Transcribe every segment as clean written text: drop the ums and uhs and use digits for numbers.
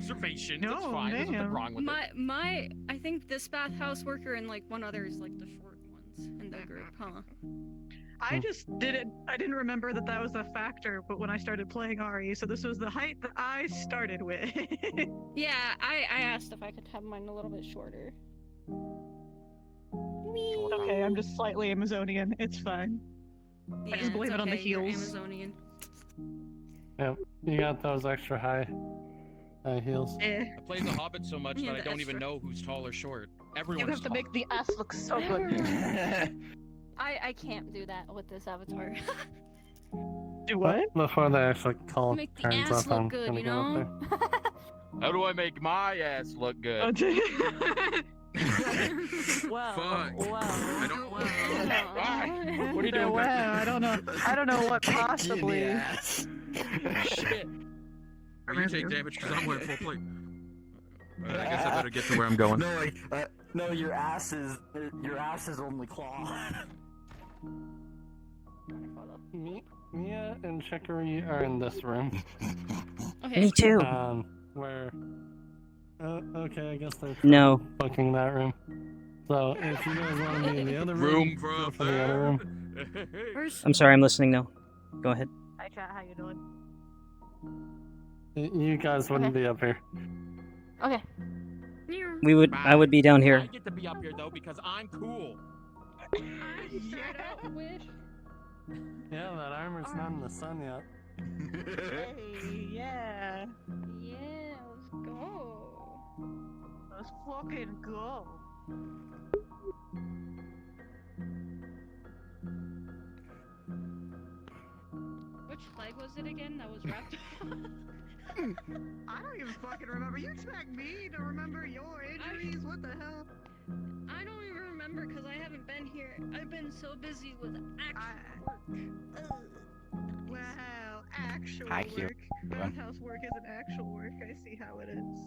observations. No, it's fine. There's nothing damn. wrong with it. I think this bathhouse worker and like one other is like the short ones in the group, huh? I just didn't. I didn't remember that that was a factor. But when I started playing Ari, so this was the height that I started with. Yeah, I asked if I could have mine a little bit shorter. Okay, I'm just slightly Amazonian. It's fine. Yeah, just blame it's it on the okay, you're heels. Amazonian. Yep, you got those extra high heels. Eh. I play The Hobbit so much Yeah, that I don't that's even true. know who's tall or short. You Everyone's have to tall. make the ass look so good. I can't do that with this avatar. Do what? Before they actually call Make the turns ass up, look I'm good, gonna you go up know? there. How do I make my ass look good? Oh, Well, Fuck. well. I don't. Wow. Why? What are you doing? Wow, I don't know. I don't know what possibly. Shit. Well, you take damage because I'm wearing full plate. I guess I better get to where I'm going. No, no, your ass is only claw. Mia and Chicory are in this room. Okay. Me too. Where? Okay, I guess they're No. booking that room. So if you guys want to be in the other room, go for the other room. Where's I'm sorry, I'm listening now. Go ahead. Hi chat, how you doing? You guys wouldn't be up here. Okay. I would be down I here. get to be up here though because I'm cool. Yeah, that armor's not in the sun yet. Hey, yeah. Yeah, let's go. Let's fucking go. Which flag was it again that was wrapped? I don't even fucking remember. You expect me to remember your injuries? What the hell? I don't even remember because I haven't been here. I've been so busy with actual work. Wow, actual Hi, Q. work. Bathhouse work isn't actual work. I see how it is.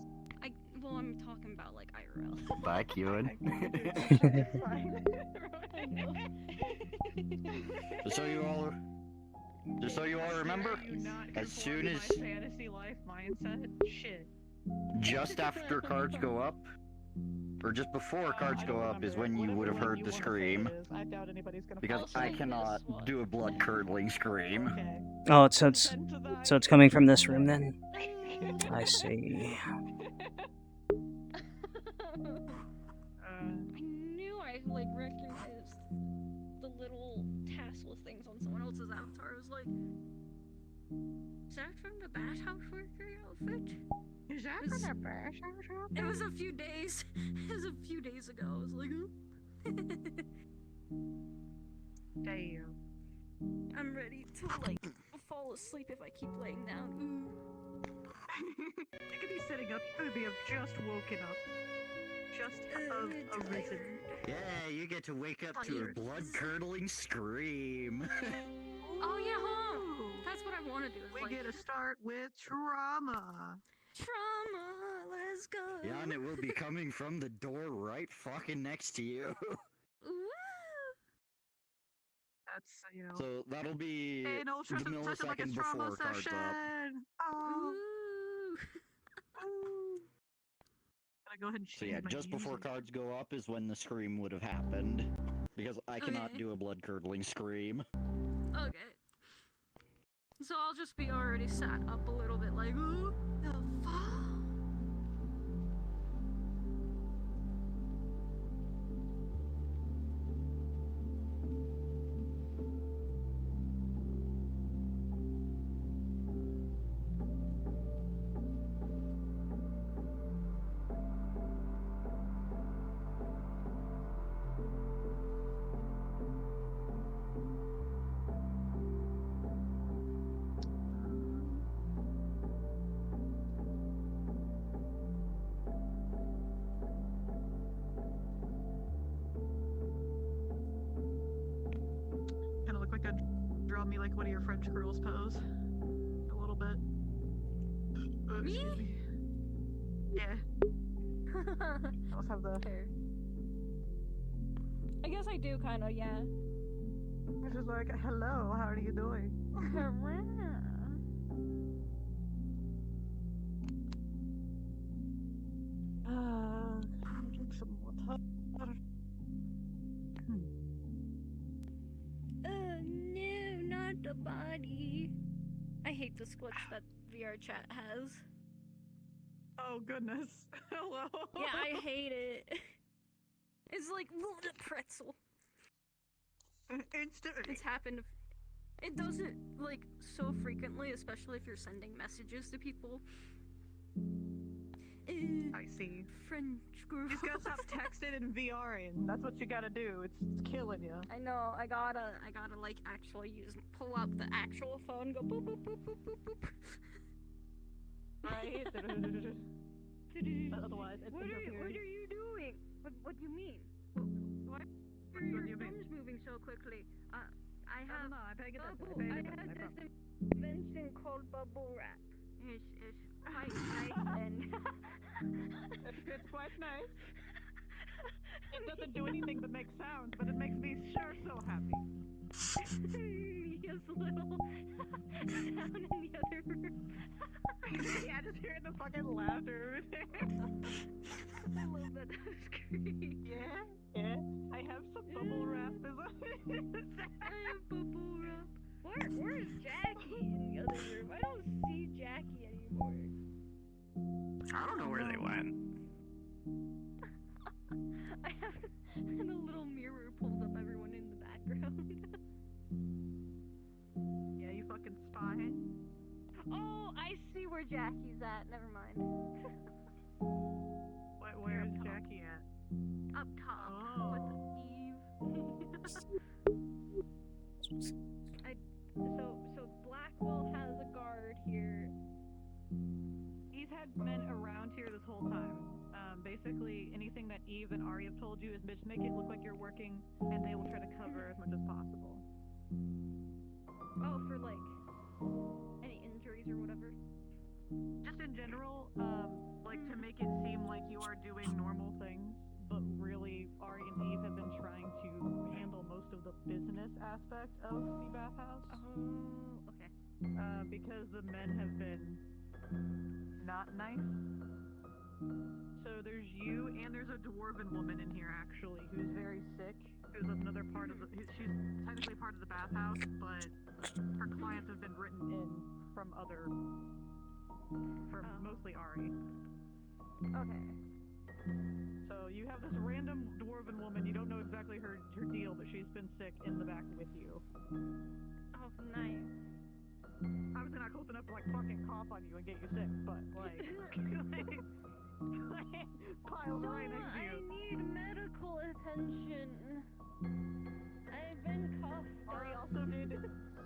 Well, I'm talking about like IRL. Bye, Ewan. It's fine. I know. Just so you all remember, You not as soon conform to as- my fantasy life mindset, shit. just after cards go up, or just before cards I go don't up, is remember. when you Whatever would have one heard you the wanna say scream. it is. I doubt anybody's gonna Because I'll I say cannot this one. do a blood curdling scream. Okay. Oh, so it's Consent to that. so it's coming from this room then. I see. I knew I like recognized the little tassel things on someone else's avatar. I was like, is that from the bathhouse worker outfit? Is that Is- for the bathhouse? It was a few days. It was a few days ago. I was like, Damn. I'm ready to like fall asleep if I keep laying down. You could be sitting up. You could be just woken up. Just arisen. Yeah, you get to wake up to Tired. a blood curdling scream. Oh yeah, huh? That's what I want to do. Is We like, get to start with trauma. trauma. Let's go. Yeah, and it will be coming from the door right fucking next to you. Woo! That's So that'll be Hey, no, the treat it like a millisecond trauma before cards session. up. Oh. Ooh. Ooh. Gotta go ahead and So change yeah, my just before music. cards go up is when the scream would have happened. Because I cannot Okay. do a blood curdling scream. Okay. So I'll just be already sat up a little bit, like, ooh, the fuck? Kind of look like draw me like one of your French girls pose. A little bit. Me? Excuse me. Yeah. Let's have the. Fair. I guess I do kind of, yeah. It's just like, hello, how are you doing? Drink some water. No, not the body. I hate the glitch that VR chat has. Oh goodness. Hello. Yeah, I hate it. It's like, move the pretzel. Instantly. It's happened. It does it, like, so frequently, especially if you're sending messages to people. I see. French girl. You just gotta stop texting and VRing. That's what you gotta do. It's killing you. I know, I gotta, like, actually pull out the actual phone, go boop, boop, boop, boop, boop, boop. Right? Otherwise, it's What are you doing? What do you mean? Why are your thumbs moving so quickly? I have. No, I get that. Bubble. I have this invention called bubble wrap. It's quite nice and. It's quite nice. It doesn't do anything but make sounds, but it makes me sure so happy. Mia's little sound in the other room. Yeah, just hearing the fucking laughter. I love that. That was great. Yeah. I have some bubble wrap. I have bubble wrap. Where's Jackie in the other room? I don't see Jackie anymore. I don't know where they went. I have and a little mirror pulls up everyone in the background. Yeah, you fucking spy. Oh, I see where Jackie's at. Never mind. Where's Jackie at? Up top Oh. with Eve. So Blackwell has a guard here. He's had men around here this whole time. Basically, anything that Eve and Ari have told you is just make it look like you're working, and they will try to cover as much as possible. Oh, for like any injuries or whatever. Just in general, like to make it seem like you are doing normal things, but really Ari and Eve have been trying to handle most of the business aspect of the bathhouse. Oh, okay. Because the men have been not nice. So there's you, and there's a dwarven woman in here actually, who's very sick. Who's another part of the. She's technically part of the bathhouse, but her clients have been written in from other. From mostly Ari. Okay. So you have this random dwarven woman. You don't know exactly her deal, but she's been sick in the back with you. Oh, nice. Obviously not close enough to like fucking cough on you and get you sick, but like piles right next to you. I need medical attention. I've been coughed Ari up. also did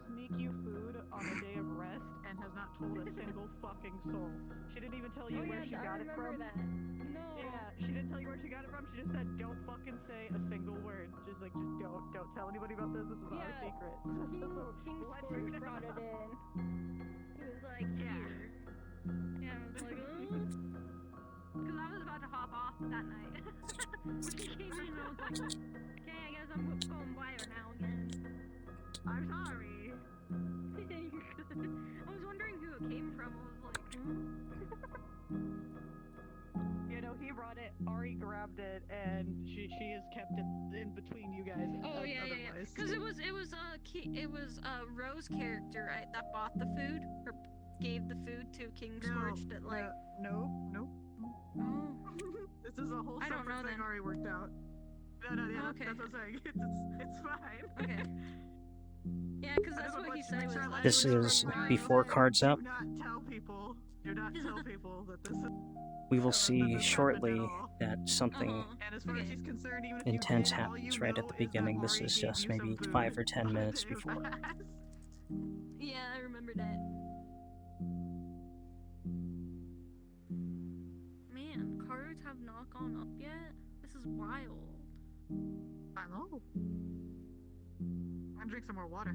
sneak you food on a day of rest and has not told a single fucking soul. She didn't even tell you where she got it from. That. No. Yeah, she didn't tell you where she got it from. She just said, "Don't fucking say a single word." Just like, just don't tell anybody about this. This is our secret. King brought it in. He was like, here. Yeah, I was like, because I was about to hop off that night. When he came in, I was like, okay, I guess I'm going by her now again. I'm sorry. I was wondering who it came from. I was like, You know, he brought it, Ari grabbed it, and she has kept it in between you guys. oh yeah. Because it was Rose's character, right, that bought the food or gave the food to King Scorch. That like, nope. oh, This is a whole I don't separate know thing then. Ari worked out. No, yeah, Okay. that's what I'm saying. It's fine. okay. Yeah, because that's what he said. Was like, This is before cards up. Do not tell people. Do not tell people that this is. We will that see this shortly happened at all. that something And as far as she's concerned, even if intense you did, all happens you right know at the is that beginning. This Ari is gave just you maybe some 5 or food 10 minutes on a day of before. fast. yeah, I remember that. Man, cards have not gone up yet. This is wild. I know. I'm gonna drink some more water.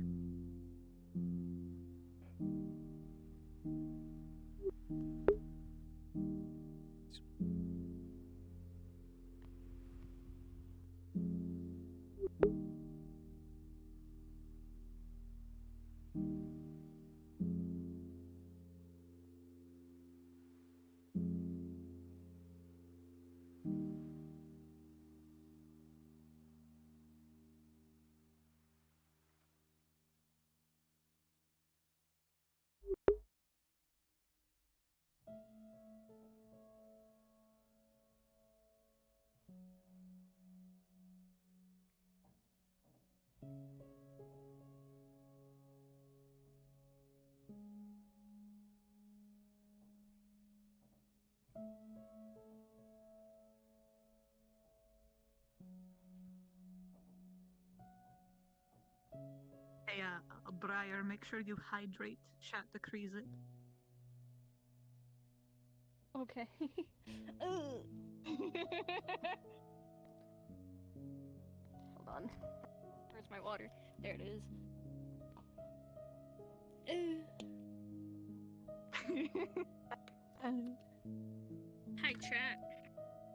Briar, make sure you hydrate. Chat decrees it. Okay. Ugh. Hold on. Where's my water? There it is. Hi, chat.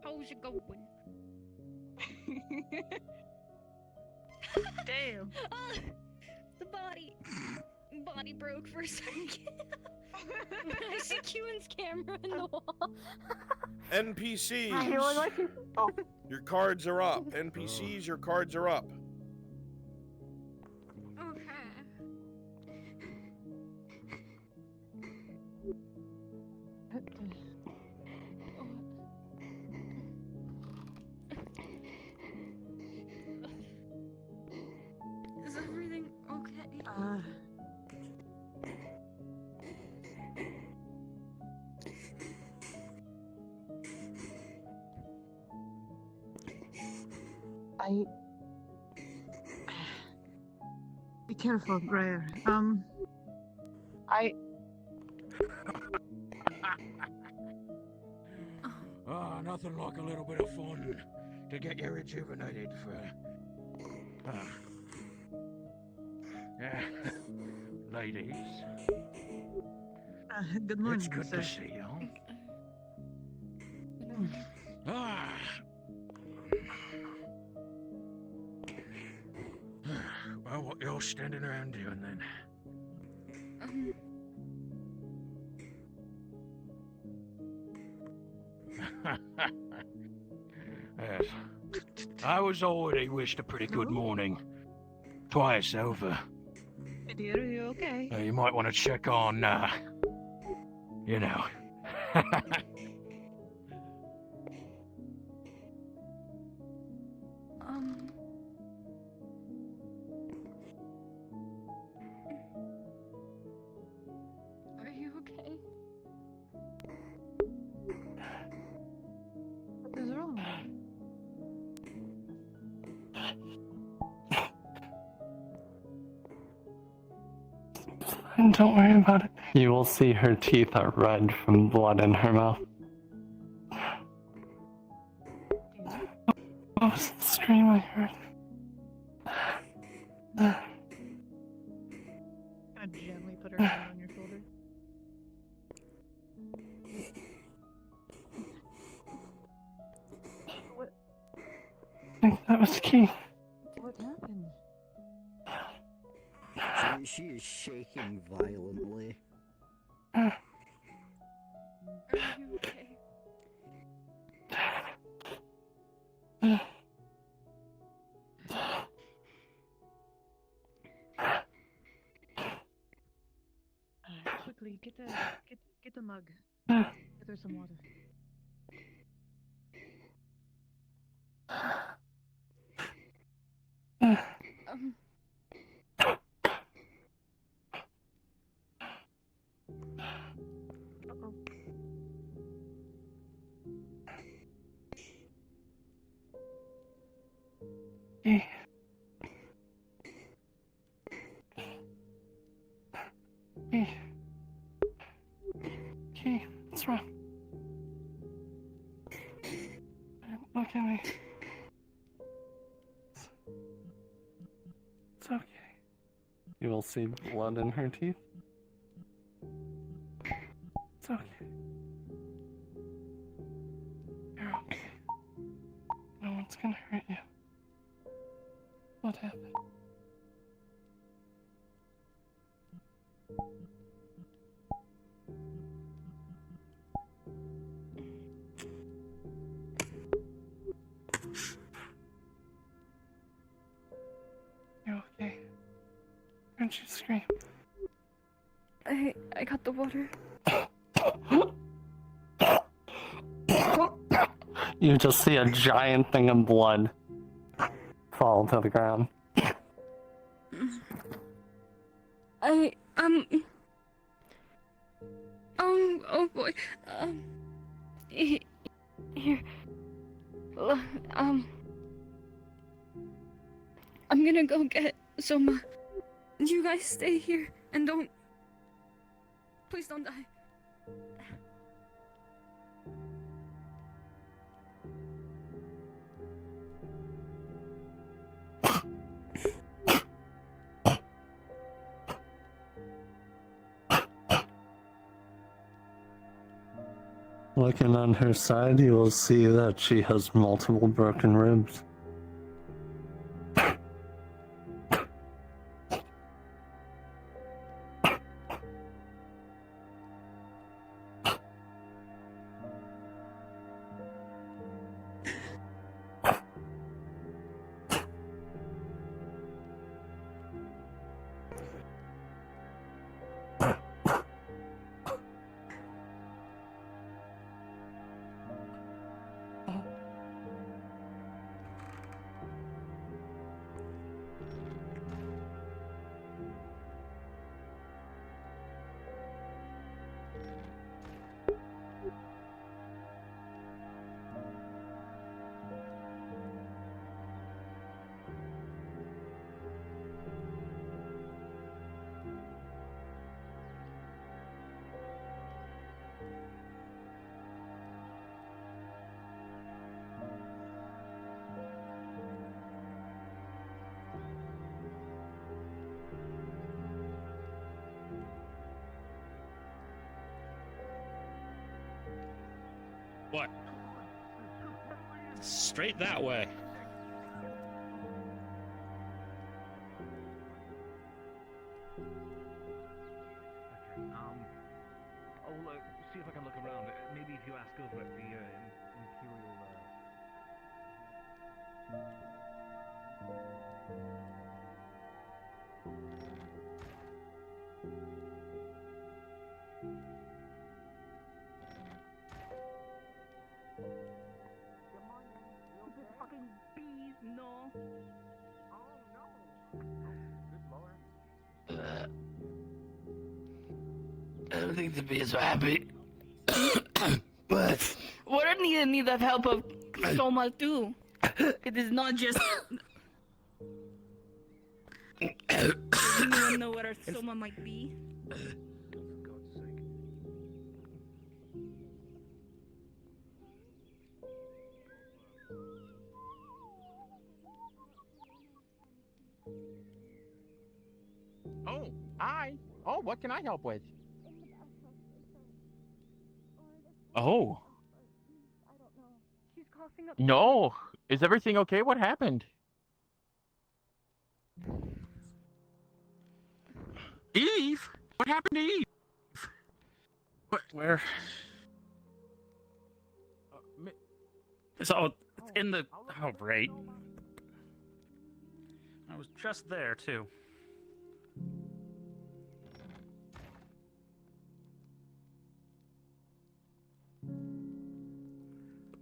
How's it going? Damn. The body broke for a second. I see Kewen's camera in the wall. NPCs, Oh. your cards are up. NPCs, your cards are up. Okay. Is everything okay? Be careful, Briar. Nothing like a little bit of fun to get you rejuvenated for. Ladies, Good morning, it's good sir. to see you. Ah. Well, what you're standing around doing then? Yes. I was already wished a pretty good morning. Twice over. Dear, are you okay? You might want to check on, you know. Are you okay? What is wrong? Don't worry about it. You will see her teeth are red from blood in her mouth. What was the scream I heard? Gonna gently put her hand on your shoulder. What? I think that was key. What happened? She is shaking violently. Are you okay? Quickly, get the mug. Uh. Get her some water. Uh-oh. Key. Key, what's wrong? Look at me. It's okay. You will see blood in her teeth. It's okay. You're okay. No one's gonna hurt you. What happened? You okay? Where'd you scream? I got the water. You just see a giant thing of blood fall to the ground. Oh boy. Here. I'm gonna go get some You guys stay here and don't. Please don't die. Looking on her side, you will see that she has multiple broken ribs. What? Straight that way. Okay, I'll see if I can look around. Maybe if you ask over at the Imperial. This fucking bees, no. I don't think the bees are happy. But what are in need of help of Soma too? It is not just. Does anyone know what our Soma might be? Oh, hi. Oh, what can I help with? Oh. She's coughing up. No. Is everything okay? What happened? Eve? What happened to Eve? What? Where? So, it's in the... Oh, right. I was just there, too.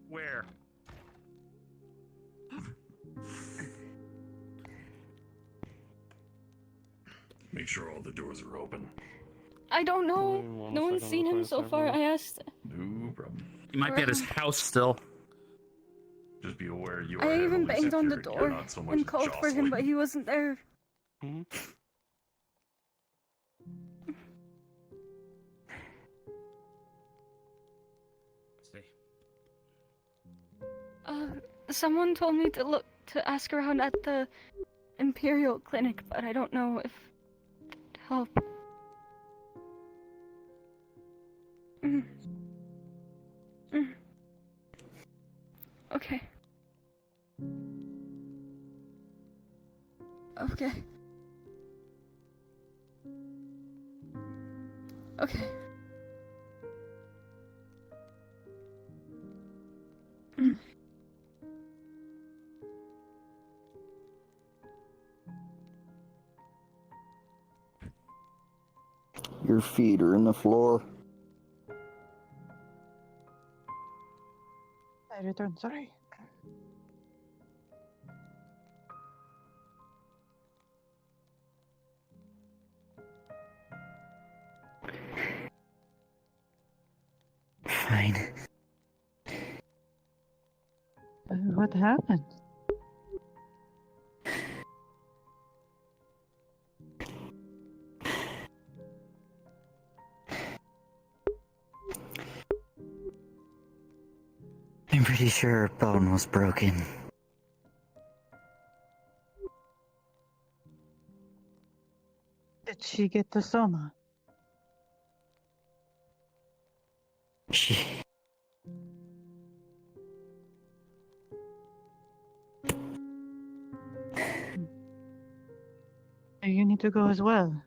Where? Make sure all the doors are open. I don't know. One No one's second, seen him please, so far. everyone. I asked. No problem. He might be at his house still. Just be aware you I are even heavily banged on the secured. door You're not so much and as called for him, but jostling. he wasn't there. Let's see. Someone told me to ask around at the Imperial Clinic, but I don't know if to help. Okay. Okay. Okay. Your feet are in the floor. I returned, sorry. Fine. What happened? pretty sure her bone was broken. Did she get the soma? She... You need to go as well.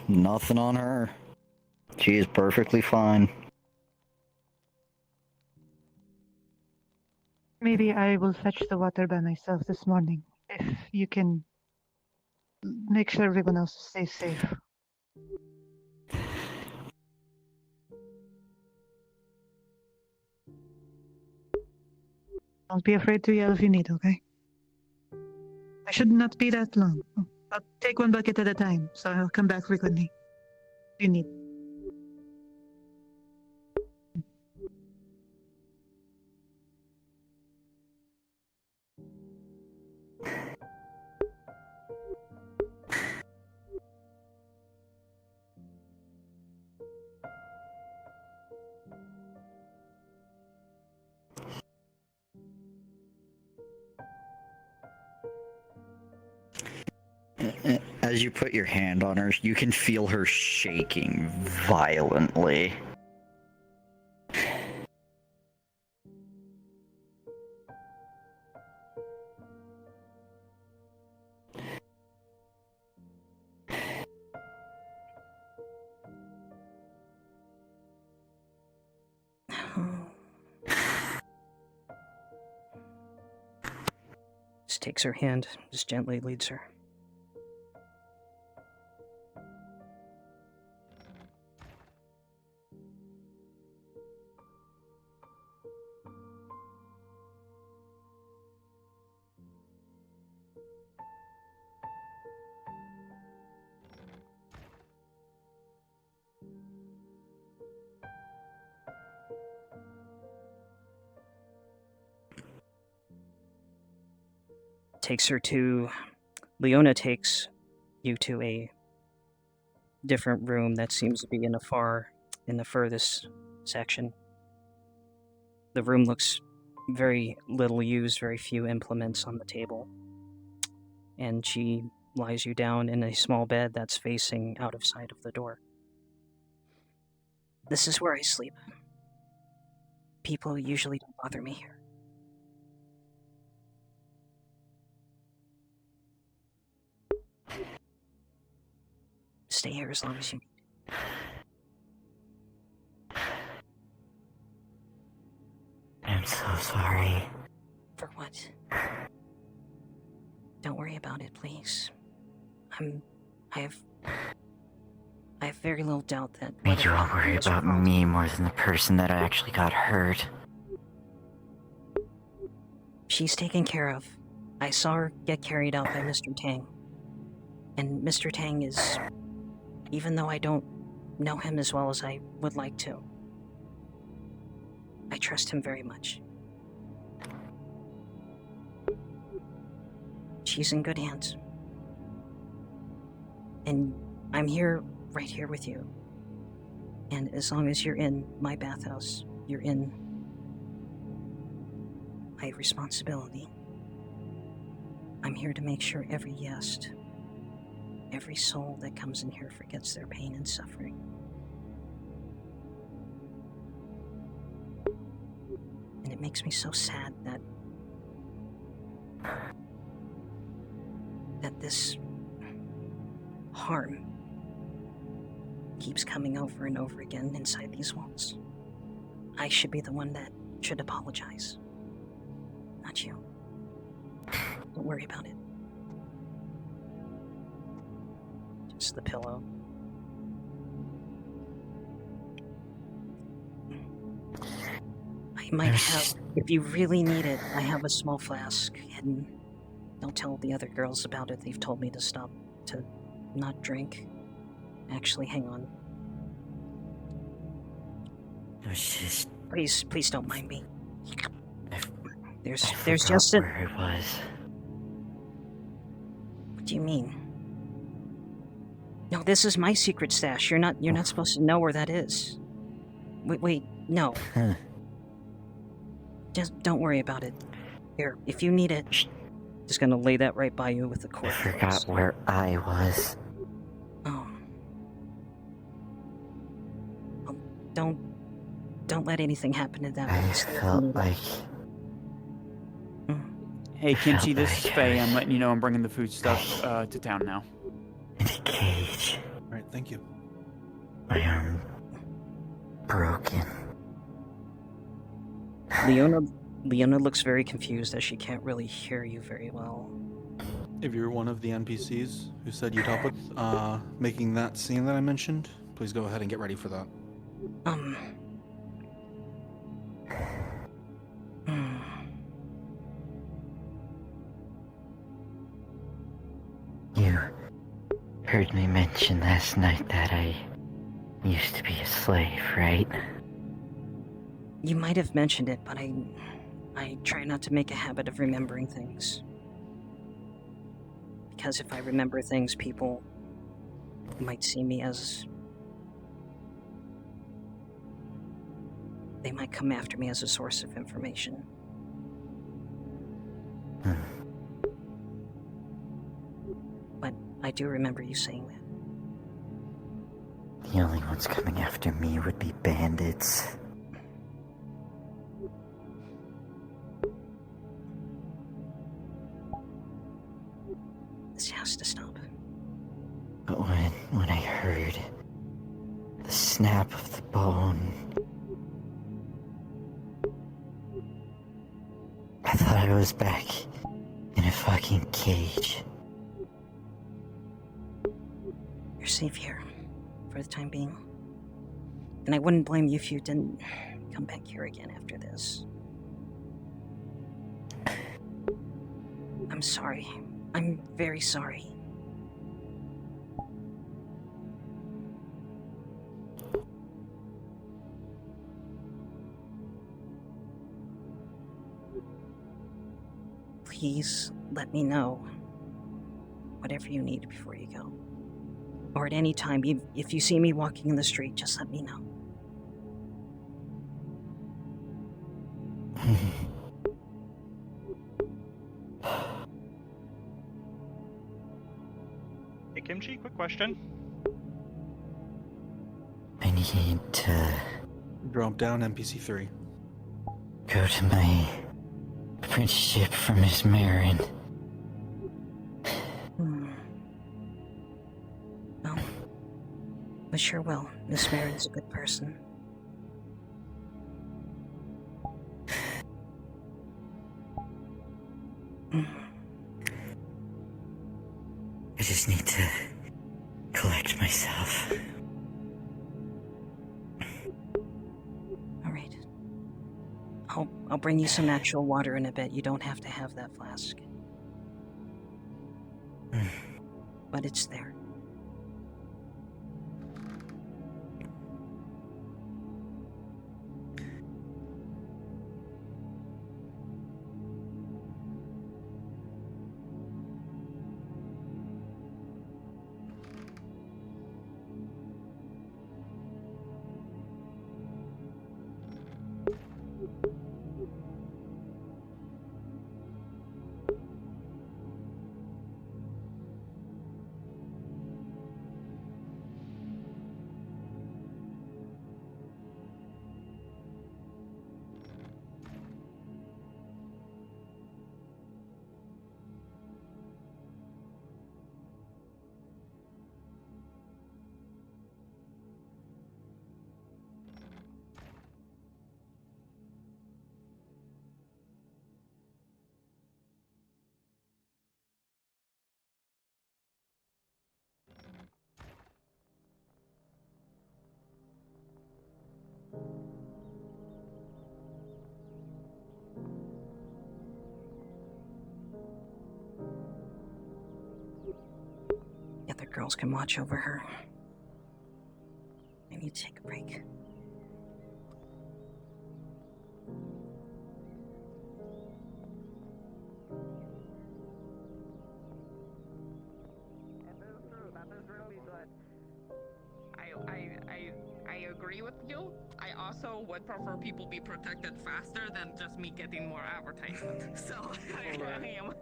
Nothing on her. She is perfectly fine. Maybe I will fetch the water by myself this morning. If you can make sure everyone else stays safe. Don't be afraid to yell if you need, okay? I should not be that long. I'll take one bucket at a time, so I'll come back frequently. If you need. As you put your hand on her, you can feel her shaking violently. Just takes her hand, just gently leads her. Takes her to... Leona takes you to a different room that seems to be in the furthest section. The room looks very little used, very few implements on the table. And she lies you down in a small bed that's facing out of sight of the door. This is where I sleep. People usually don't bother me here. Stay here as long as you need. I'm so sorry. For what? Don't worry about it, please. I have very little doubt that... Made you all worry about me more than the person that actually got hurt. She's taken care of. I saw her get carried out by Mr. Tang. And Mr. Tang is... Even though I don't know him as well as I would like to, I trust him very much. She's in good hands. And I'm here, right here with you. And as long as you're in my bathhouse, you're in my responsibility. I'm here to make sure every guest, every soul that comes in here forgets their pain and suffering. And it makes me so sad that this harm keeps coming over and over again inside these walls. I should be the one that should apologize, not you. Don't worry about it. Just the pillow. I might have, if you really need it, I have a small flask hidden. Don't tell the other girls about it. They've told me to stop, to not drink. Actually, hang on. It was just... Please don't mind me. There's forgot just a... where it was. What do you mean? No, this is my secret stash. You're not supposed to know where that is. Wait, no. Just don't worry about it. Here, if you need it, just gonna lay that right by you with the I cord. forgot where I was. Oh. Well, don't let anything happen to that. I felt like... Hey, Kimchi, felt this is like Faye. I I'm was letting you know I'm bringing the food stuff to town now. in a cage. Alright, thank you. My arm broken. Leona looks very confused as she can't really hear you very well. If you're one of the NPCs who said you'd help with making that scene that I mentioned, please go ahead and get ready for that. You heard me mention last night that I used to be a slave, right? You might have mentioned it, but I try not to make a habit of remembering things. Because if I remember things, people might see me as... They might come after me as a source of information. But I do remember you saying that. The only ones coming after me would be bandits. This has to stop. But when I heard the snap of the bone, I thought I was back in a fucking cage. You're safe here, for the time being. And I wouldn't blame you if you didn't come back here again after this. I'm sorry. I'm very sorry. Please let me know whatever you need before you go. Or at any time, if you see me walking in the street, just let me know. Hey, Kimchi, quick question. I need to Drop down NPC 3. go to my apprenticeship for Miss Marin. Well, I sure will. Miss Marin's a good person. I just need to collect myself. Alright. I'll bring you some actual water in a bit. You don't have to have that flask. But it's there. The other girls can watch over her. I need to take a break. That is true, that is really good. I agree with you. I also would prefer people be protected faster than just me getting more advertisement. So I am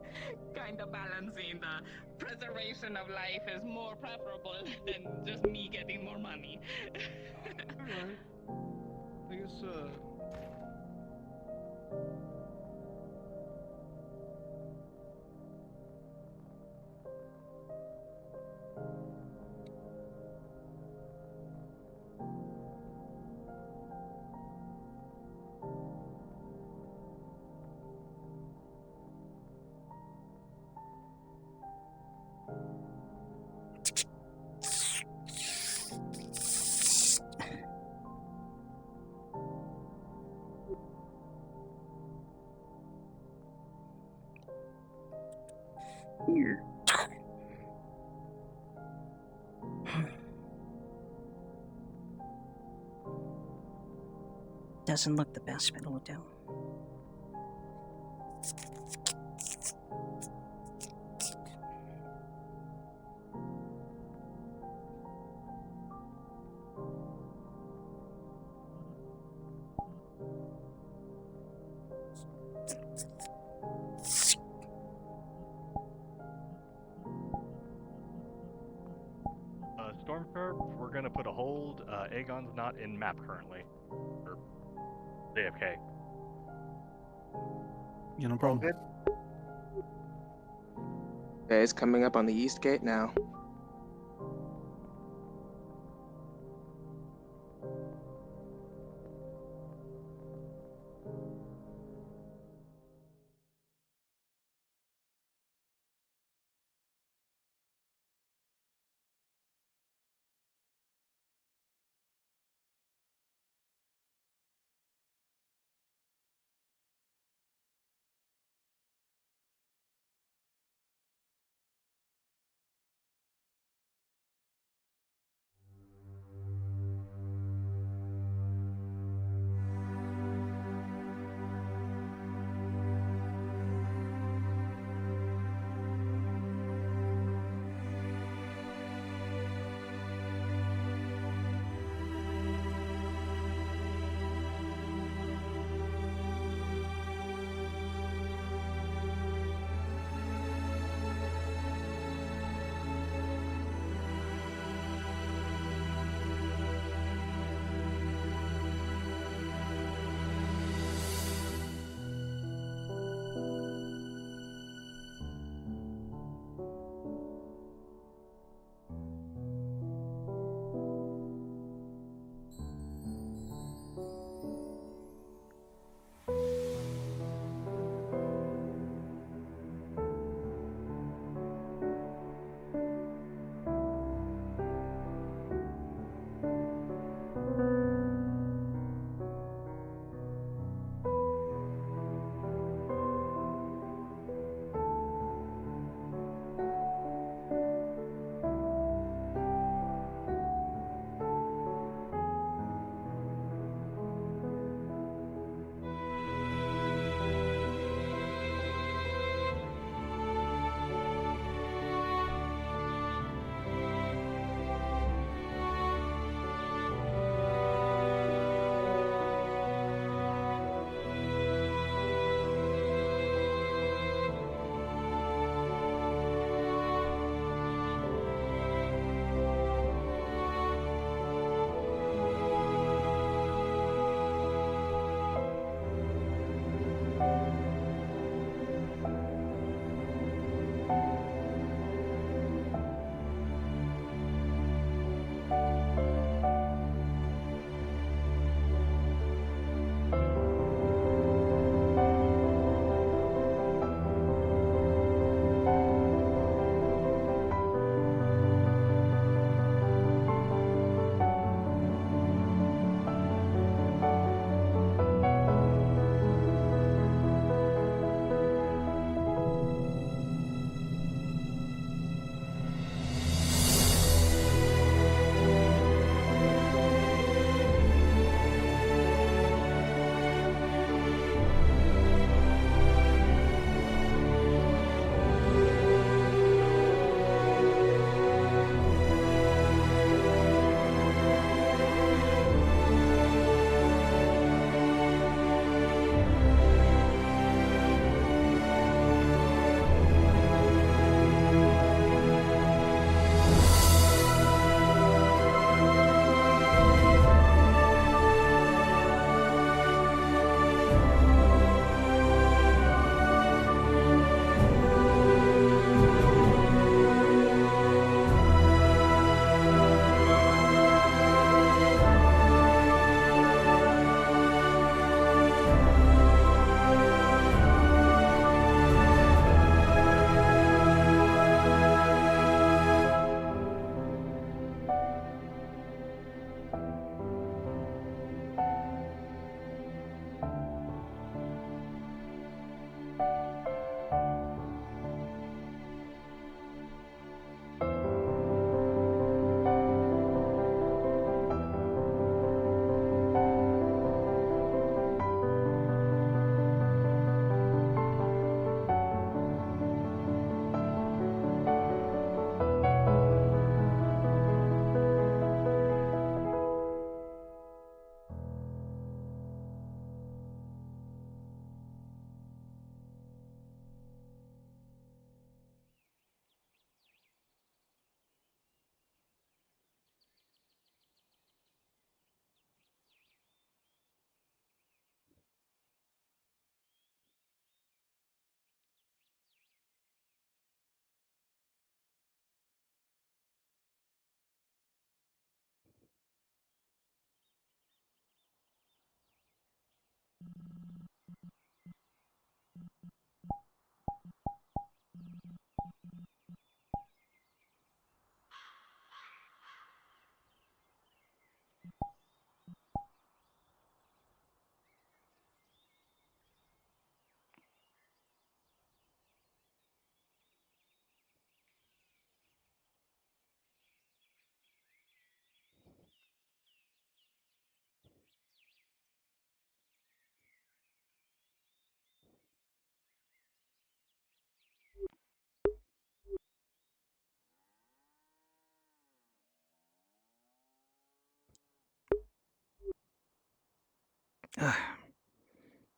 kind of balancing the preservation of life is more preferable than just me getting more money. Alright. I guess, Here. Doesn't look the best, but it'll do. Stormfur, we're gonna put a hold. Aegon's not in map currently. Or AFK. Yeah, no problem. Okay, it's coming up on the east gate now.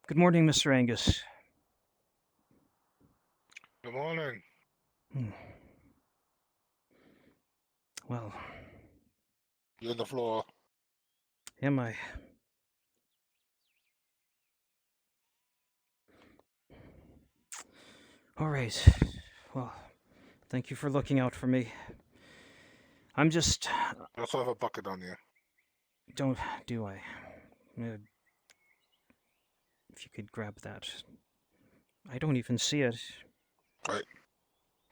Good morning, Mr. Angus. Good morning. Well, You're on the floor. am I? All right. Well, thank you for looking out for me. I'm just... I also have a bucket on you. Do I? If you could grab that. I don't even see it.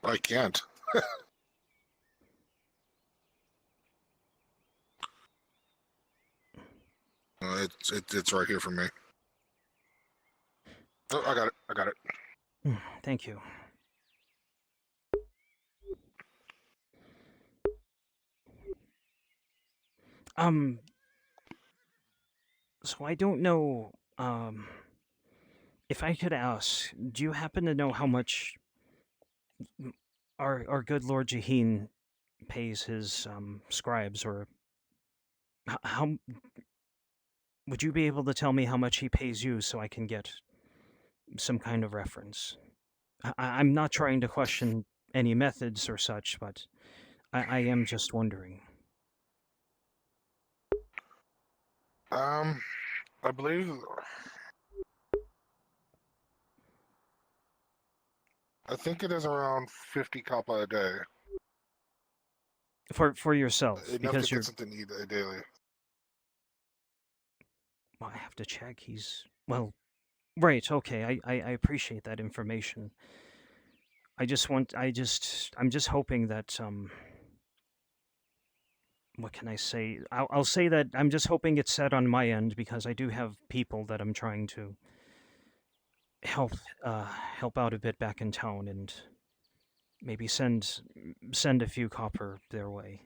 I can't. It's right here for me. Oh, I got it. I got it. Thank you. So I don't know, if I could ask, do you happen to know how much our good Lord Jaheen pays his, scribes, or how... Would you be able to tell me how much he pays you so I can get some kind of reference? I'm not trying to question any methods or such, but I am just wondering. I believe... I think it is around 50 copper a day. For yourself, Enough because to you're... get something to eat daily. Well, I have to check. Well, right, okay, I appreciate that information. I'm just hoping that, what can I say? I'll say that I'm just hoping it's set on my end, because I do have people that I'm trying to help out a bit back in town, and maybe send a few copper their way.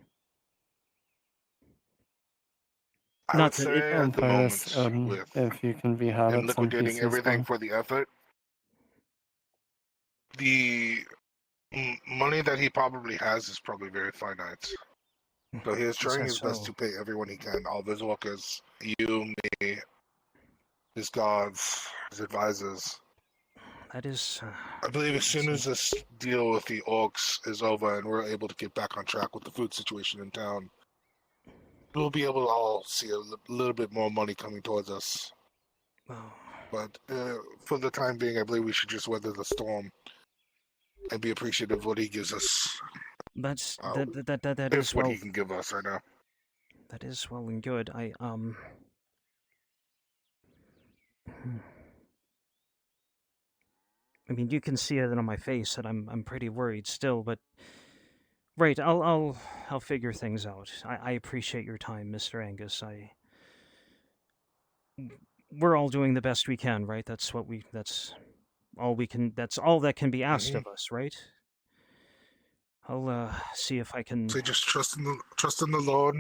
I would say at the moment, with if you can be him habits liquidating NPCs everything one. for the effort, the money that he probably has is probably very finite. So he is trying his best to pay everyone he can, all of his workers, you, me, his guards, his advisors. That is... I believe as soon as this deal with the orcs is over and we're able to get back on track with the food situation in town, we'll be able to all see a little bit more money coming towards us. But for the time being, I believe we should just weather the storm and be appreciative of what he gives us. That's that If is what well... he can give us right now. That is well and good. I mean, you can see it on my face that I'm pretty worried still, but right, I'll figure things out. I appreciate your time, Mr. Angus. We're all doing the best we can, right? That's all we can. That's all that can be asked of us, right? I'll see if I can... So just trust in the Lord.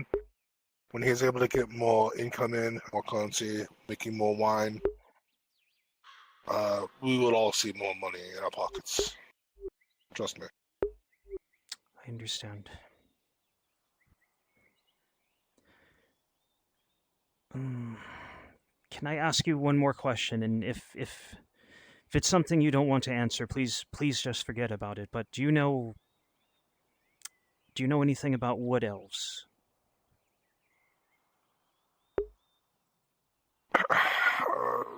When he's able to get more income in, more currency, making more wine, we will all see more money in our pockets. Trust me. I understand. Can I ask you one more question? And if it's something you don't want to answer, please just forget about it. But do you know anything about wood elves?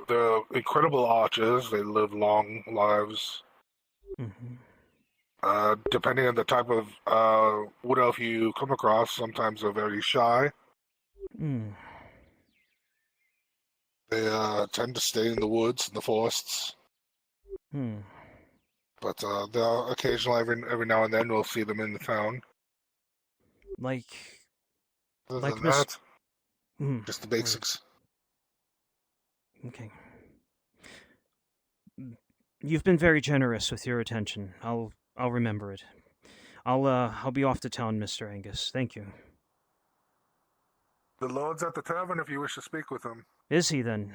They're incredible archers. They live long lives. Depending on the type of wood elf you come across, sometimes they're very shy. They tend to stay in the woods, in the forests. But they'll occasionally, every now and then, we'll see them in the town. Like that, just the basics. Okay. You've been very generous with your attention. I'll remember it. I'll be off to town, Mr. Angus. Thank you. The Lord's at the tavern if you wish to speak with him. Is he then?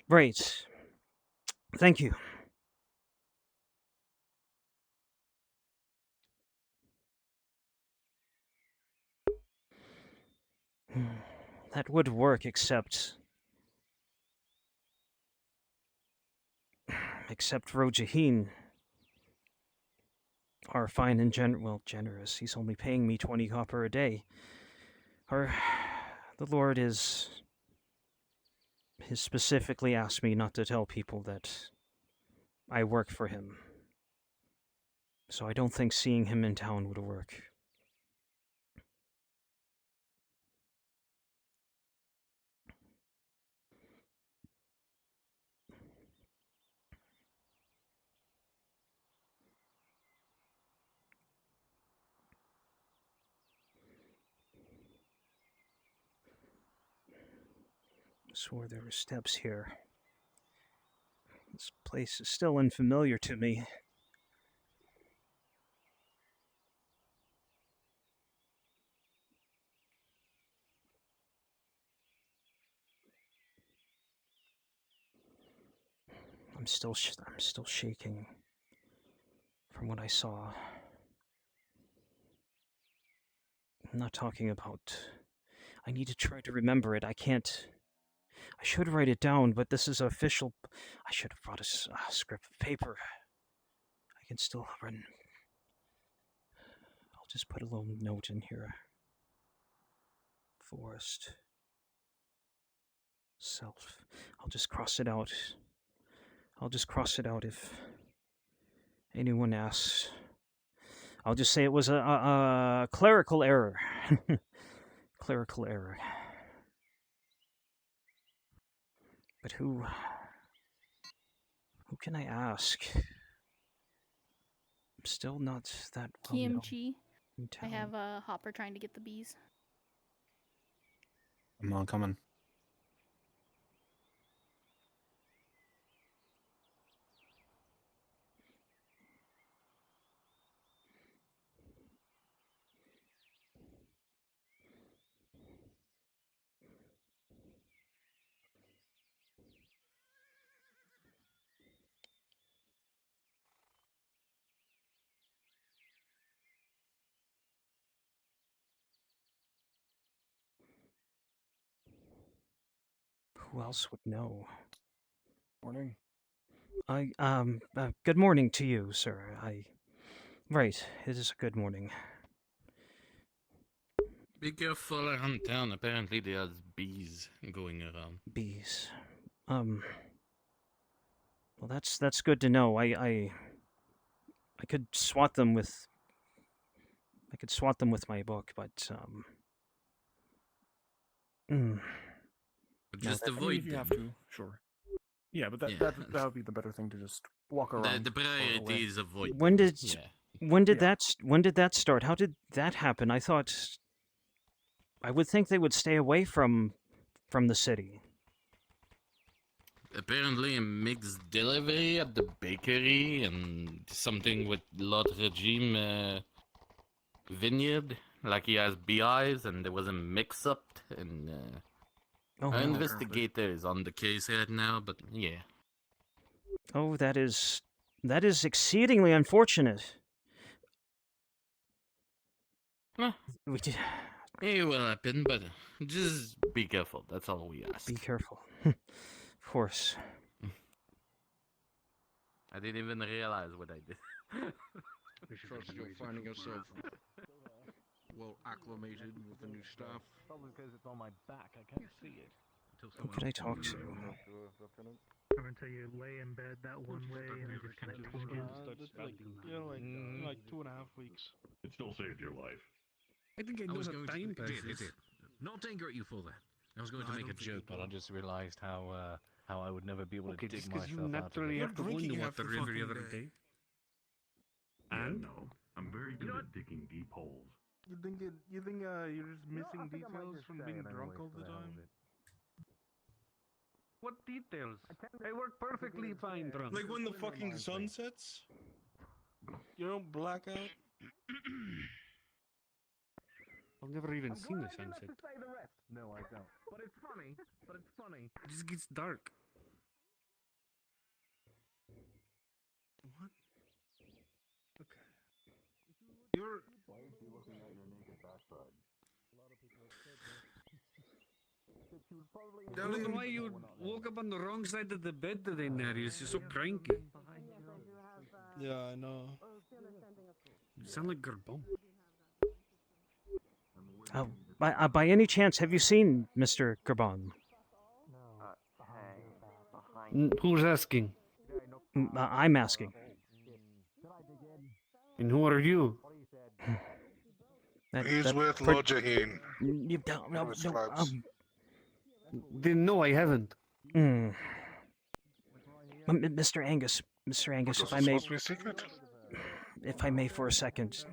Right. Thank you. That would work, except Rojaheen are fine and generous. He's only paying me 20 copper a day. The Lord has specifically asked me not to tell people that I work for him. So I don't think seeing him in town would work. Swore there were steps here. This place is still unfamiliar to me. I'm still shaking from what I saw. I'm not talking about... I need to try to remember it. I can't... I should write it down, but this is official... I should have brought a script of paper. I can still run... I'll just put a little note in here. Forest. Self. I'll just cross it out. I'll just cross it out if anyone asks. I'll just say it was a clerical error. Clerical error. But who can I ask? I'm still not that well known Kimchi. in I town. have a Hopper trying to get the bees. I'm on coming. Who else would know? Morning. Good morning to you, sir. Right, it is a good morning. Be careful around town. Apparently there's bees going around. Bees. Well, that's good to know. I could swat them with... I could swat them with my book, but, Just I mean, avoid if you them. have to, sure. Yeah, but that would be the better thing to just walk around. The priority is avoid when them. did that start? How did that happen? I thought... I would think they would stay away from the city. Apparently a mixed delivery at the bakery and something with Lot Regime vineyard. Like he has beehives and there was a mix-up and our investigator is on the case right now, but yeah. Oh, that is exceedingly unfortunate. Huh. We did... It will happen, but just be careful. That's all we ask. Be careful. Of course. I didn't even realize what I did. Trust you're finding yourself well acclimated with the new staff. Probably because it's on my back. I can't see it. Who could I talk to? Until you lay in bed that one way and it just kind of changes. Like 2.5 weeks. It still saved your life. I think I I know was the going time to... passes. It did. Not angry at you for that. I was going No, to I make a don't think joke, you but I will. just realized how I would never be able Okay, to dig just 'cause myself you out naturally of have to wonder what the every fucking other day. day. Yeah, And? no. I'm very good at digging deep holes. You think you're just missing details from being drunk all the time? What details? I work perfectly fine drunk. Like when the fucking sun sets? You don't black out? I've never even seen the sunset. No, I don't. But it's funny. It just gets dark. What? Okay. You're... Why is he looking at your naked backside? I don't know why you woke up on the wrong side of the bed today, Narius. You're so cranky. Yeah, I know. You sound like Garbon. By any chance, have you seen Mr. Garbon? Who's asking? I'm asking. And who are you? He's with Lord Jaheen. You don't know. No, I haven't. Mr. Angus, if I may, Supposed to be a secret? if I may, for a second,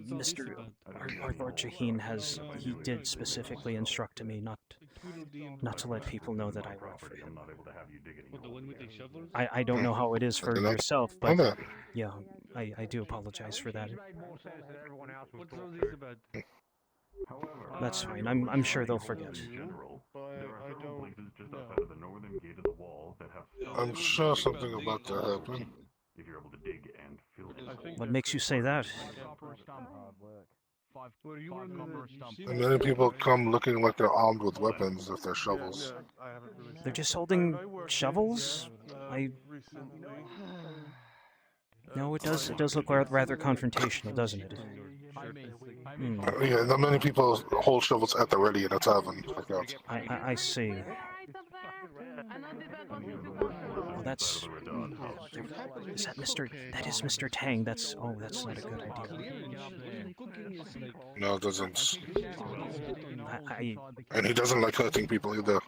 Mr. Our Lord Jaheen he did specifically instruct me not to let people know that I work for him. I don't know how it is for yourself, but yeah, I do apologize for that. What's all this about? That's fine. I'm sure they'll forget. I'm sure something about that happened. If you're able to dig and fill it. What makes you say that? And many people come looking like they're armed with weapons if they're shovels. They're just holding shovels? No, it does look rather confrontational, doesn't it? Yeah, not many people hold shovels at the ready in a tavern like that. I see. Well, that's... Is that Mr... That is Mr. Tang. That's not a good idea. No, it doesn't. And he doesn't like hurting people either.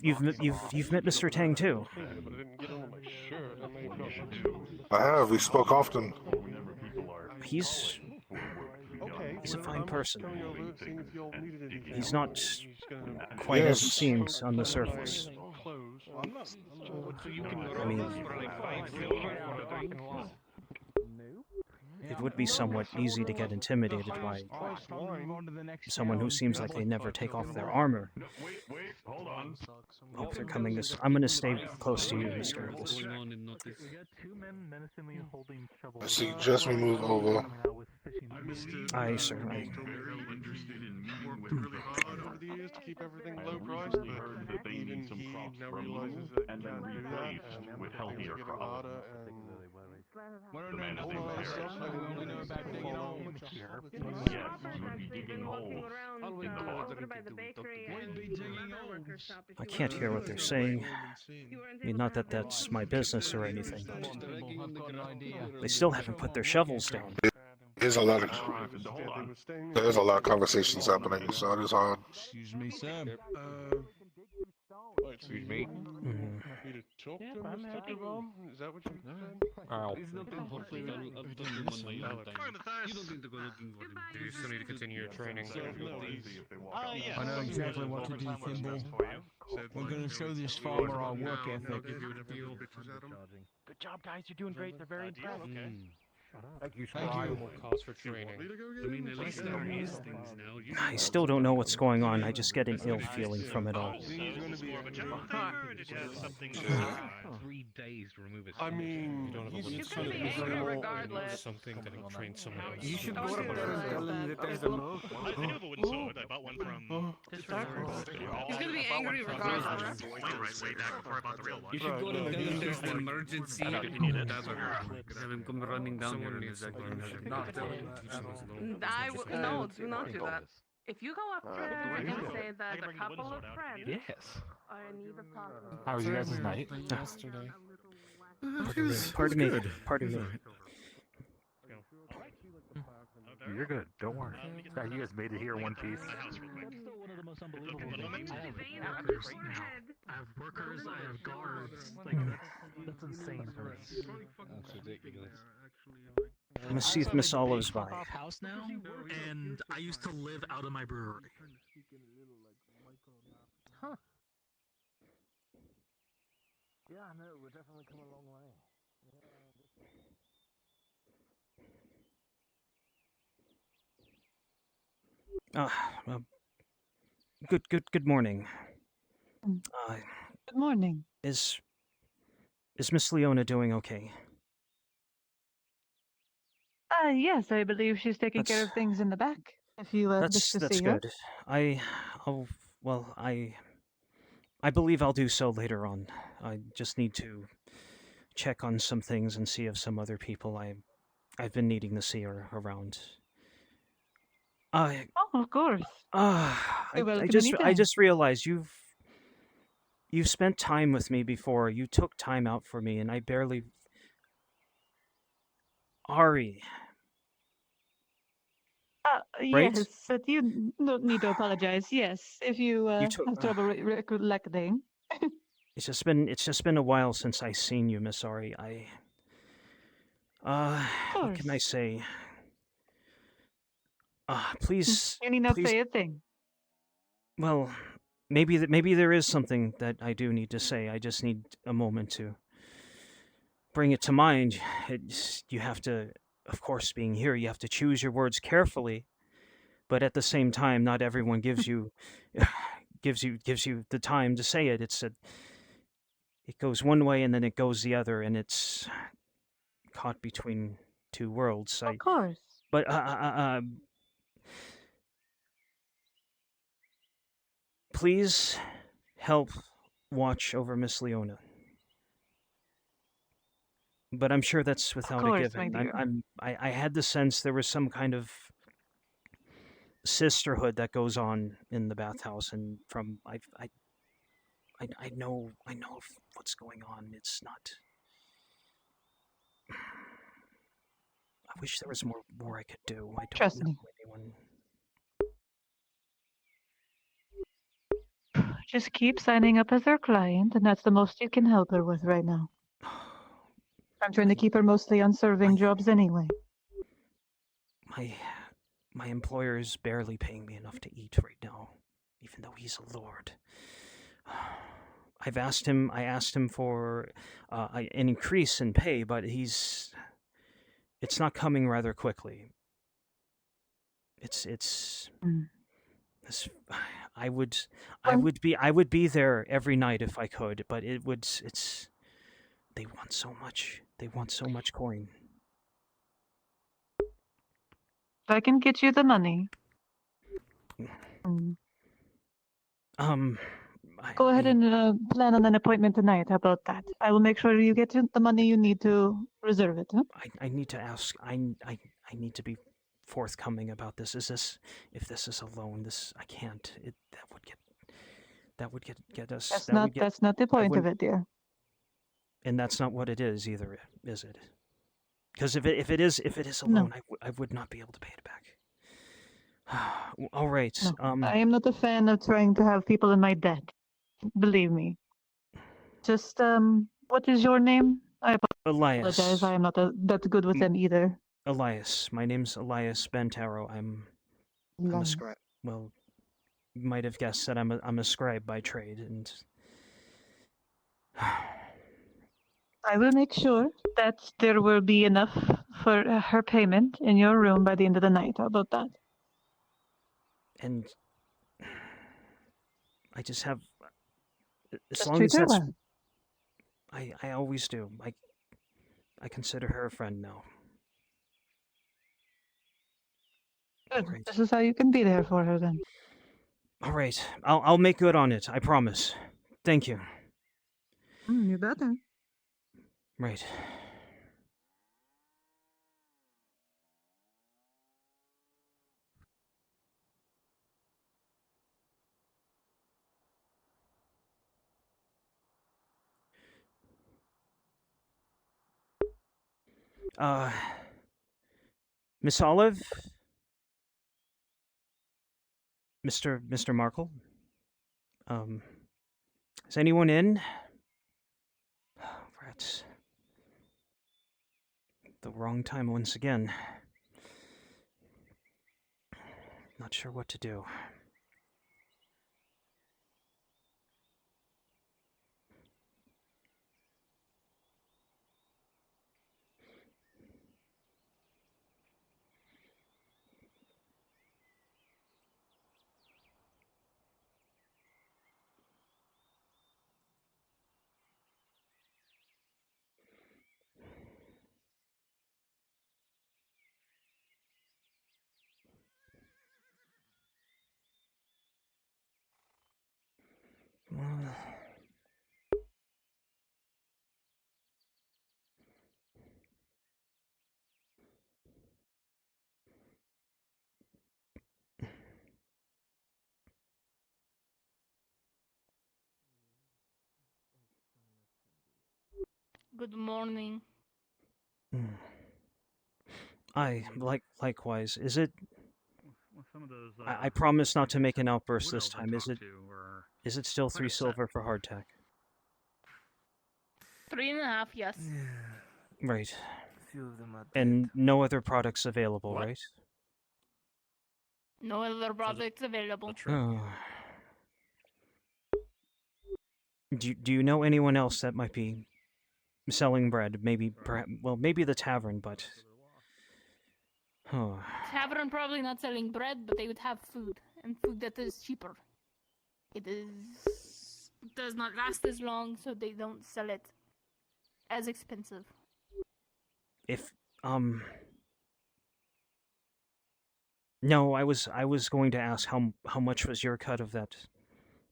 You've met Mr. Tang too? I have. We spoke often. He's a fine person. He's not quite as it seems on the surface. I mean, it would be somewhat easy to get intimidated by someone who seems like they never take off their armor. Hope they're coming this... I'm gonna stay close to you, Mr. Angus. I suggest we move over. Aye, sir. Over the years to keep everything low priced, but even he now realizes that he can't do that, with healthier getting crops. harder and all that stuff. So we only know about digging holes. Yes, you'd be digging holes in the barn. I can't hear what they're saying. I mean, not that that's my business or anything, but they still haven't put their shovels down. There's a lot of conversations happening, so it is hard. Excuse me, sir. Excuse me. You to talk to Mr. Jerome? Is that what you said? Ow. He's not important. I've done him on my own time. You don't need to go looking for him. Do you still need to continue your training? I know exactly what to do, Thimble. We're going to show this farmer our work ethic. Good job, guys. You're doing great. They're very impressed. Thank you, Thank you. cost for training. I mean, at least there is things now. I still don't know what's going on. I just get an ill feeling from it all. 3 days to remove it. I mean, You can be angry regardless. something that can train someone else. You should go up there and tell him that there's a moat. I do have a wooden sword. I bought one from... He's gonna be angry regardless. Way back before I bought the real one. You should go and tell him there's an emergency. Have him come running down here in a second. Not tell him No, do not do that. If you go up there and say that a couple of friends are in need of talking. How was your guys' night? Yesterday. Pardon me. Pardon me. You're good. Don't worry. You guys made it here in one piece. I have workers, I have guards. Like, that's insane for me. That's ridiculous. I'm gonna see if Miss Olive's by. House now, and I used to live out of my brewery. Huh. Yeah, no, we're definitely come a long way. Good morning. Good morning. Is Miss Leona doing okay? Yes, I believe she's taking care of things in the back. if you wish to That's see her. good. Well, I believe I'll do so later on. I just need to check on some things and see if some other people I've been needing to see are around. Oh, of course. I welcome I anytime. just realized you've spent time with me before. You took time out for me, and I barely. Ari, right? Yes, but you don't need to apologize. Yes, if you You took. have trouble recollecting. It's just been a while since I seen you, Miss Ari. What can I course. say? Please, You need not please. say a thing. Well, maybe there is something that I do need to say. I just need a moment to bring it to mind. You have to, of course, being here, you have to choose your words carefully. But at the same time, not everyone gives you gives you the time to say it. It goes one way and then it goes the other, and it's caught between two worlds. Of course. But please help watch over Miss Leona. But I'm sure that's without a course, my given. dear. I had the sense there was some kind of sisterhood that goes on in the bathhouse, and from I know what's going on. It's not. I wish there was more I could do. I don't Trust know me. anyone. Just keep signing up as her client, and that's the most you can help her with right now. I'm trying to keep her mostly on serving jobs anyway. My employer is barely paying me enough to eat right now, even though he's a lord. I asked him for an increase in pay, but it's not coming rather quickly. It's I would be there every night if I could, but they want so much. They want so much coin. I can get you the money. Go ahead and plan on an appointment tonight. How about that? I will make sure you get the money you need to reserve it. Huh? I need to ask. I need to be forthcoming about this. If this is a loan? I can't. That would get us. That's not the point of it, dear. And that's not what it is either, is it? Because if it is a loan, I would not be able to pay it back. All right. No, I am not a fan of trying to have people in my debt. Believe me. Just what is your name? I apologize. Elias. I am not that good with them either. Elias. My name's Elias Bentaro. I'm a scribe. Well, you might have guessed that I'm a scribe by trade, and I will make sure that there will be enough for her payment in your room by the end of the night. How about that? And I just have as Just long treat as her that's well. I always do. I consider her a friend now. Good. This is how you can be there for her then. All right. I'll make good on it. I promise. Thank you. You better. Right. Miss Olive? Mr. Markle? Is anyone in? Rats. The wrong time once again. Not sure what to do. Good morning. Likewise. Is it? Well, some of those. I promise not to make an outburst wood this elves I time. Is talked it? to were Is it still quite 3 upset. silver for hardtack? 3.5, yes. Right. A few of them are And no other products available, What? right? No other products available. Oh. Do you know anyone else that might be selling bread? Maybe, perhaps, well, maybe the tavern, but. Oh. Tavern probably not selling bread, but they would have food, and food that is cheaper. It does not last as long, so they don't sell it as expensive. If No, I was going to ask how much was your cut of that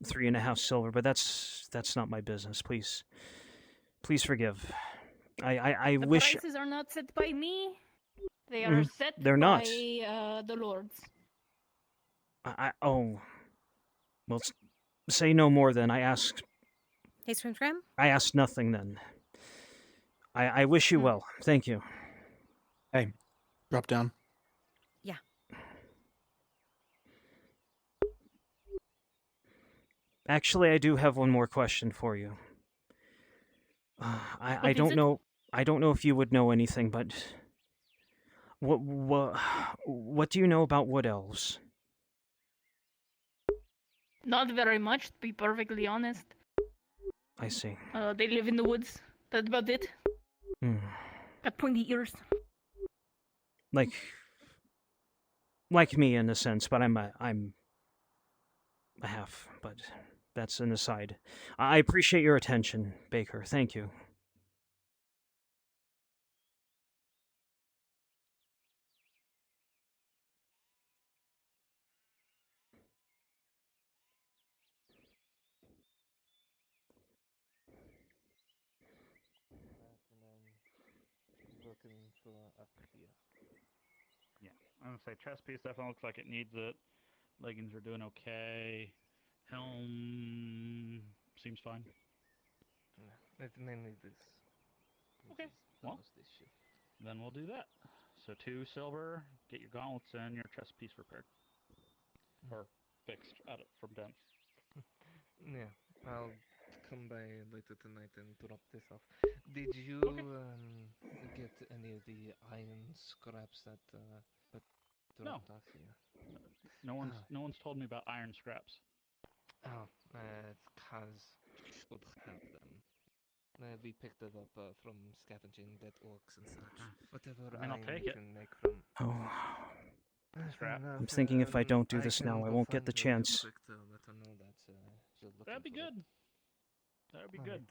3.5 silver, but that's not my business. Please forgive. I The wish prices are not set by me. They are set they're by not. the lords. Oh, well, say no more then. I asked. Hey, Scram. I asked nothing then. I wish you well. Thank you. Hey, drop down. Yeah. Actually, I do have one more question for you. I don't know. I don't know if you would know anything, but what do you know about wood elves? Not very much, to be perfectly honest. I see. They live in the woods. That's about it. Got pointy ears. Like me in a sense, but I'm a half. But that's an aside. I appreciate your attention, Baker. Thank you. Looking for up here. Yeah, I'm gonna say chest piece definitely looks like it needs it. Leggings are doing okay. Helm seems fine. Yeah, it's mainly this. Okay, well, This shit. then we'll do that. So 2 silver, get your gauntlets and your chest piece repaired. Or fixed from them. Yeah, I'll come by later tonight and drop this off. Did you get any of the iron scraps that dropped off here? No one's told me about iron scraps. Oh, it's cause should have them. We picked it up from scavenging dead orcs and such. Whatever I mean, I'll iron take you it. can make from. Oh. Scrap. I'm thinking if I don't do this now, I won't get the chance. Let her know that she's looking That'd be for good. it. That'd be Alright. good.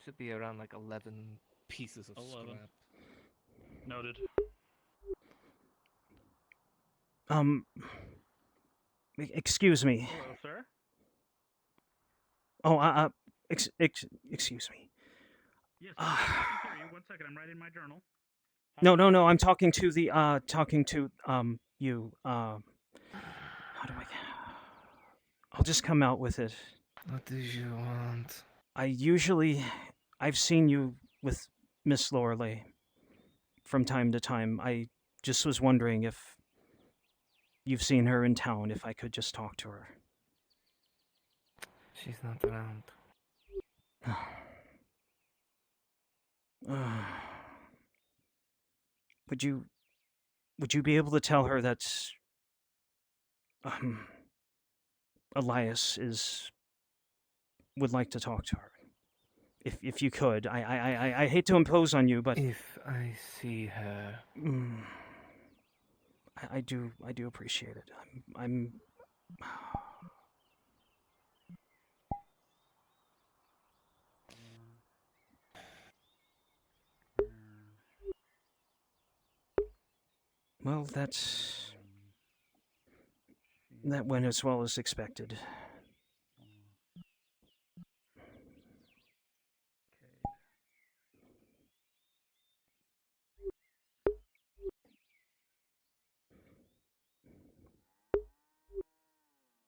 Should be around like 11 pieces of 11. scrap. Noted. Excuse me. Hello, sir. Oh, excuse me. Yes, I can hear you. 1 second, I'm writing my journal. No. I'm talking to the you. How do I? I'll just come out with it. What do you want? I've seen you with Miss Lorelei from time to time. I just was wondering if you've seen her in town, if I could just talk to her. She's not around. Would you be able to tell her that Elias would like to talk to her? If you could. I hate to impose on you, but if I see her, I do appreciate it. I'm Well, that went as well as expected.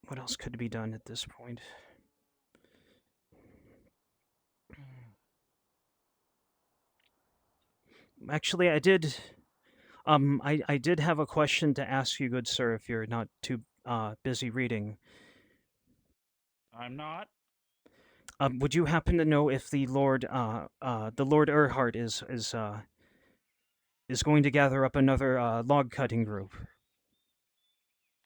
What else could be done at this point? Actually, I did. I did have a question to ask you, good sir, if you're not too busy reading. I'm not. Would you happen to know if the Lord Erhard is going to gather up another log cutting group?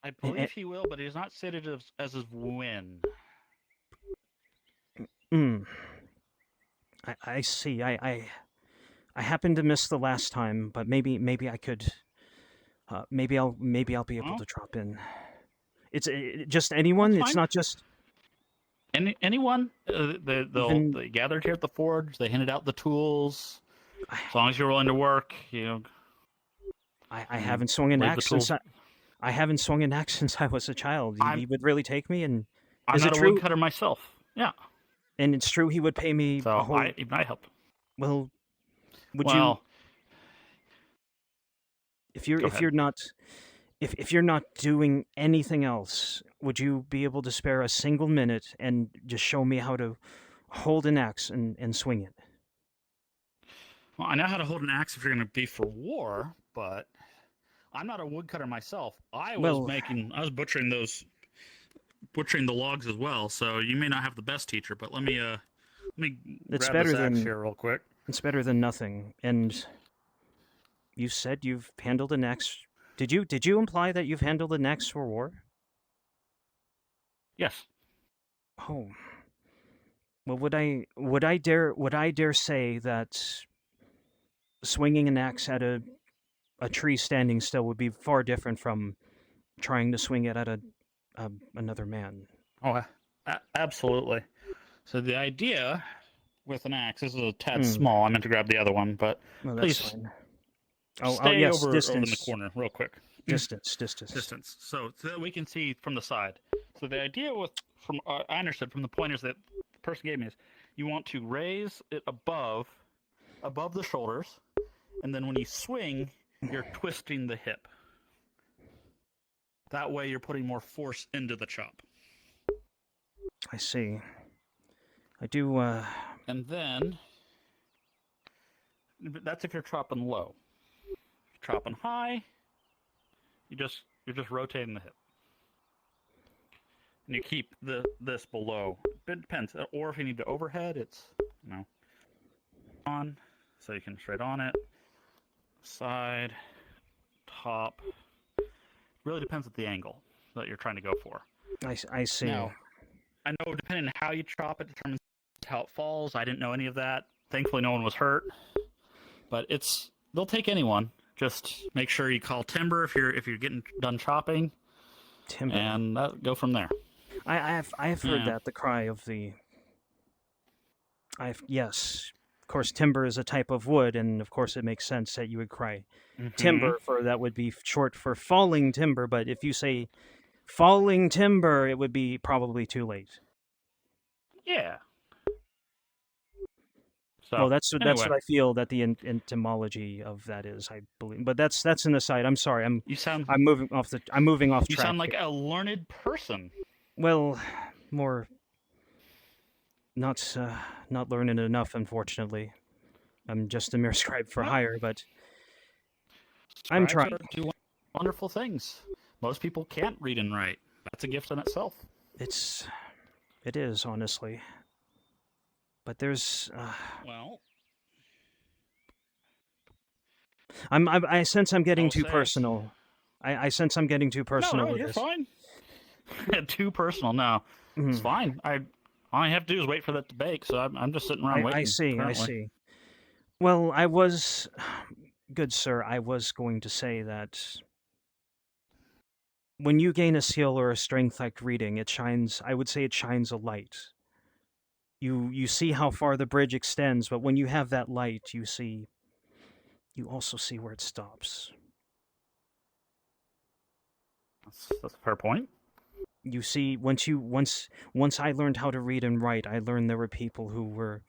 I believe he will, but he's not stated as of when. I see. I happened to miss the last time, but maybe I could. Maybe I'll be able to drop in. It's just anyone. It's not just anyone. They gathered here at the forge. They handed out the tools. As long as you're willing to work, you know. I haven't swung an axe since I haven't swung an axe since I was a child. He would really take me, and I'm is not it a true? woodcutter myself. Yeah. And it's true he would pay me So a whole. I help. Well, would you? Well, If you're Go if ahead. you're not if you're not doing anything else, would you be able to spare a single minute and just show me how to hold an axe and swing it? Well, I know how to hold an axe if you're going to be for war, but I'm not a woodcutter myself. I was butchering the logs as well. So you may not have the best teacher, but let me It's grab better this axe than here real quick. It's better than nothing. And you said you've handled an axe. Did you imply that you've handled an axe for war? Yes. Oh. Well, would I dare say that swinging an axe at a tree standing still would be far different from trying to swing it at another man? Oh, absolutely. So the idea with an axe, this is a tad small. I meant to grab the other one, but No, that's please fine. stay yes, over in the distance. corner real quick. Distance. Distance. So that we can see from the side. So the idea from I understood from the pointers that the person gave me is you want to raise it above the shoulders, and then when you swing, you're twisting the hip. That way you're putting more force into the chop. I see. I do. And then that's if you're chopping low. If you're chopping high, you're just rotating the hip. And you keep this below. It depends. Or if you need to overhead, it's on, so you can straight on it. Side, top. Really depends at the angle that you're trying to go for. I see. Now, I know depending on how you chop it determines how it falls. I didn't know any of that. Thankfully, no one was hurt. But they'll take anyone. Just make sure you call timber if you're getting done chopping. Timber. And go from there. I have heard that, the cry of the. Yes, of course, timber is a type of wood, and of course it makes sense that you would cry timber, for that would be short for falling timber. But if you say falling timber, it would be probably too late. Yeah. So, well, that's anyway. what I feel that the etymology of that is, I believe. But that's an aside. I'm sorry. I'm moving off track. You sound like a learned person. Well, more not learning enough, unfortunately. I'm just a mere scribe for hire, but I'm trying. Do wonderful things. Most people can't read and write. That's a gift in itself. It is, honestly. But there's well, I sense I'm getting too personal. I sense I'm getting too personal. No, with you're this. fine. Too personal. No, it's fine. All I have to do is wait for that to bake. So I'm just sitting around waiting. I see. Currently. I see. Well, I was, good sir. I was going to say that when you gain a skill or a strength like reading, it shines. I would say it shines a light. You see how far the bridge extends, but when you have that light, you also see where it stops. That's a fair point. You see, once I learned how to read and write, I learned there were people who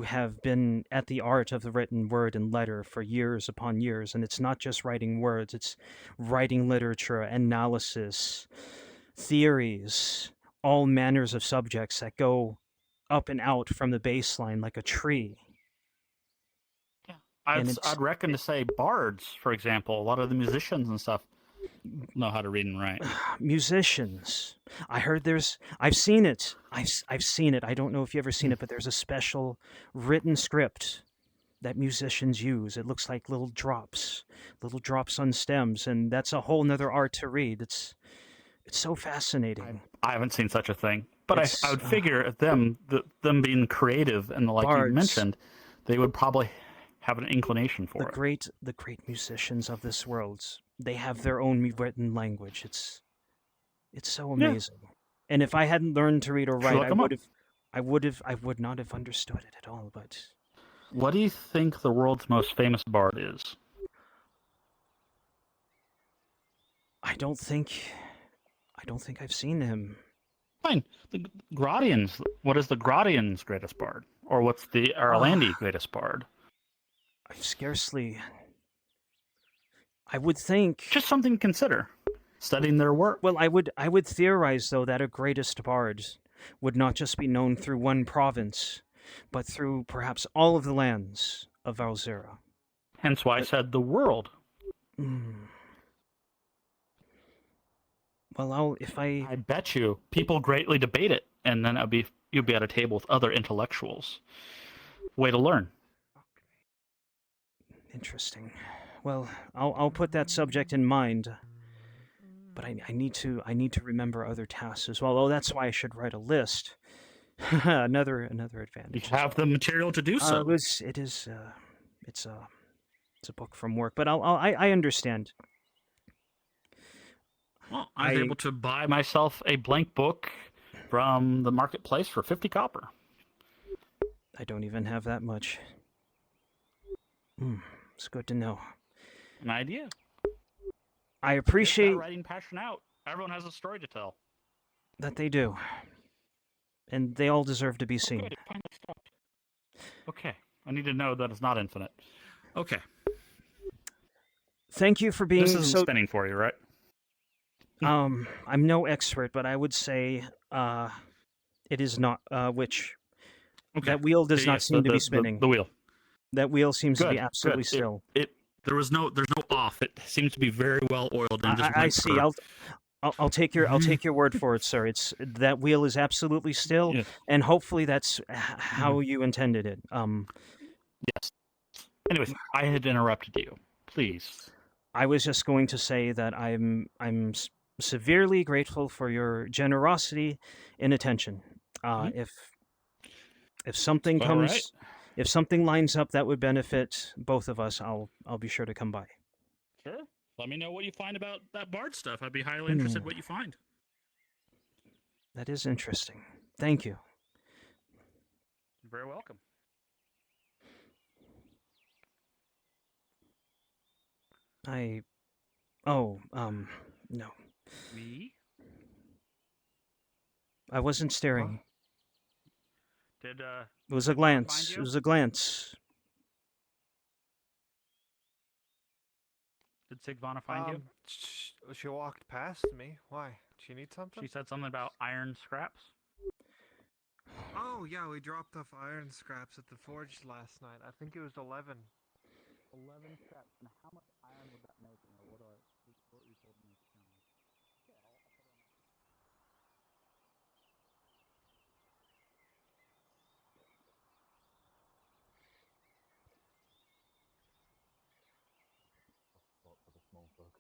have been at the art of the written word and letter for years upon years, and it's not just writing words, it's writing literature, analysis, theories, all manners of subjects that go up and out from the baseline like a tree. I'd reckon to say bards, for example. A lot of the musicians and stuff know how to read and write. Musicians. I heard I've seen it. I've seen it. I don't know if you've ever seen it, but there's a special written script that musicians use. It looks like little drops on stems, and that's a whole nother art to read. It's so fascinating. I haven't seen such a thing, but I would figure them being creative and like you mentioned, they would probably have an inclination for it. The great musicians of this world, they have their own written language. It's so amazing. Yeah. And if I hadn't learned to read or write, I would not have understood it at all. But what do you think the world's most famous bard is? I don't think I've seen him. Fine. The Gradians. What is the Gradians' greatest bard? Or what's the Arlandi greatest bard? I would think just something to consider. Studying their work. Well, I would theorize though that a greatest bard would not just be known through one province, but through perhaps all of the lands of Valzera. Hence why I said the world. Well, I bet you people greatly debate it, and then you'd be at a table with other intellectuals. Way to learn. Interesting. Well, I'll put that subject in mind, but I need to remember other tasks as well. Oh, that's why I should write a list. another advantage. You have the material to do so. It's a book from work, but I understand. Well, I was able to buy myself a blank book from the marketplace for 50 copper. I don't even have that much. It's good to know. An idea. I appreciate writing passion out. Everyone has a story to tell. That they do. And they all deserve to be seen. Okay. I need to know that it's not infinite. Okay. Thank you for being This isn't spinning for you, right? I'm no expert, but I would say it is not that wheel does not seem to be spinning. The wheel. That wheel seems to be absolutely still. There's no off. It seems to be very well oiled and just I see. I'll take your word for it, sir. That wheel is absolutely still, and hopefully that's how you intended it. Yes. Anyways, I had interrupted you. Please. I was just going to say that I'm severely grateful for your generosity and attention. If something comes. Right. If something lines up that would benefit both of us, I'll be sure to come by. Sure. Let me know what you find about that bard stuff. I'd be highly interested in what you find. That is interesting. Thank you. You're very welcome. No. Me? I wasn't staring. Did It was a glance. It was a glance. Did Sigvana find you? She walked past me. Why? She need something? She said something about iron scraps. Oh, yeah, we dropped off iron scraps at the forge last night. I think it was 11. 11 scraps. And how much iron would that make? What you told me? For the small book.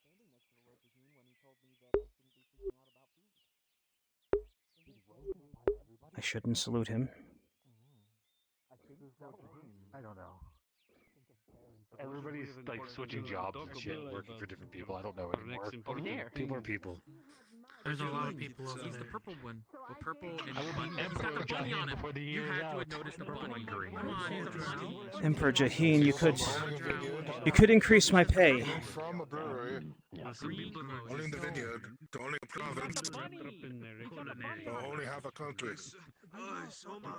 Standing next to the Lord Baheen when he told me that I shouldn't be freaking out about food. I shouldn't salute him. I don't know. Everybody's like switching jobs and shit, working for different people. I don't know anymore. People are people. There's a lot of people over there. He's the purple one. The purple and bunny. He's got the bunny on him. You had to have noticed the bunny. Come on, he's a bunny. Emperor Jaheen, you could increase my pay. From a brewery. Only in the vineyard. Only a province. Only half a country. Soma. I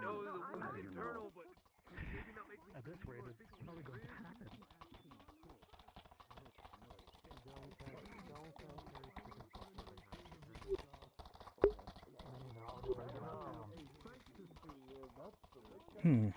know the one is eternal, but maybe not make me. At this rate, it's probably going to happen. Hmm.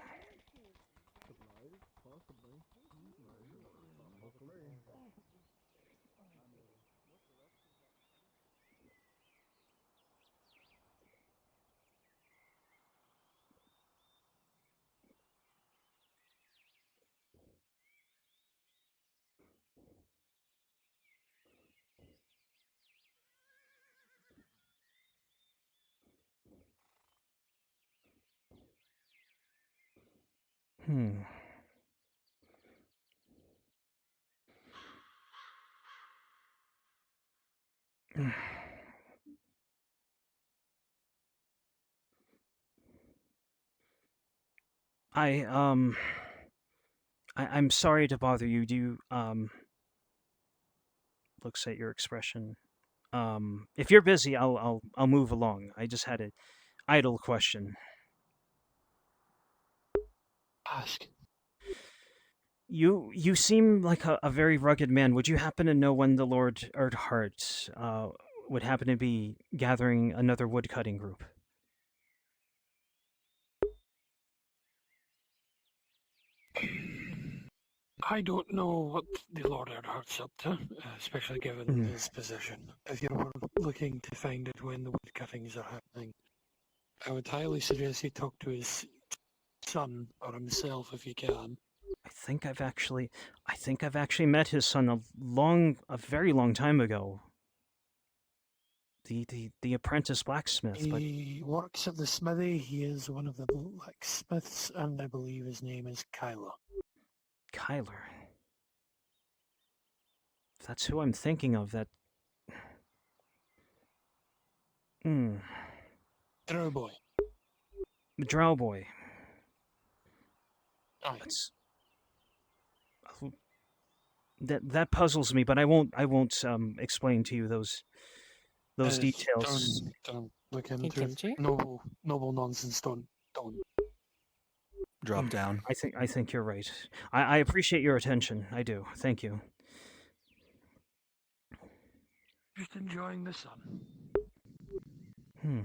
Hmm. I I'm sorry to bother you. Do you looks at your expression. If you're busy, I'll move along. I just had an idle question. Ask. You seem like a very rugged man. Would you happen to know when the Lord Erdhart would happen to be gathering another woodcutting group? I don't know what the Lord Earhart's up to, especially given his position. If you were looking to find out when the wood cuttings are happening, I would highly suggest you talk to his son or himself if you can. I think I've actually met his son a very long time ago. The apprentice blacksmith, but He works at the smithy. He is one of the blacksmiths, and I believe his name is Kyla. Kyler. If that's who I'm thinking of, that. Drow boy. The Drow boy. Aye. That puzzles me, but I won't explain to you those details. Don't look into it. Noble nonsense. Don't. Drop down. I think you're right. I appreciate your attention. I do. Thank you. Just enjoying the sun. Hmm.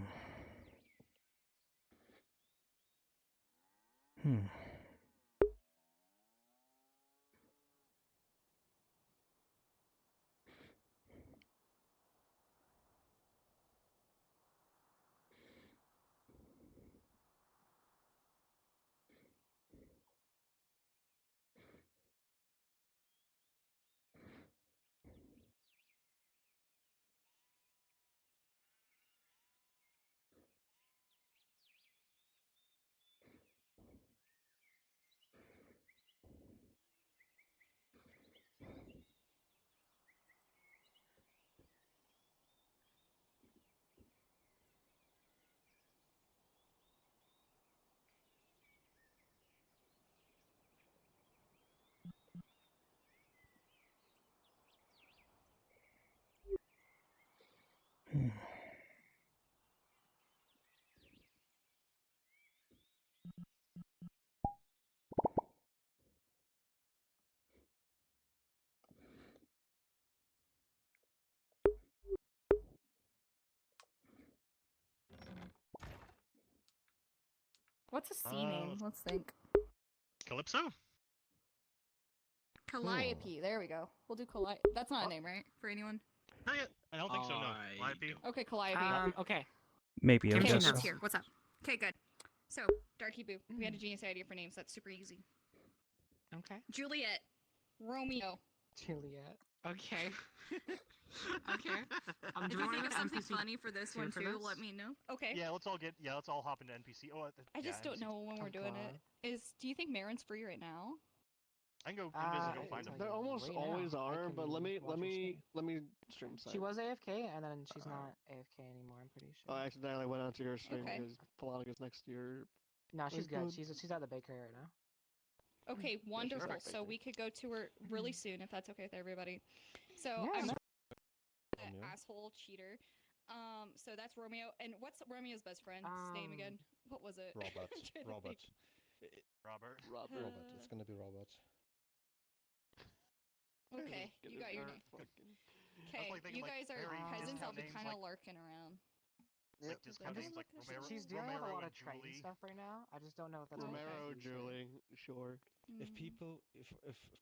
What's a sea name? Let's think. Calypso? Calliope. There we go. We'll do Calliope. That's not a name, right? For anyone? Not yet. I don't think so, no. Calliope? Okay, Calliope. Okay. Maybe. I Okay, guess that's so. here. What's up? Okay, good. So, Darky Boo. We had a genius idea for names. That's super easy. Okay. Juliet. Romeo. Juliet. Okay. okay. If you think of something funny for this one too, let me know. Okay. Yeah, let's all hop into NPC. Oh, I just don't know when we're doing it. Do you think Marin's free right now? I can go invis and go find him. There almost always are, but let me stream side. She was AFK and then she's not AFK anymore. I'm pretty sure. I accidentally went onto your stream Okay. because Polonica's next year. No, she's good. She's at the bakery right now. Okay, wonderful. perfect. So we could go to her really soon if that's okay with everybody. So Yeah. I'm the asshole cheater. So that's Romeo. And what's Romeo's best friend's name again? What was it? Robert. Robert. Robert. Robert. It's gonna be Robert. Okay, you got your name. Okay, like thinking, you like, guys are very peasants. I'll discount be names, kind of like- lurking around. Like discount names like She's dealing with a Romero lot of and Triton Julie. stuff right now. I just don't know if that's Romero, gonna confuse her. Julie, sure. Mm-hmm. If people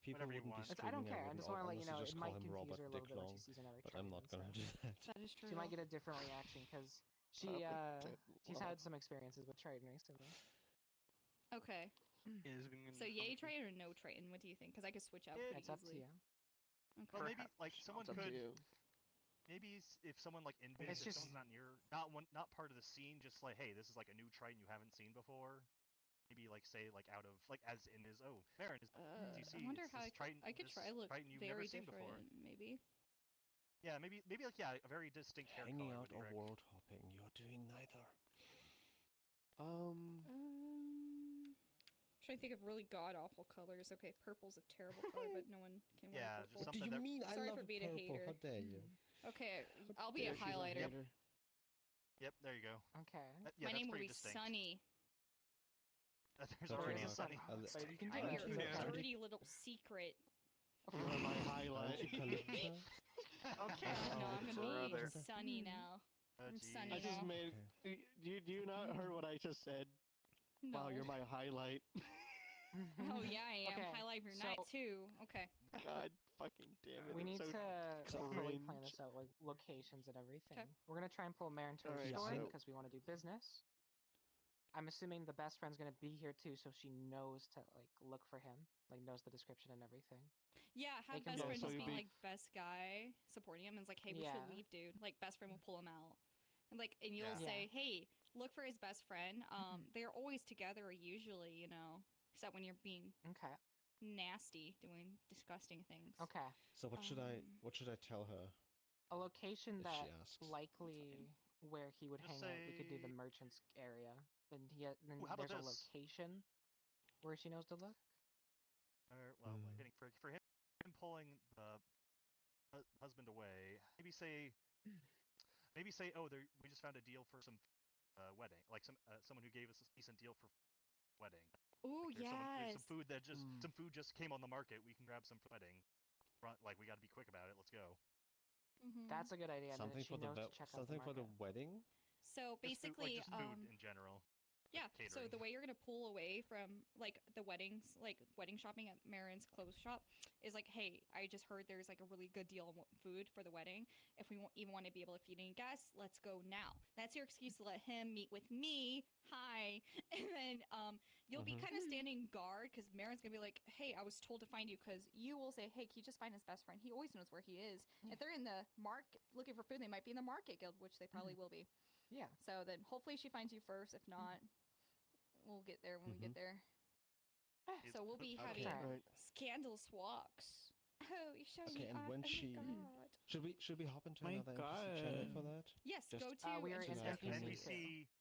Whatever you wouldn't be want. I don't screaming, care. I wouldn't just want to let you honestly know just it call might him confuse Robert her a little bit when Dicklong, she sees another but Triton. I'm not gonna so do that. That is true. She might get a different reaction because she's had some experiences with Triton recently. Okay. So yay Triton or no Triton? What do you think? Because I could switch out pretty It's up to easily. you. Okay. Well, maybe like someone It's up to could. you. Maybe if someone like It's if just- someone's not part of the scene, just like, hey, this is like a new Triton you haven't seen before. Maybe like say like out of like as in his Marin is. Do you see? I wonder it's how this I could, Triton, I could this try look Triton you've very never seen different, before. maybe. Yeah, maybe like a very distinct hair Hanging color out would be or correct. world hopping, you're doing neither. Trying to think of really god awful colors. Okay, purple's a terrible color, but no one can wear Yeah, purple. just What do something you that. mean? I Sorry love for being a purple. hater. How dare you? Okay, I'll be a highlighter. Yep, there you go. Okay. Yeah, My that's name will pretty be distinct. Sunny. There's Okay, already a now, Sunny. But you can do I'm that. your Yeah. dirty little secret. You are my highlight. Okay. No, I'm gonna be brother. Sunny now. I'm Sunny I just now. made. Do you not heard what I just said? Wow, No. you're my highlight. Oh yeah, I am. Okay, Highlight your so- night too. Okay. God fucking damn it. We need it's so to really plan cringe. this out, like locations and everything. Okay. We're gonna try and pull Marin to her Alright, store so- because we want to do business. I'm assuming the best friend's gonna be here too, so she knows to like look for him, like knows the description and everything. Yeah, They have can best both friend so just you'll be be- like best guy supporting him and it's like, hey, we Yeah. should leave, dude. Like best friend will pull him out. And like and you'll Yeah. say, hey, look for his best friend. They're always together usually, you know. Except when you're being Okay. nasty, doing disgusting things. Okay. So what should I tell her? A location If she that asks. likely where he would Just hang out. We could do the say- merchants area. Then then Ooh, how about there's a this? location where she knows to look. Well, like, getting for him pulling the husband away. Maybe say, oh, we just found a deal for some wedding, like someone who gave us a decent deal for wedding. Ooh, Like, there's some yes. food that some food just came on the market. We can grab some for wedding. Like we got to be quick about it. Let's go. Mhm. That's a good idea. And then Something she for the knows to check out the something for the market. wedding? So Just food, basically, just food in general. yeah. Like So the catering. way you're gonna pull away from like the weddings, like wedding shopping at Marin's clothes shop, is like, hey, I just heard there's like a really good deal on food for the wedding. If we won't even want to be able to feed any guests, let's go now. That's your excuse to let him meet with me. Hi, and then you'll be kind of standing guard because Marin's gonna be like, hey, I was told to find you because you will say, hey, can you just find his best friend? He always knows where he is. If they're in the market looking for food, they might be in the market guild, which they probably will be. Yeah. So then hopefully she finds you first. If not, we'll get there when we get there. So we'll be having Right. scandalous walks. Oh, you're showing Okay, me and off. when Oh she my god. should we hop into My another NPC channel for God. that? Yes, Just go to we are in so that I can NPC.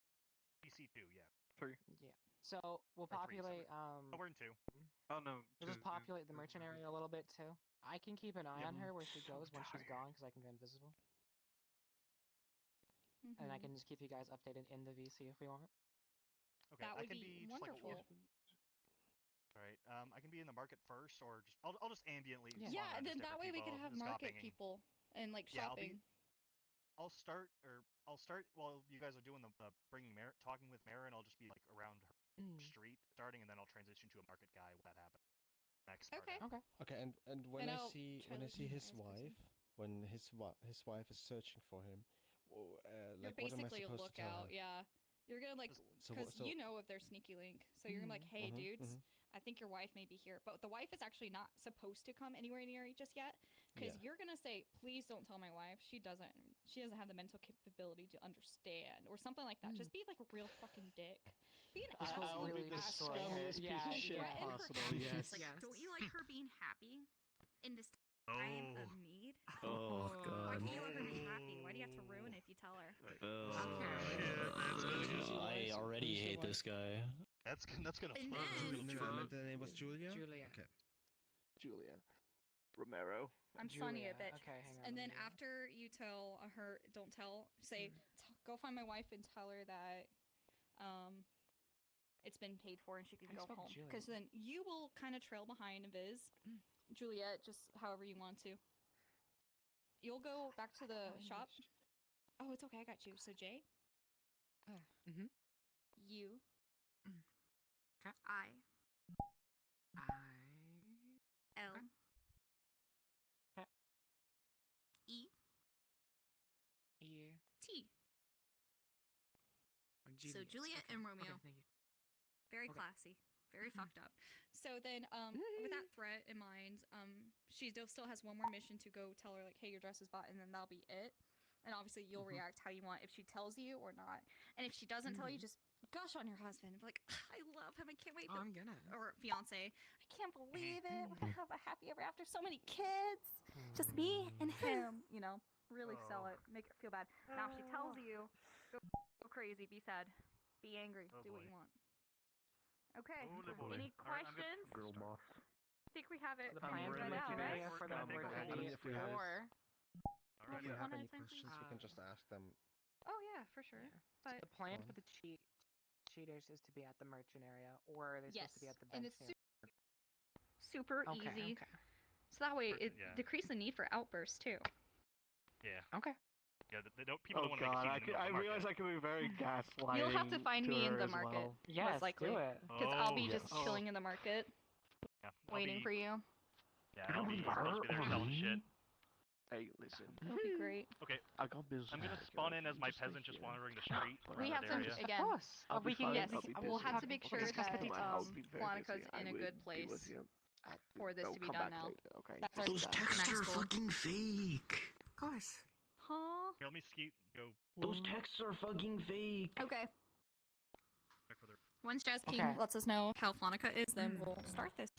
NPC 2, yeah. 3. Yeah. So we'll Or 3, populate. Oh, we're in 2. Mm-hmm. Oh no. We'll just populate the merchant area a little bit too. I can keep an eye Yep. on her where she goes when she's gone because I can go invisible, and I Mhm. can just keep you guys updated in the VC if we want. Okay, That I would can be just like wonderful. all right. I can be in the market first, or just I'll just ambiently. Yeah. spawn Yeah, around and as then that different way we people, could have just market copying. people and like Yeah, shopping. I'll start while you guys are doing the bringing talking with Mara, and I'll just be like around her street starting, and then I'll transition to a market guy when that happens. Next part. Okay. Okay. Okay, and when And I I'll see try looking his for this person. wife, when his wife is searching for him, You're like what am I basically a supposed to tell lookout, her? yeah. You're gonna like, So because so you know if they're sneaky link. So you're gonna be like, hey dudes, I think your wife may be here. But the wife is actually not supposed to come anywhere near you just yet. Because Yeah. you're gonna say, please don't tell my wife. She doesn't have the mental capability to understand. Or something like that. Just be like a real fucking dick. Be an This will absolute really destroy her. asshole. Yeah, shit yeah. Threaten her possible, happiness. yes. Like, don't you like her being happy in this time of need? Oh, Why God. can't you let her be happy? Why do you have to ruin it if you tell her? I already hate this guy. That's gonna. And flip. then The name was Julia? Julia. Okay. Julia. Romero. I'm Sunny a Julia. bitch. Okay, hang on, And let then me- after you tell her, don't tell, say, go find my wife and tell her that, it's been paid for and she can How do you go spell home. Julia? Because then you will kind of trail behind Viz, Juliet, just however you want to. you'll go back to the shop. Oh, it's okay. I got you. So J. U. Okay. I. L. Okay. E. T. So Juliet and Romeo. Okay, thank you. Very Okay. classy. Very fucked up. So then, with that threat in mind, she still has one more mission to go tell her, like, hey, your dress is bought, and then that'll be it. And obviously, you'll react how you want if she tells you or not. And if she doesn't tell you, just gush on your husband. Be like, I love him. I can't wait. I'm gonna. Or fiance. I can't believe it. We're gonna have a happy ever after. So many kids. Just me and him. You know, really sell it. Make it feel bad. Now, if she tells you, go crazy. Be sad. Be angry. Do what you want. Okay. Any questions? Girl boss. I think we have it The plan for right the out, area right? for the word to be if we have- or. What, If we have one at any a time, questions, please? we can just ask them. Oh yeah, for sure. But The plan for the cheaters is to be at the merchant area, or are they supposed to be at the and bench it's stand? super Okay, easy. okay. So that way it Yeah. decreases the need for outbursts too. Yeah. Okay. Yeah, they don't. People don't Oh want to make a god, scene in the middle I of the realize I market. could be very gaslighting. You'll have to find me in her the as market, well. Yes, most likely, do it. because I'll be Oh. just chilling in the market, Yeah, waiting for you. Yeah, I'll be supposed to be there selling shit. Hey, listen. That would be great. Okay, I got business. I'm gonna spawn in as my peasant just wandering the street We around have that to area. again. I'll be fine. Yes, I'll be we'll busy. have to make sure discuss the that details. I'll be very Flonica's busy. I in a will good be place with you. for this I'll to be come done back now. later, okay? That's our Those texts next are goal. fucking fake. Of course. Huh? Here, let me skeet. Go Those texts are fucking fake. Okay. check for their. Once Jazz King Okay. lets us know how Flonica is, then we'll start this.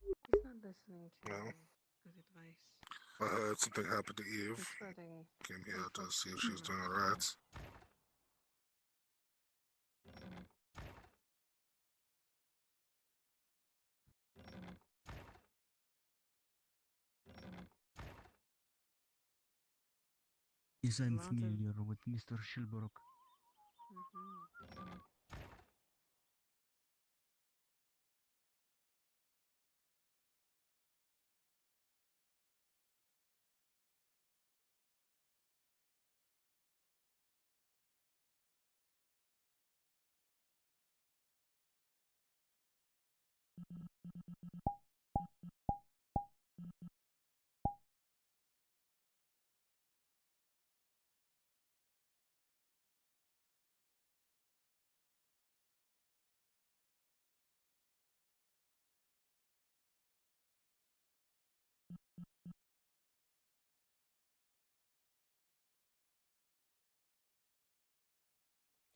He's not listening to No. good advice. I heard something happened to Eve. He's spreading. Came here to see if she was doing alright. Is I'm Lot of- familiar with Mr. Shilbrook.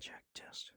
Check test.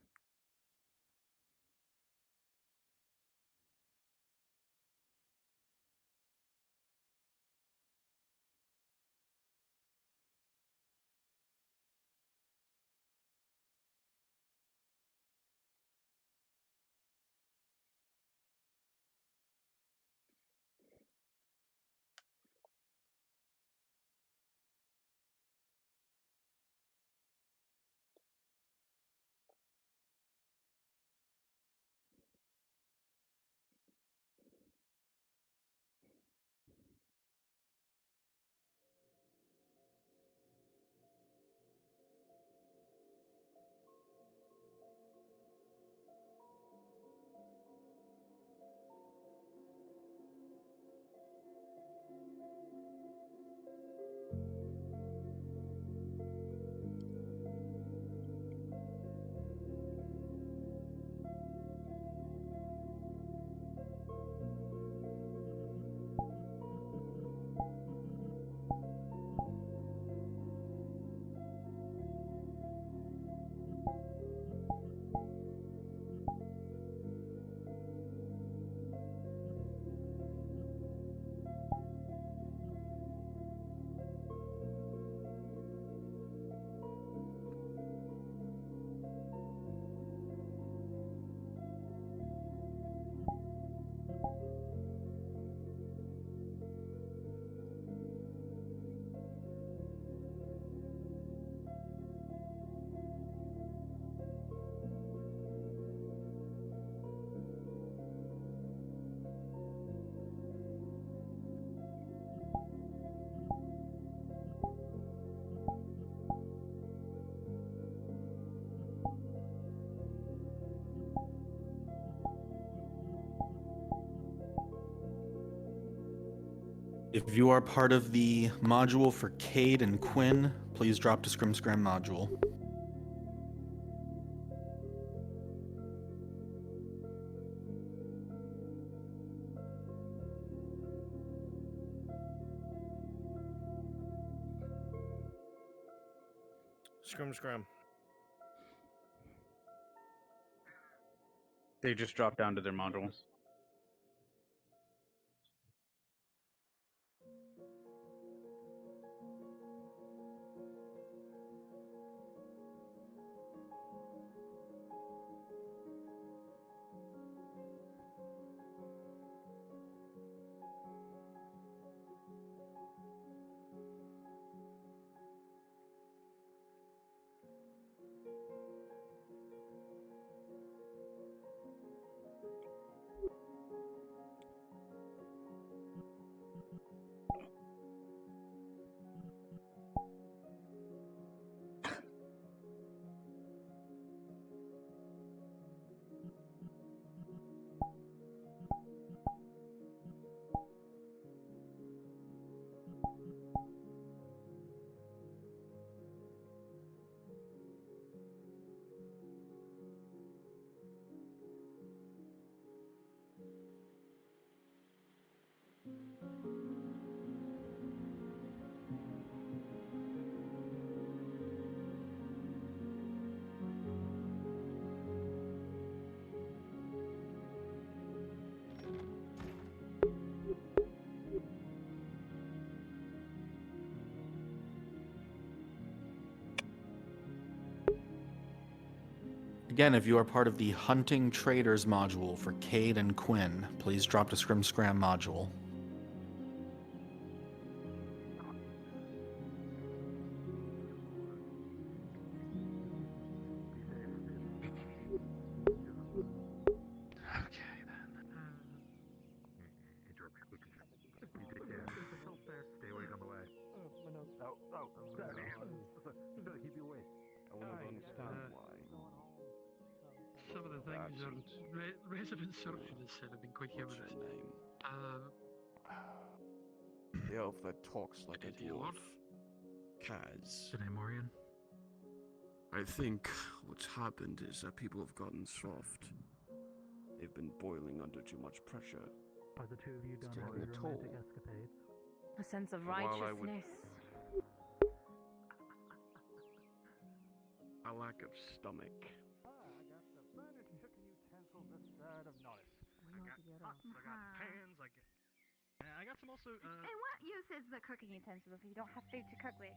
If you are part of the module for Cade and Quinn, please drop to Scrim Scram module. Scrim. They just drop down to their module. Again, if you are part of the Hunting Traders module for Cade and Quinn, please drop to Scrim Scram module. Stay away on the way. He's gotta keep you away. I will never understand why. Some of the things our resident surgeons said have been quite humorous. What's your name? The elf that talks like a dwarf. Kaz. Good name, Orion. I think what's happened is that people have gotten soft. They've been boiling under too much pressure. Are the two of you done taking with a your toll. romantic escapades? A sense of While I would- righteousness. A lack of stomach. I got the finest cooking utensils this side of Nautis. I got pots, I got pans, I got some also. And what use is the cooking utensil if you don't have food to cook with?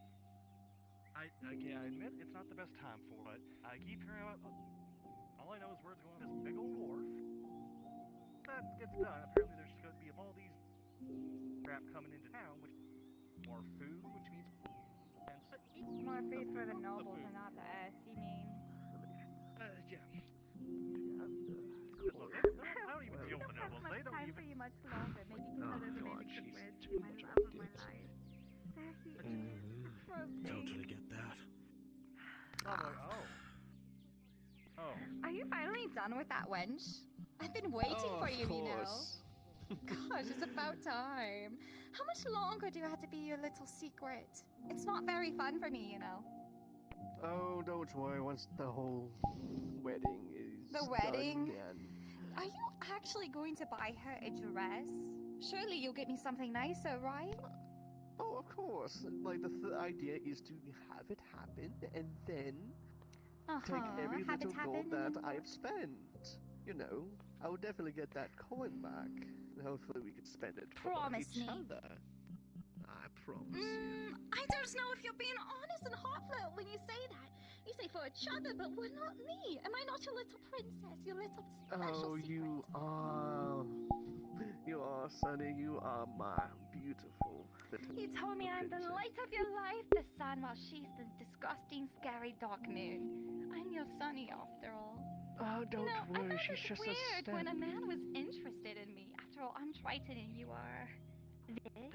I admit it's not the best time for it. I keep hearing about. All I know is word's going on this big old wharf. That gets done. Apparently, there's going to be all these crap coming into town, which more food, which means More food for the nobles and not the us, you mean? yeah. Look, I don't even deal with the nobles. They don't time even. for you much longer. Maybe because Oh, there's God, amazing she's cookware. too My much love of my kids. life. There he is. Mm-hmm. Totally get that. Oh. Are you finally done with that wench? I've been waiting for you, you know. Gosh, it's about time. How much longer do I have to be your little secret? It's not very fun for me, you know. Oh, don't worry. Once the whole wedding is The wedding? done and... Are you actually going to buy her a dress? Surely you'll get me something nicer, right? Oh, of course. Like, the idea is to have it happen and then take every have it little happen gold and that then I've spent. You know, I will definitely get that coin back. And hopefully we can spend it for Promise each me. other. I promise you. I don't know if you're being honest and heartfelt when you say that. You say for each other, but what not me? Am I not your little princess, your little special Oh, secret? you are... You are, Sunny. You are my beautiful little You told me I'm the princess. light of your life, the sun, while she's the disgusting, scary dark moon. I'm your Sunny, after all. Oh, don't I worry. thought She's it just was a weird step. when a man was interested in me. After all, I'm Triton and you are... this.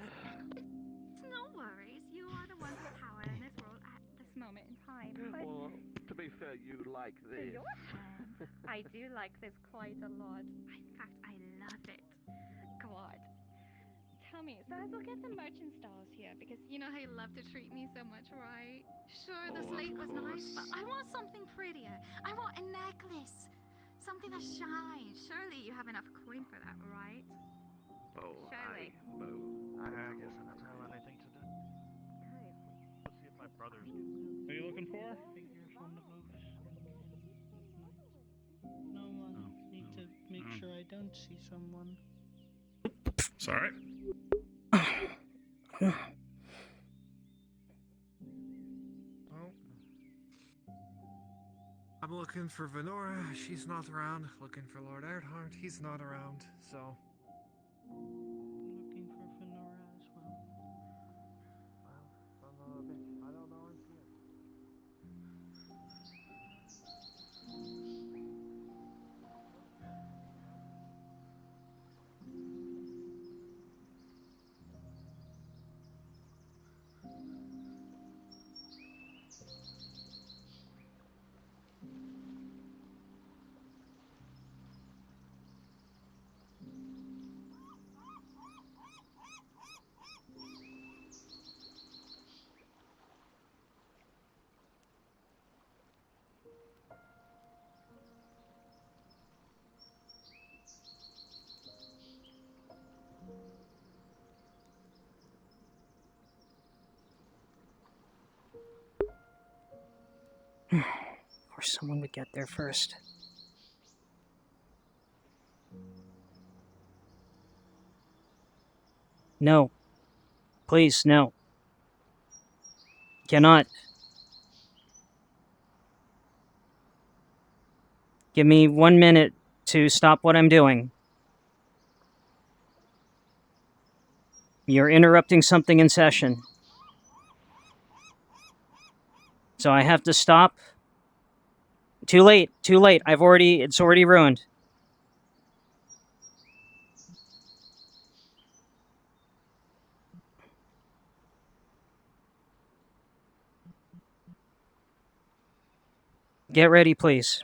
It's no worries. You are the one with power in this world at this moment in time. But Well, to be fair, you like to this. your hand, I do like this quite a lot. In fact, I love it. God. tell me, so as we'll get the merchant stalls here, because you know how you love to treat me so much, right? Sure, the slate was nice, but I want something prettier. I want a necklace. Something that shines. Surely you have enough coin for that, right? Oh, Surely. I guess I don't have anything to do. Let's see if my brother's. What are you looking for? Figures on the roofs. No one. Need to make sure I don't see someone. Sorry. Oh. I'm looking for Venora. She's not around. Looking for Lord Erdhart. He's not around. So. Looking for Venora as well. Son of a bitch. I don't know him yet. Or someone would get there first. No. Please, no. Cannot. Give me 1 minute to stop what I'm doing. You're interrupting something in session. So I have to stop. Too late. Too late. It's already ruined. Get ready, please.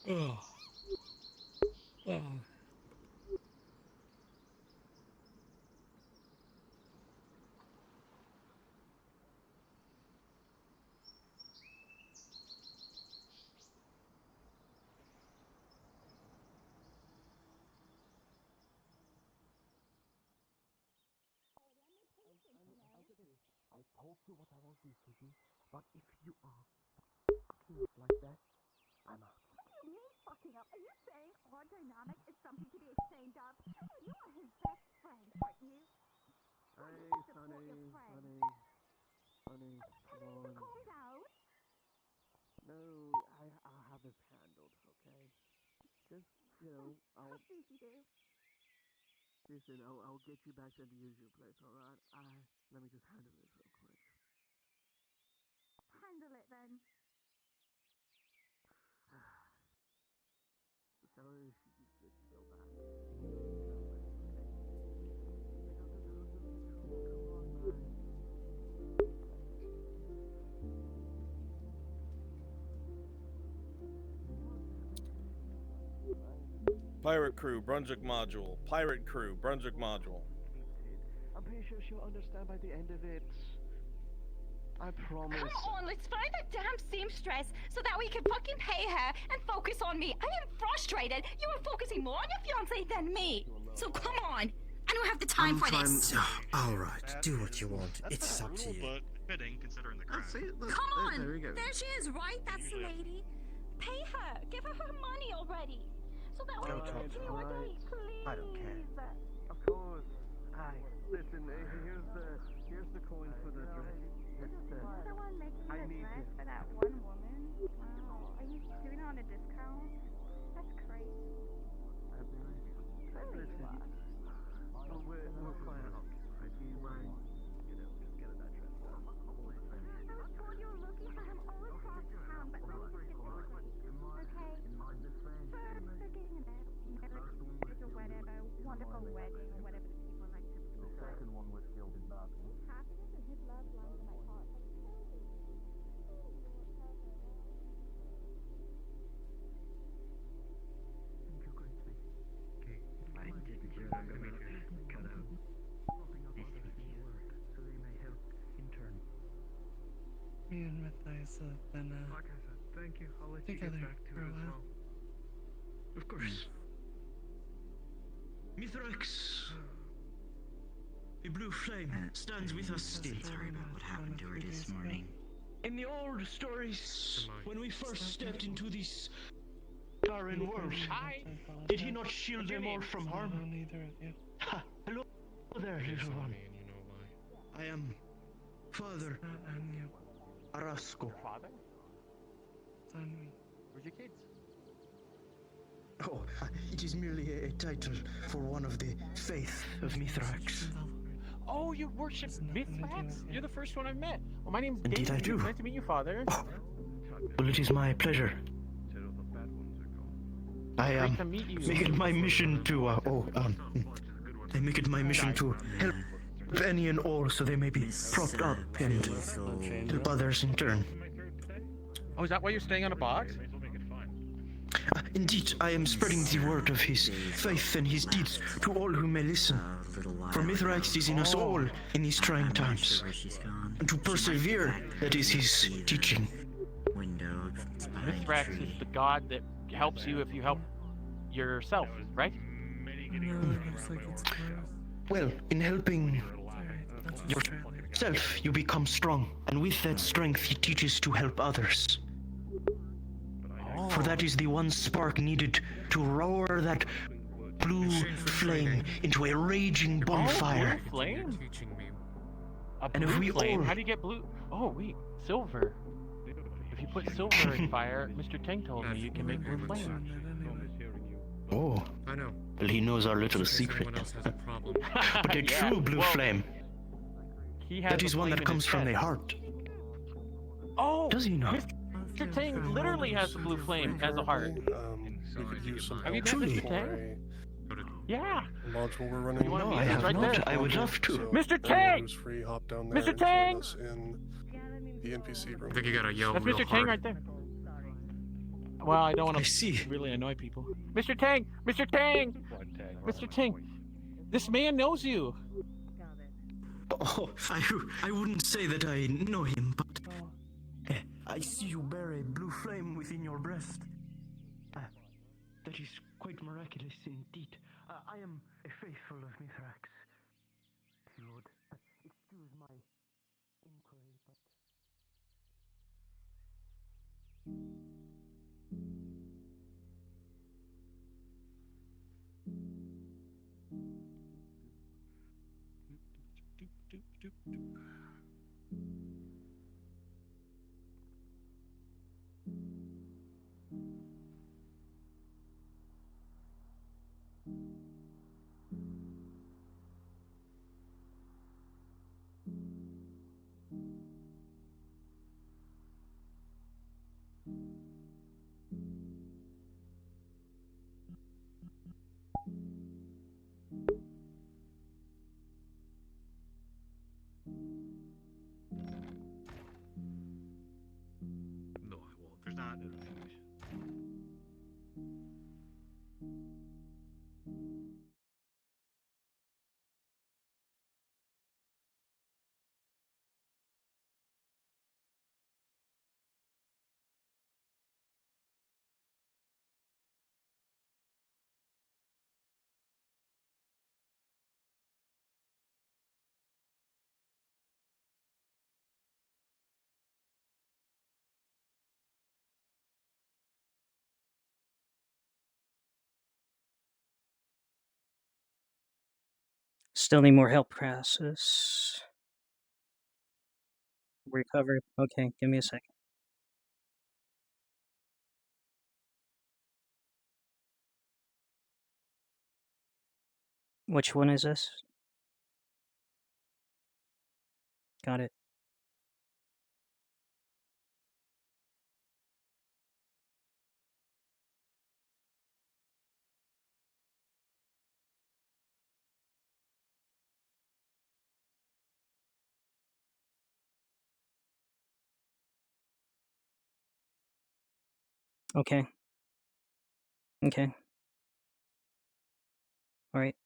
Oh. Oh. I told you what I want you to do, but if you are fucking up like that, I'm out. What do you mean fucking up? Are you saying our dynamic is something to be ashamed of? You are his best friend, aren't you? Hey, Support Sonny, your friend. Sonny, Tell him to calm down. No, I'll have this handled, okay? Just, How soon you do? listen, I'll get you back to the usual place, alright? Let me just handle this real quick. Handle it then. So she's still back. Okay. I got this house under control. Come on, Pirate crew, Brunswick module. Pirate crew, Brunswick module. I'm pretty sure she'll understand by the end of it. I promise. Come on, let's find that damn seamstress so that we can fucking pay her and focus on me. I am frustrated. You are focusing more on your fiancé than me. So come on. I don't have the time for this. Alright, do what you want. It's up to you. But fitting considering the crowd. Come on. There we go. There she is, right? That's the lady. Pay her. Give her her money already. So that we can continue our date, please. I don't care. Of course. Listen, here's the coin for the dress. You're the one making I the need dress it. for that one woman? Wow. Are you doing it on a discount? That's crazy. Clearly you are. We're fine out. Do you mind, just getting that dress done? I was told you were looking for him all across town, but let me just get this straight. Okay? First, they're getting married or whatever, wonderful wedding or whatever the people like to do. The second one was killed in battle. His happiness and his love lies in my heart. But slowly, I didn't hear that Demetrius cut out. Nice to meet you. So they may help in turn. Me and Matthias have been Like I said, thank you. I'll let you get together back to for it a as while. well. Of course. Mithrax! The blue flame stands with us still. Sorry about what happened to her this morning. In the old stories, when we first stepped into this barren world, did he not shield them all from harm? Ha! Hello there, little one. I am Father Arasco. Father? Sonny. Where's your kids? Oh, it is merely a title for one of the faith of Mithrax. Oh, you worship Mithrax? You're the first one I've met. Well, my name's Indeed, David. I do. Nice to meet you, Father. Well, it is my pleasure. I Great to meet you. make it my mission to I make it my mission to help any and all so they may be propped up and help others in turn. Oh, is that why you're staying on a box? Indeed, I am spreading the word of his faith and his deeds to all who may listen. For Mithrax is in us all in these trying times. And to persevere, that is his teaching. Mithrax is the god that helps you if you help yourself, right? Well, in helping yourself, you become strong. And with that strength, he teaches to help others. For that is the one spark needed to roar that blue flame into a raging bonfire. Blue flame? A And if blue we flame? all- How do you get blue? Oh, wait, silver. If you put silver in fire, Mr. Ting told me you can make blue flame. Oh. I know. Well, he knows our little secret. But a Yeah, true blue well, flame, He has that a is one flame that in comes his from the chest. heart. Oh! Does he not? Mr. Ting literally has the blue flame as a heart. We could use some Have you help met Truly? Mr. Ting? Yeah. module we're running. You wanna No, meet I us have right not. there? I would love to. So Mr. anyone Tang! who's free, hop down there Mr. and join Tang! us in the NPC room. I think you gotta yell That's real Mr. hard. Ting right there. Well, I don't want I to see. really annoy people. Mr. Tang! Mr. Tang! Mr. Tang! This man knows you! Oh, I wouldn't say that I know him, but I see you bear a blue flame within your breast. That is quite miraculous indeed. I am a faithful of Mithrax. If you would excuse my inquiry, but... No, I won't. There's not. Still need more help, Crassus. Recover. Okay, give me a second. Which one is this? Got it. Okay. Okay. All right.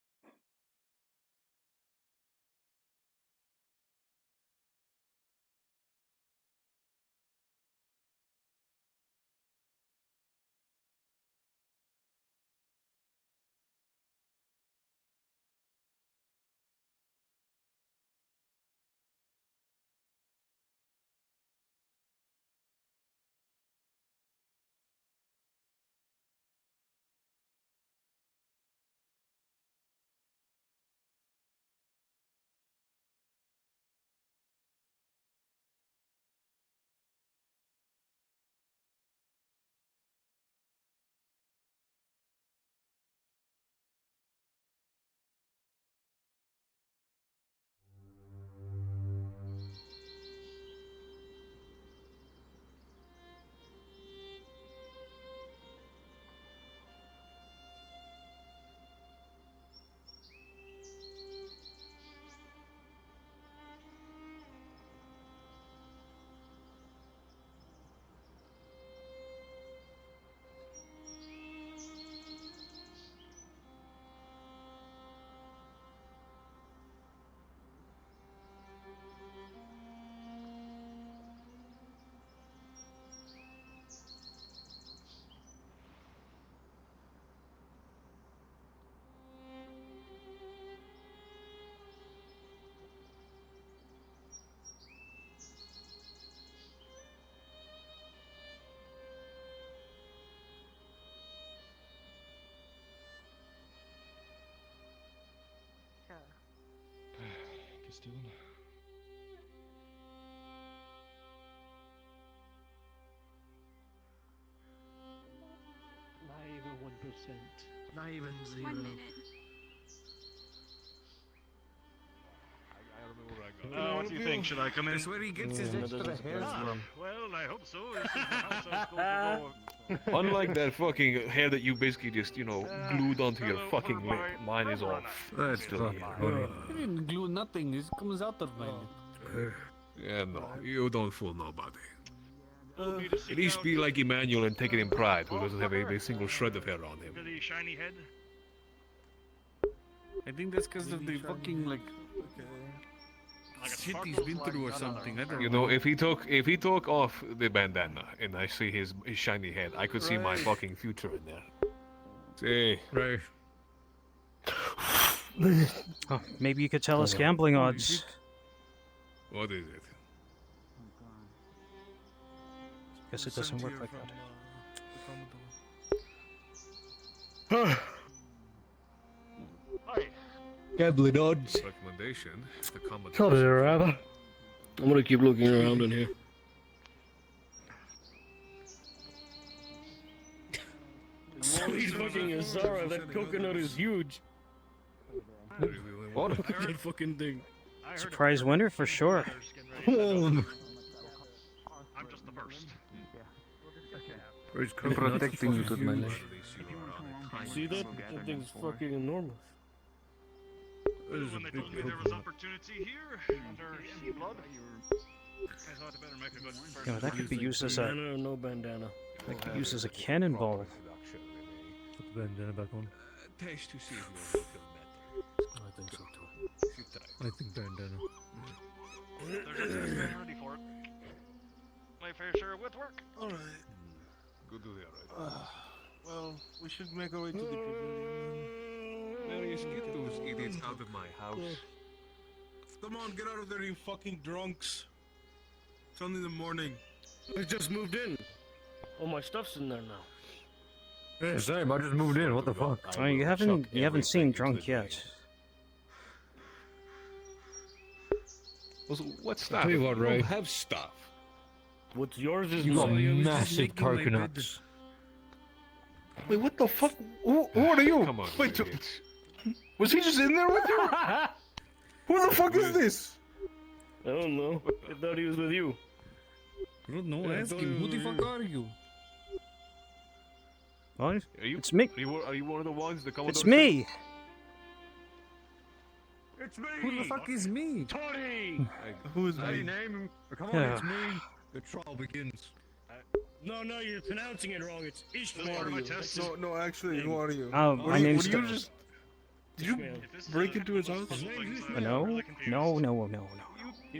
Just doing. Not even 1%. Not even 0. 1 minute. I remember where I go. What do you think? Should I come in? That's where he gets his extra hairs from. Well, I hope so. This is the house I'm supposed to go. Unlike that fucking hair that you basically just, glued onto your fucking lip. Mine is all That's still fucking here. funny. You didn't glue nothing, it comes out of my lip. Yeah, no, you don't fool nobody. At least be like Emmanuel and take it in pride, who doesn't have a single shred of hair on him. The shiny head. I think that's because of the fucking like shit he's been through or something. I don't You know, if he took off the bandana and I see his shiny head, I could see my fucking future in there. See. Right. Oh, maybe you could tell us gambling odds. What is it? Guess it doesn't work like that. Gambling odds. Recommendation. The common. Sorry, rather. I'm gonna keep looking around in here. Sweet fucking Azara, that coconut is huge. What? Look at that fucking thing. Surprise winner for sure. I'm just the first. I'm protecting you, my life. See that? That thing's fucking enormous. When they told me there was opportunity here, under blood, I thought I better make a good first. Yeah, that could be used as a Bandana or no bandana? that could be used as a cannonball. Put the bandana back on. Taste to see if you feel I think so too. I think bandana. They're ready for it. My fair share with work. Alright. Good to hear, right? Well, we should make our way to the pavilion. Marius, get those idiots out of my house. Come on, get out of there, you fucking drunks. It's only the morning. I just moved in. All my stuff's in there now. Yeah, same. I just moved in. What the fuck? Oh, you haven't seen drunk yet. Also, what's I'll stuff? tell you what, We Ray. don't have stuff. What's yours is You got mine. massive coconuts. Wait, what the fuck? Who are you? Come on, Wait, you idiots. was he just in there with you? Who the fuck is this? I don't know. I thought he was with you. I don't know. Ask him. Who the fuck are you? What? Are you? It's me. Are you one of the ones that come? It's me. It's me. Who the fuck is me? Tony! Who is Hey, me? name him. Come on, Yeah. it's me. The trial begins. No, you're pronouncing it wrong. It's This is part of my test. No, actually, who are you? My name's. Did you break into his house? No.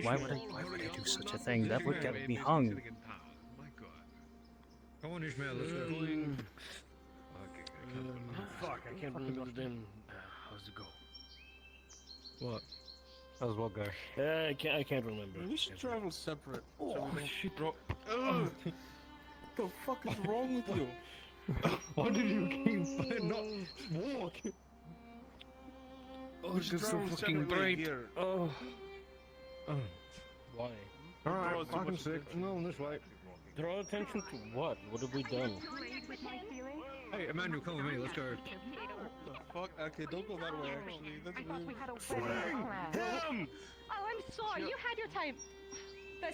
Why would I do such a thing? That would get me hung. Come on, Ishmael. Let's go. Fuck, I can't remember the damn. How's it go? What? How's what guy? I can't remember. We should travel separate. Oh, shit, bro. What the fuck is wrong with you? Why did you keep not walk? Oh, We should it's so travel fucking separately bright. here. Oh. Why? Alright, fucking sick. No, this way. Draw attention to what? What have we done? Hey, Emmanuel, come with me. Let's go. The fuck? Okay, don't go that way, actually. That's weird. Him! Oh, I'm sorry. You had your time.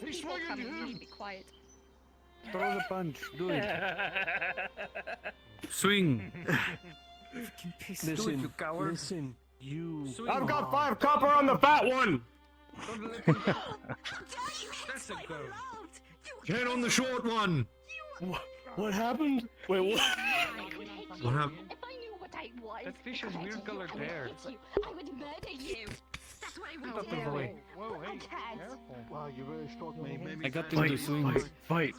There's people coming. You need to be quiet. Throw the punch. Do it. Swing. Listen, you coward. Listen, you. I've got 5 copper on the fat one! That's a go. Get on the short one. What happened? Wait, what? What happened? If I knew what I was, That fish has weird colored hair. I would murder you. That's what I would do. Whoa, I can't. Wow, you really struck me. Maybe I got them to swing. Fight.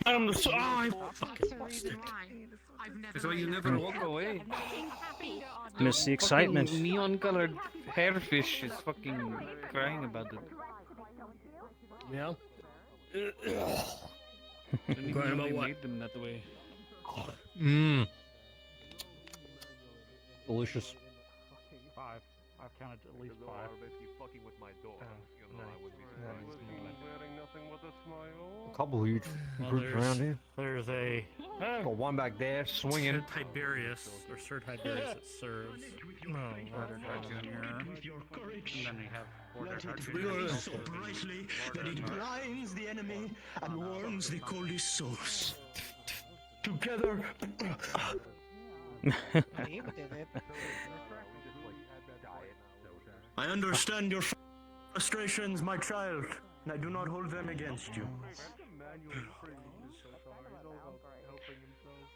I'm the I fucking So you never walk away. Miss the excitement. Neon colored hairfish is fucking crying about it. Yeah. Didn't Crying even about know they what? made them that way. Mmm. Delicious. 5. I've counted at least 5. If you fucking with my dog, you know, I wouldn't be Wearing nothing with a smile. A couple huge Well, groups around here. There's a Got one back there swinging. Tiberius, or Sir Tiberius that serves. No, Mordecai Jr. And then we have Mordecai Let it Jr. blaze so brightly that it blinds the enemy and warms the coldest souls. Together. I understand your frustrations, my child, and I do not hold them against you. Emmanuel Free is so sorry. He's all about helping himself.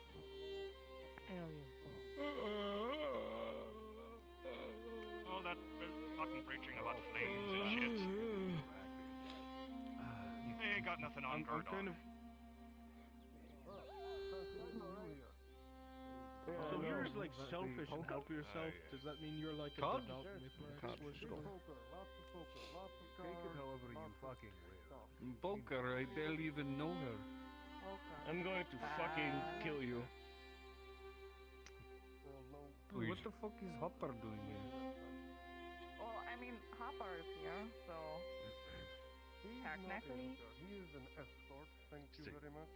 All that fucking preaching about flames and shit. They ain't got nothing on guard on. So you're just like selfish and help yourself. Does that mean you're like a devout Mythrax worshiper? Take it however you fucking will. Poker, I barely even know her. I'm going to fucking kill you. Please. What the fuck is Hopper doing here? Well, I mean, Hopper is here, so technically. He is an escort. Thank you very much.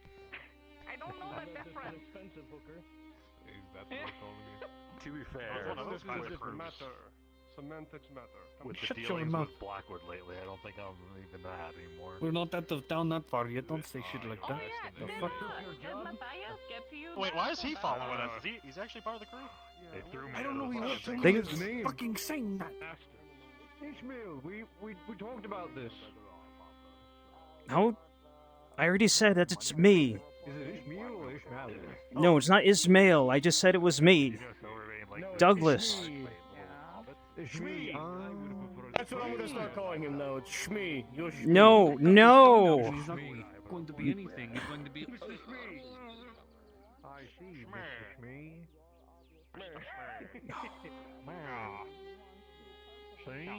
I don't know the difference. Expensive hooker. Is that what we're calling it? To be fair, This doesn't matter. Semantics matter. With the Shut your dealings mouth. with Blackwood lately, I don't think I'm even that anymore. We're not down that far yet. Don't say shit like that. The Did, fuck? did Matthias get to you? Wait, why is he back following then? us? He's actually part of the crew? They threw me. I don't know. out of the They fucking just thing. fucking saying that. Ishmael, we talked about this. No, I already said that it's me. Is it Ishmael or Ishmael? No, it's not Ismail. I just said it was me. Douglas. Shmee. That's what I'm gonna start calling him now. It's Shmee. You're Shmee. No, no. He's not going to be anything. He's going to be. Mr. Shmee. I see, Mr. Shmee. See?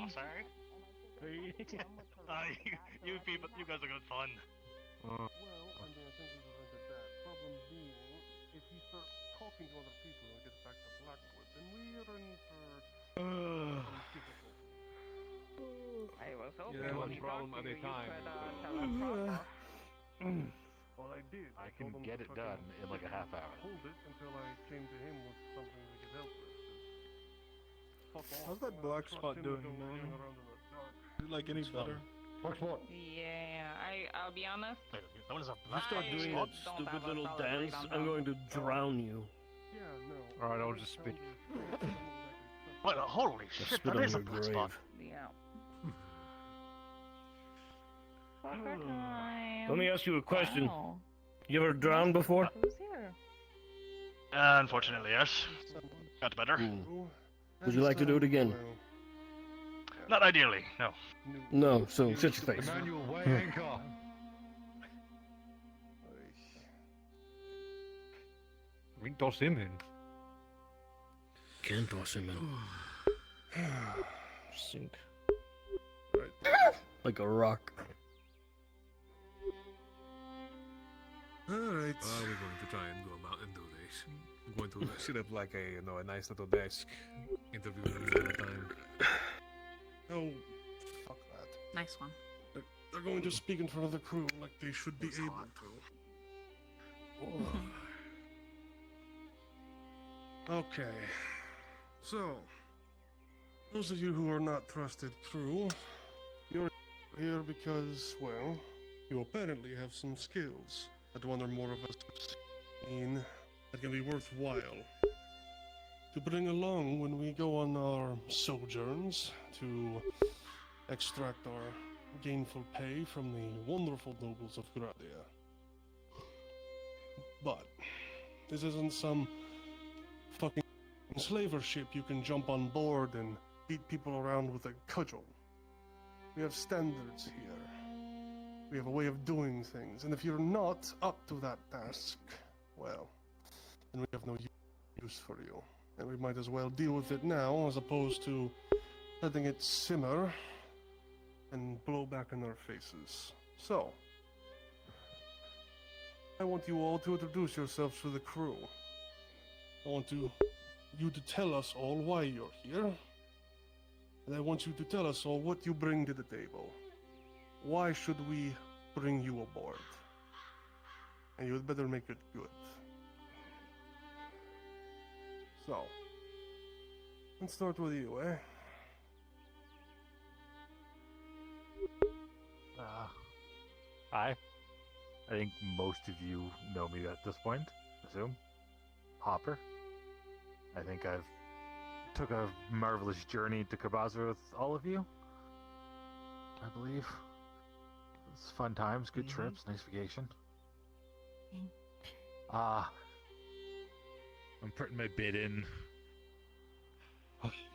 You people, you guys are good fun. Well, I think we've invented that. Problem being, if he starts talking to other people and gets back to Blackwood, then we're in for some difficulty. I was hoping Yeah, one when he problem talked at to a you, time. you could tell us proper. Well, I did. I told can him get to it fucking done in like a half hour. Hold it until I came to him with something we could help with. Fuck off. How's that black spot doing, man? Is it like any better? Yeah, I'll be honest. That is a If you start doing that stupid little dance, I'm going to drown you. Yeah, no. Alright, I'll just spit. What? Holy I'll shit! spit That on is a your black grave. spot. Yeah. Fucker time. Let me ask you a question. Wow. You ever drowned before? Who's here? Unfortunately, yes. Got better. Would you like to do it again? Not ideally, no. No, so shut your face. Emmanuel, weigh anchor. We can toss him in. Can't toss him in. Sink. Like a rock. Alright. We're going to try and go about and do this. I'm going to set up like a nice little desk. Interview them at a time. Oh, fuck that. Nice one. They're going to speak in front of the crew like they should be able to. Okay. So, those of you who are not trusted crew, you're here because, well, you apparently have some skills that one or more of us have seen that can be worthwhile to bring along when we go on our sojourns to extract our gainful pay from the wonderful nobles of Gradia. But this isn't some fucking slaver ship you can jump on board and beat people around with a cudgel. We have standards here. We have a way of doing things, and if you're not up to that task, well, then we have no use for you. And we might as well deal with it now, as opposed to letting it simmer and blow back in our faces. So, I want you all to introduce yourselves to the crew. I want you to tell us all why you're here, and I want you to tell us all what you bring to the table. Why should we bring you aboard? And you'd better make it good. So, let's start with you, eh? Hi. I think most of you know me at this point, assume. Hopper. I think I've took a marvelous journey to Kabaza with all of you. I believe. It's fun times, good trips, nice vacation. I'm putting my bid in.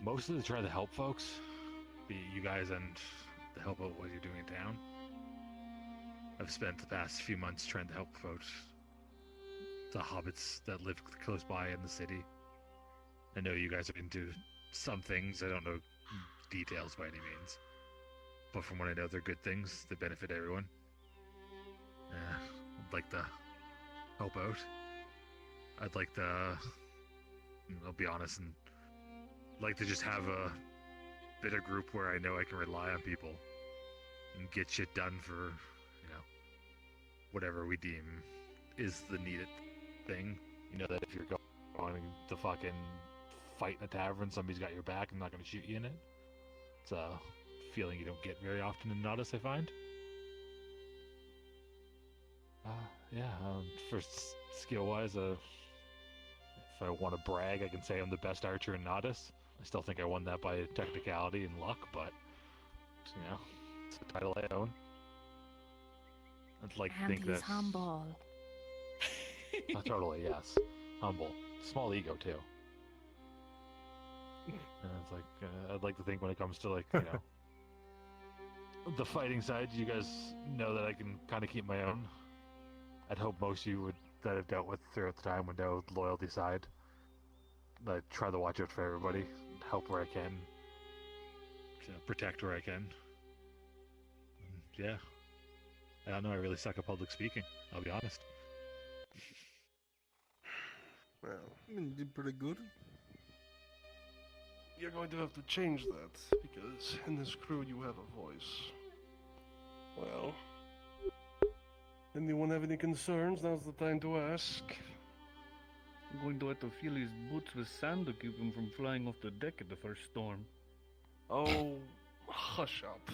Mostly to try to help folks. Be you guys and to help out what you're doing in town. I've spent the past few months trying to help folks. The hobbits that live close by in the city. I know you guys are into some things. I don't know details by any means. But from what I know, they're good things that benefit everyone. I'd like to help out. I'd like to, I'll be honest, and like to just have a bit of group where I know I can rely on people and get shit done for, whatever we deem is the needed thing. You know that if you're going to fucking fight in a tavern, somebody's got your back and not going to shoot you in it. It's a feeling you don't get very often in Nodus, I find. First skill-wise, if I want to brag, I can say I'm the best archer in Nodus. I still think I won that by technicality and luck, but, it's a title I own. I'd like to think that... humble. Totally, yes. Humble. Small ego, too. And it's like, I'd like to think when it comes to, the fighting side, you guys know that I can kind of keep my own. I'd hope most of you that I've dealt with throughout the time would know the loyalty side. I try to watch out for everybody, help where I can, protect where I can. I don't know, I really suck at public speaking, I'll be honest. Well, you did pretty good. You're going to have to change that, because in this crew you have a voice. Well, anyone have any concerns? Now's the time to ask. I'm going to have to fill his boots with sand to keep him from flying off the deck at the first storm. Oh, hush up.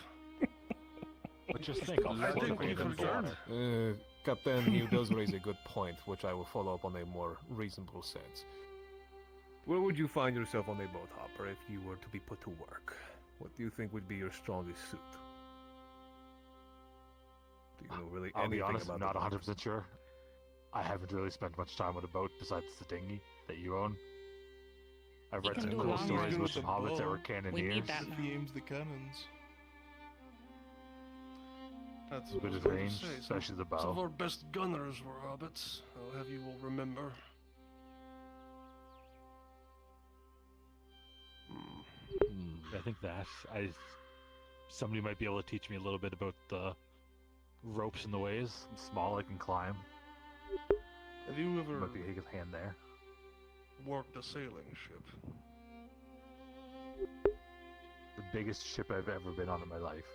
But just think, I think we concerned. Captain, he does raise a good point, which I will follow up on a more reasonable sense. Where would you find yourself on a boat, Hopper, if you were to be put to work? What do you think would be your strongest suit? Do you know really I'll be anything honest, I'm about not the 100% sure. I haven't really spent much time on a boat besides the dinghy that you own. I've read some cool stories with some hobbits that were cannoneers. He aims the cannons. That's good at what I was range, gonna say. especially the bow. Some of our best gunners were hobbits. I'll have you all remember. I think that somebody might be able to teach me a little bit about the ropes and the ways. I'm small, I can climb. Have you ever Might be a good hand there. worked a sailing ship? The biggest ship I've ever been on in my life,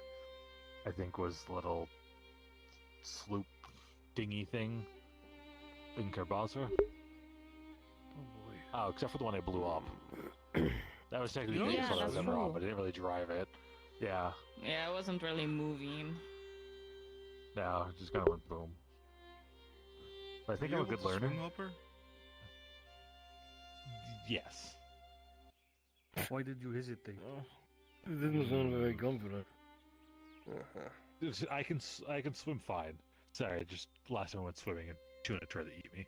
I think, was the little sloop dinghy thing in Karbazra. Oh, except for the one I blew up. That was technically Yeah, what I was that's ever on, cool. but I didn't really drive it. Yeah, Yeah, it wasn't really moving. no, it just kind of went boom. But I think I'm a good learner. Yes. Why did you hesitate? It didn't sound very confident. I can swim fine. Sorry, just last time I went swimming and tuna tried to eat me.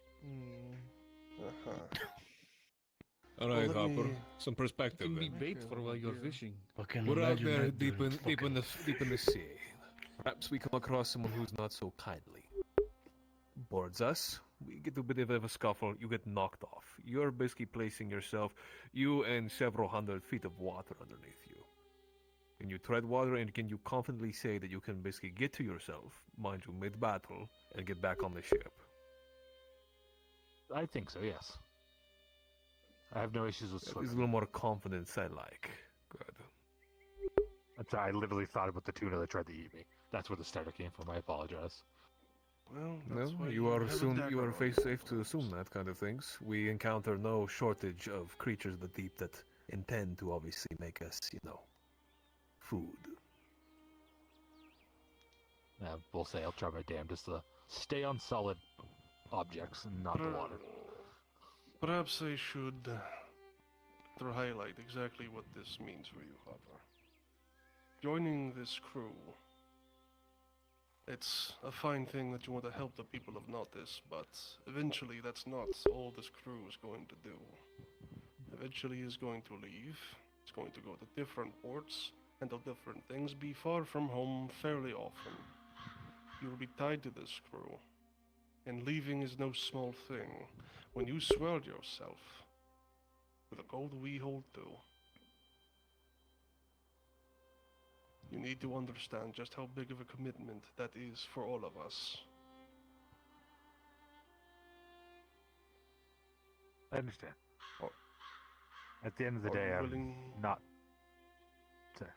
Alright, Well, let Hopper. me- Some perspective Can be then. bait for while you're fishing. We're out there deep in the sea. Perhaps we come across someone who's not so kindly. Boards us. We get a bit of a scuffle. You get knocked off. You're basically placing yourself, you and several hundred feet of water underneath you. Can you tread water, and can you confidently say that you can basically get to yourself, mind you, mid-battle, and get back on the ship? I think so, yes. I have no issues with That is swimming. a little more confidence I like. Good. I literally thought about the tuna that tried to eat me. That's where the starter came from. I apologize. Well, Well, that's why you are have a assume dagger you are on safe to assume that kind of things. We encounter no shortage of creatures of the deep that intend to obviously make us, food. We'll say I'll try my damnedest to stay on solid objects and not the water. Perhaps I should highlight exactly what this means for you, Hopper. Joining this crew, a it's a fine thing that you want to help the people of Nautis, but eventually that's not all this crew is going to do. Eventually he's going to leave, he's going to go to different ports, handle different things, be far from home fairly often. You will be tied to this crew, and leaving is no small thing. When you swell yourself with a gold we hold to, you need to understand just how big of a commitment that is for all of us. I understand. Or, At the end of the are day, you I'm willing, not. Sorry.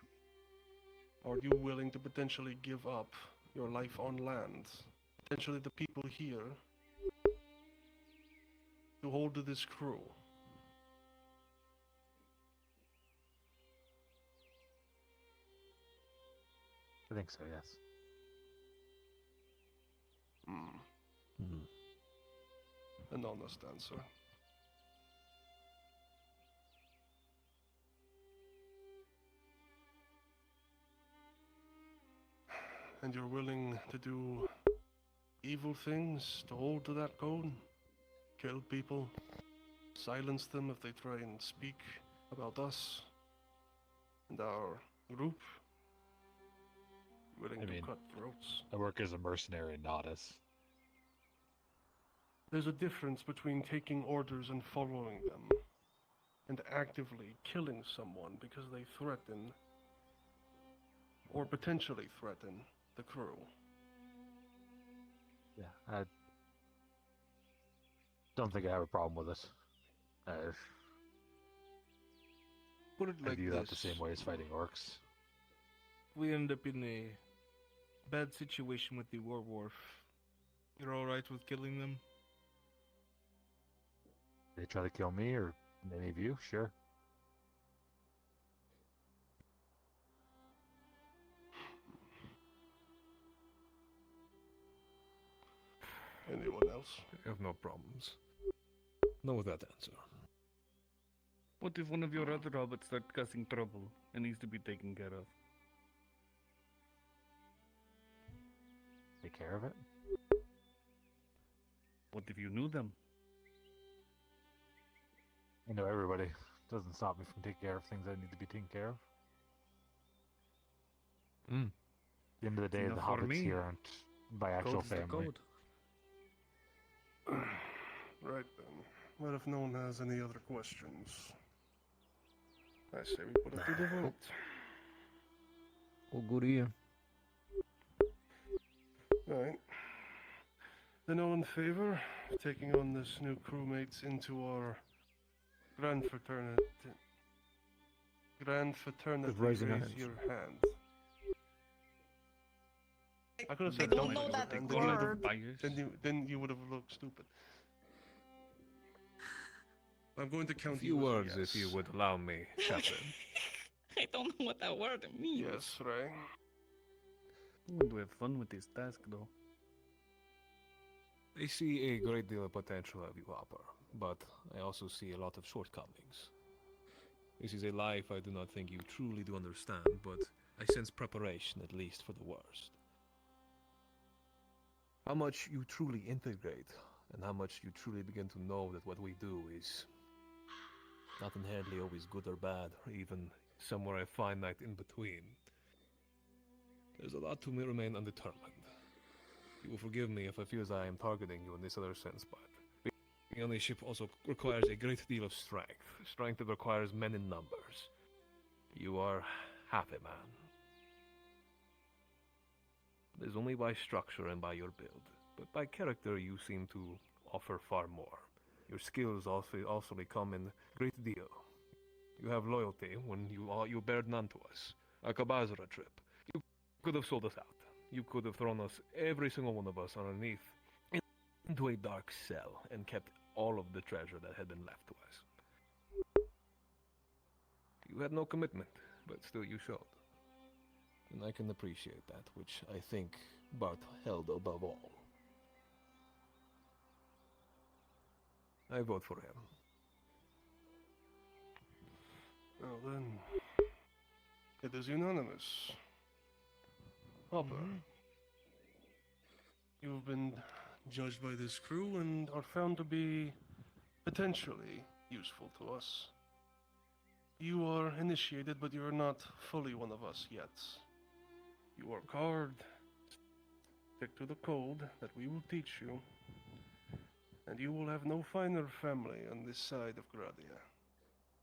are you willing to potentially give up your life on land, potentially the people here, to hold to this crew? I think so, yes. An honest answer. And you're willing to do evil things to hold to that code? Kill people? Silence them if they try and speak about us and our group? Willing to cut throats? I work as a mercenary in Nautis. There's a difference between taking orders and following them, and actively killing someone because they threaten, or potentially threaten, the crew. Yeah, I don't think I have a problem with it. Put it I like view that the this. same way as fighting orcs. We end up in a bad situation with the werewolf. You're alright with killing them? They try to kill me or any of you? Sure. Anyone else? I have no problems. No with that answer. What if one of your other hobbits starts causing trouble and needs to be taken care of? Take care of it? What if you knew them? I know everybody. Doesn't stop me from taking care of things that need to be taken care of. At the end of the day, Enough the for hobbits me. here aren't by actual Code's the family. code. Right then. Well, if no one has any other questions, I say we put it to the vote. Well, good to you. Alright. Then all in favor of taking on this new crewmates into our grand fraternity? Grand fraternity, raising raise our hands. your hand. I could have I said don't raise know your that hand, word. then you would have looked stupid. I'm going to A count few you as a words, yes. if you would allow me, Chaplain. I don't know what that word means. Yes, Ray. I want to have fun with this task, though. I see a great deal of potential of you, Hopper, but I also see a lot of shortcomings. This is a life I do not think you truly do understand, but I sense preparation, at least, for the worst. How much you truly integrate, and how much you truly begin to know that what we do is not inherently always good or bad, or even somewhere a finite in between. There's a lot to remain undetermined. You will forgive me if I feel as I am targeting you in this other sense, but being on a ship also requires a great deal of strength. Strength that requires men in numbers. You are half a man. It is only by structure and by your build, but by character you seem to offer far more. Your skills also come in great deal. You have loyalty when you bared none to us. Like a Basra trip. You could have sold us out. You could have thrown us, every single one of us, underneath into a dark cell and kept all of the treasure that had been left to us. You had no commitment, but still you showed. And I can appreciate that, which I think Bart held above all. I vote for him. Well then, it is unanimous. Hopper, You've been judged by this crew and are found to be potentially useful to us. You are initiated, but you are not fully one of us yet. You work hard, stick to the code that we will teach you, and you will have no finer family on this side of Gradia.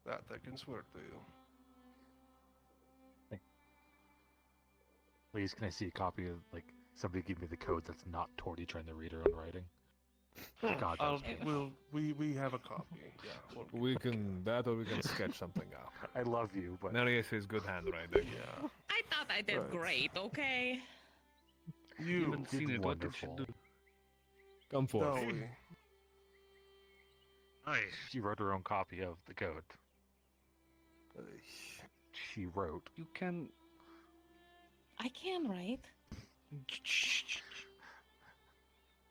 That I can swear to you. Please, can I see a copy of, like, somebody give me the code that's not Torty trying to read her own writing? God, that was painful. We have a copy. Yeah, We can that, or we can sketch something out. I love you, but Narius is good handwriting. Yeah. I thought I did great, okay? You haven't seen it. What did she do? Come forth. Dowie. Aye. She wrote her own copy of the code. She wrote. You can. I can write.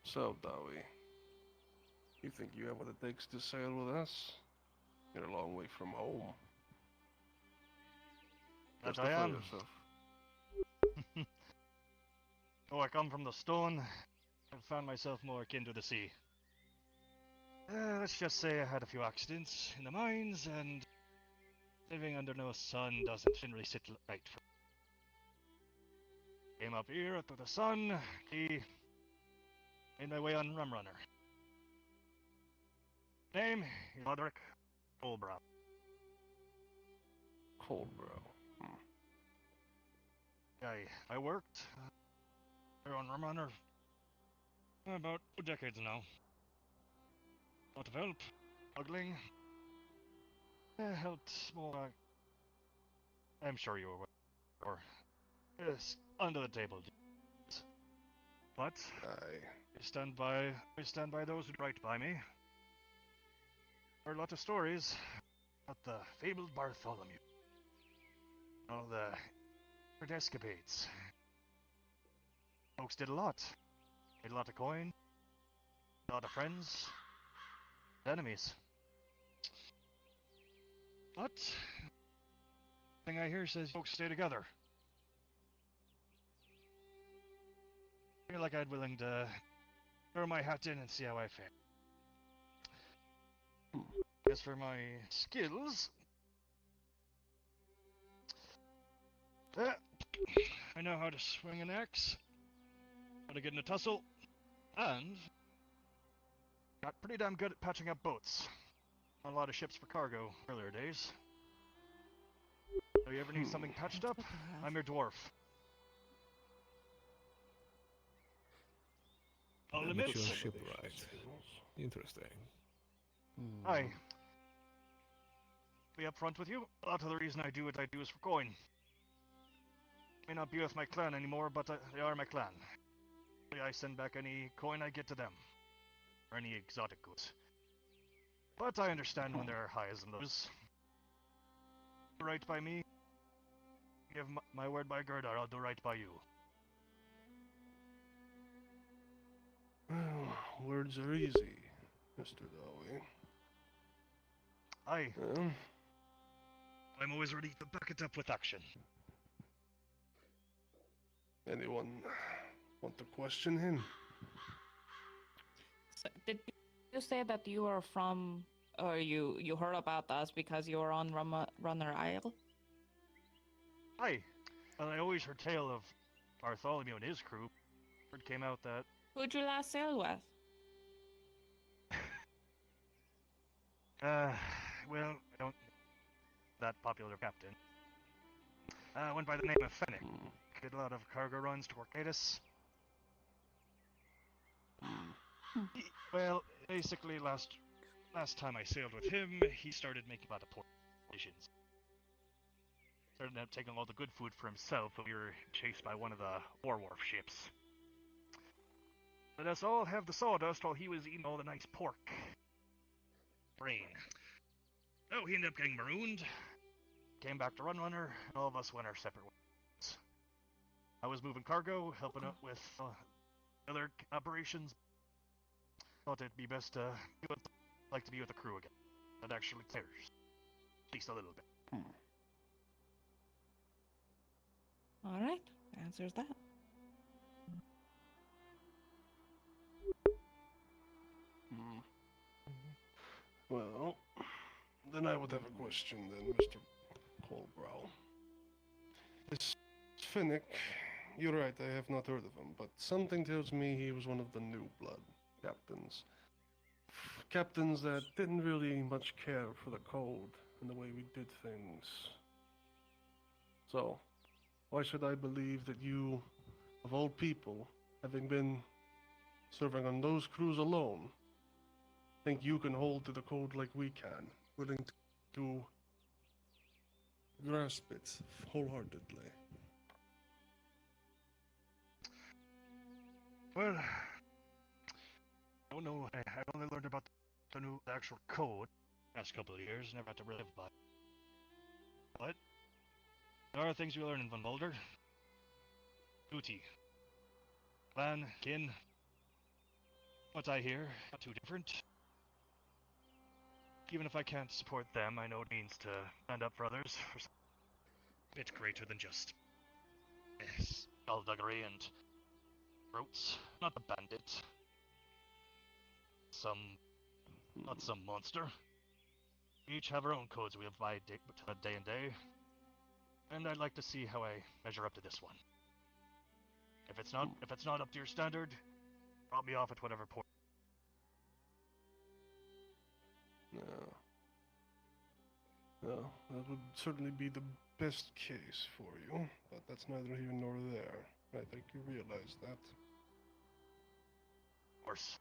So, Dowie, you think you have what it takes to sail with us? You're a long way from home. That Justify I am. yourself. Oh, I come from the stone. I've found myself more akin to the sea. Let's just say I had a few accidents in the mines, and living under no sun didn't really sit right for me. Came up here under the sun, made my way on Rum Runner. Name is Roderick Colebrow. Colebrow. I worked here on Rum Runner about 2 decades now. Lot of help, struggling. Helped small. I'm sure you were aware. Or yes, under the table. But I stand by those who write by me. There are a lot of stories about the fabled Bartholomew. All the different escapades. Folks did a lot. Made a lot of coin. A lot of friends. Enemies. But thing I hear says folks stay together. I feel like I'd willing to throw my hat in and see how I fare. As for my skills, I know how to swing an axe, how to get in a tussle, and got pretty damn good at patching up boats. On a lot of ships for cargo earlier days. So you ever need something patched up? I'm your dwarf. I'll admit. Your shipwright. Interesting. Aye. Be upfront with you. A lot of the reason I do what I do is for coin. May not be with my clan anymore, but they are my clan. I send back any coin I get to them, or any exotic goods. But I understand when there are highs and lows. Do right by me. Give my word by Gerdar, I'll do right by you. Well, words are easy, Mr. Dowie. Aye. I'm always ready to back it up with action. Anyone want to question him? So, did you say that you were from, or you heard about us because you were on Runner Isle? Aye. And I always heard tale of Bartholomew and his crew. Word came out that... Who'd you last sail with? Well, I don't... That popular captain. Went by the name of Fennec. Did a lot of cargo runs to Orcatus. Well, basically last time I sailed with him, he started making a lot of poor decisions. Started up taking all the good food for himself, but we were chased by one of the Warwharf ships. Let us all have the sawdust while he was eating all the nice pork. Brain. Oh, he ended up getting marooned. Came back to Run Runner, and all of us went our separate ways. I was moving cargo, helping out with other operations. Thought it'd be best to like to be with the crew again. That actually clears. At least a little bit. All right, answers that. Well, then I would have a question then, Mr. Colbrow. This Finnick, you're right, I have not heard of him, but something tells me he was one of the new blood captains. Captains that didn't really much care for the code and the way we did things. So, why should I believe that you, of all people, having been serving on those crews alone, think you can hold to the code like we can, willing to grasp it wholeheartedly? Well, I don't know. I only learned about the new actual code last couple of years. Never had to really live by it. But there are things we learn in Van Mulder. Duty. Clan, kin. What I hear, not too different. Even if I can't support them, I know it means to stand up for others. For a bit greater than just skullduggery and throats. Not a bandit. Not some monster. We each have our own codes we abide day and day. And I'd like to see how I measure up to this one. If it's not up to your standard, drop me off at whatever point. No, that would certainly be the best case for you, but that's neither here nor there. I think you realize that. Of course.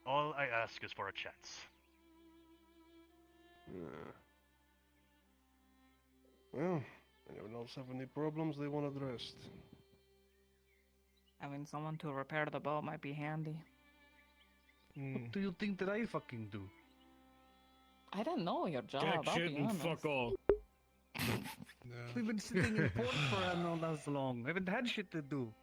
All I ask is for a chance. Well, anyone else have any problems they want addressed? Having someone to repair the boat might be handy. What do you think that I fucking do? I didn't know your job. Jack I'll shit be and honest. fuck all. We've been sitting in port for I don't know how long. I haven't had shit to do.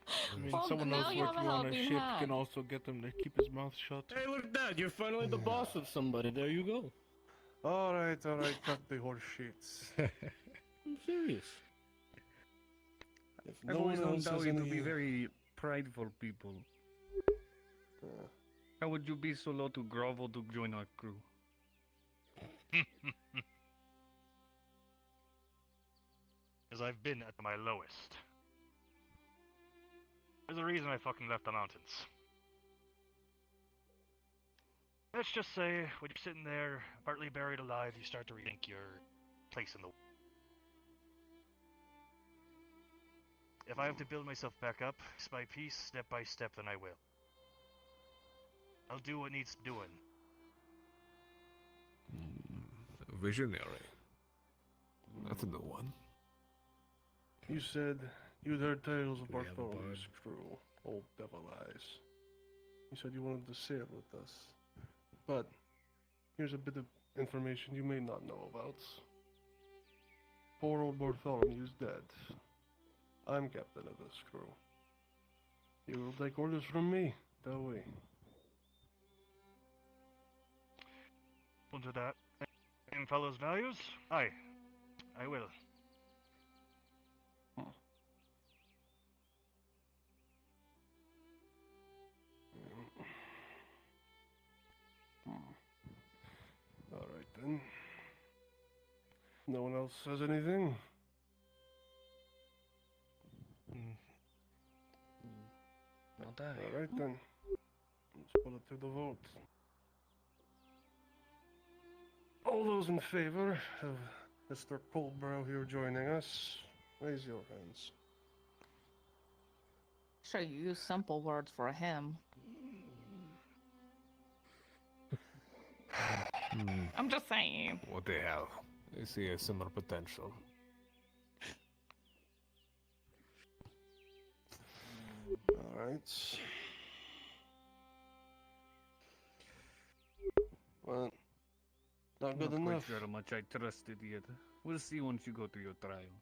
I mean, Well, someone now else you have a working on a helping ship hand. can also get him to keep his mouth shut. Hey, look at that! You're finally the boss of somebody. There you go. Alright, cut the horse shits. I'm serious. If I've no always one known else has Dowie to any... be very prideful people. How would you be so low to grovel to join our crew? Because I've been at my lowest. There's a reason I fucking left the mountains. Let's just say, when you're sitting there, partly buried alive, you start to rethink your place in the world. If I have to build myself back up, piece by piece, step by step, then I will. I'll do what needs doing. Visionary. That's a new one. You said you'd heard tales of Bartholomew's crew, Old Devil Eyes. You said you wanted to sail with us. But here's a bit of information you may not know about. Poor old Bartholomew's dead. I'm captain of this crew. You will take orders from me, Dowie. Under that same fellow's values? Aye, I will. Alright then. No one else says anything? Not I. Alright then. Let's put it to the vote. All those in favor of Mr. Coldbrow here joining us, raise your hands. Sure, you use simple words for him. I'm just saying. What the hell? I see a similar potential. Alright. Well, not good Not enough. quite sure how much I trusted yet. We'll see once you go through your trial.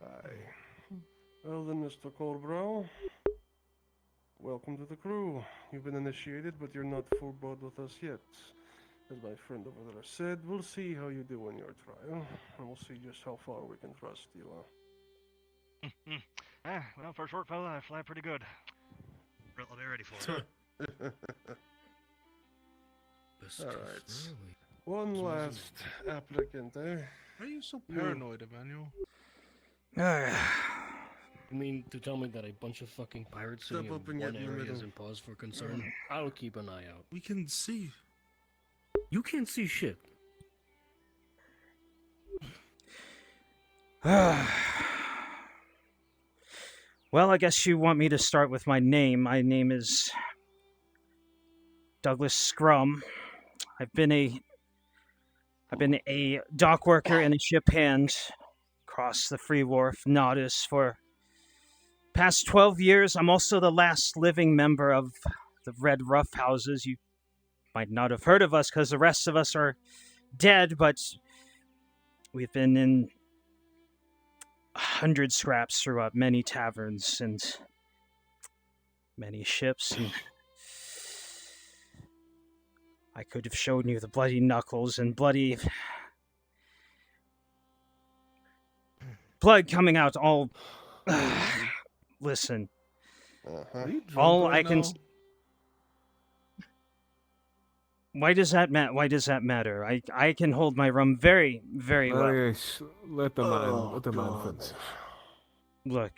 Aye. Well then, Mr. Coldbrow, welcome to the crew. You've been initiated, but you're not full blood with us yet. As my friend over there said, we'll see how you do in your trial, and we'll see just how far we can trust you. Well, for a short fella, I fly pretty good. I'll be ready for it. Alright. One last applicant, eh? Why are you so paranoid, Emmanuel? You mean to tell me that a bunch of fucking pirates Step sitting up in and one get in the area middle. isn't cause for concern? I'll keep an eye out. We can see. You can't see shit. Well, I guess you want me to start with my name. My name is Douglas Scrum. I've been a dock worker and a ship hand across the Free Wharf, Naudis, for past 12 years. I'm also the last living member of the Red Rough Houses. You might not have heard of us because the rest of us are dead, but we've been in 100 scraps throughout many taverns and many ships, and I could have shown you the bloody knuckles and bloody blood coming out all. Listen, all I can. Why does that matter? Why does that matter? I can hold my rum very, very well. Yes, let the man finish. Look,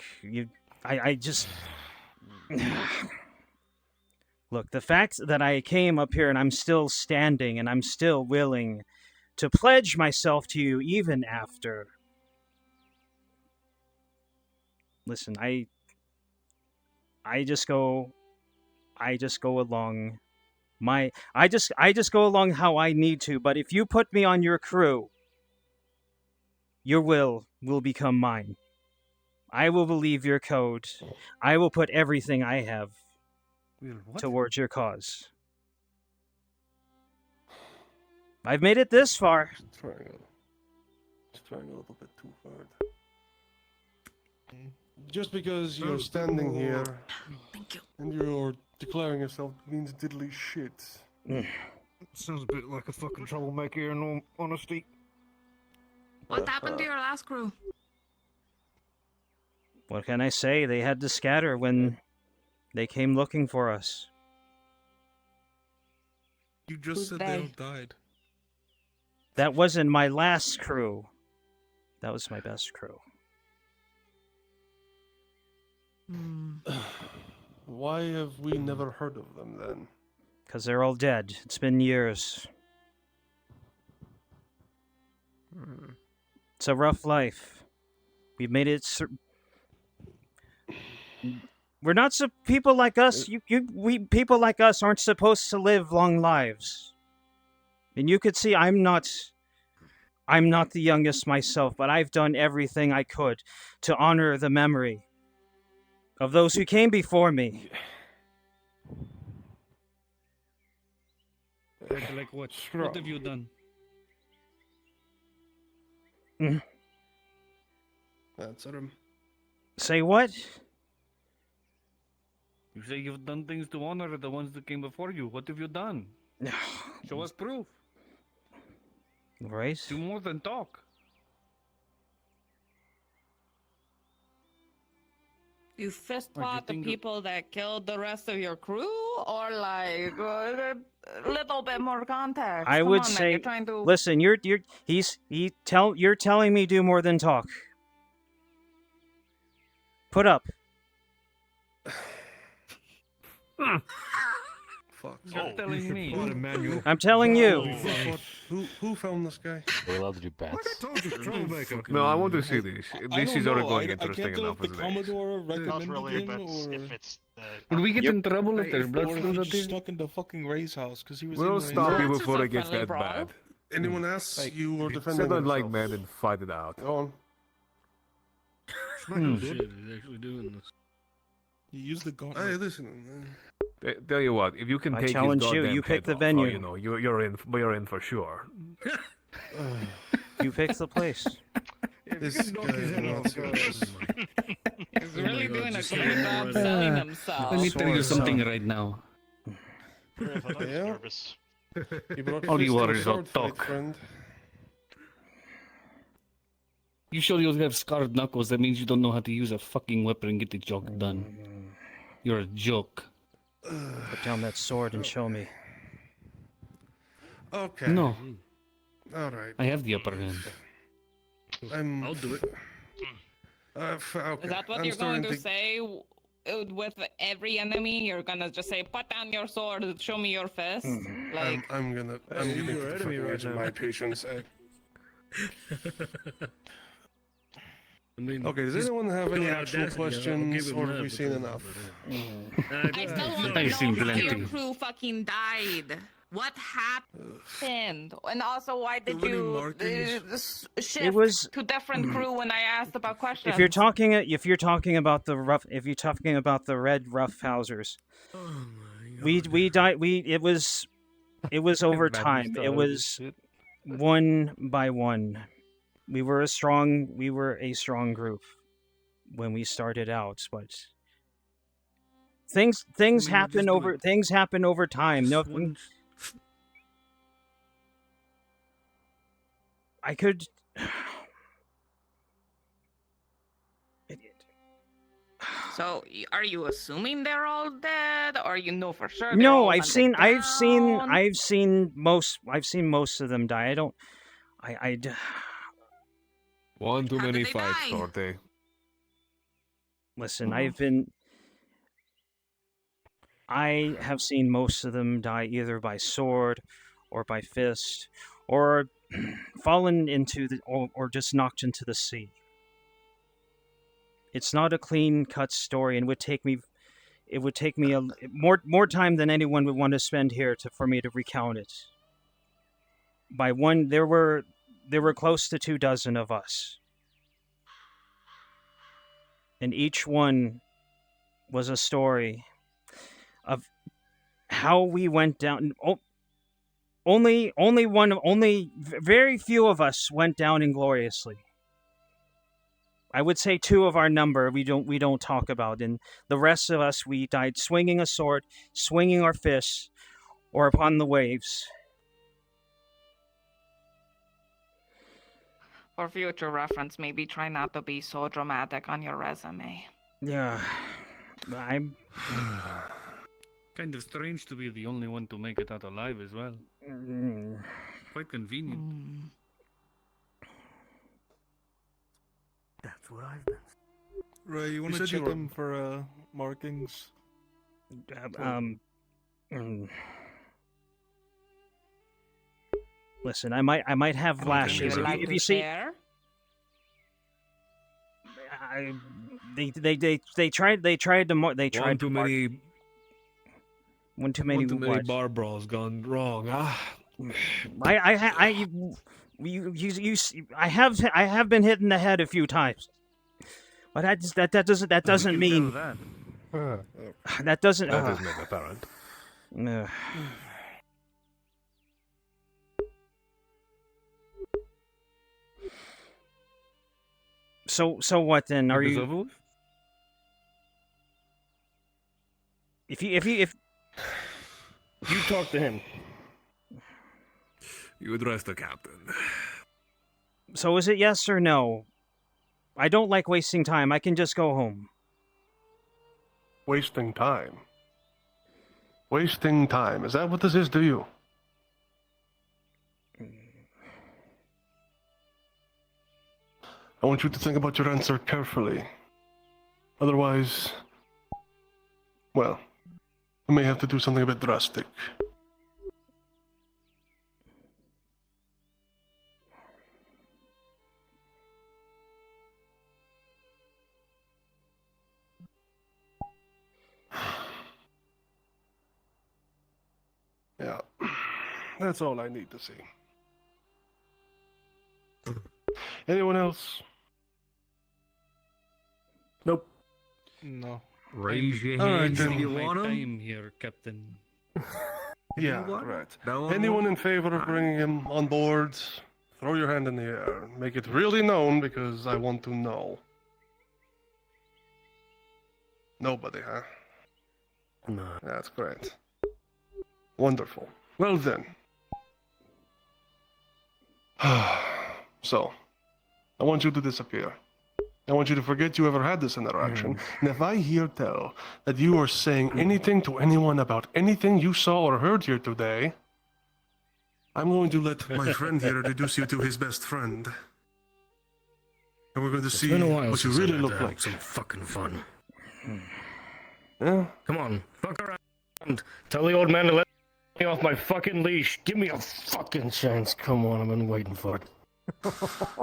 I just look. The fact that I came up here and I'm still standing and I'm still willing to pledge myself to you even after. Listen, I just go along. I just go along how I need to, but if you put me on your crew, your will become mine. I will believe your code. I will put everything I have towards your cause. I've made it this far. Trying a little bit too hard. Just because you're standing here and you're declaring yourself means diddly shit. Sounds a bit like a fucking troublemaker in all honesty. What happened to your last crew? What can I say? They had to scatter when they came looking for us. You just said they all died. That wasn't my last crew. That was my best crew. Why have we never heard of them then? Because they're all dead. It's been years. It's a rough life. We've made it. We're not people like us. People like us aren't supposed to live long lives. And you could see I'm not the youngest myself, but I've done everything I could to honor the memory of those who came before me. Like what? What have you done? Answer him. Say what? You say you've done things to honor the ones that came before you. What have you done? Show us proof. Right? Do more than talk. You fist fought the people that killed the rest of your crew, or like a little bit more context? I Come would on, man, say, you're trying to... listen, you're telling me do more than talk. Put up. Fuck. You're telling me. I'm telling you. Who filmed this guy? Are we allowed to do bets? No, I want to see this. This is already going interesting enough as it is. Commodore Not really, but or... if it's Would we get in trouble if there's Or blood if spilled he out there? stuck in the fucking Ray's house because he was. We'll in stop you Ray's before house. it gets that bad. Anyone else? You were defending Sit down like yourself. men and fight it out. Go on. Oh shit, he's actually doing this. You use the gauntlet. Hey, listen, man. Tell you what, if you can I take challenge his you, goddamn you pick head the off, venue. you know, you're in for sure. You pick the place. This guy is not serious. He's really doing a great job selling himself. Let me tell you something right now. Yeah? You brought All you fist are and is a sword fight, talk. friend. You sure you have scarred knuckles? That means you don't know how to use a fucking weapon and get the job done. You're a joke. Put down that sword and show me. Okay. No. All right. I have the upper hand. I'll do it. Okay. Is that what I'm you're going starting to say with every enemy? You're gonna just say, "Put down your sword, show me your fist." Like, I'm getting to the fucking edge of my patience. I mean, Okay, does anyone have any actual questions, or have we seen enough? I still want to know how your crew fucking died. What happened? And also, why did you shift It was- to different crew when I asked about questions? If you're talking about the red roughhousers, we died. It was over time. It was one by one. We were a strong group when we started out, but things happen over time. No, I could. So, are you assuming they're all dead, or you know for sure? No, I've seen most of them die. One too many fights, Dorothy. Listen, I have seen most of them die either by sword or by fist or fallen into or just knocked into the sea. It's not a clean-cut story, and it would take me more time than anyone would want to spend here for me to recount it. There were close to 24 of us, and each one was a story of how we went down. Only very few of us went down ingloriously. I would say 2 of our number we don't talk about, and the rest of us, we died swinging a sword, swinging our fists, or upon the waves. For future reference, maybe try not to be so dramatic on your resume. Yeah, I'm kind of strange to be the only one to make it out alive as well. Quite convenient. That's what I've been. Ray, you want to check them for markings? Listen, I might have lashes. If you see, they tried One too many. One too many bar brawls gone wrong. I have been hit in the head a few times, but that doesn't mean that doesn't. That is not apparent. So what then? Are you? If you talk to him. You address the captain. So is it yes or no? I don't like wasting time. I can just go home. Wasting time? Wasting time. Is that what this is to you? I want you to think about your answer carefully. Otherwise, well, I may have to do something a bit drastic. Yeah, that's all I need to see. Anyone else? Nope. No. Raise your All right, hands then. if you want 'em. Time here, Captain. Yeah, right. Anyone in favor of bringing him on board, throw your hand in the air. Make it really known, because I want to know. Nobody, huh? No. That's great. Wonderful. Well then. So, I want you to disappear. I want you to forget you ever had this interaction. And if I hear tell that you are saying anything to anyone about anything you saw or heard here today, I'm going to let my friend here introduce you to his best friend. And we're going to see been a while what you since I really got look to have like. some fucking fun. Yeah? Come on, fuck around. Tell the old man to let me off my fucking leash. Give me a fucking chance. Come on, I've been waiting for it.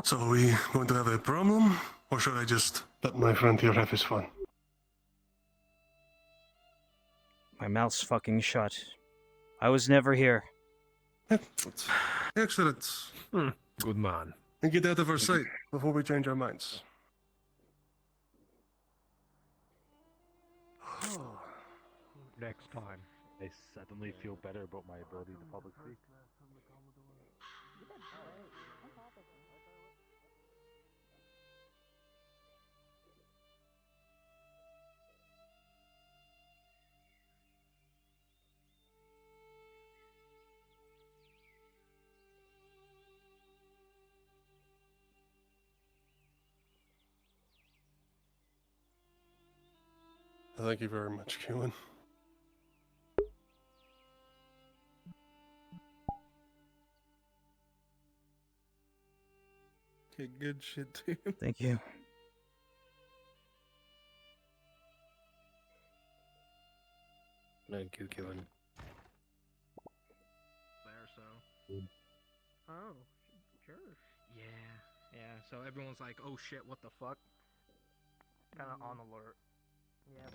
So are we going to have a problem? Or should I just let my friend here have his fun? My mouth's fucking shut. I was never here. Excellent. Good man. And get out of our sight before we change our minds. Next time, I suddenly feel better about my ability to public speak. Thank you very much, Keelan. Okay, good shit, too. Thank you. Thank you, Kevin. There, so. Oh, sure. Yeah. So everyone's like, "Oh shit, what the fuck?" Kind of on alert. Yeah.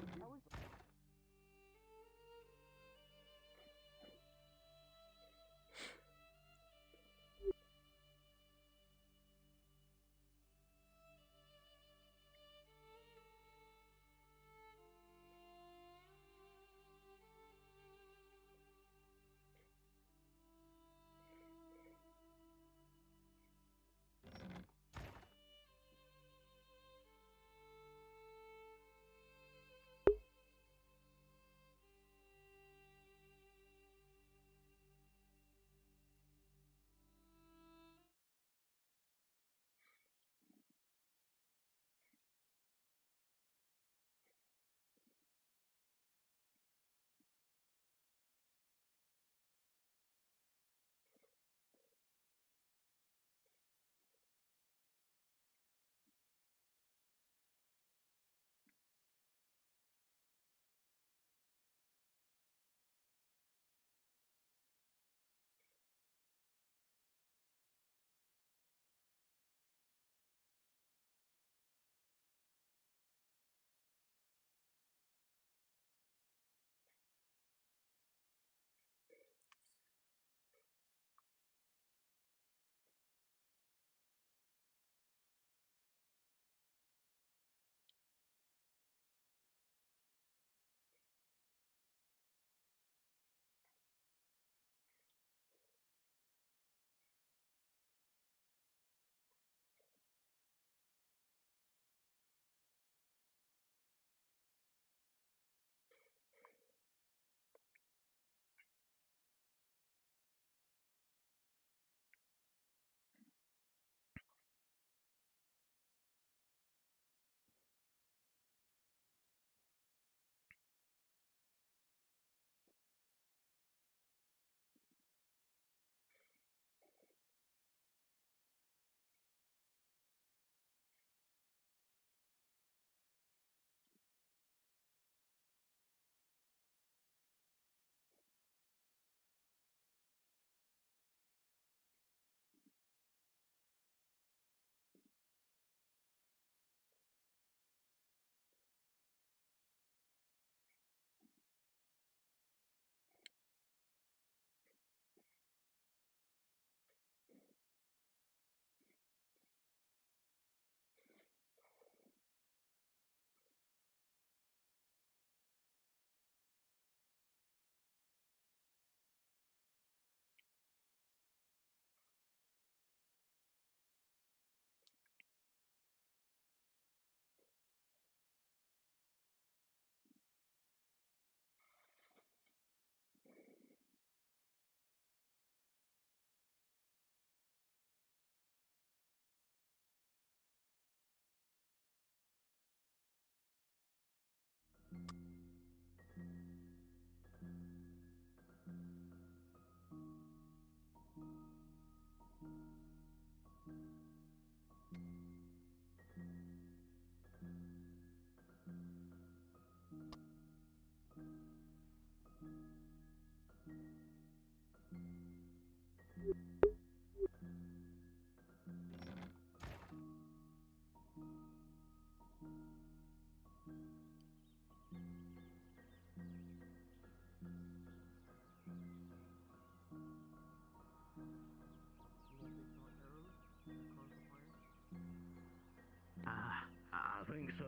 think so.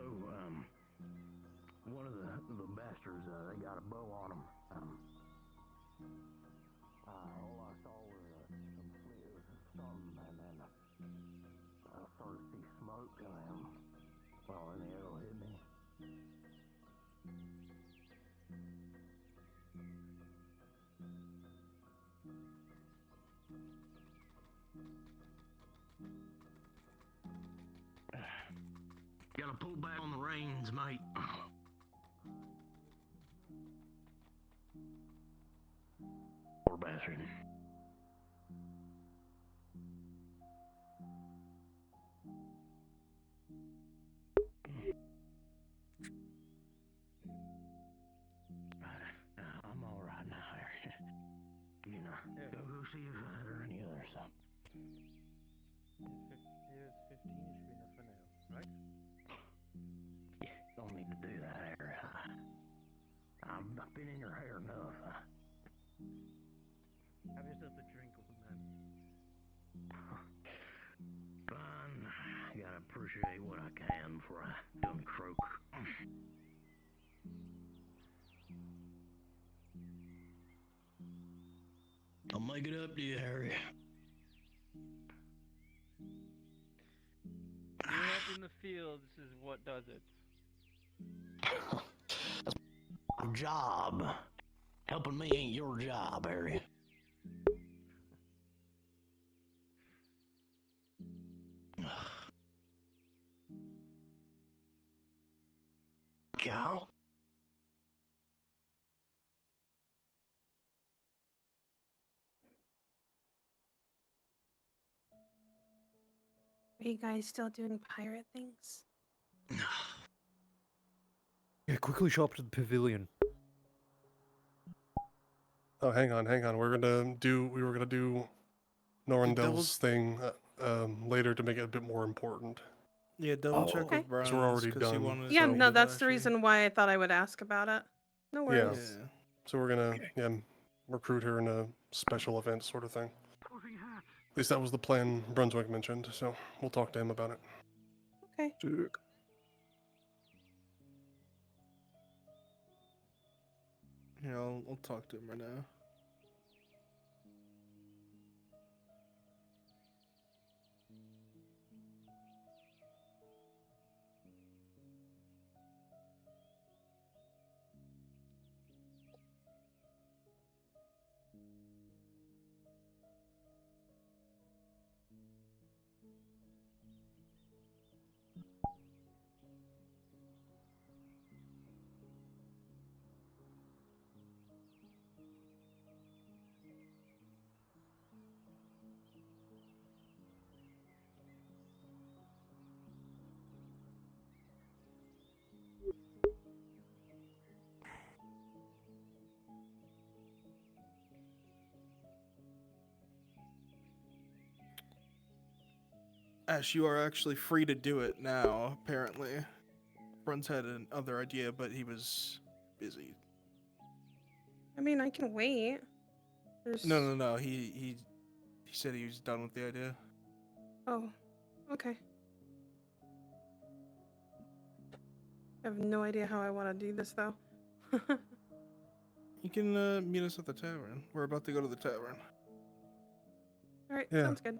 One of the bastards, they got a bow on them. All I saw was something, and then I started to see smoke coming. Well, then the arrow hit me. Gotta pull back on the reins, mate. Poor bastard. I'm all right now, Harry. You know, go see if I had or any other stuff. Here's 15 should be enough for now, right? Yeah, don't need to do that, Harry. I've been in your hair enough. Have yourself a drink, old man. Fine. Gotta appreciate what I can before I done croak. I'll make it up to you, Harry. Being up in the fields is what does it. That's my job. Helping me ain't your job, Harry. Cal? Are you guys still doing pirate things? Yeah, quickly show up to the pavilion. Oh, hang on. We were gonna do Norendel's thing later to make it a bit more important. Yeah, double check Okay. with Brian. 'Cause we're already done. Yeah, so- no, that's the reason why I thought I would ask about it. No Yeah. worries. So we're gonna recruit her in a special event sort of thing. At least that was the plan Brunswick mentioned. So we'll talk to him about it. Okay. Yeah, I'll talk to him right now. Ash, you are actually free to do it now, apparently. Bruns had another idea, but he was busy. I mean, I can wait. There's... No. He said he was done with the idea. Oh, okay. I have no idea how I want to do this, though. You can meet us at the tavern. We're about to go to the tavern. Alright, Yeah. sounds good.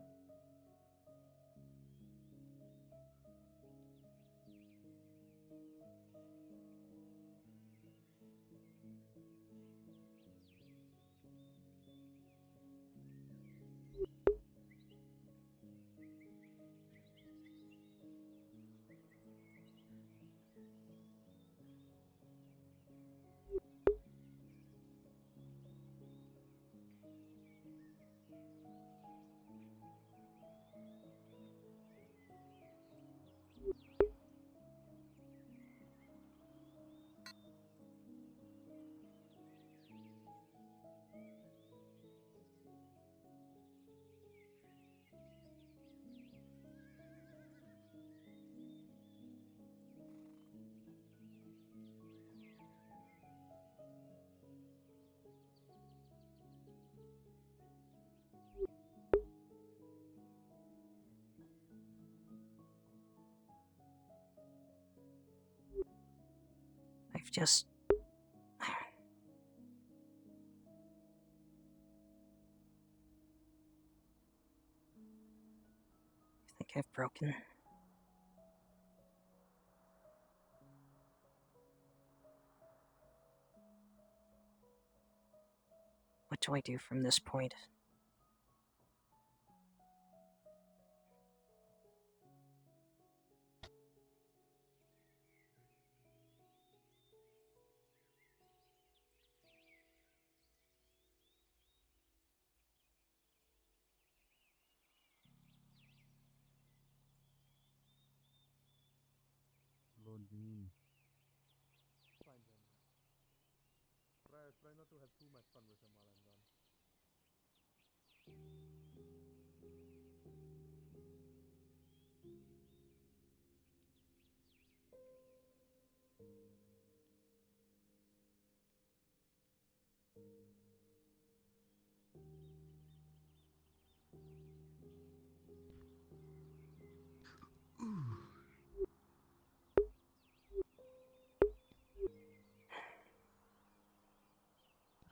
I've just... I think I've broken. What do I do from this point? Loading. Try not to have too much fun with him while I'm gone.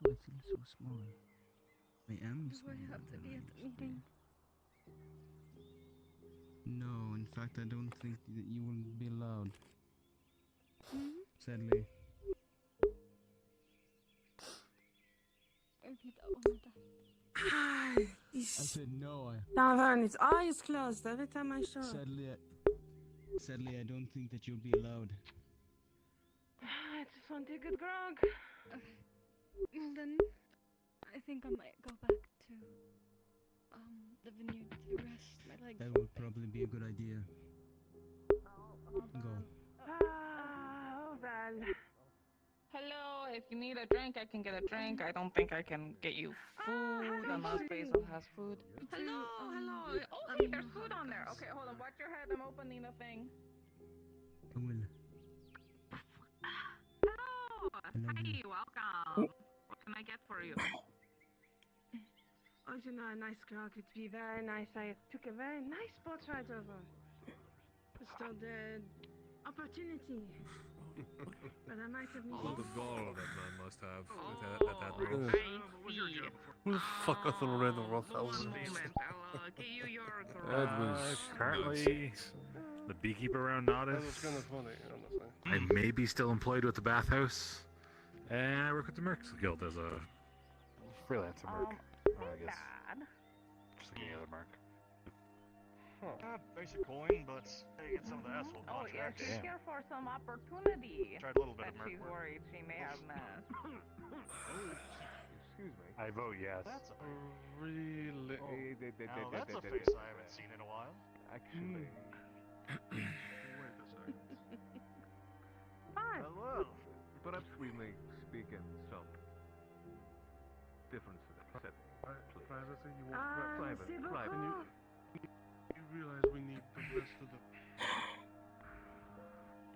I feel so small. I am Do small. I have to be at the meeting? No, in fact, I don't think that you will be allowed. Hmm? Sadly. Maybe that one died. I said no. Davern, his eyes closed every time I show up. Sadly, I don't think that you'll be allowed. I just want a good grog. Well then, I think I might go back to the vineyard to rest my legs. That would probably be a good idea. Go. Oh, well. Hello, if you need a drink, I can get a drink. I don't think I can get you food unless Basil has food. Hello, hello. Oh, hey, there's food on there. Okay, hold on. Watch your head. I'm opening the thing. I will. Hello. Hi, welcome. What can I get for you? Oh, you know, a nice grog would be very nice. I took a very nice boat ride over. It's called the opportunity. But I might have All the missed. gall that man must have at that Oh, rate. I see. Who the fuck got the red rough One moment. I'll get you your That grog. was apparently the beekeeper around Nodis. That was kind of funny, honestly. I may be still employed with the bathhouse, and I work with the Mercs Guild as a freelancer merc. Or I guess Bad. just like any other merc. Basic coin, but you get some of the asshole Oh yes, contracts. she's here for some opportunity. Tried a little bit that of merc she's work. worried she may have missed. Excuse me. I vote yes. That's a Really? now that's a face I haven't seen in a while. Actually. Wait a second. Fine. Well, Perhaps we may speak in some different setting. Privacy? You Private. c'est Private. beaucoup. You realize we need the rest of the...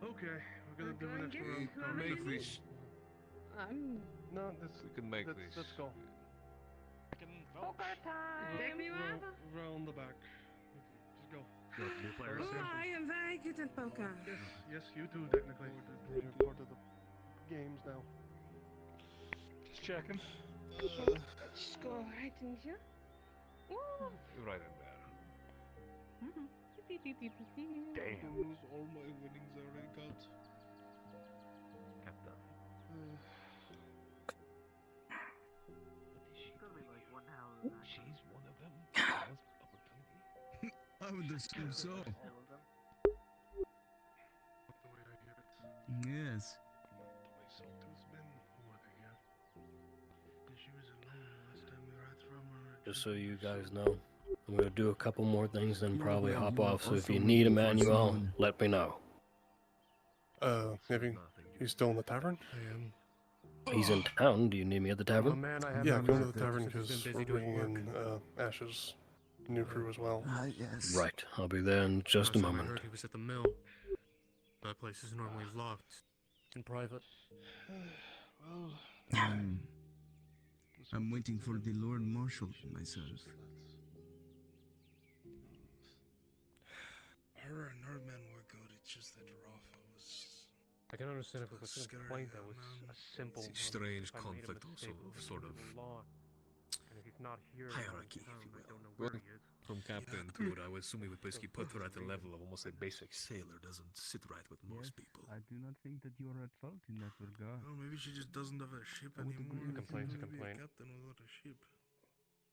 Okay, we're gonna do an extra round. Whoever Make you need. this. No, this... We can make let's, these. Let's go. Poker time. Take me Round, wherever. round the back. Just go. New players. Oh, I am very good at poker. Yes, you too, technically. You're part of the games now. Just checking. Just go right in here. Right in there. Damn. Lose all my winnings I already got. Captain. She's one of them. I would assume so. All of them. The way I hear it. Yes. My sawtooth's been over there. She was alone last time we were at Rummer. Just so you guys know, I'm gonna do a couple more things, then probably well, hop you off. So if also you need need to a find manual, someone. let me know. He's still in the tavern? I am. He's in town. Do you need me at the tavern? Yeah, go to the tavern because we're bringing in Ash's new crew as well. Yes. Right, I'll be there in just a Last time I moment. heard he was at the mill. That place is normally locked. In private. I'm waiting for the Lord Marshal myself. Her and her men were good, it's just that Rafa was... I can understand if it was a complaint that was a simple It's a one, strange if I made a conflict also mistake with of a sort of simple law, and if he's not here in hierarchy, town, if you I don't know will. where he is. From captain to what I would assume he would basically put her at the level of almost a basic sailor doesn't sit right with most people. I do not think that you are at fault in that regard. Well, maybe she just doesn't have a ship I would anymore. agree with Complaints, you. complaint. Captain without a ship.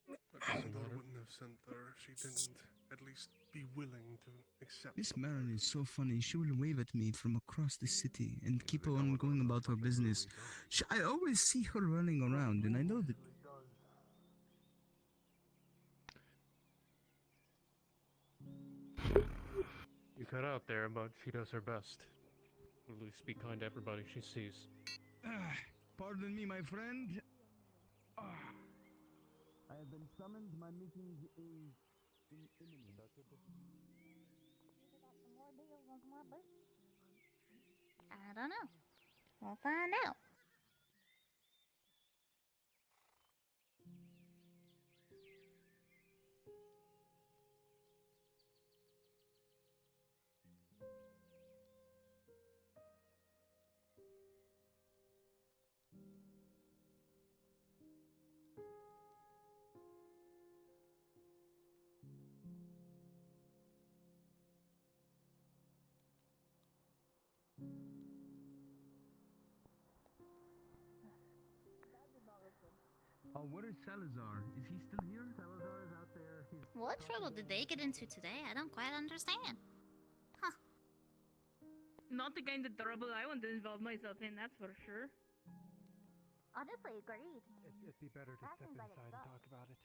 But Commodore wouldn't have sent her. She didn't at least be willing to accept. Miss Marin is so funny. She will wave at me from across the city and keep on going about her business. I always see her running around, and I know that. You cut out there, but she does her best. At least be kind to everybody she sees. Pardon me, my friend. I have been summoned. My meeting is imminent. I don't know. We'll find out. Oh, where is Salazar? Is he still here? Salazar is out there. What trouble did they get into today? I don't quite understand. Not the kind of trouble I want to involve myself in, that's for sure. Honestly, agreed. It'd be better to step inside and talk about it.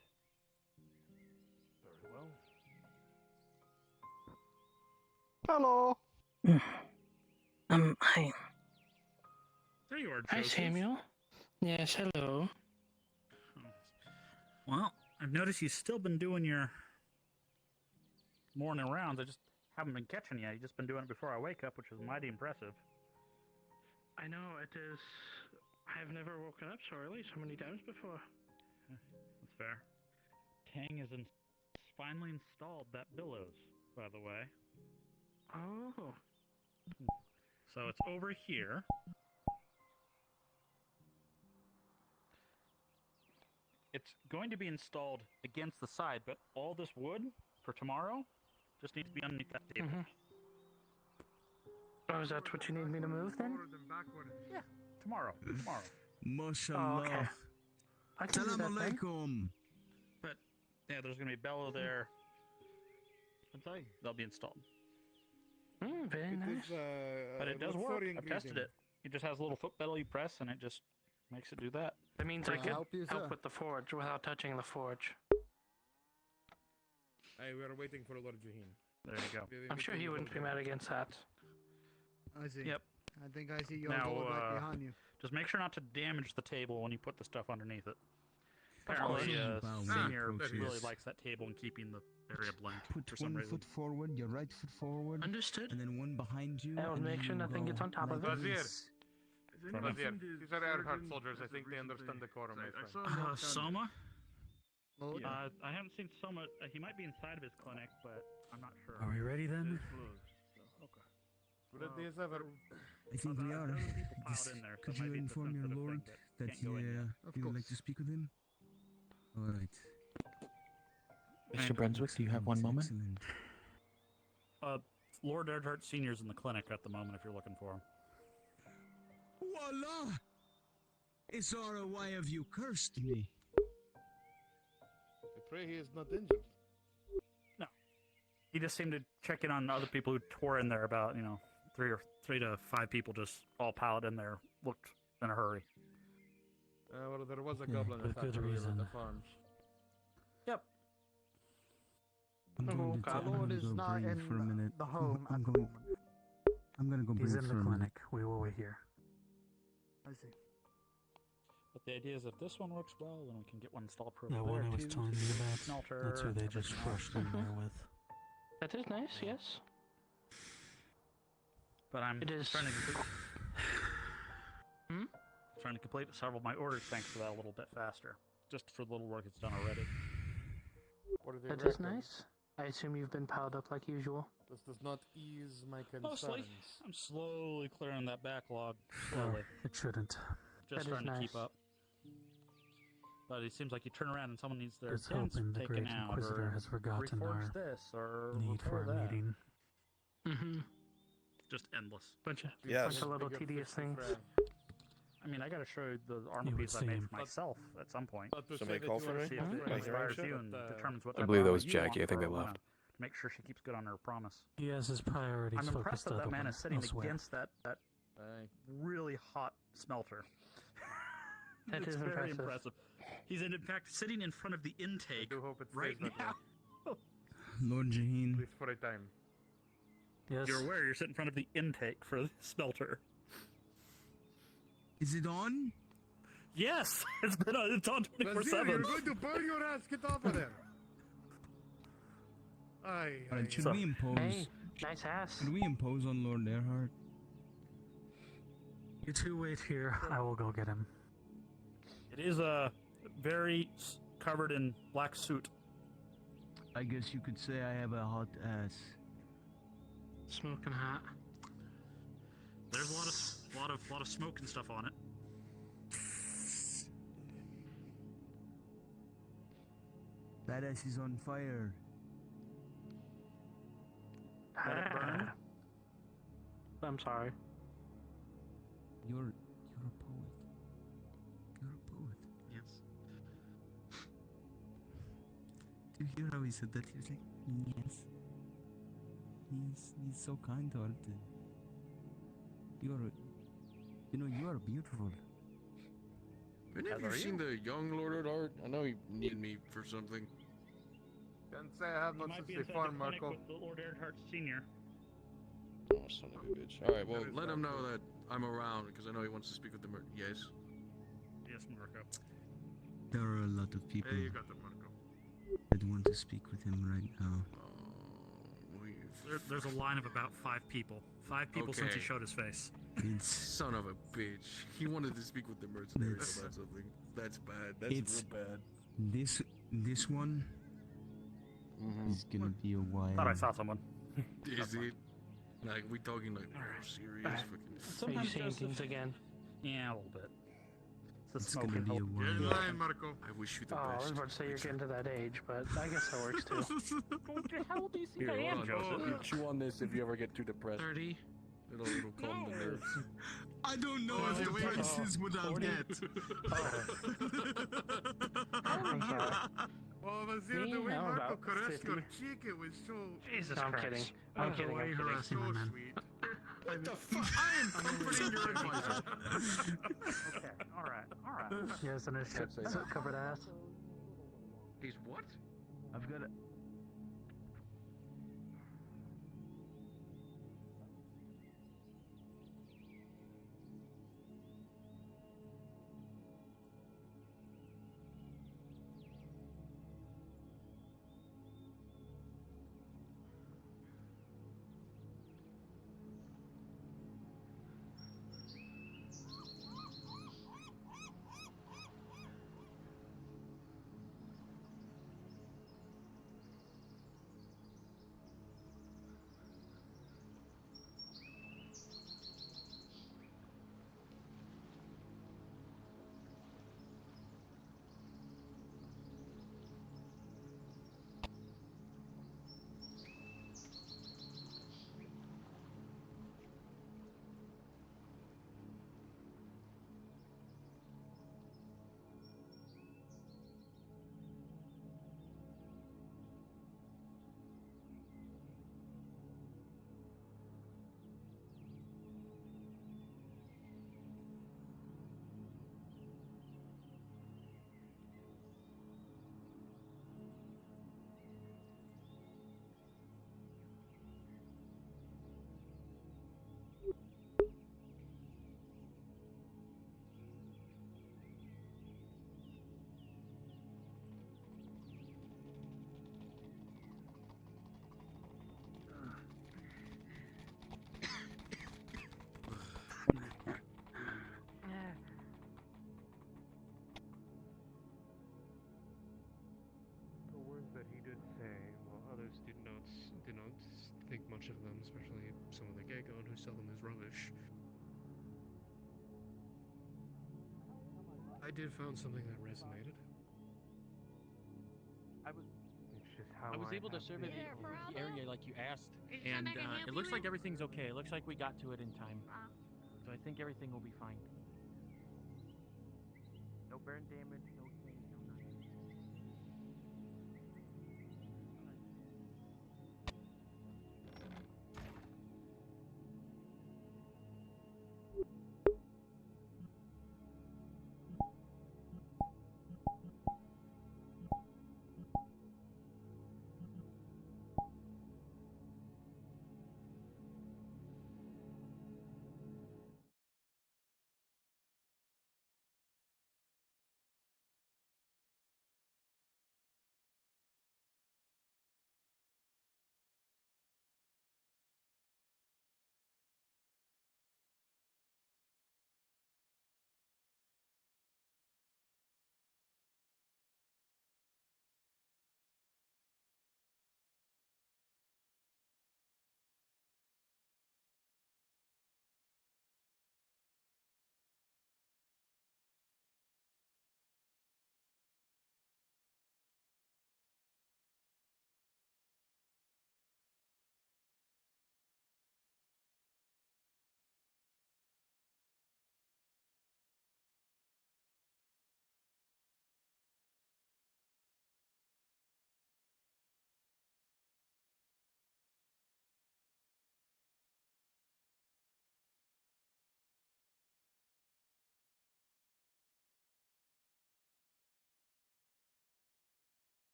Very well. Hello. Hi. There you are, Hi, Joseph. Samuel. Yes, hello. Well, I've noticed you've still been doing your morning rounds. I just haven't been catching you. You've just been doing it before I wake up, which is mighty impressive. I know, it is. I've never woken up so early so many times before. That's fair. Tang has finally installed that billows, by the way. Oh. So it's over here. It's going to be installed against the side, but all this wood for tomorrow just needs to be underneath that table. Oh, is that what you need me to move then? Yeah, tomorrow. Mashallah. Oh, okay. I can do Salam that then. alaikum. But yeah, there's going to be bellow there. They'll be installed. Very nice. But it does work. I've tested it. It just has a little foot pedal you press, and it just makes it do that. That means I can help with the forge without touching the forge. Hey, we are waiting for Lord Jaheen. There you go. I'm sure he wouldn't be mad against that. I see. Yep. I think I see your Now, board right behind you. just make sure not to damage the table when you put the stuff underneath it. Of Apparently, course. Senior Approaches. really likes that table and keeping the area blank Put for some one reason. foot forward, your right foot forward. Understood. And then one behind you. I will and make then sure you nothing go gets on top of like it. this. Vazir, these are Earhart soldiers. I think they understand decorum, my friend. Soma? Lord? I haven't seen Soma. He might be inside of his clinic, but I'm not sure. Are we ready then? Ready as ever. I think we are. Yes. in there, so Could it might you be a inform your sensitive lord thing, that can't go in yet. you would like to speak with him? All right. Mr. Brunswick, do you have one moment? Excellent. Lord Earhart Senior's in the clinic at the moment if you're looking for him. Voila! Isara, why have you cursed me? I pray he is not injured. No. He just seemed to check in on other people who tore in there about, 3 to 5 people just all piled in there, looked in a hurry. Well, there was a Yeah, goblin for attack good earlier reason. at the farms. Yep. I'm going to, Our I'm Lord going to is go not breathe in for a minute. the home I'm at the going. moment. I'm going to go He's breathe in for the a minute. clinic. We will wait here. I see. But the idea is if this one works well, then we can get one installed for That over one there I was too, telling so you we can about. smelter That's who they and just everything else. crushed in there with. That is nice, yes. But I'm It is- trying to trying to complete several of my orders thanks to that a little bit faster. Just for the little work it's done already. What are they That is reckon? nice. I assume you've been piled up like usual. This does not ease my Mostly. concerns. I'm slowly clearing that backlog. Slowly. It shouldn't. Just starting to keep up. But it seems like you turn around and someone needs their Just tents hoping the taken Great out, Inquisitor or has forgotten reforge our this, or need for repair a that. meeting. Mm-hmm. Just endless. Bunch of Yes. little tedious things. I mean, I gotta show you the armor You would piece I made seem. for myself at some point. Somebody call for me? See if it Can I hear inspires him? you and determines what I type believe of that armor was you Jackie. want I think for they Elena, left. to make sure she keeps good on her promise. He has his priorities I'm impressed focused that that man is sitting elsewhere. against that really hot smelter. That It's is very impressive. impressive. He's in fact sitting in front of the intake right now. Lord Jaheen. At least for a time. Yes. You're aware you're sitting in front of the intake for the smelter. Is it on? Yes, it's on 24/7. You're going to burn your ass. Get off of there. Alright, should we impose? Hey, nice ass. Should we impose on Lord Earhart? You two wait here. I will go get him. It is a very covered in black suit. I guess you could say I have a hot ass. Smoking hot. There's a lot of smoke and stuff on it. That ass is on fire. Let it burn. I'm sorry. You're a poet. You're a poet. Yes. Do you hear how he said that? He was like, yes. He's so kind-hearted. You are beautiful. When have you seen the young Lord Art? I know he needed me for something. Can't say I have You not might since be they inside farm, the clinic Marco. with the Lord Earhart Senior. Oh, son of a bitch. Alright, well, let him know that I'm around, because I know he wants to speak with the Yes? Yes, Marco. There are a lot of people Hey, you got the Marco. that want to speak with him right now. There's a line of about 5 people. 5 people since he Okay. showed his face. Son of a bitch. He wanted to speak with the mercenaries about something. That's bad. That's It's- real bad. This one is gonna be a while. Thought I saw someone. Is it? Like, we talking like serious fucking... Are you seeing things again? Yeah, a little bit. It's gonna be a You're while. in line, Marco. I wish you the Oh, I best. was about to say you're getting to that age, but I guess that works too. How do you think Here, I am, hold on. Joseph? You chew on this if you ever get too depressed. 30. It'll calm the nerves. I don't know if this is what I'll get. Oh, Nazir, Me? the way I'm Marco about caressed 50. your cheek, it was so... Jesus I'm kidding. I'm the kidding. way I'm you kidding. were so man. sweet. What the fuck? I am comforting your advisor. Okay, alright. He has an issue. Covered ass. He's what? I've got a... bunch of them, especially some of the Gekon who sell them as rubbish. I did found something that resonated. I was able to survey the area like you asked, and it looks like everything's okay. It looks like we got to it in time. So I think everything will be fine. No burn damage, no change, no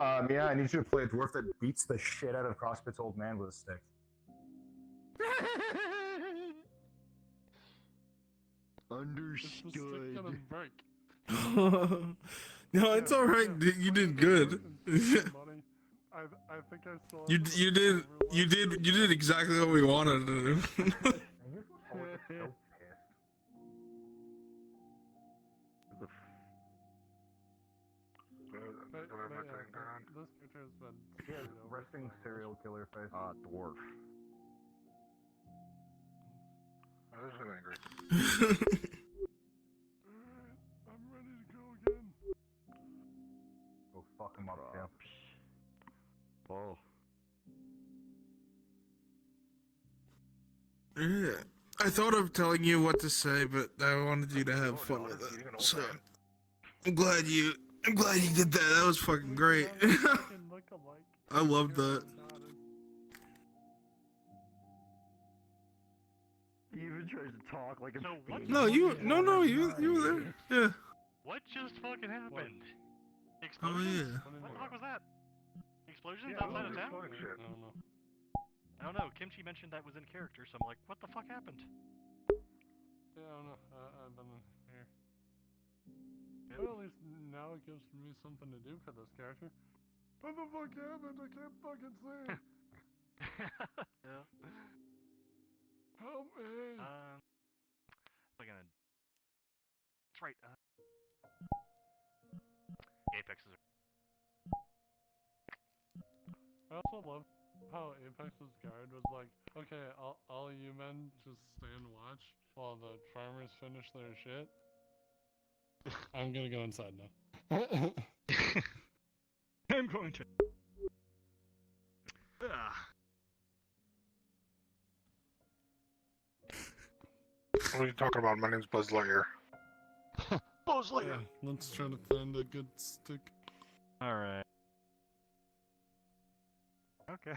Yeah, I need you to play a dwarf that beats the shit out of CrossFit's old man with a stick. Understood. No, it's all right. You did good. I think I saw. You did exactly what we wanted to do. This character has been. He has resting serial killer face. Dwarf. This is angry. Alright, I'm ready to go again. Go fuck him up, yeah. Oh. Yeah. I thought of telling you what to say, but I wanted you to have fun with it. So I'm glad you did that. That was fucking great. I loved that. He even tries to talk like a No, you were there. Yeah. What just fucking happened? Oh Explosions? yeah. What the fuck was that? Explosions outside of town? I don't know. Kimchi mentioned that was in character, so I'm like, what the fuck happened? Yeah, I don't know. I've been here. Well, at least now it gives me something to do for this character. What the fuck happened? I can't fucking say. Yeah. Help me. We're gonna. That's right. Apexes are. I also love how Apex's guard was like, okay, all you men just stand watch while the farmers finish their shit. I'm gonna go inside now. I'm going to. What are you talking about? My name's Buzz Lightyear. Buzz Lightyear! Yeah, let's try to find a good stick. Alright. Okay.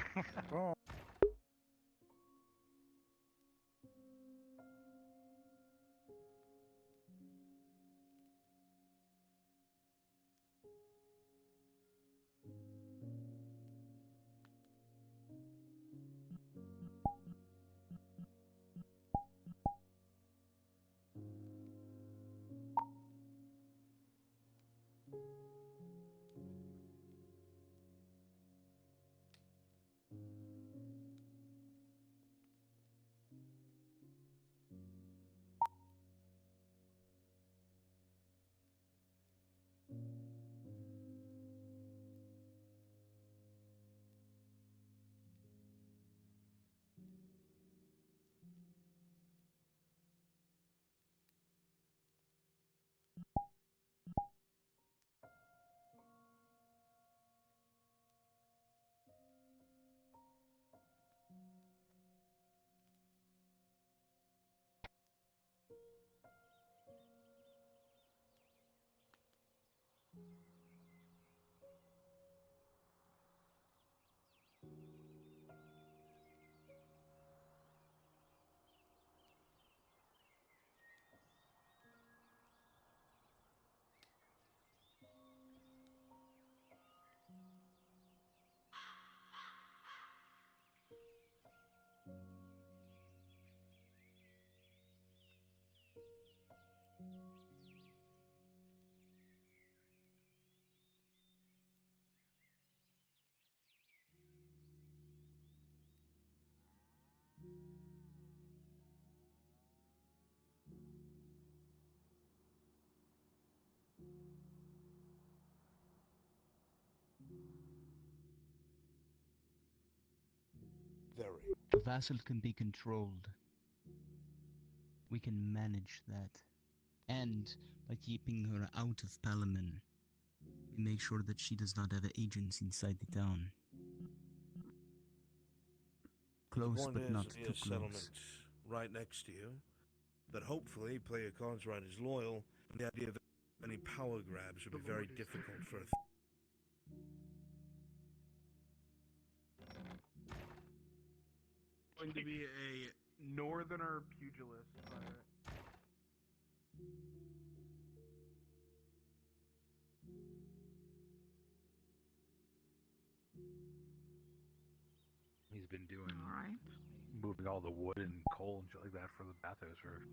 Very. The vassal can be controlled. We can manage that. And by keeping her out of Palamon, we make sure that she does not have agents inside the town. Close, The point but is, not there'll be too a settlement close. right next to you. That hopefully play your cards right as loyal, and the idea of any power grabs would be very difficult for a Going to be a northerner pugilist. been doing Alright. moving all the wood and coal and shit like that for the bathhouse for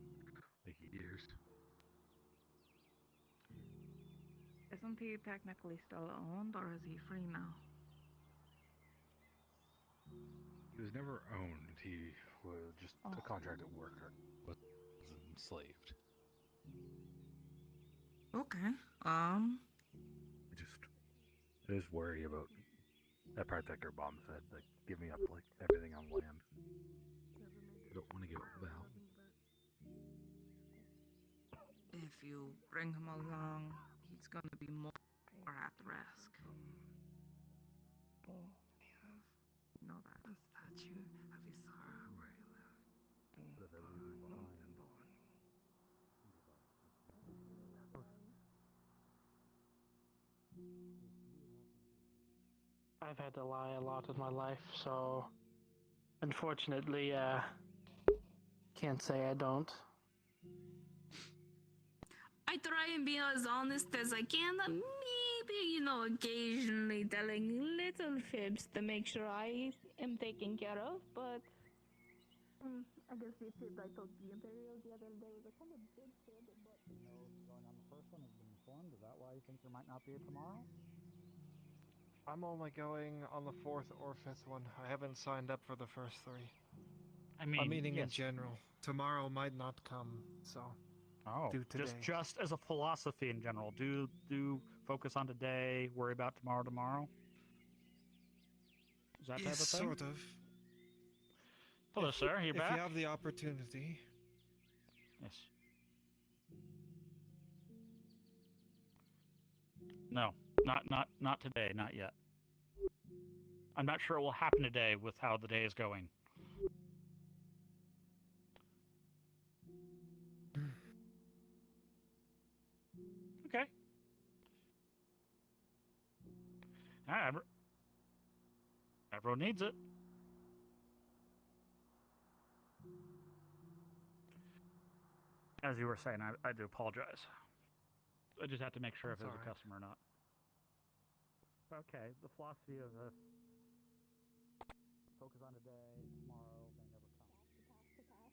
like years. Isn't he technically still owned, or is he free now? He was never owned. He was just a contracted worker. Was enslaved. Okay. I just worry about that part that your mom said, like giving up like everything on land. I don't want to give up Val. If you bring him along, he's gonna be more at risk. You know that a statue of Isara where he lived. I've had to lie a lot in my life, so unfortunately, can't say I don't. I try and be as honest as I can. Maybe, occasionally telling little fibs to make sure I am taken care of, but I guess the fib I told the Imperials the other day was a kind of big fib, but... Going on the first one has been informed. Is that why you think there might not be a tomorrow? I'm only going on the 4th or 5th one. I haven't signed up for the first 3. I mean, I'm meaning in yes. general. Tomorrow might not come, so do today. just as a philosophy in general, do focus on today, worry about tomorrow. Is that type of thing? Sort of. Hello, sir. You back? If you have the opportunity. Yes. No, not today, not yet. I'm not sure it will happen today with how the day is going. Okay. Everyone needs it. As you were saying, I do apologize. I just have to make sure if there's a customer or not. Okay, the philosophy of the focus on today, tomorrow may never come.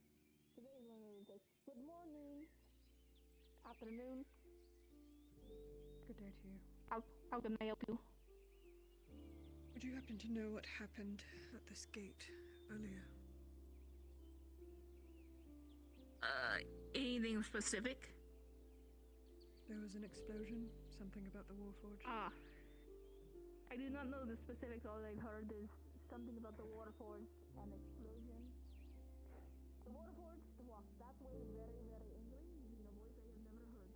Today's one of those days. Good morning. Afternoon. Good day to you. How can I help you? Would you happen to know what happened at this gate earlier? Anything specific? There was an explosion, something about the Warforged. I do not know the specifics. All I've heard is something about the Warforged and explosion. The Warforged was that way very, very angry, using a voice I have never heard.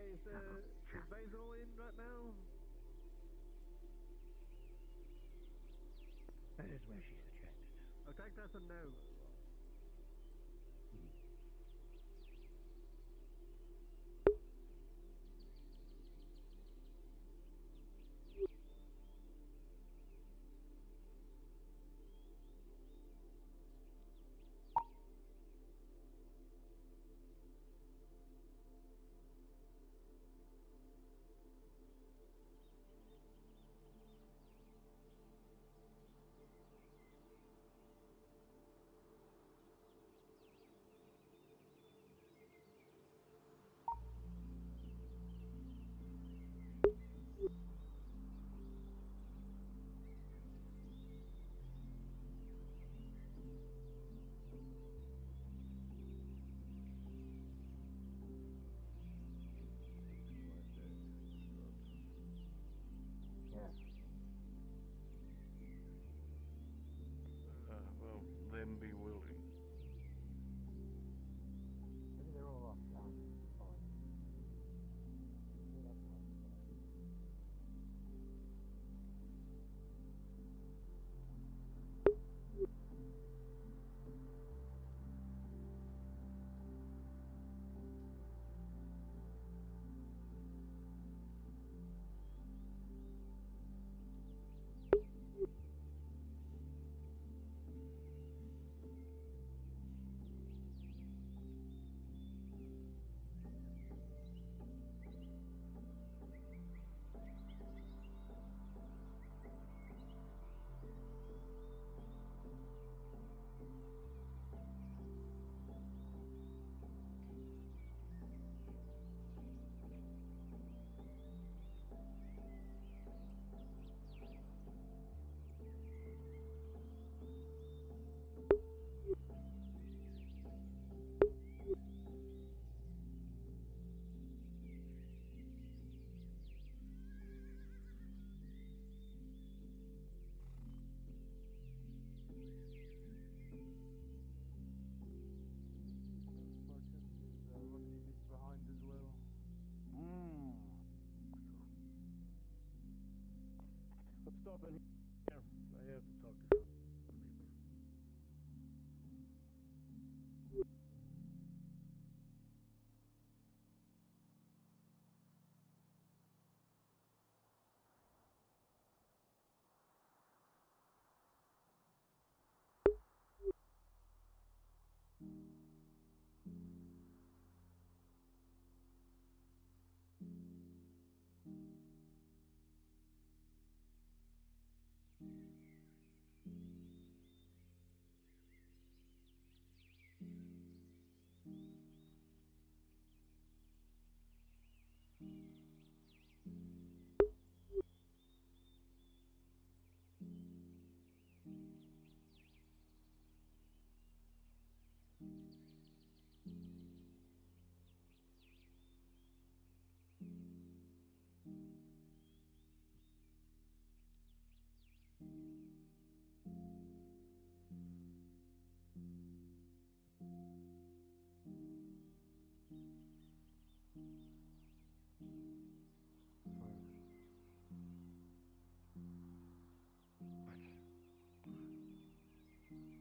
Hey, is Basil in right now? That is where she suggested. I'll take that as a no. Well, then be willing. Maybe they're all off down. Behind as well. Let's stop in here. I have to talk to some people.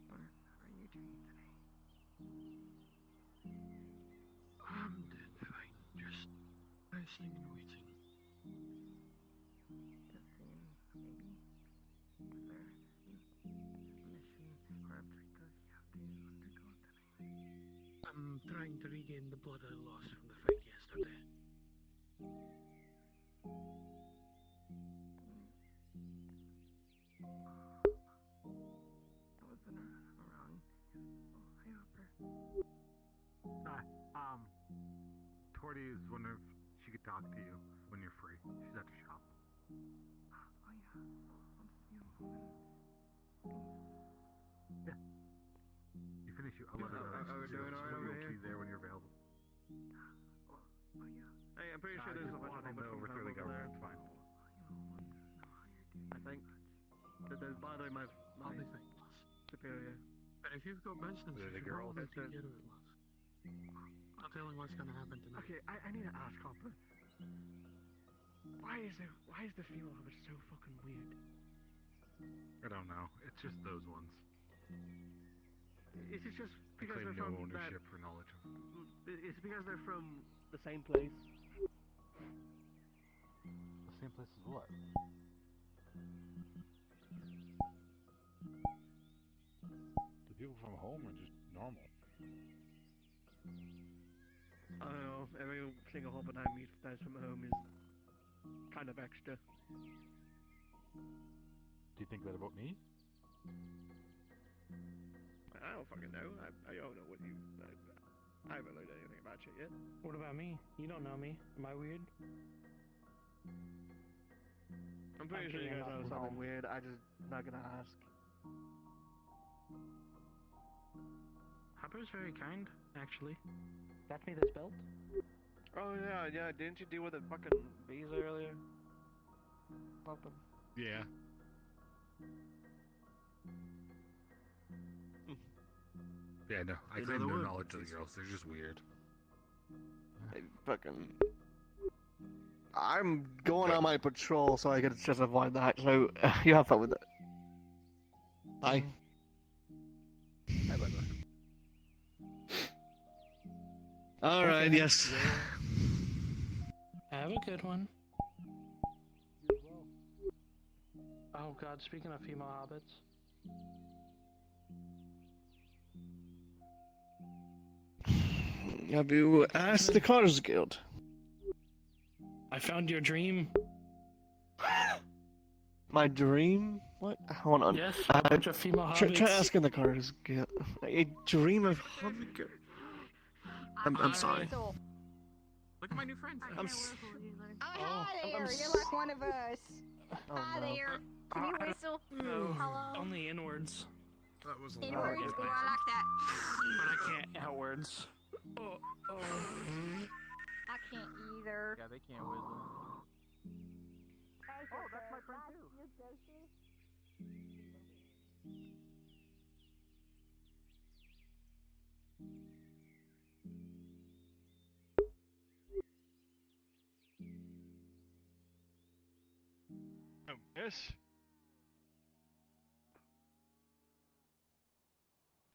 What are you doing today? I'm doing fine. Just resting and waiting. Testing, maybe? Is there a mission or objective you have to undergo today? I'm trying to regain the blood I lost from the fight yesterday. I wasn't around. Oh, hi, Hopper. Torty is wondering if she could talk to you when you're free. She's at the shop. Oh, yeah. I'll just be a moment. Yeah. You finish your. I'll let her know. Are we doing alright over here? She's there when you're available. Oh, yeah. Hey, I'm pretty sure there's a bunch of people over through the government. It's fine. I think that there's bothering my I'll be fine, boss. superior. But if you've got business, The you should girl? probably take care of it, boss. No telling what's gonna happen tonight. Okay, I need to ask Hopper. Why is the female hobbit so fucking weird? I don't know. It's just those ones. Is it just I because claim they're no from ownership for knowledge of. Is it because they're from the same place? The same place as what? The people from home are just normal. I don't know. Every single hobbit I meet that's from home is kind of extra. Do you think that about me? I don't fucking know. I don't know what you. I haven't learned anything about you yet. What about me? You don't know me. Am I weird? I'm pretty sure you guys know something weird. I just not gonna ask. Hopper's very kind, actually. Got me this belt. Oh yeah. Didn't you deal with the fucking bees earlier? Something. Yeah. Yeah, no. I claim no knowledge of the girls. They're just weird. Hey, fucking. I'm going on my patrol, so I can just avoid that. So you have fun with it. Bye. Bye. All right. Okay. Yes. Have a good one. Oh god, speaking of female hobbits. Have you asked the Carter's Guild? I found your dream. My dream? What? Hold on. Yes, a bunch of female hobbits. Try asking the Carter's Guild. A dream of hobbit. I'm sorry. Look at my new friends. I'm Hi there, you're like one of us. Hi there. Can you whistle? No, Hello. only inwards. That was a Inwards? Oh, I like that. But I can't outwards. Oh. I can't either. Yeah, they can't whistle. Oh, that's my friend too. Oh, yes?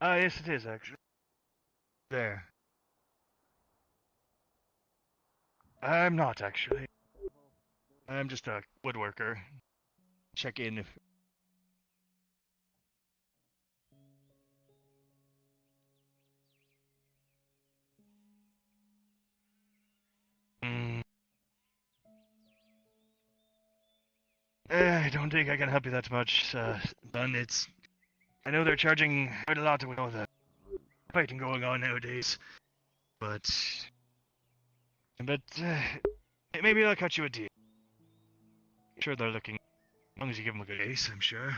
Yes it is, actually. There. I'm not, actually. I'm just a woodworker. Check in if... I don't think I can help you that much, Bun. It's... I know they're charging quite a lot with all the fighting going on nowadays, but maybe I'll cut you a deal. Sure they're looking, as long as you give them a good ace, I'm sure.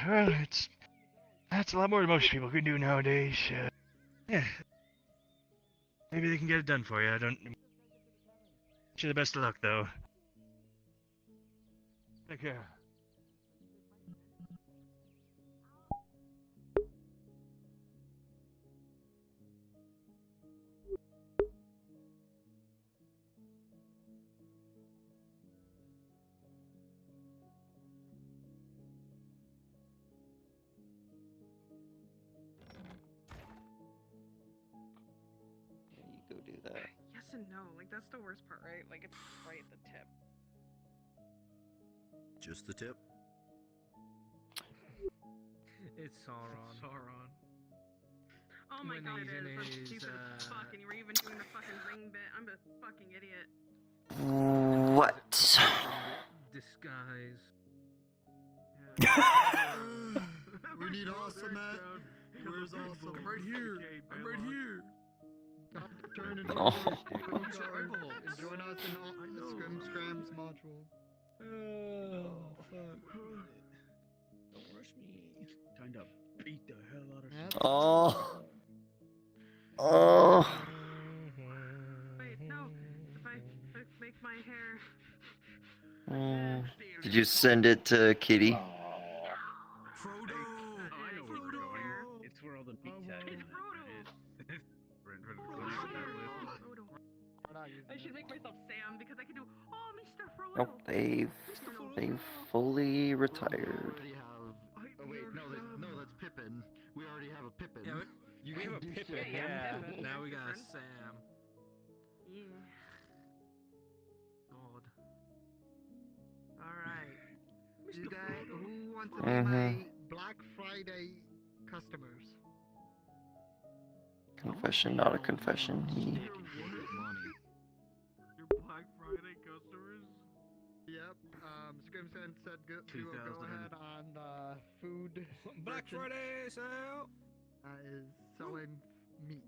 Well, that's a lot more than most people can do nowadays. Yeah. Maybe they can get it done for you. I don't... Wish you the best of luck, though. Take care. You go do that. Yes and no. Like that's the worst part, right? Like it's right at the tip. Just the tip? It's Sauron. Sauron. Oh my When god, he's it in is. That's his, stupid as fuck, and you were even doing the fucking ring bit. I'm a fucking idiot. What? Disguise. We need awesome, Matt. Where's awesome? I'm right here. I'm right here. Turn and join us in the Scrim Scrams module. Oh, fuck. Don't rush me. Time to beat the hell out of you. Oh. Wait, no. The Did you send it to Kitty? Oh, I know where we're going. It's where all the pizza is. We're in front of the corner with that list. I should make myself Sam because I can do. Oh, Mr. Frodo. Nope, they've fully retired. Oh wait, no, that's Pippin. We already have a Pippin. Yeah, we have a Pippin. Yeah. Now we got a Sam. Yeah. God. Alright. You guys, who wants to be my Black Friday customers? Confession, not a confession. He. Your Black Friday customers? Yep. Scrimson said we will go ahead on food. Black Friday sale. Is selling meats.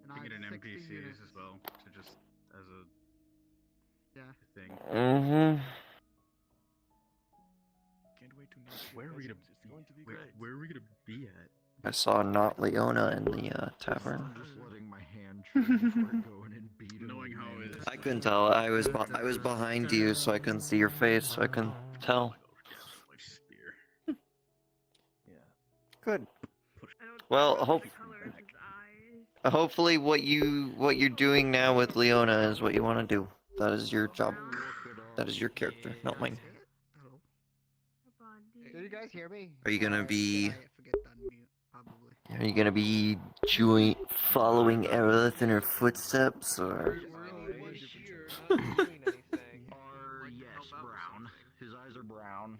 And We I get an have 60 NPCs units. as well, to just as a thing. Can't wait to Where are we gonna? Where are we gonna be at? I saw not Leona in the tavern. I'm just letting my hand trade before going and beat him. Knowing how it is. I couldn't tell. I was behind you, so I couldn't see your face, so I couldn't tell. Good. Well, hopefully what you're doing now with Leona is what you want to do. That is your job. That is your character, not mine. Did you guys hear me? Are you gonna be? Forget to unmute, probably. Are you gonna be following Aerith in her footsteps, or? Yes, brown. His eyes are brown.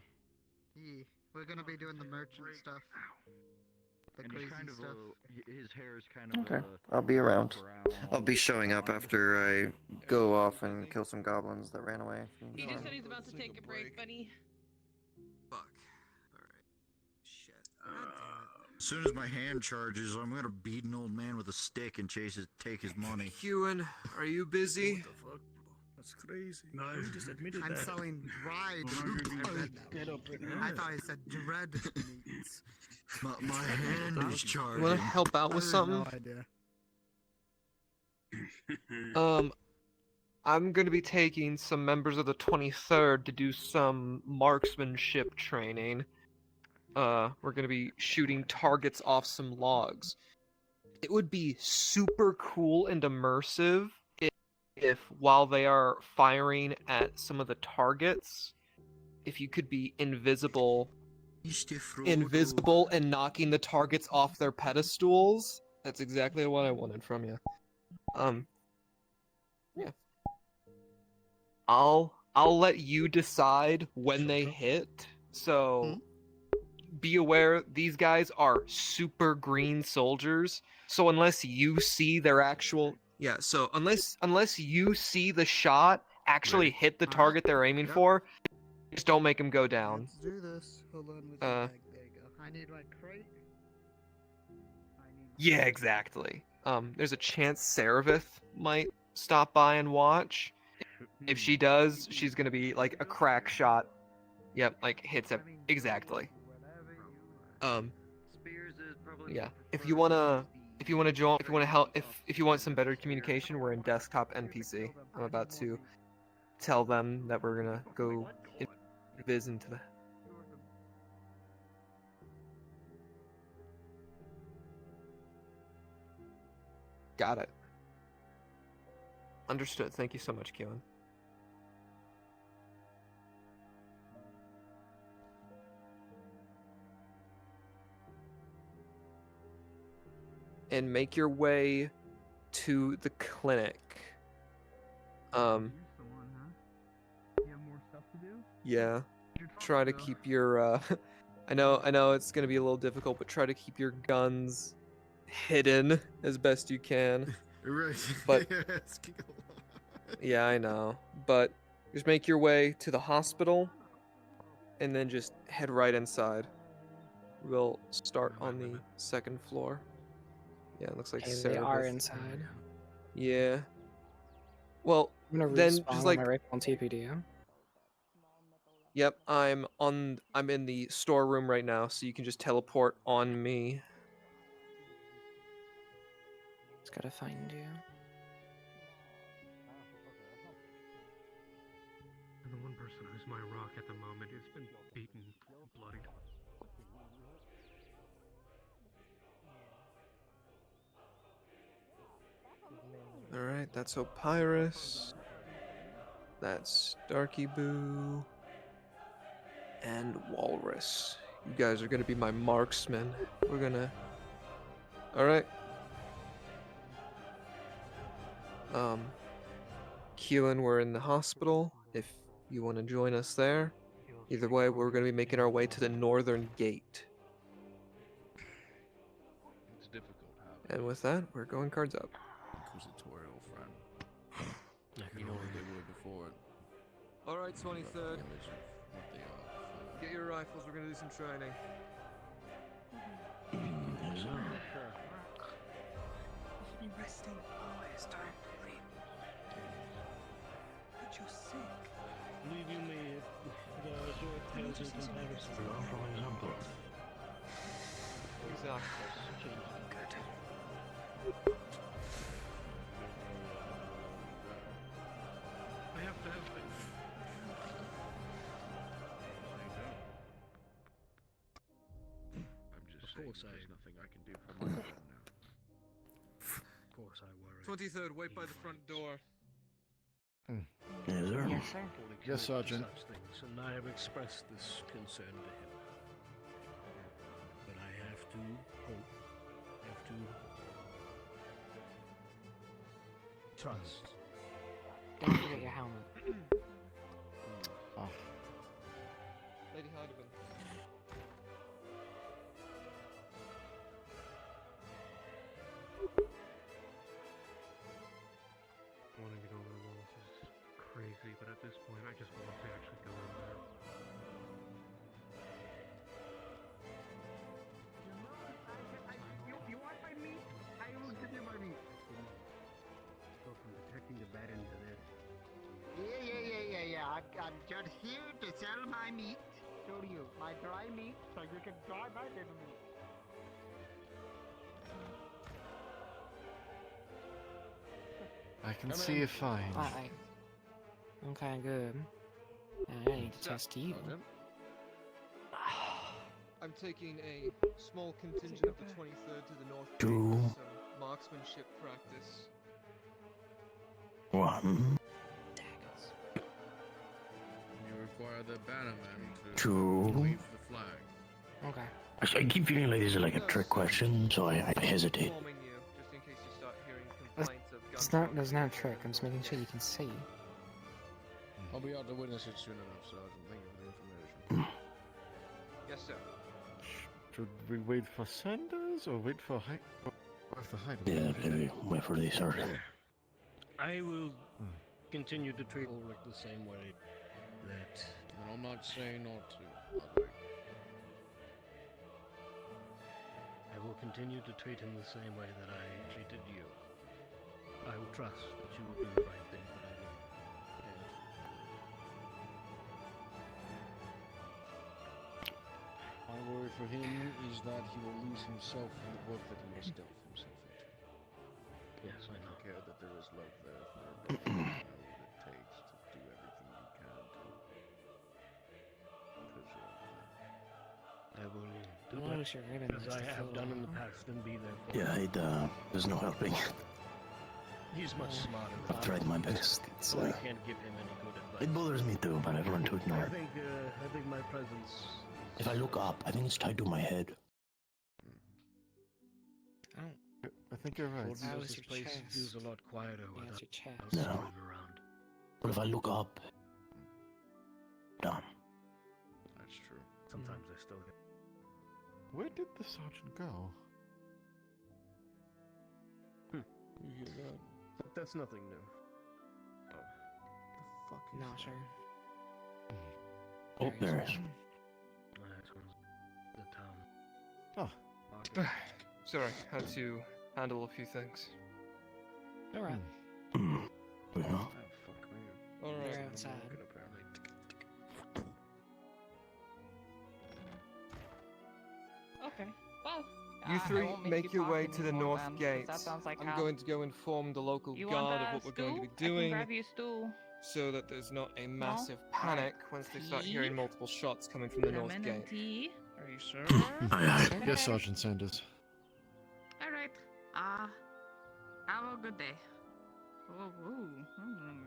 Yeah, we're gonna be doing the merchant stuff. The And crazy he's kind of stuff. his hair is kind of Okay, I'll be around. I'll be showing up after I go off and kill some goblins that ran away. He just said he's about to take a break, buddy. As soon as my hand charges, I'm gonna beat an old man with a stick and take his money. Ewan, are you busy? What the fuck, bro? That's crazy. No, you just admitted I'm that. selling dried I thought I said dread meats. My hand is charging. You wanna help out with something? I'm gonna be taking some members of the 23rd to do some marksmanship training. We're gonna be shooting targets off some logs. It would be super cool and immersive if while they are firing at some of the targets, if you could be invisible and knocking the targets off their pedestals. That's exactly what I wanted from you. Yeah. I'll let you decide when they hit. So be aware these guys are super green soldiers. So unless you see their actual so unless you see the shot actually hit the target they're aiming for, just don't make them go down. Let's do this. Hold on with your bag. There you go. I need my crate. Yeah, exactly. There's a chance Saravith might stop by and watch. If she does, she's gonna be like a crack shot. Yep, like hits it exactly. Yeah. If you wanna join, if you wanna help, if you want some better communication, we're in desktop NPC. I'm about to tell them that we're gonna go viz into the. Got it. Understood. Thank you so much, Keelan. And make your way to the clinic. Yeah. Try to keep your I know it's gonna be a little difficult, but try to keep your guns hidden as best you can. Right. But yeah, I know. But just make your way to the hospital and then just head right inside. We'll start on the second floor. Yeah, it looks like They are Cerebus. inside. Yeah. Well, I'm gonna then respawn just with like my rifle on TPD. Yep, I'm in the storeroom right now, so you can just teleport on me. Just gotta find you. person who's my rock at the moment. It's been beaten, bloodied. Alright, that's Opyrus. That's Darky Boo. And Walrus. You guys are gonna be my marksmen. We're gonna... Alright. Keelan, we're in the hospital. If you want to join us there. Either way, we're gonna be making our way to the northern gate. It's difficult, And with that, we're going cards up. Inquisitorial friend. You know what they were before. Alright, 23rd. Image of what they are. Get your rifles, we're gonna do some training. Yes, sir. You resting? Oh, it's time to leave. But you're sick. Believe you me, the short tales and comparisons are from example. Exactly. Good. I have to have faith. I'm just saying, there's nothing I can do for my own now. Of course I worry. 23rd, wait by the front door. Yes, sir. Yes, sir. Yes, Sergeant. Such things, and I have expressed this concern to him. But I have to hope, have to trust. Don't forget your helmet. Oh. Lady Heidemann. Wanting to go over the walls is crazy, but at this point I just want to actually go in there. You want my meat? I will give you my meat. Go from detecting the bad into this. Yeah. I'm just here to sell my meat to you. My dry meat, so you can dry my little meat. I can see it fine. I'm kinda good. I need to test you. I'm taking a small contingent of the 23rd to the north Two. for some marksmanship practice. 1, You require the bannerman to 2. wave the flag. Okay. I keep feeling like this is like a trick question, so I hesitate. Informing you, just in case you start hearing complaints of That's not a trick. I'm just making sure you can see. I'll be out to witness it soon enough, Sergeant. Thank you for the information. Yes, sir. Should we wait for Sanders or wait for Hyde? Yeah, maybe wait for the sergeant. I will continue to treat Ulrich the same way that... And I'm not saying not to, by the way. I will continue to treat him the same way that I treated you. I will trust that you will do the right thing, but I will. My worry for him is that he will lose himself in the work that he must delve himself into. Yes, I know. I care that there is love there for him, and what it takes to do everything you can to preserve that. I will do Oh, that sure, maybe as that's I the have photo. done in the past and be there for Yeah, him. there's no helping. He's much smarter than I've tried my best. It's, So I can't give him any good advice. it bothers me too, but I've learned to ignore I it. think my presence... If I look up, I think it's tied to my head. I think you're right. Fortunately, How is this your place chest? feels a lot quieter Yeah, without it's your chest. outside No. around. But if I look up, done. That's true. Sometimes I still get... Where did the sergeant go? You hear that? But that's nothing new. The fuck is No, that? sure. Oh, there is. That's the town. Oh. Sorry, had to handle a few things. Alright. Yeah. Oh, fuck me. Alright. They're outside. Good, apparently. Okay. Well. You I three won't make you your talk way to the anymore north then, 'cause gate. That sounds like I'm how... going to go inform the local You guard want of what we're going to be stew? I can doing. grab you stew. so that there's not a massive panic once they start hearing multiple shots coming from the north Lemon gate. and tea. Are you sure? Yes, Sergeant Sanders. All right. Have a good day. Oh,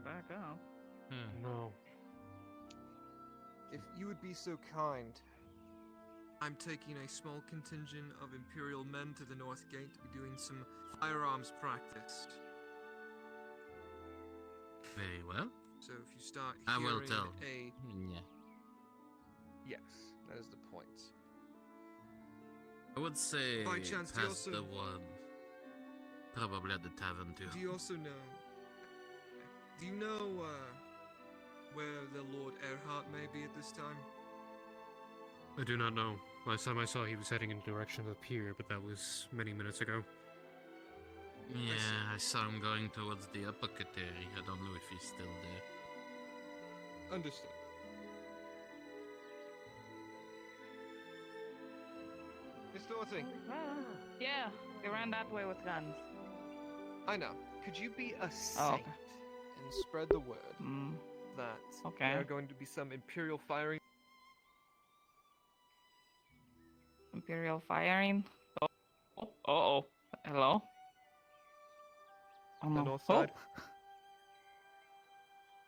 back up. No. If you would be so kind, I'm taking a small contingent of Imperial men to the north gate to be doing some firearms practice. Very well. So if you start I hearing will tell. a... Yeah. Yes, that is the point. I would say By chance, do you past also... the one. Probably at the tavern too. Do you also know... Do you know, where the Lord Erhardt may be at this time? I do not know. Last time I saw he was heading in the direction of the pier, but that was many minutes ago. Yeah, I saw him going towards the apothecary. I don't know if he's still there. Understood. Miss Dorothy. Yeah, they ran that way with guns. I know. Could you be a Oh, saint okay. and spread the word that Okay. there are going to be some Imperial firing? Imperial firing. Oh. Hello. Oh, The no. north Oh. side?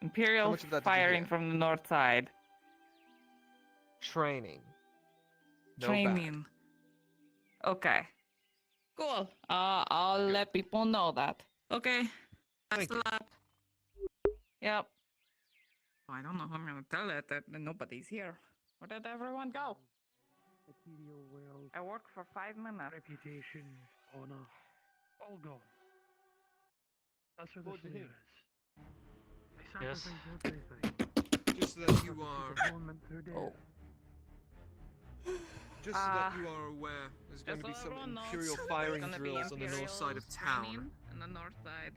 Imperial much of that did you firing hear? from the north side. Training. No Training. Okay. Cool. I'll let people know that. Okay. Thanks a lot. Yep. I don't know who I'm gonna tell it that nobody's here. Where did everyone go? Material wealth, I work for 5 minutes. reputation, honor, all gone. That's where the Lord fear Jahim. is. They Yes. sacrifice everything. Just so that you are... Atonement through death. Oh. Just so that you are aware, there's going to be some Imperial firing drills on the north side of town. On the north side,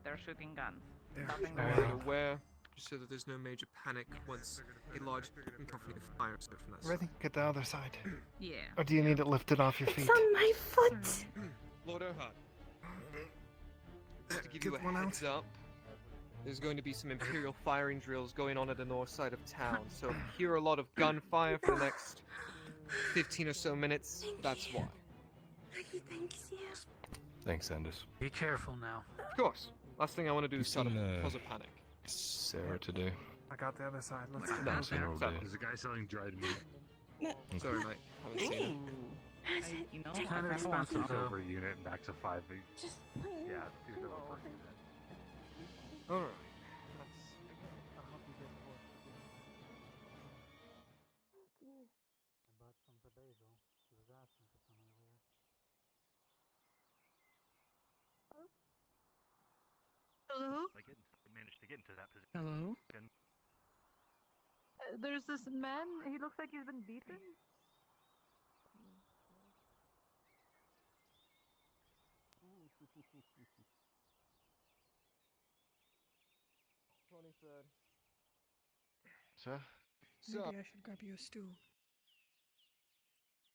they're shooting guns. They're Nothing very going on. aware, just so that there's no major panic once a large company fires it from that Ready? Get the other side. Yeah. Or do you need it lifted off your feet? my foot. Lord Erhardt. Just to give you a heads up, there's going to be some Imperial firing drills going on at the north side of town, so if you hear a lot of gunfire for the next 15 or so minutes, that's why. Thanks, yeah. Thanks, Sanders. Be careful now. Of course. Last thing I want to do is You've seen, cause a panic. Sarah today. I got the other side. Let's No, go. General sorry. Day. There's a guy selling dried meat. Sorry, mate. Haven't seen it. You know, Kind of I expensive want some. over a unit and back to 5. Just Yeah, these are all fucking Alright. I bought some for Basil. She was asking for some earlier. Hello? I managed to get into that position. Hello? There's this man. He looks like he's been beaten. Sir? So, Maybe I should grab you a stool.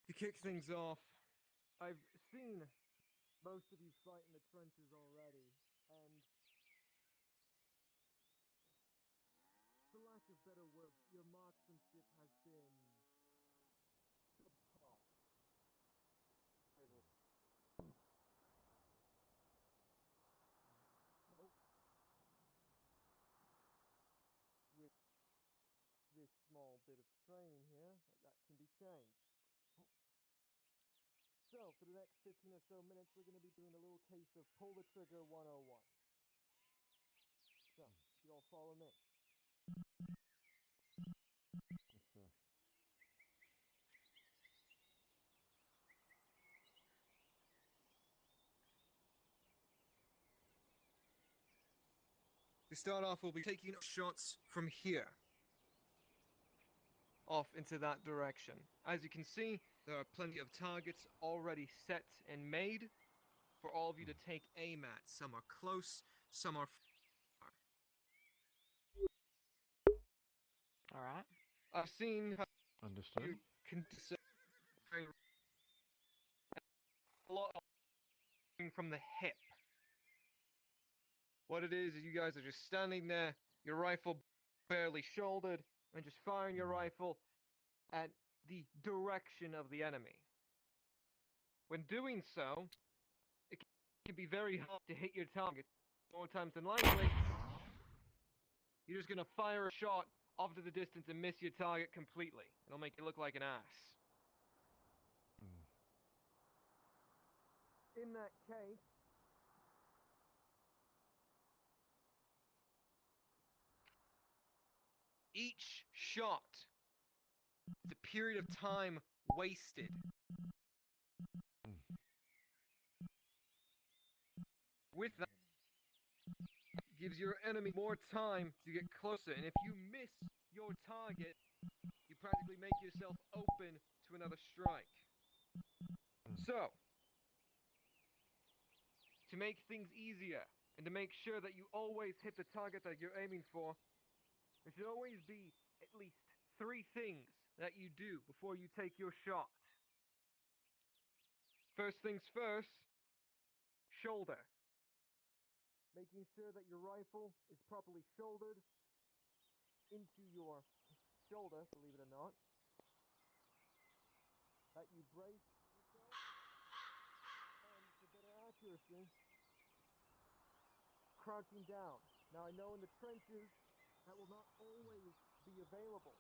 to kick things off, I've seen most of you fight in the trenches already, and for lack of better word, your marksmanship has been subpar. Nope. With this small bit of training here, that can be changed. So, for the next 15 or so minutes, we're going to be doing a little case of pull the trigger 101. So, you all follow me. Yes, sir. To start off, we'll be taking shots from here. Off into that direction. As you can see, there are plenty of targets already set and made for all of you to take aim at. Some are close, some are far. Alright. I've seen how Understood. you can discern a lot of from the hip. What it is you guys are just standing there your rifle barely shouldered, and just firing your rifle at the direction of the enemy. When doing so, it can be very hard to hit your target. More times than likely, you're just gonna fire a shot off to the distance and miss your target completely. It'll make you look like an ass. In that case, each shot is a period of time wasted. With that, gives your enemy more time to get closer, and if you miss your target, you practically make yourself open to another strike. So, to make things easier, and to make sure that you always hit the target that you're aiming for, there should always be at least 3 things that you do before you take your shot. First things first, shoulder. Making sure that your rifle is properly shouldered into your shoulder, believe it or not. That you brace yourself, and for better accuracy, crouching down. Now I know in the trenches that will not always be available,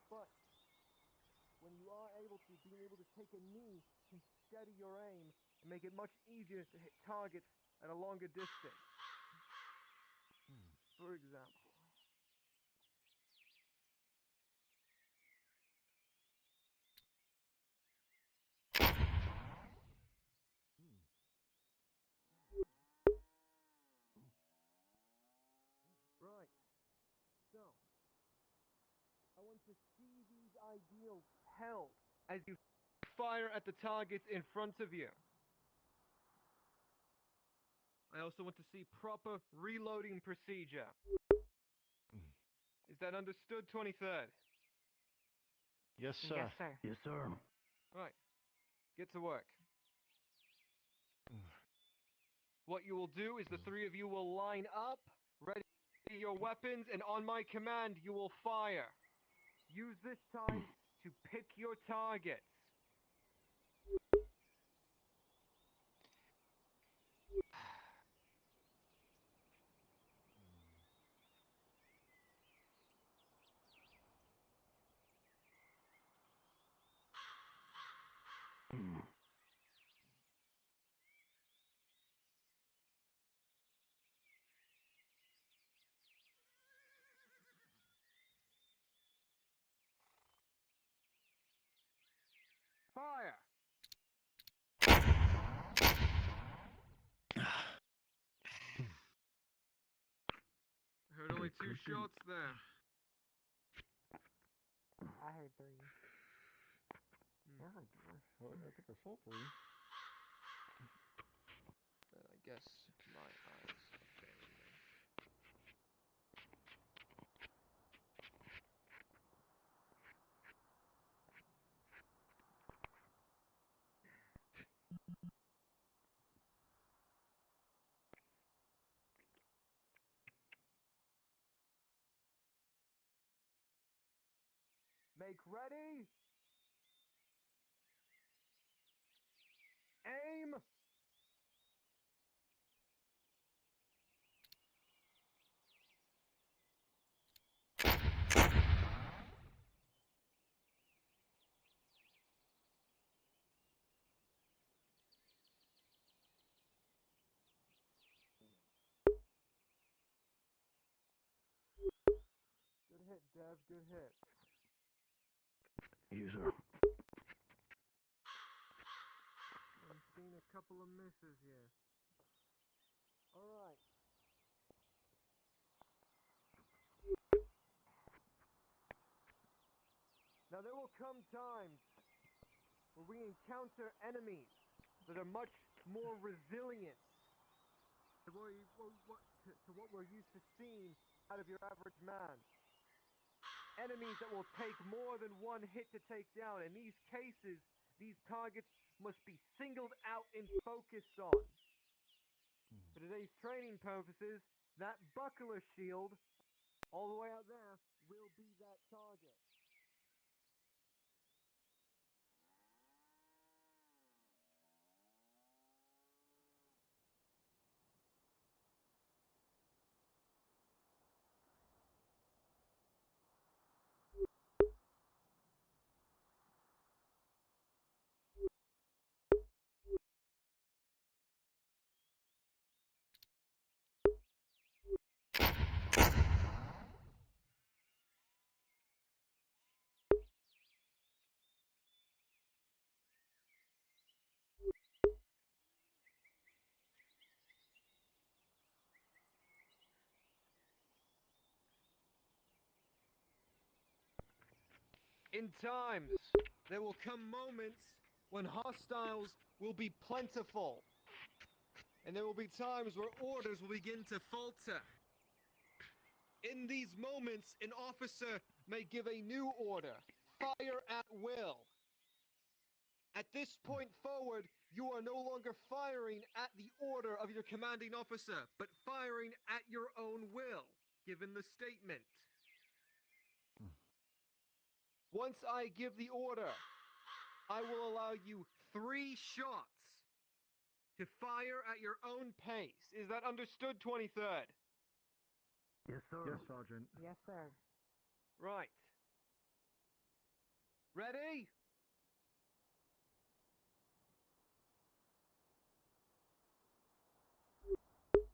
but when you are able to, being able to take a knee can steady your aim and make it much easier to hit targets at a longer distance. For example. Right. So, I want to see these ideals held as you fire at the targets in front of you. I also want to see proper reloading procedure. Is that understood, 23rd? Yes, sir. Yes, sir. Yes, sir. Right. Get to work. What you will do is the 3 of you will line up, ready your weapons, and on my command you will fire. Use this time to pick your targets. Fire! I heard only 2 shots there. I heard 3. I think I saw 3. I guess my eyes are failing me. Make ready. Aim. Good hit, Dev. Good hit. User. I'm seeing a couple of misses here. Alright. Now there will come times where we encounter enemies that are much more resilient to what we're used to seeing out of your average man. Enemies that will take more than 1 hit to take down. In these cases, these targets must be singled out and focused on. For today's training purposes, That buckler shield, all the way out there, will be that target. In times, there will come moments when hostiles will be plentiful. And there will be times where orders will begin to falter. In these moments, an officer may give a new order, fire at will. At this point forward, you are no longer firing at the order of your commanding officer, but firing at your own will, given the statement. Once I give the order, I will allow you 3 shots to fire at your own pace. Is that understood, 23rd? Yes, sir. Yes, Sergeant. Yes, sir. Right. Ready?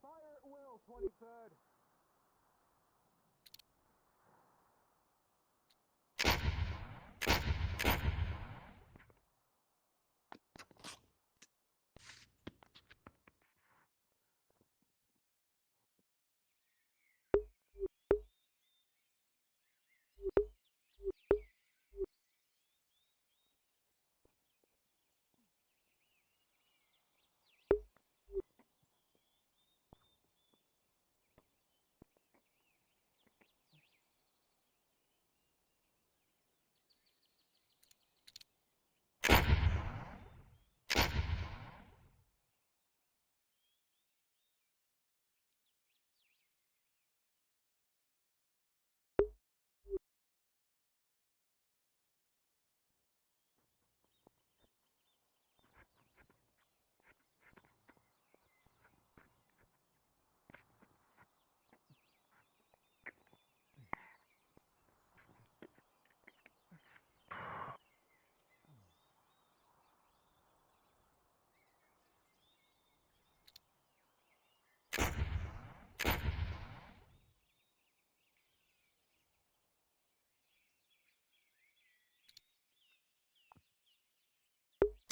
Fire at will, 23rd.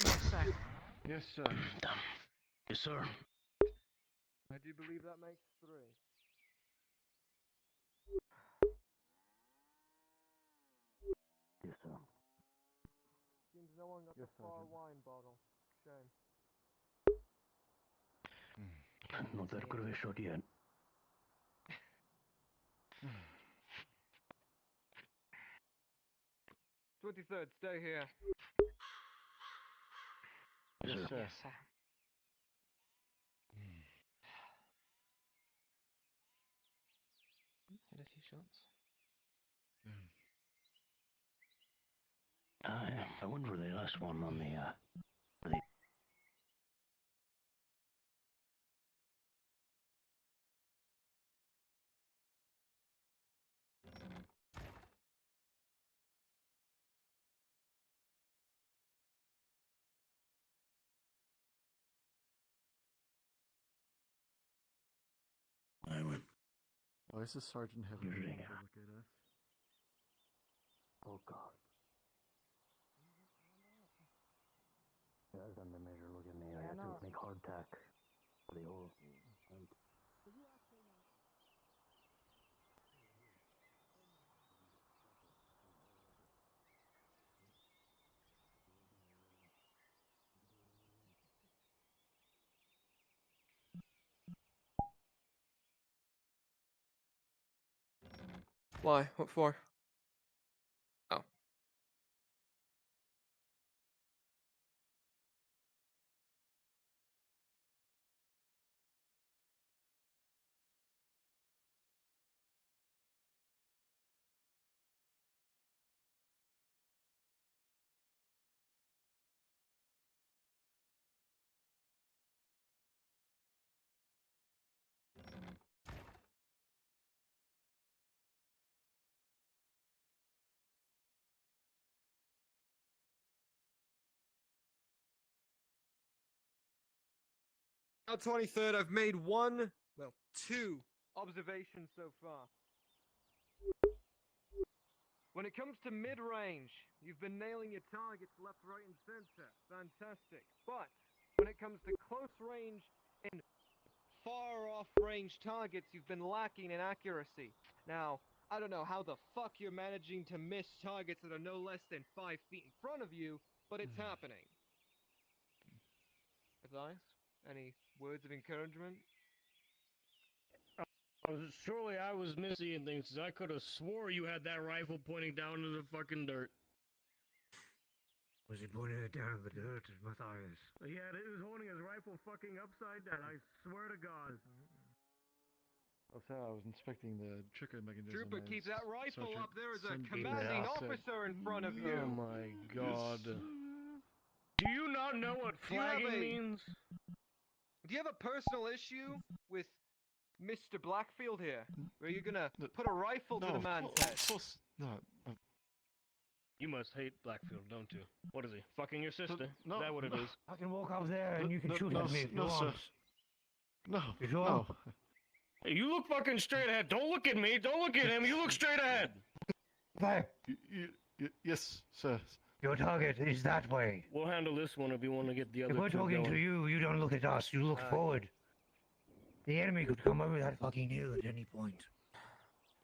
Yes, sir. Yes, sir. Done. Yes, sir. I do believe that makes 3. Yes, sir. Seems no one got Yes, the far Sergeant. wine bottle. Shame. Not that good of a shot yet. 23rd, stay here. Yes, sir. Yes, sir. Had a few shots. I went for the last one on the Why is the sergeant having a Usually. closer look at us? Oh God. Guys under measure, look at me. I have to make hardtack for the whole fight. Why? What for? Oh. Now, 23rd, I've made two observations so far. When it comes to mid-range, you've been nailing your targets left, right, and center. Fantastic. But when it comes to close range and far-off range targets, you've been lacking in accuracy. Now, I don't know how the fuck you're managing to miss targets that are no less than 5 feet in front of you, but it's happening. Advice? Any words of encouragement? Surely I was missing things, 'cause I could have swore you had that rifle pointing down to the fucking dirt. Was he pointing it down in the dirt, Matthias? Yeah, he was holding his rifle fucking upside down, I swear to God. I'll say I was inspecting the trigger mechanism. Trooper, as keep that rifle Sergeant up. There is a Cindy commanding said. officer in front of you. Oh my God. Do you not know what flagging means? Do you have a personal issue with Mr. Blackfield here? Where you're gonna put a rifle to the man's head? No. You must hate Blackfield, don't you? What is he? Fucking your sister? No, is that what it is? I can walk up there and you can shoot no, at me if you no, want. sir. No, You sure? no. Hey, you look fucking straight ahead. Don't look at me. Don't look at him. You look straight ahead. There. Yes, sir. Your target is that way. We'll handle this one if you want to get the other If we're two talking going. to you, you don't look at us. You look forward. The enemy could come over that fucking hill at any point.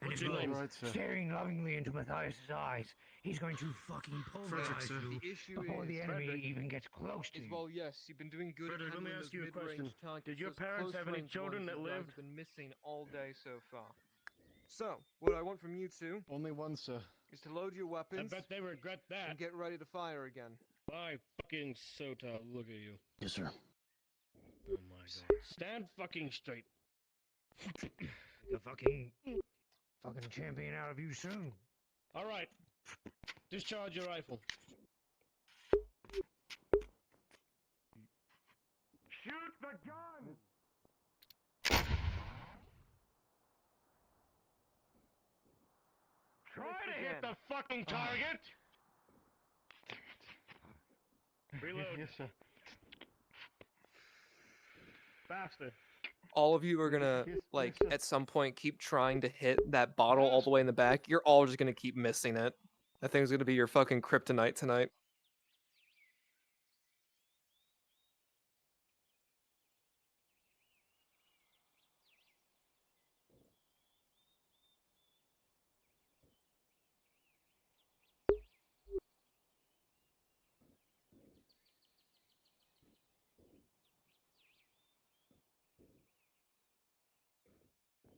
And What's if your you're name? Right, sir. staring lovingly into Matthias's eyes, he's going to fucking pulverize sir. you The issue before the is, enemy Frederick, even gets close to you. well, yes, you've been doing good Frederick, at let me handling ask those you a question. mid-range targets. Did your Those parents have any close-range children ones that you guys lived? have been missing all day so far. So, what I want from you two Only one, sir. is to load your I weapons bet they regret that. and get ready to fire again. My fucking Sota, look at you. Yes, sir. Oh my God. Stand fucking straight. The fucking champion out of you soon. All right. Discharge your rifle. Shoot the gun! Try to hit the fucking target! Reload. Yes, sir. Faster. All of you are gonna, like, at some point keep trying to hit that bottle all the way in the back. You're all just gonna keep missing it. That thing's gonna be your fucking kryptonite tonight.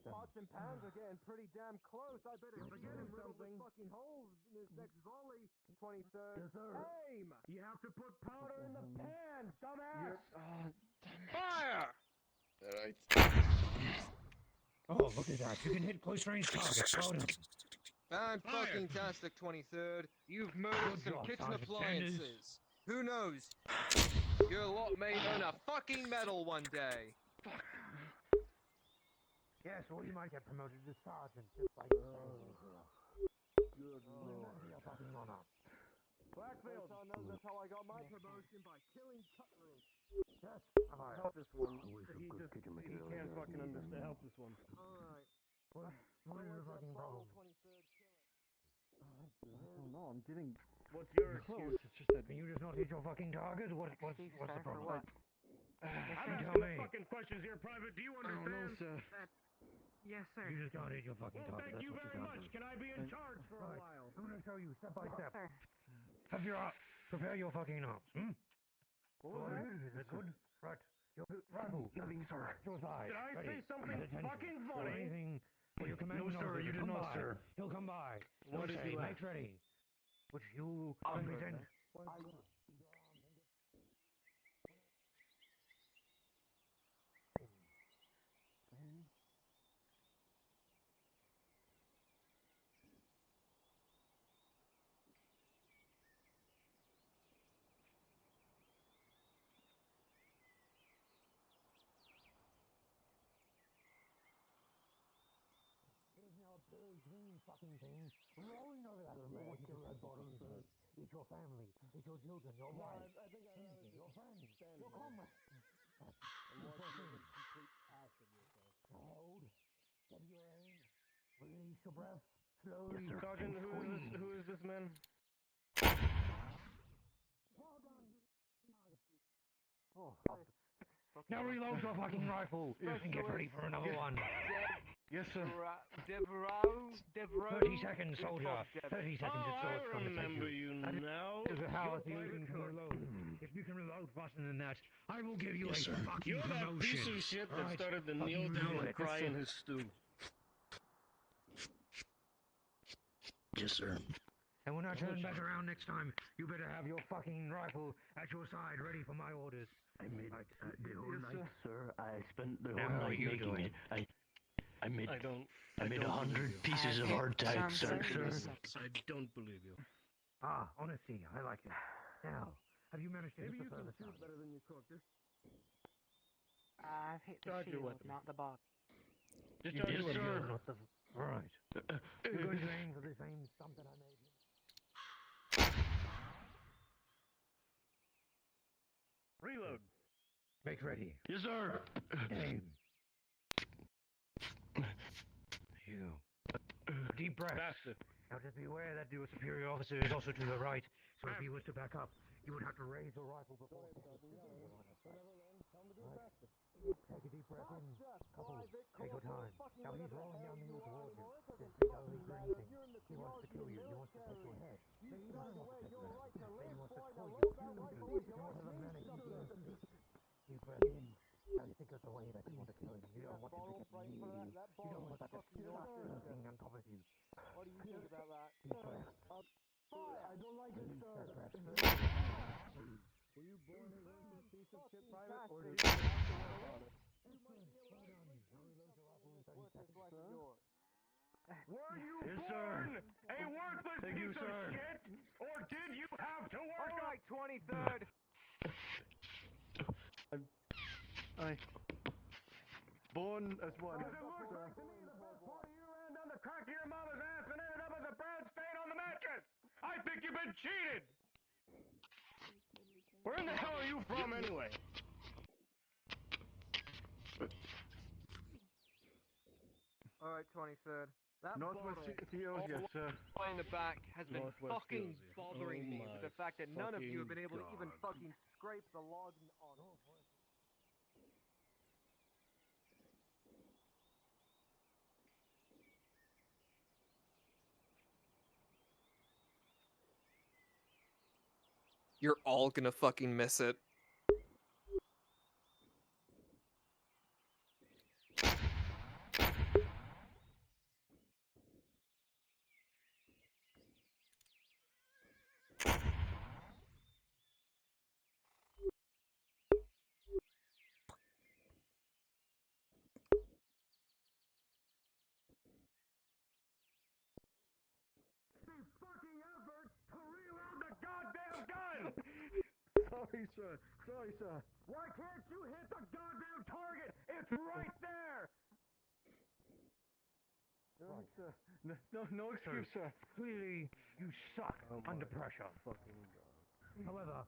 Pots and pans are getting pretty damn close. I better get him something. Fucking holes in his next volley. 23rd. Yes, sir. Aim! You have to put powder in the pan, dumbass! Fire! Alright. Oh, look at that. You can hit close range targets. Well done. Fan-fucking-tastic, 23rd. You've murdered Good some job, kitchen Sergeant appliances. Who knows? Your lot may earn a fucking medal one day. Yes, or you might get promoted to sergeant, just like Good lord. Blackfield. That's how I got my promotion, by killing cutlery. Yes. Help this one. He can't fucking understand. Help this one. Alright. What is the fucking problem? I don't know, I'm getting What's your close. excuse? It's just that Can you just not hit your fucking target? What's the problem? I'm Tell asking me. the fucking questions here, Private. Do you I don't know, understand? sir. Yes, sir. You just can't hit your fucking Well, target. thank you That's what very can't much. do. Can I be in charge for a Right. while? I'm gonna show you step by step. Sir. Have your prepare your fucking arms. What was that? Is that good? Right. Your rifle. Nothing, sir. Your side. Did I Ready. say something Attention. fucking For funny? anything for your commanding No, sir, officer you to did come not, by. sir. He'll come by. What He'll did say, you make ready. Which you represent. There's now a big green fucking thing rolling over that room. What's your red bottom, sir? It's your family. It's your children. Your wife. Your friends. Your comrades. I'm watching you hit complete ass of yourself. Hold. Steady your aim. Release your breath. Slowly. Sergeant, and who is this? squeeze. Who is this man? Oh, Now reload your fucking rifle and get ready for another one. Yes, sir. Devereaux? 30 seconds, soldier. 30 seconds. Oh, It's all it's I gonna take remember you. you That now. is how You're you can Private reload. If you can reload faster than that, I will give you Yes, a sir. fucking You're that promotion. piece of shit that Right? started to Fucking kneel down do and it. cry in his stew. Yes, sir. And when I turn back around next time, you better have your fucking rifle at your side, ready for my orders. I made the whole Yes, night, sir. I spent the whole Now, how are night you making doing? it. I made I don't 100 pieces of believe you. hardtack, sir. I don't believe you. Ah, honesty, I like it. Now, have you managed to Maybe hit you the can furthest shoot target? better than you cook. Just I've hit the Charge your shield, weapon. not the box. Just You charge did, your sir. weapon. What the... Right. You're going to aim for the same stump that I made. Reload. Make ready. Yes, sir. Aim. You. Deep breath. Faster. Now just be aware that your superior officer is also to your right, so if he was to back up, you would have to raise your rifle before... Take a deep breath in. Couple. Take your time. Now he's rolling down the hill towards you. Just be totally grazing. He wants to kill you. He wants to take your head. Maybe he doesn't want to take your head. Maybe he wants to toy you. He wants to manage you. Deep breath in. Now think of the way that you want to kill him. You don't want him to get near you. You don't want that to thing on top of you. What do you think about that? Deep breath. I don't like it, sir. Were you born a racist piece of shit, Private, Bastard. or did you have to work on it? Were you Yes, born sir. a worthless Thank you, piece of sir. shit, or did you have to work All right, 23rd. I born as one. Because it looks like to me the best part of you landed on the crack of your mama's ass and ended up as a brown stain on the mattress. I think you've been cheated. Where in the hell are you from, anyway? All right, 23rd. That Northwest bottle Theosia, sir. all in the back has been Northwest fucking Theosia. bothering Oh me with the fact that none of you have my been able to even God. fucking scrape the logs on it. You're all gonna fucking miss it. Fucking effort to reload the goddamn gun. Sorry, sir. Sorry, sir. Why can't you hit the goddamn target? It's right there. No, sir. No excuse, sir. Clearly, you suck under pressure. Fucking God. However,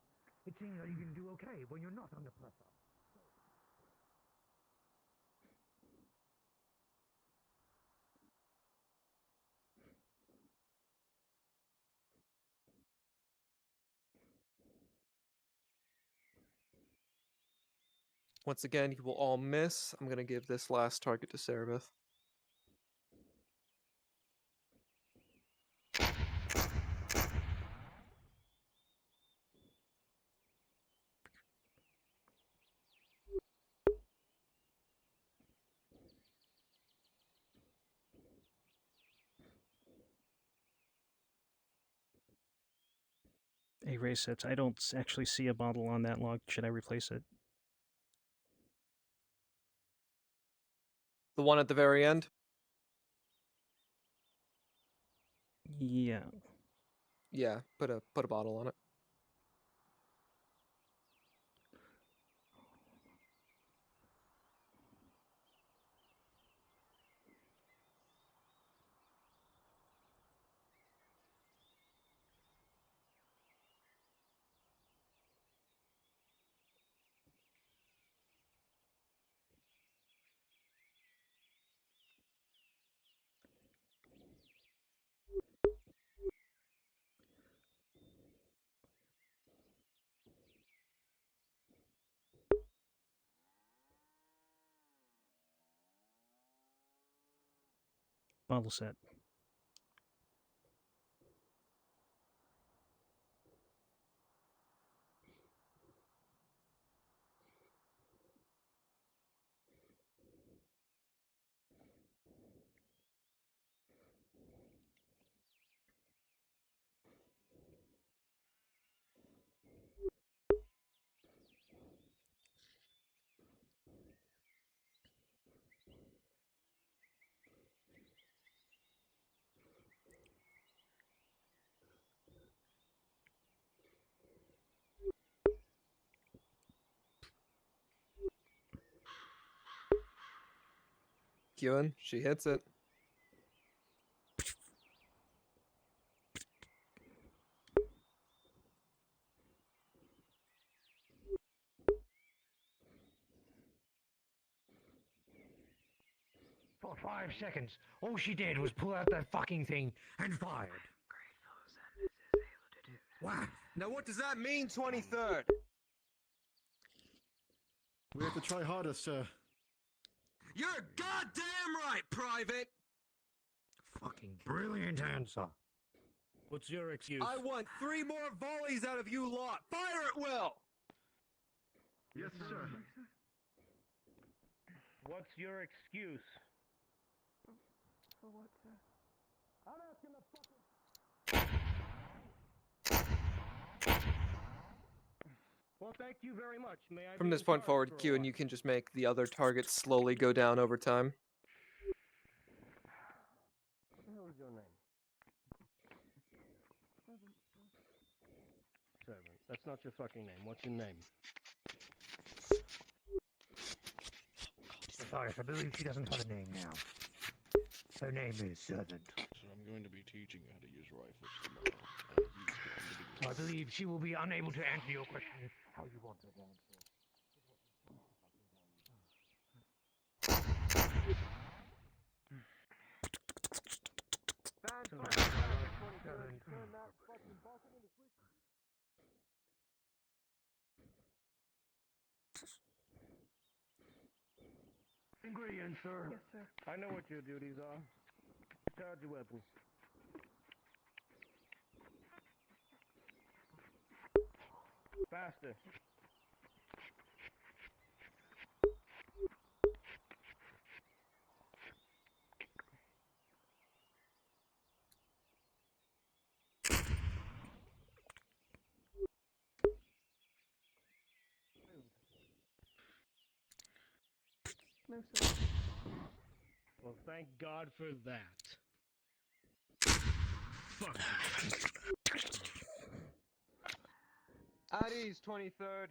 it seems that you can do okay when you're not under pressure. Once again, you will all miss. I'm gonna give this last target to Cerebeth. Erase it. I don't actually see a bottle on that log. Should I replace it? The one at the very end? Yeah. Yeah, put a bottle on it. Model set. Ewan, she hits it. For 5 seconds, all she did was pull out that fucking thing and fired. Wow. Now what does that mean, 23rd? We have to try harder, sir. You're goddamn right, Private! Fucking brilliant answer. What's your excuse? I want 3 more volleys out of you lot! Fire at will! Yes, sir. What's your excuse? For what, sir? I'm asking the fucking... Well, thank you very much. May I From be this in point charge forward, for a Q, and while? you can just make the other targets slowly go down over time. What the hell is your name? Servant. That's not your fucking name. What's your name? Matthias, I believe she doesn't have a name now. Her name is Servant. So I'm going to be teaching you how to use rifles tomorrow. He's going to be I believe she will be unable to answer your question how you want her to answer. Ingredients, sir. Yes, sir. I know what your duties are. Charge your weapon. Faster. No, sir. Well, thank God for that. Fuck. At ease, 23rd.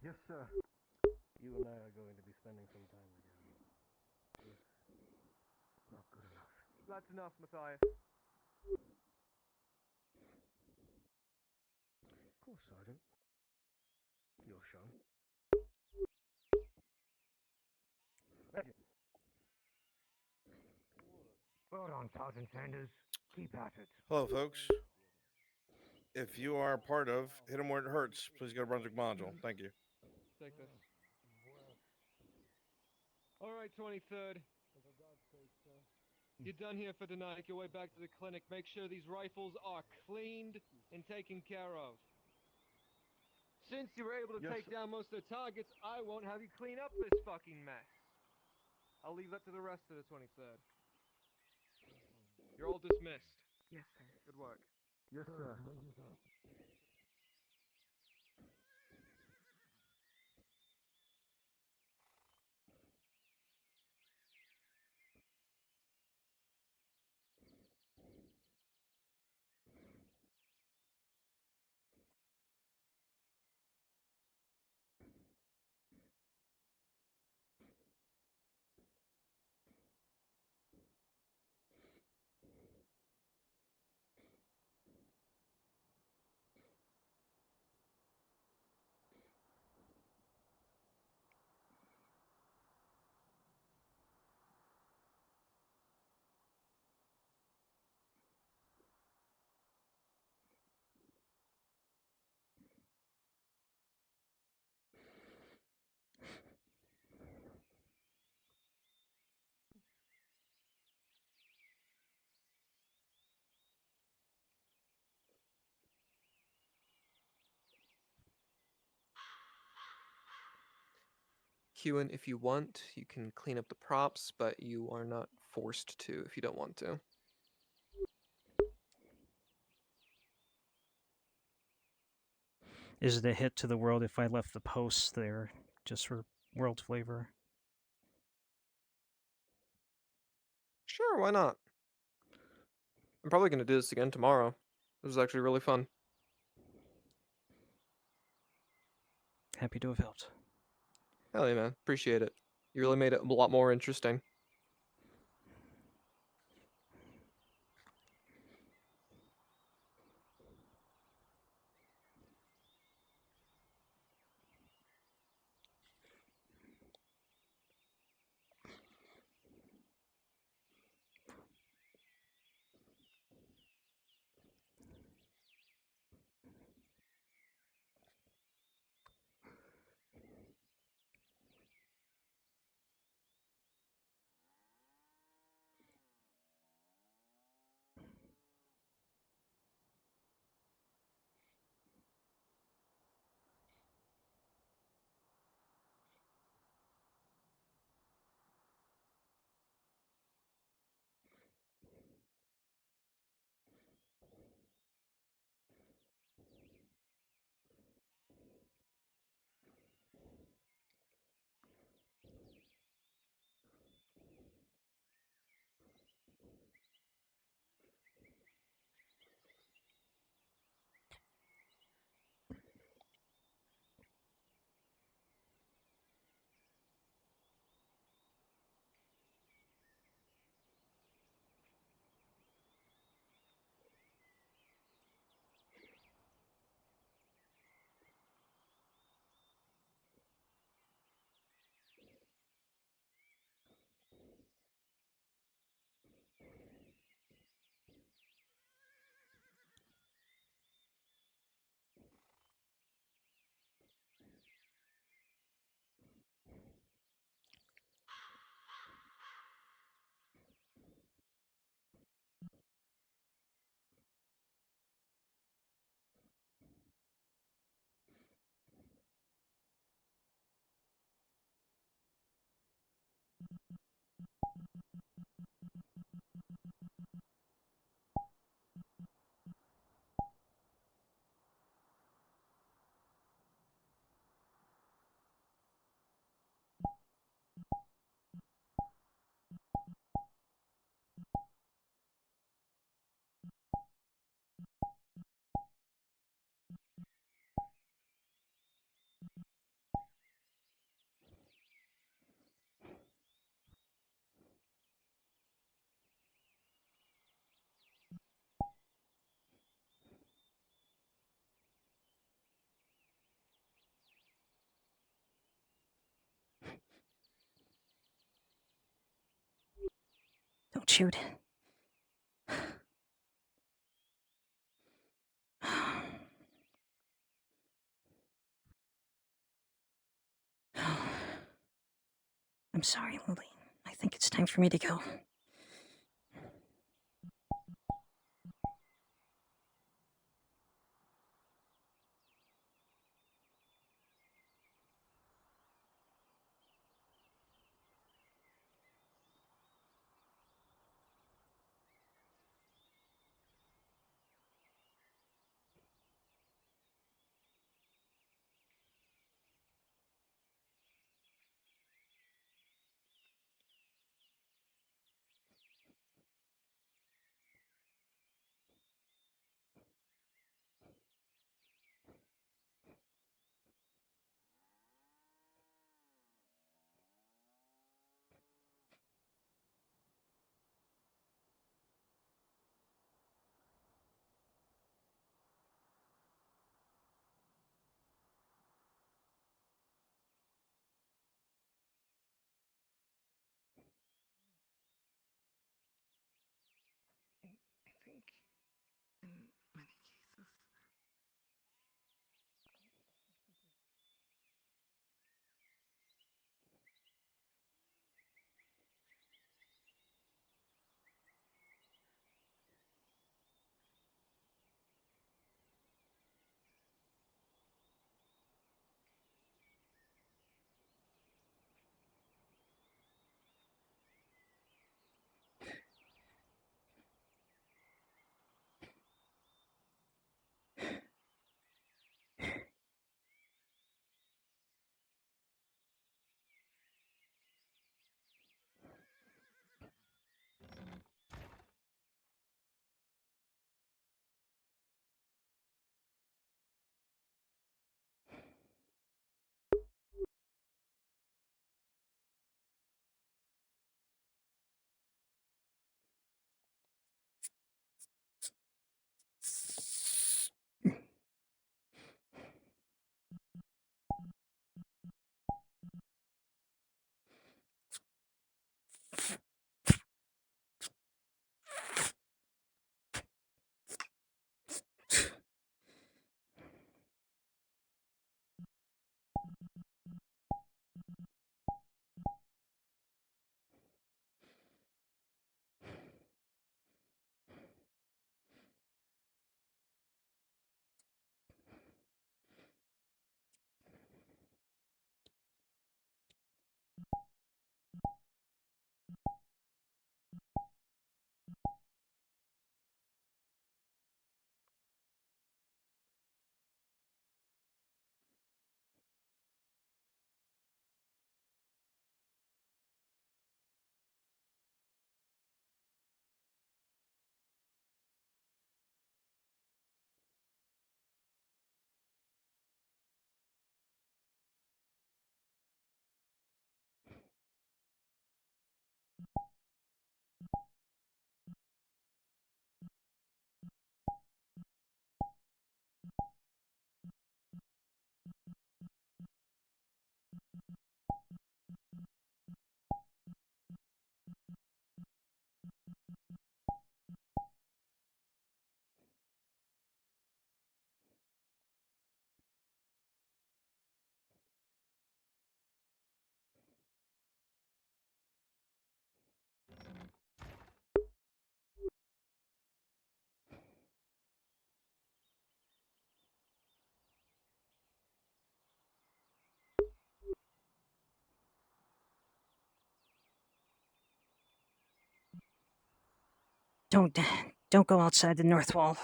Yes, sir. You and I are going to be spending some time together. It's not good enough. That's enough, Matthias. Of course, Sergeant. Your show. Well done, Sergeant Sanders. Keep at it. Hello, folks. If you are part of Hit 'em Where It Hurts, please go to Brunswick Module. Thank you. Take this. Alright, 23rd. You're done here for tonight. Make your way back to the clinic. Make sure these rifles are cleaned and taken care of. Since you were able to take down most of the targets, I won't have you clean up this fucking mess. I'll leave that to the rest of the 23rd. You're all dismissed. Yes, sir. Good work. Yes, sir. queuing if you want. You can clean up the props, but you are not forced to if you don't want to. Is it a hit to the world if I left the posts there just for world flavor? Sure, why not? I'm probably going to do this again tomorrow. This was actually really fun. Happy to have helped. Hell yeah, man. Appreciate it. You really made it a lot more interesting. Don't shoot. I'm sorry, Lily. I think it's time for me to go. don't go outside the north wall.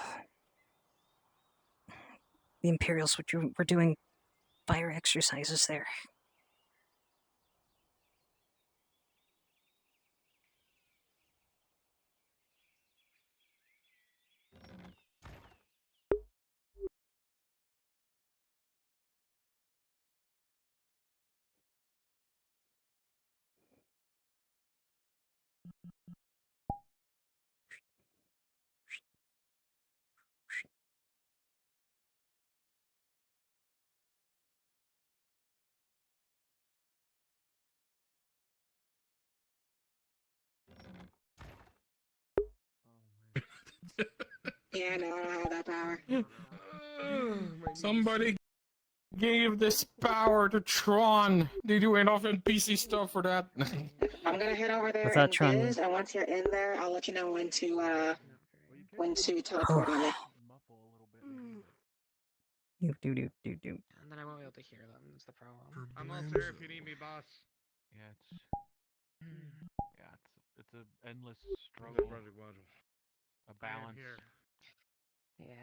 The Imperials were doing fire exercises there. Yeah, no, I don't have that power. Somebody gave this power to Tron. They do enough NPC stuff for that. I'm gonna head over there Without and Tron- biz, and once you're in there, I'll let you know when to teleport on me. Do. And then I won't be able to hear them. That's the problem. I'm also here if you need me, boss. Yeah, it's a endless struggle. A balance. Yeah.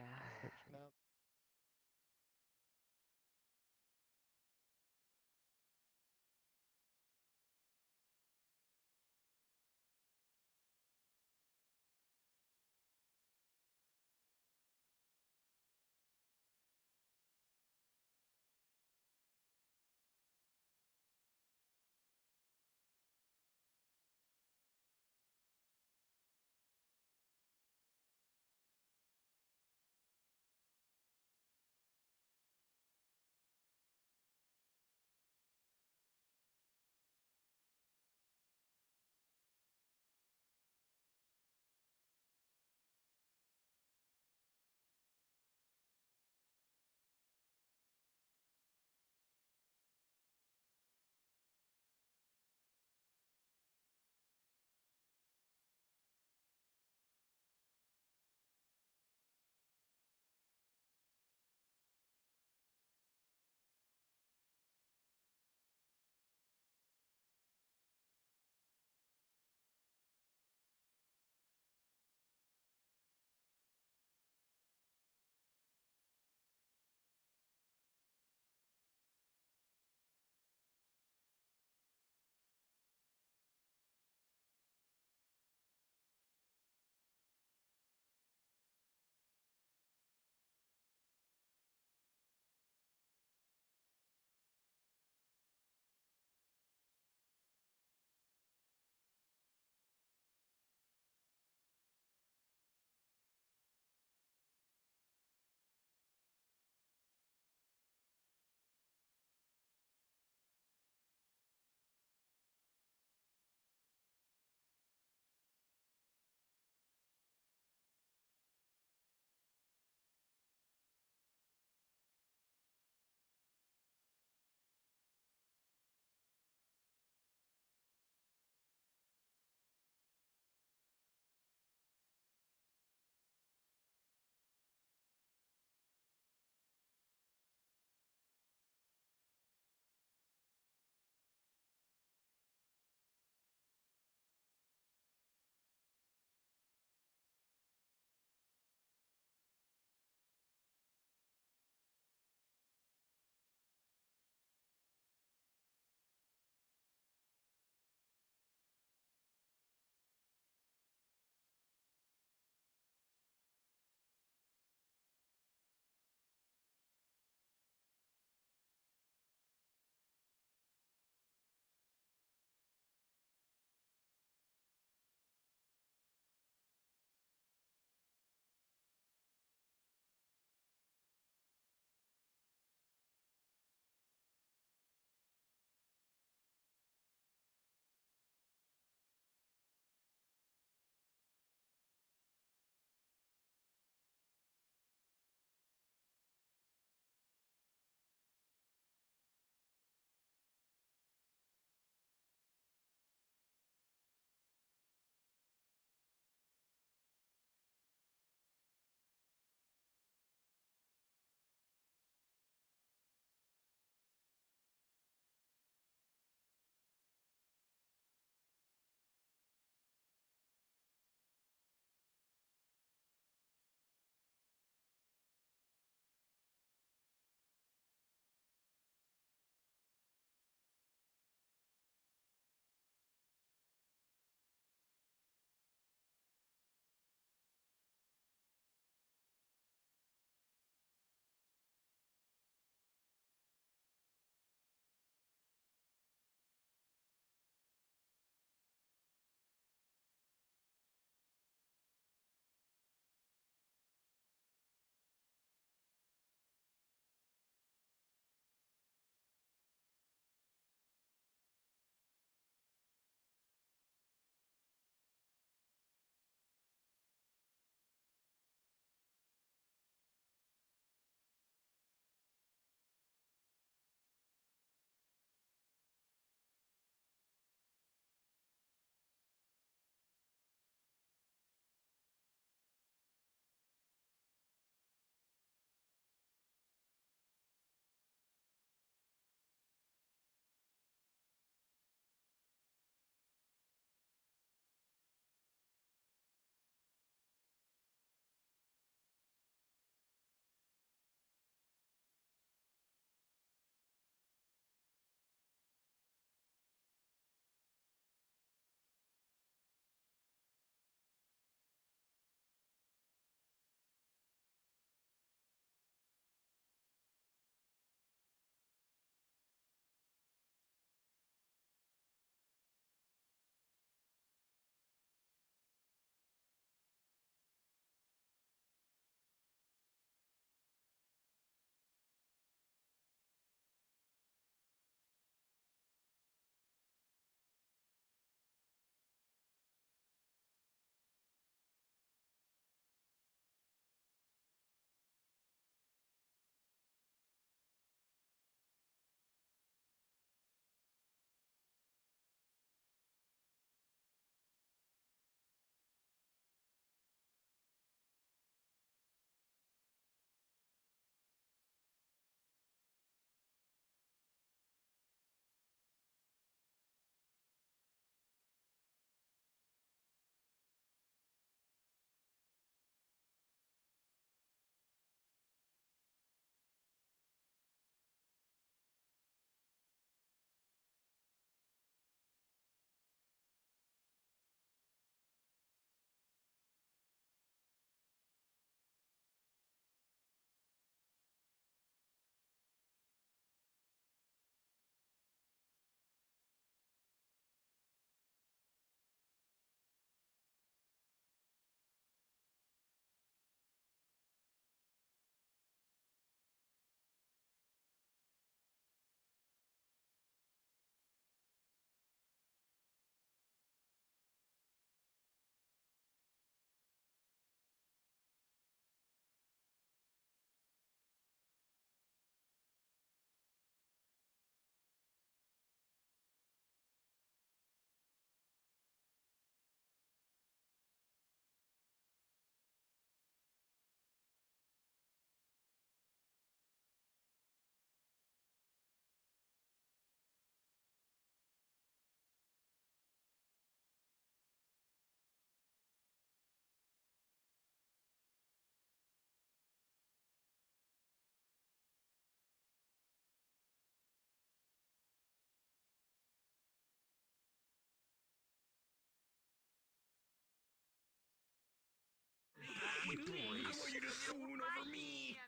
want you to swoon over me.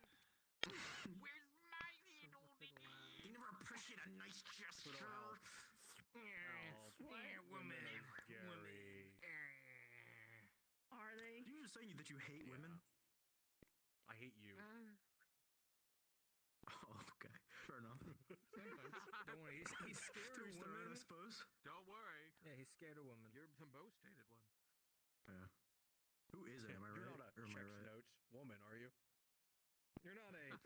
Where's my hand holding me? You never appreciate a nice gesture. Women. Are they? Did you just say that you hate women? I hate you. Oh, okay. Fair enough. Don't worry, he's scared of women. I suppose. Don't worry. Yeah, he's scared of women. You're the most hated one. Yeah. Who is it? Am I right? You're not a Or am I checks right? notes woman, are you? You're not a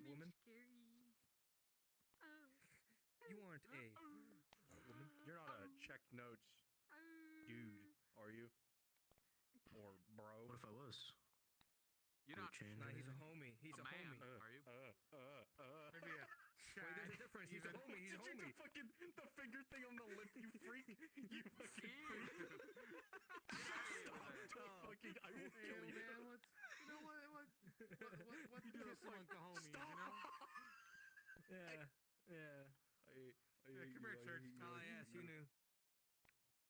woman. You aren't a woman. You're not a check notes dude, are you? Or bro? What if I was? You're not. Nah, he's a homie. He's a man, homie. are you? Maybe a Wait, there's a difference. He's a homie. He's a Did you homie. do fucking the finger thing on the lip, you freak? You fucking freak. Stop fucking, I will kill you. Man, let's, you know what? Let's kiss among the homies, you know? Yeah, yeah. Yeah, come here, church. Oh, yes, you knew.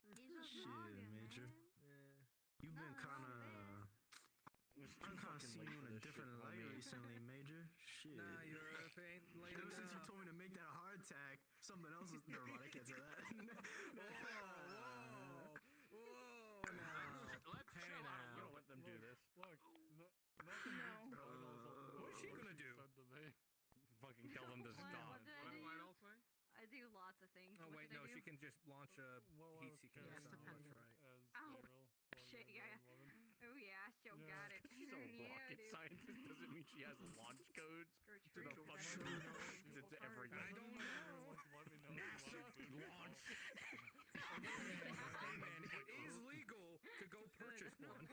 He's just Shit, vlogging, Major. man. Yeah. You've been kind of. I'm kind of seeing you in a different light recently, Major. Shit. Nah, you're a faint lady. Ever since you told me to make that a heart attack, something else is. Never mind, I can't say that. Whoa, now. Let's Hey, chill now. out. We don't let them do this. Look, What's she gonna do? Fucking tell them to stop. What did I all say? I do lots of things. Oh, What wait, did I no, do? she can just launch a heat-seeking Yeah, missile. depends. That's right. Oh, shit, yeah. Oh, yeah, so got it. She's a Yeah, rocket dude. scientist doesn't mean she has launch codes to the Gertrude, fucking is to everything. I don't know. Let me know. NASA launch. Hey, man, it is legal to go purchase one.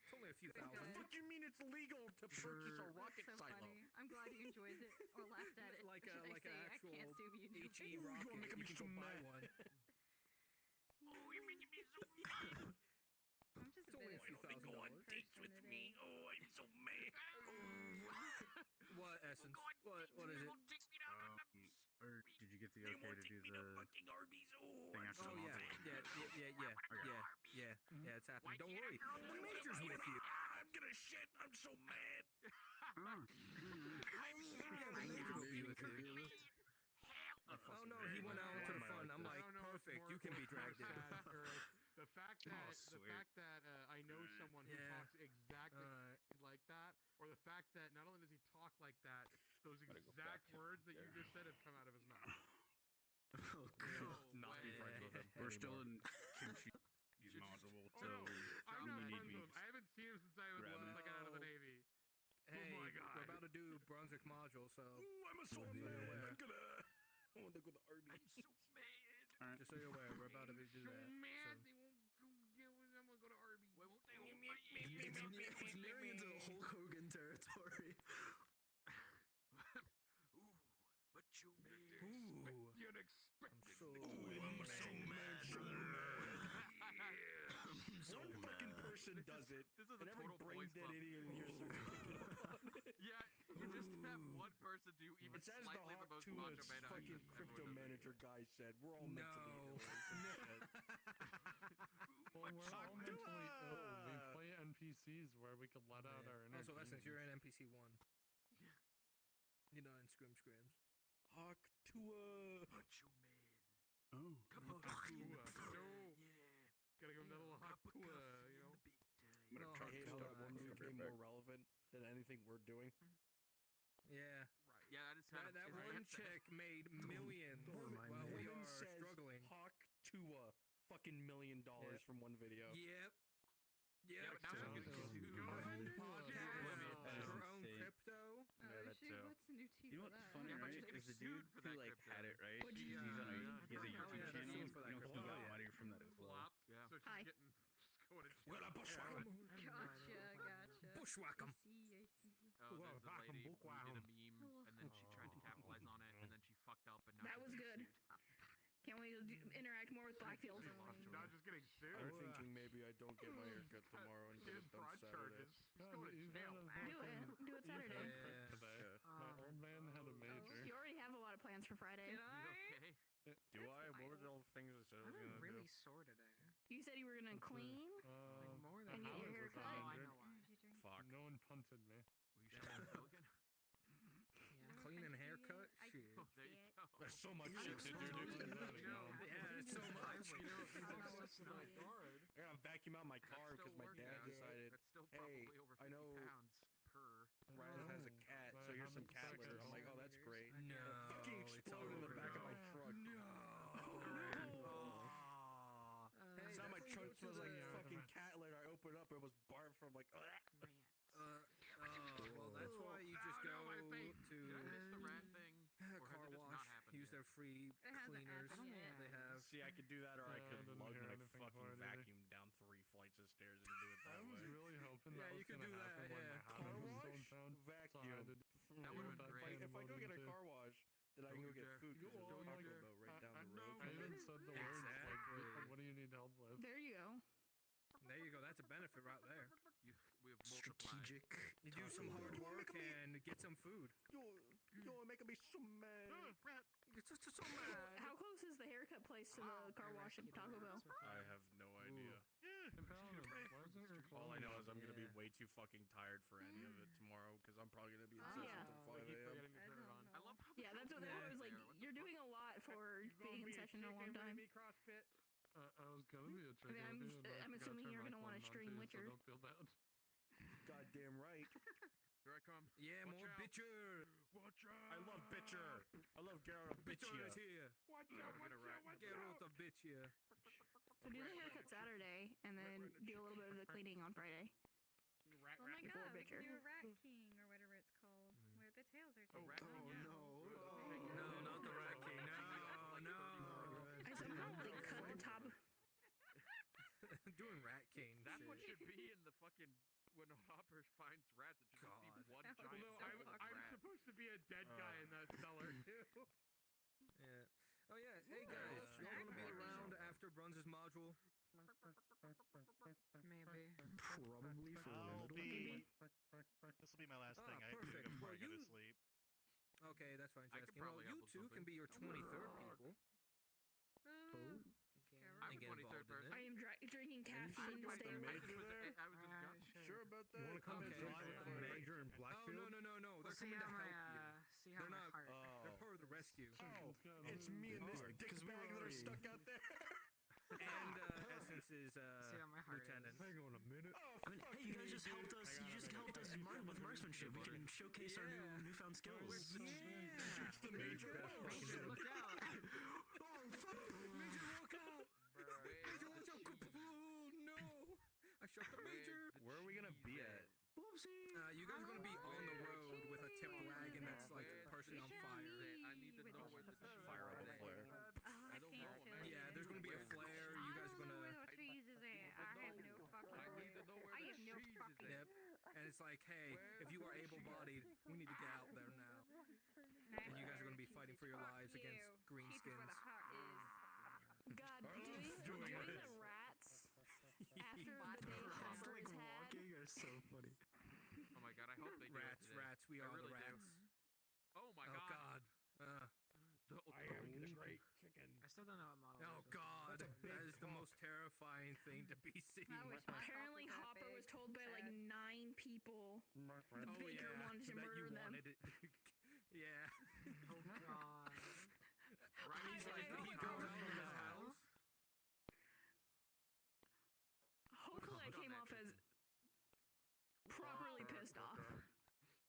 It's only a few thousand. What do you mean it's legal to purchase a rocket That's so silo? funny. I'm glad you enjoyed it or laughed at it. Like Or should I an say, actual I can't sue you. HE rocket. You can go buy one. Oh, you're making me so mad. I'm just It's a only bit a few thousand dollars. Dates with me. Oh, I'm so mad. What essence? What is it? Or did you get the They okay won't to take do me to the fucking Arby's. Oh, thing I'm after so the Oh month? yeah, it's happening. Don't worry, the major's with you. I'm gonna shit. I'm so mad. Yeah, the major will be with you. Oh no, he went out to the fun. I'm like, perfect. You can be dragged in. The fact that I know someone who Yeah. talks exactly like that, or the fact that not only does he talk like that, those exact words that you just said have come out of his mouth. Oh, God. Not be friends with him. We're still anymore. in kimchi module, Oh so no, I'm not you need friends me. with him. I haven't seen him since I was Grab him. like out of the Navy. Hey, my God. we're about to do Brunswick module, so Ooh, I'm a soul just so you're aware. I want to go to Arby's. I'm so mad. Alright. Just so you're aware, we're about to do So that. mad soon. they won't go get with them. I'll go to Arby's. Why won't they hold my hand? It's nearing into Hulk Hogan territory. Ooh, but you made Ooh, The I'm unexpected. so I'm so mad. So mad. So One fucking person does it, This is and a every total brain boys dead club. idiot in here starts picking up on it. Yeah, you just have one person do even It's as the slightly the Hawk most 2 macho man fucking action. crypto manager guy said. We're all mentally ill. Well, we're all mentally ill. We Hawk play NPCs where we could let out our inner Also, Essence, you're demons. in NPC 1. You're not in Scrim Scrims. Hawk Tua. Macho man. Oh. Come Hawk fucking Tua. through. No. Yeah. Gotta give him that little hot Cup of tua, coffee you in know. the big time. No, I hate how that one actually. became more relevant than anything we're doing. Yeah. Right. Yeah, that is kind That of one chick made millions don't remind while me. we Woman are says struggling. Hawk Tua fucking $1 million Yep. from one video. Yep. Yeah, Yep. but now she's getting killed too. Her own Yeah. podcast, That is her own insane. crypto. Yeah, Oh that shoot, too. what's the new tea You know for what's that? funny, Yeah, but right? she's getting Is the sued dude for who that like crypto. had it, right? What'd you He's do? on a, Yeah, he has a I YouTube don't know. Yeah, channel. sued for that You know, he crypto. got Yeah. money from that as well. Flopped, Yeah. so she's Hi. getting going to Well, jail. Gotcha. Bushwhack 'em. I see. Oh, there's a Whack 'em, lady who book whack did a 'em. meme, and then she tried to capitalize on it, and then she fucked up, and now That she's was getting good. sued. Can't wait to interact more with Blackfield. Not just getting sued. I'm thinking maybe I don't get my haircut tomorrow and get His it done fraud Saturday. charges. He's going to jail. Do it. Do it Saturday. Yeah. Today. My old man had a major. You already have a lot of plans for Friday. Did I? Okay. Do I? What were all the things I said I was I'm gonna really do? sore today. You said you were gonna clean Like more than and get your half hair of cut. I know why. Fuck. there's so much shit to do. Yeah, it's so much. You know, I gotta vacuum out my car because my dad decided, hey, I know Raz has a cat, so here's some cat litter. I'm like, oh, that's great. No, Fucking exploded in the back of my truck. Hey, Now my that's trunk what smells like the- fucking cat litter. I opened it up, it was barf from like. Well, that's why you just go no, my face. to Did I miss the rat thing? a Or has car it just wash. not happened Use yet? their free It hasn't cleaners happened yet. they have. See, I could do that, or I Yeah, I could didn't lug hear my anything fucking for it either. vacuum down 3 flights of stairs and do it that I was way. really hoping Yeah, that you was could gonna do that, happen when yeah. the Car house was wash, still down. vacuum. That would've been great. If I go get a car wash, then I can go get food because there's a Taco Bell right down the road. I even said the words like, Exactly. "What do you need help with?" There you go. There you go. That's a benefit right there. We have multiplied. Strategic. You do some hard work and get some food. You're making me so mad. You're so mad. How close is the haircut place to the car wash at Taco Bell? I have no idea. All I know is I'm gonna be way too fucking tired for any of it tomorrow because I'm probably gonna be in session Yeah. till 5 a.m. I love how Yeah, that's what I was like. You're doing a lot for being in session a long time. CrossFit. I was gonna be a I mean, I'm assuming you're gonna want to stream Witcher. So don't feel bad. Goddamn right. Here I come. Yeah, Watch more out. bitcher. Watch out. I love Bitcher. I love Geralt of Bitcher Bitchia. is here. Watch out. Watch out. Watch Get out. out of bitch here. So do the haircut Saturday, and then do a little bit of the cleaning on Friday. Rat, Oh my rat. Before god, we Witcher. can do a Rat King or whatever it's called, where the tails are Oh, taken. rat king. No, not the rat king. No. I somehow like cut the top. Doing rat king. That's shit. what should be in the fucking when Hopper finds rats. It should just be God. one That would giant. be No, so I'm awkward. supposed to be a dead guy in that cellar too. Yeah. Oh yeah. Hey guys, y'all gonna be around after Bruns' module? Maybe. Probably for a I'll little be. bit. This will be my last Ah, thing I do perfect. before Well, I go to you- sleep. Okay, that's fine. I could Jaskin. Well, probably help you with two can something. be your 23rd people. I'm and a get 23rd involved in person. I am drinking caffeine I to was stay the awake. major there. I was just got. Sure about that? You want to come Okay. and drive with the major in Oh Blackfield? no! They're See coming to how help my you. see how They're my not. heart. They're part of the rescue. Oh, it's me and this dickbag that are stuck out there. And Essence is See how my heart lieutenant. is. Hang on a minute. Oh, I mean, hey, you guys just helped us. You just helped us with marksmanship. We can showcase our newfound skills. Yeah. Shoots the major. Major, look out! Oh fuck! Major, look out! Major, watch out! Oh no! I shot the major. Where are we gonna be at? Whoopsie! You guys are gonna be on the road with a tipped wagon that's like partially on fire. I need to know where the Fire up a flare. I don't can't know, tell man. you. Yeah, there's gonna be a flare. You guys are I don't know where gonna. the trees is at. I have no fucking I need to clue. know where I the have no cheese is fucking. at. Yep. And it's like, hey, if you are able-bodied, we need to get out there now. And you guys are gonna be fighting for your lives against greenskins. Sheep is where the heart is. God, doing doing this. the rats after the day Hopper has had. are so funny. Oh my god! I hope they do it Rats, today. rats, we I are really the do. rats. Oh my Oh god! God. I am the great chicken. I still don't know what model. Oh this is. God. That's a big That is the cock. most terrifying thing to be seen. I wish my Apparently, cock Hopper was that told by like big. 9 people. The Oh baker yeah, wanted to that murder you them. wanted it. Yeah. Oh god. He's like, I did he hope go I out of his house? Hopefully, I came off as properly pissed off.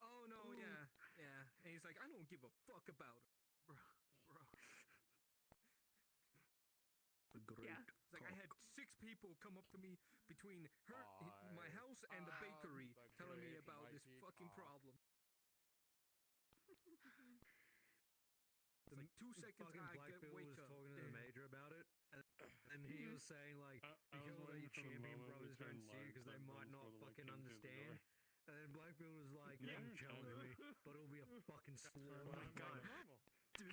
Oh no, yeah, yeah. And he's like, I don't give a fuck about it. Bro. The great Yeah. It's like I had 6 people come up to me between my house and the bakery, telling me about this fucking problem. The 2 seconds Fucking I Black get Bill wake was up. talking to the major about it, and he was saying like, I "Be was careful that waiting your for the champion moment brothers we don't turned see you live, because they that might Bill's not brother, like, fucking came through the understand." And then Black Bill was like, "You can challenge me, but it'll be a fucking slaughter." Oh my god. Dude,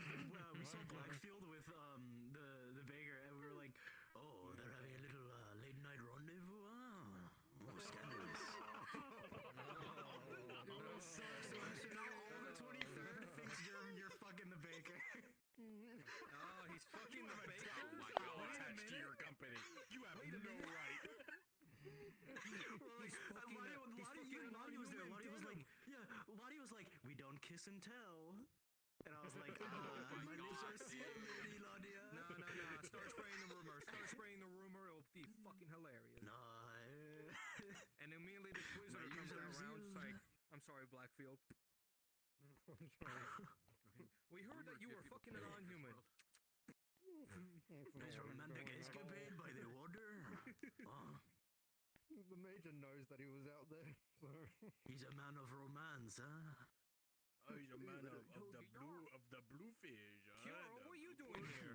we saw Blackfield with the baker, and we were like, oh, they're having a little late night rendezvous. Oh, scandalous. So now all the 23rd thinks you're fucking the baker. Oh, he's fucking the baker. Oh my god! Attached to your company. You have no right. Lottie was there. Lottie was like, yeah. Lottie was like, we don't kiss and tell. And I was like, my lips are sealed, Lady Ladia. No. Start spraying the rumor. It'll be fucking hilarious. No. And immediately the Twizzler comes out around. It's like, I'm sorry, Blackfield. We heard that you were fucking an non-human. Nice romantic escapade by the water. The Major knows that he was out there, so... He's a man of romance, huh? Oh, he's a man of the bluefish. Kiara, what are you doing here?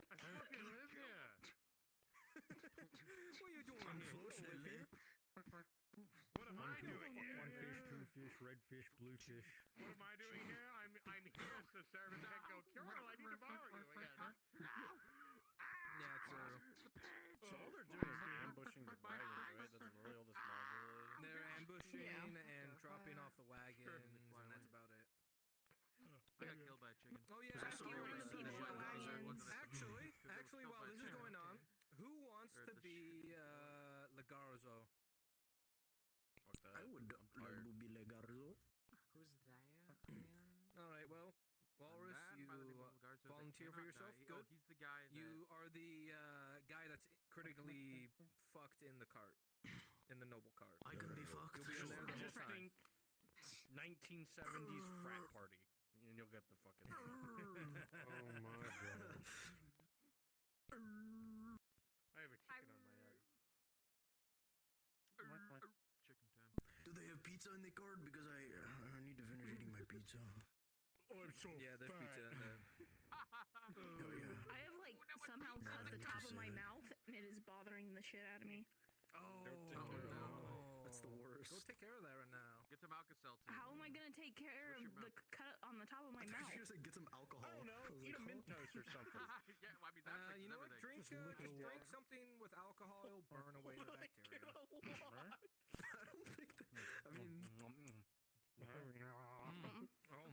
I fucking live here. What are you doing Unfortunately. What am I doing here? One fish, two fish, red fish, blue fish. What am I doing here? I'm here to serve and then go, Kirill, I need to borrow you again. Yeah, true. So all they're doing is ambushing the wagons, right? That's really all this module is. They're ambushing and dropping off the wagons, and that's about it. I got killed by a chicken. Oh yeah, actually, while this is going on, who wants to be Legarzo? I would like to be Legarzo. Who's that again? All right, well, Walrus, you volunteer for yourself. Good. He's the guy that... You are the guy that's critically fucked in the cart, in the noble cart. I could be fucked. You'll be in there the whole Just time. think 1970s frat party, and you'll get the fucking... Oh my god. I have a chicken on my head. Chicken time. Do they have pizza in the cart? Because I need to finish eating my pizza. Oh, I'm so Yeah, there's pizza in there. Oh yeah. I have like somehow cut the top of my mouth and it is bothering the shit out of me. Oh, no. That's the worst. Go take care of that right now. Get some Alka-Seltzer. How am I gonna take care of the cut on the top of my mouth? You just like, get some alcohol. I don't know. Eat a Mentos or something. Yeah, well, I mean, that You know what? Drink something with alcohol. It'll burn away the bacteria. I don't think that. I mean. What the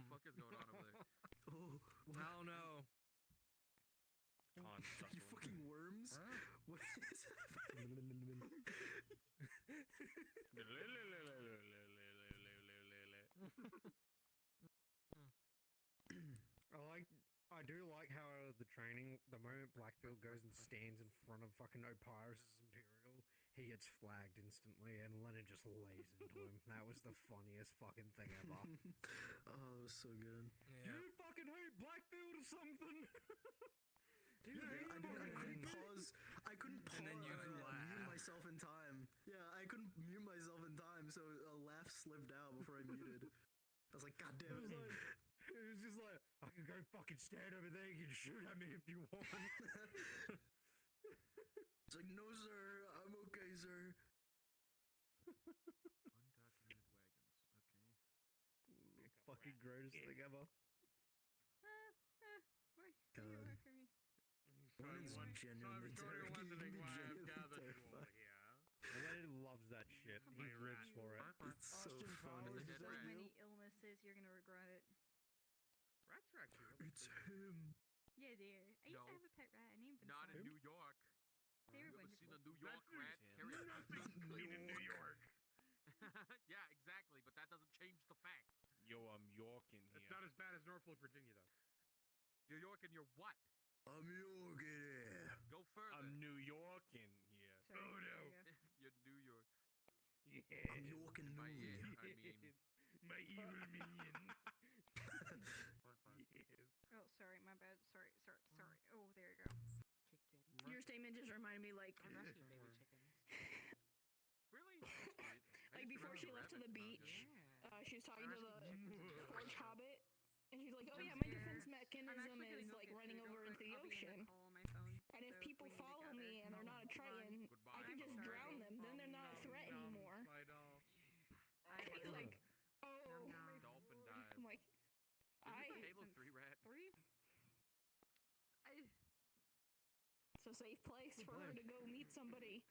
fuck is going on over there? Oh, I don't know. You fucking worms? What is I do like how out of the training, the moment Blackfield goes and stands in front of fucking Opyrus' Imperial, he gets flagged instantly, and Leonard just lays into him. That was the funniest fucking thing ever. Oh, that was so good. Yeah. You fucking hate Blackfield or something? Dude, I couldn't pause. I couldn't pause. And then you mute myself in time. Yeah, I couldn't mute myself in time, so a laugh slipped out before I muted. I was like, God damn it. It was just like, I can go fucking stand over there, you can shoot at me if you want. It's like, no sir, I'm okay, sir. Undocumented wagons. Okay. Fucking greatest thing ever. God. One is genuinely terrifying. Leonard loves that shit. He lives for it. It's so funny. So many illnesses, you're gonna regret it. Rats are actually really It's him. Yeah, dear. I used to have a pet rat. I named him not Sam. in New York. They were You ever seen a wonderful. New York rat carry a Nothing's clean in New York. Yeah, exactly, but that doesn't change the fact. Yo, I'm Yorking here. It's not as bad as Norfolk, Virginia, though. You're York and you're what? I'm Yorking here. Go further. I'm New Yorking here. Sorry, Oh, no. there you go. You're New York. Yeah. I'm Yorking By New. it, I mean... My evil minion. Oh, sorry, my bad. Sorry. Oh, there you go. Chickens. Your statement just reminded me, like, I'm rescuing baby chickens. Really? That's great. I like used to before she remember left to the rabbits, beach, Yeah. she was talking to the Forge Hobbit, and she's like, "Oh I'm yeah, my scared. defense I'm mechanism actually is gonna like get running food over real into quick. the I'll be getting ocean. a call on my phone. And if So people we need to follow gather. me and they're not a Triton, Goodbye. I can just drown them. Then they're not a threat anymore." I He's like, "Oh." Dolphin dive. I'm like, Isn't it Halo 3 rat? 3? It's a safe place for her to go meet somebody.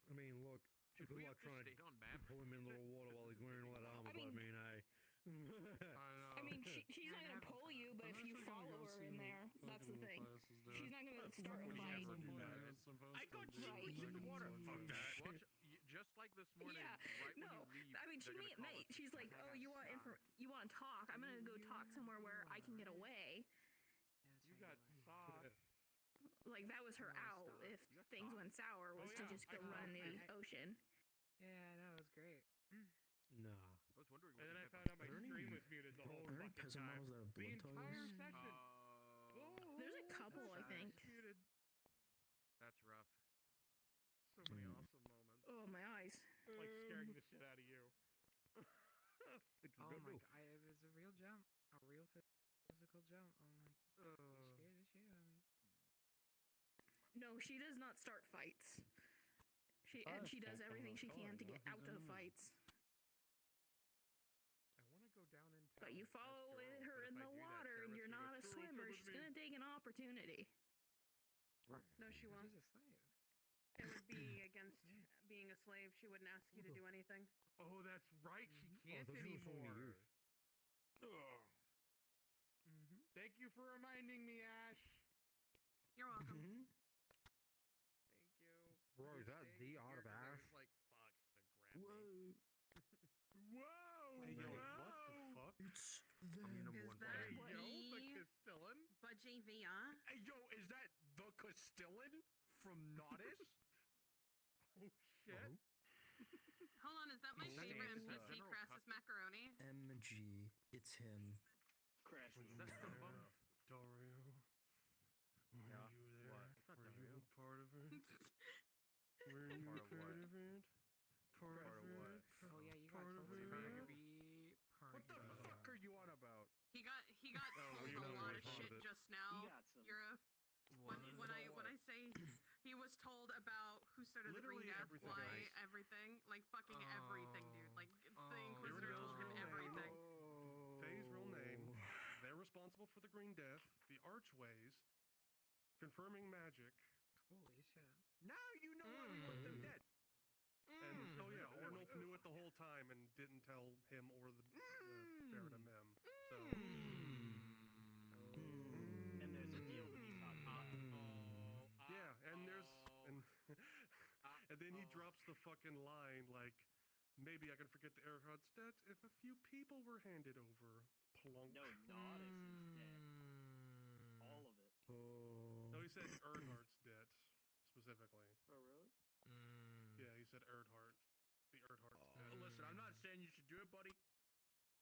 I mean, look, Should people we are have trying just to stayed on map? pull him in the water while he's wearing all that armor, but I mean, hey. I mean, she's not gonna pull you, but if you follow her in there, that's the thing. She's not gonna start a fight. I got Right. in the water. Fuck that. Just like like this morning, Yeah, right when no. you leave, I mean, she they're me gonna at call night. us. She's like, "Oh, you want you want to talk? I'm gonna go talk somewhere where I can get away." You got sauce. Like that was her out if things went sour was to just go run in the ocean. Yeah, no, it was great. Nah. I was wondering. And then I what found out my you did stream by- was muted the whole Are there any fucking peasant time. models that have The blood entire ties? session. There's a couple, I think. Muted. That's rough. So many awesome moments. Oh, my eyes. Like scaring the shit out of you. Oh my god, it was a real jump. A real physical jump. I'm like, you scared the shit out of me. No, she does not start fights. And she does everything she can to get out of fights. I want to go down in town. But you as follow Joel, her but if in I the do that, water and Sarah's you're gonna not go, a "Sarah, swimmer, come with she's me." gonna take an opportunity. No, she won't. She's a slave. It would be against being a slave. She wouldn't ask you to do anything. Oh, that's right. She I can't thought she was talking to you. anymore. Thank you for reminding me, Ash. You're welcome. Thank you. Bro, is that the art of I Ash? was like, fuck, the grab me. Whoa! Hey, yo, whoa! what the fuck? It's I'm your number Is one that fan. Hey, what yo, the he- Castellan? Budgie VR? Hey, yo, is that the Castellan from Nodis? Oh, shit. Hold on, is that my Is that favorite Angus? Is that NPC, General Crassus Macaroni? MG. It's him. Is that Stubborn? Dario. Yeah. Were you there? What? It's not Were Dario. you a part of it? Were you Part of what? part of it? Part Part of of what? it? Oh yeah, you got Part told of to it? be part What the fuck are you on about? He got Oh, told you know a lot we're of part shit of it. just now. You're a What? when I say he was told about who started Literally the Green Death, everything, why guys. everything, like fucking everything, dude. Like the Inquisitor Uriel's told him real name. everything. Faye's real name. They're responsible for the Green Death, the Archways, confirming magic. Holy shit. Now you know why we want them dead. And oh yeah, Arnulf knew it the whole time and didn't tell him or the Spirit of Mem. So. And there's a deal to be talked about. Yeah, and there's and and then he drops the fucking line like, maybe I can forget the Earhart's debt if a few people were handed over. Plunk. No, Nodis is dead. All of it. No, he said Earhart's debt specifically. Oh, really? Yeah, he said Earhart. The Earhart's debt. Listen, I'm not saying you should do it, buddy.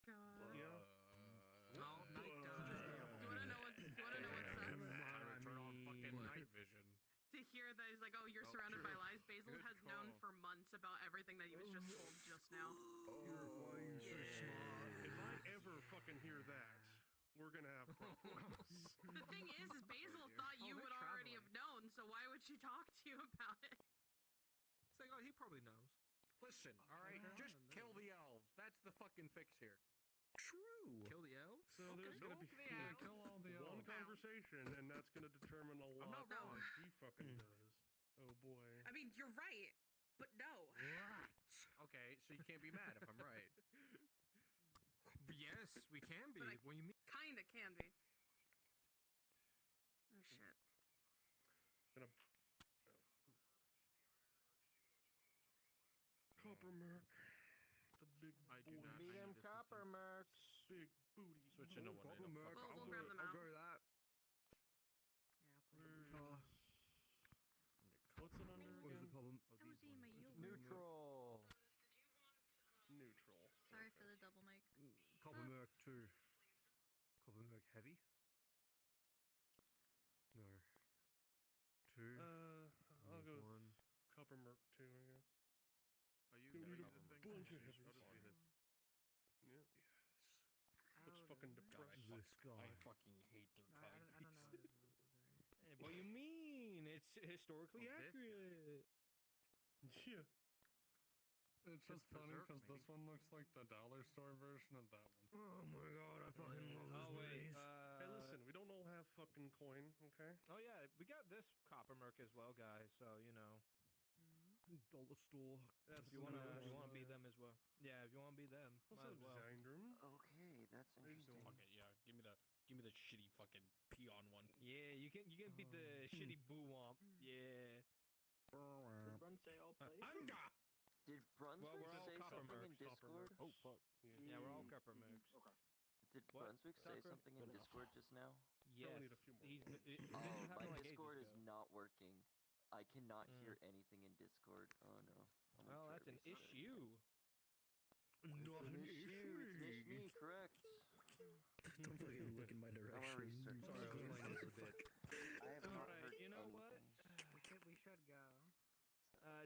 God. Yeah. Oh, night Do you wanna know what sucks? Time to turn on fucking night vision. To hear that he's like, oh, you're Oh, surrounded by true. lies. Basil Good has known call. for months about everything that he was just told just now. Why are you so Yeah. smart? If I ever fucking hear that, we're gonna have problems. The thing is Basil thought you would already have known, so why would she talk to you about it? It's like, oh, he probably knows. Listen, all right, just kill the elves. That's the fucking fix here. True. Kill the elves? So there's gonna be kill all the one elves. conversation, and that's gonna determine a lot not of wrong. what he fucking does. Oh boy. I mean, you're right, but no. Right. Okay, so you can't be mad if I'm right. Yes, we can be. But I What do you mean? kinda can be. Oh shit. Gonna. Coppermerk. The big I do boy. not. Meet him, Copper Mercs. Big booty. Switch into one. We'll grab them out. that. Yeah, I'll play What's it under What is again? the problem? Neutral. Neutral. Sorry Okay. for the double mic. Coppermerk 2. Coppermerk Heavy? No. 2. I'll go with one. Coppermerk 2, I guess. Are you Don't need the a thing? bunch of heavy I'll just be stuff. the- Yeah. Oh, Looks fucking depressed. This guy. I fucking hate their I don't know. What do you mean? It's historically Well, this, yeah. accurate. Yeah. It's just funny because this one looks like the dollar store version of that one. Oh my god, I fucking love this Oh wait. movies. Hey, listen, we don't all have fucking coin, okay? Oh yeah, we got this Copper Merc as well, guys. So you know, Dollar store. That's if you wanna be them as well. Yeah, if you wanna be them, What's might up, as well. Zangdrum? Okay, that's How you interesting. doing? Fuck it, yeah. Give me the shitty fucking peon one. Yeah, you can beat the shitty boo womp. Yeah. Did Brun say all places? Anga! Did Discord? Oh fuck. Yeah, we're all Cupper Mooks. Did What? Brunswick say Tucker? something in Discord just now? Yes. Oh, my like Discord ages is ago. not working. I cannot hear anything in Discord. Oh no. Well, that's an issue. Not It's an an issue. It's an issue, correct. Don't fucking look in my direction. Sorry, I'll explain this a bit. I have not Alright, heard you know anything. what? We should go.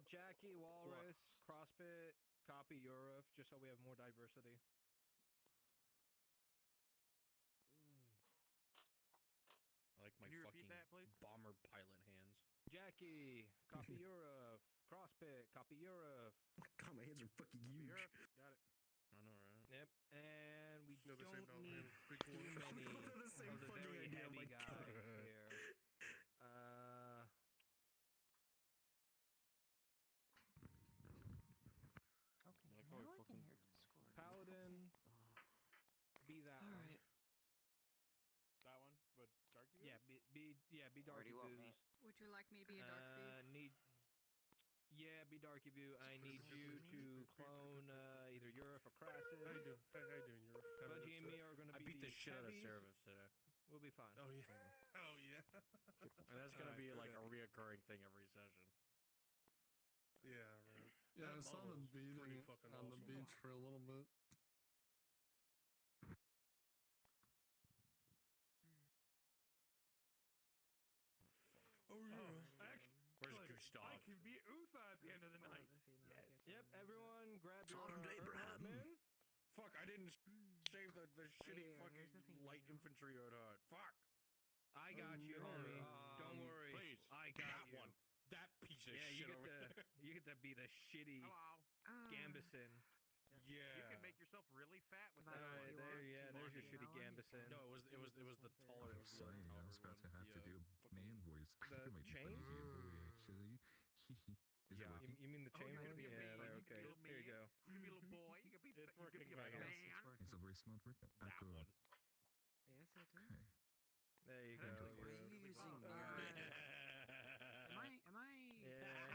Jackie, Walrus, CrossFit, copy Europe, just so we have more diversity. I like my fucking bomber pilot hands. Jackie, copy Europe, CrossFit, copy Europe. God, my hands are fucking huge. Got it. I know, right? Yep, and we No, the don't same belt, need man. Big too one. many The same of the fucking very idea, heavy my guys God. here. Okay, Like now how I I can fucking- hear Discord. Paladin, be that one. Alright. That one, but Darky Boots? Yeah, be Where do Darky you want me? Boots. Would you like me to be a dark bee? Be Darky Boo. I need you to clone either Europe or Crassus. How you doing? How you doing, Europe? Budgie and me are gonna I be beat the shit out of heavies. Cerebus today. We'll be fine. Oh yeah. Oh yeah. And that's gonna be like a reoccurring thing every session. Yeah, right. Yeah, I That saw them model's pretty beating fucking on the awesome. beach for a little bit. Oh yeah. Where's Gustav? I can be Uther at the end of the night. Yes. Yep, everyone grab your Sergeant Abraham. men. Fuck, I didn't save the shitty fucking light infantry hut. Fuck. I got you, homie. Don't worry. Please, I got that you. one. That piece of Yeah, shit you over get there. you get to be the shitty Gambison. Yeah. You can make yourself really fat with that. There's your shitty Gambison. No, it was the taller. It was the Sorry, I taller was about to have to do man voice. The It might be chain? funny to you, boy, actually. Is it working? You mean the chain one? be a Yeah, man. there. You can Okay. be a little Here you man. go. You can be a little boy. You can be, It's you can working, be a guys. man. It's a very smart trick. That one. Yes, it is. Okay. There you go. What are you using? Am I colorblind or not?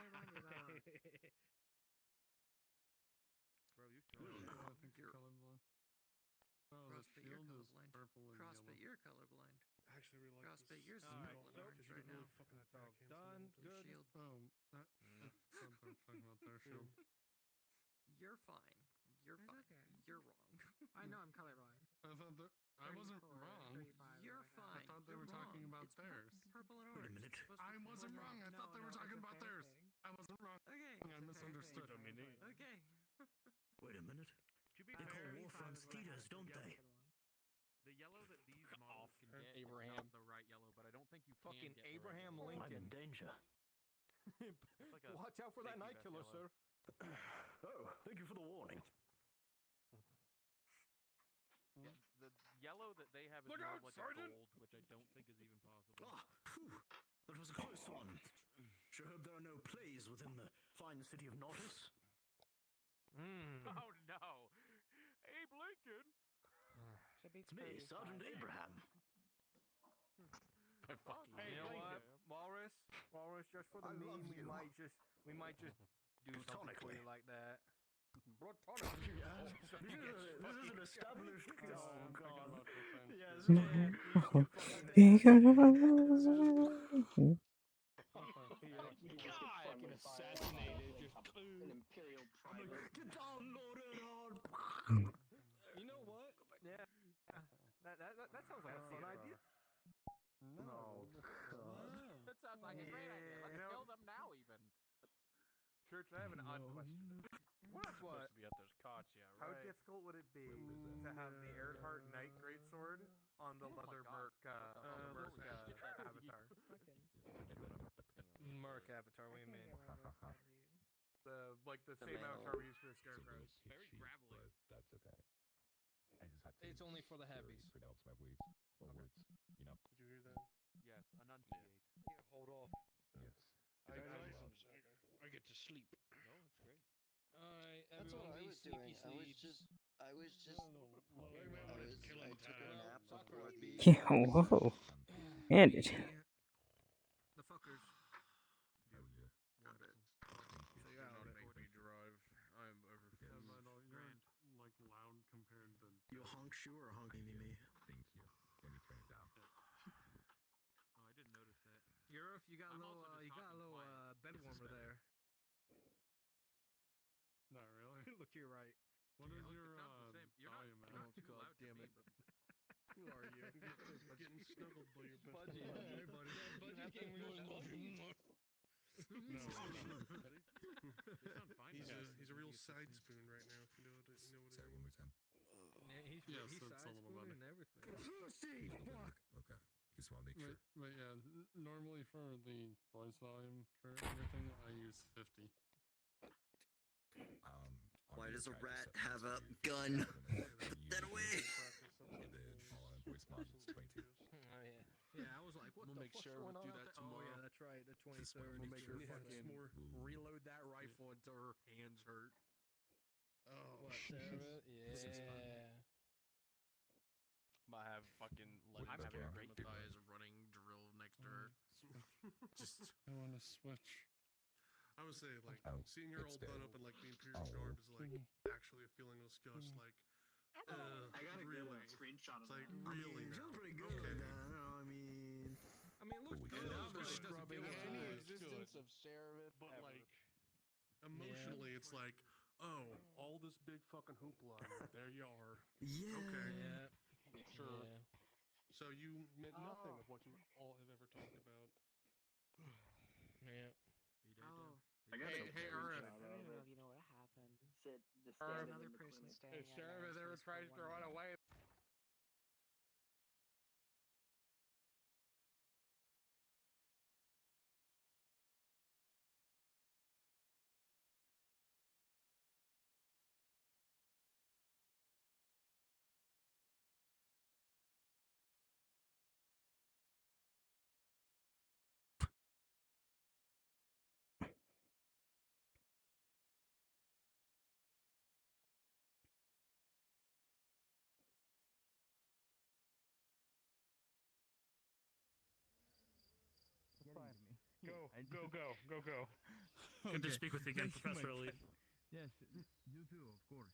Bro, you I think you're colorblind. Oh, the CrossFit, you're shield is colorblind. purple and CrossFit, yellow. you're colorblind. I actually really like CrossFit, this. yours is Alright, purple and so orange you right can now. really fucking That's all backhand done. someone with Your Good. shield. Oh, that, that's what they're talking about their shield. You're fine. You're That's fine. okay. You're wrong. I know I'm colorblind. I thought that I wasn't 34, wrong. 35, You're like that. I fine. thought they You're were talking wrong. about It's theirs. purple and Wait a orange. minute. I wasn't wrong. I thought they were talking it's a about fair theirs. thing. I wasn't wrong. Okay. I misunderstood. Okay. Wait a minute. To be They call fair, war fronts Titas, don't they? the yellow that these models can get Abraham. is not the right yellow, but I don't think you Fucking can get the Abraham right yellow. I'm in Lincoln. danger. It's like a Watch out for that safety night vest killer, yellow. sir. Oh, thank you for the warning. Yeah, the yellow that they have is Look more out, of like Sergeant! a gold, which I don't think is even possible. Ah, phew. That was a close one. Sure hope there are no plays within the fine city of Nautis. Oh no, Abe Lincoln. It's me, Sergeant Abraham. Hey, you know what, Walrus? Walrus, just for the I love meme, we you. might just do something for Platonically. you like that. This is an established. Oh god. Yes. Fucking assassinated. Just I'm like, get down, Lord Earnhardt. You know what? Yeah. That sounds like a fun idea. No. That sounds like a great idea. Let's kill them now, even. Church, I have an odd question. What? Supposed to be at those cots, yeah, How right? difficult would it be to have the Earhart Knight Greatsword on the leather merc avatar? Merc avatar, what do you mean? The The same male. avatar we use for the scarecrows. Very gravelly. But that's okay. I just had to It's only for the heavies. pronounce my words. Or words. You know? Did you hear that? Yes, enunciate. Yeah, hold off. Yes. I get to sleep. No, it's great. Alright, That's what everyone I be was sleepy doing. sleeps. I took a nap before the. Yeah, whoa. And it. The fuckers. Hell yeah. Got it. So yeah, on 80 drive, I'm over 4 grand honk shoe or a honk me? Thank you. Let me turn it down. Oh, I didn't notice that. Europe, you got a little, bed Is this warmer better? there. Not really. Look to your right. What is your volume at? Oh, God damn it. Who are you? Getting snuggled by your best Budgie. friend. Hey, buddy. Budgie came real Budgie. No, they sound fine. He's a real side spoon right now. If you know what I Say mean. it one more time. Yeah, he's it's a little better. and everything. Fuck. Okay. Just want to make sure. But yeah, normally for the voice volume for everything, I use 50. Why does a rat have a gun? Put that away! Voice module is 22. Oh yeah. Yeah, I was like, what We'll the make fuck's sure going we on do out that there? Oh tomorrow. yeah, that's right. The 23rd. We'll make sure Yeah, fucking more. reload that rifle until her hands hurt. Oh, What, Sarah? Yeah. Might have fucking I'm having a great running drill next to her. Just I want to switch. I would say, like, Oh, seeing your it's old done dead. up in, like, the Imperial garb is, like, actually a feeling of disgust. Like, I got a really? good screenshot of It's like, that. really It now? feels pretty good. Okay. I mean, it looks good. I'm but just it doesn't scrubbing feel any good. existence of Sheriff But, ever. like, emotionally, it's like, oh, all this big fucking hoopla, and there you are. Yeah. Okay. Yeah. Sure. Yeah. So you meant nothing of what you all have ever talked about. Yeah. Oh. Hey, RF. I don't even know if you know what happened. Sit, just There's standing another in the person clinic. standing If at Sheriff has ever Larry's tried for to run 1 minute. away. Go, go, go, go, go. Good to speak with you again, Professor Elite. Yes, you too, of course.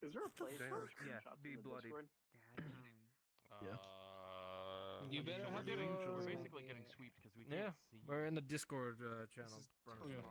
Is there a place for Yeah, screenshots be in the bloody. Discord? You better have We're your. basically getting sweeped because we Yeah, can't see. we're in the Discord channel. Yeah.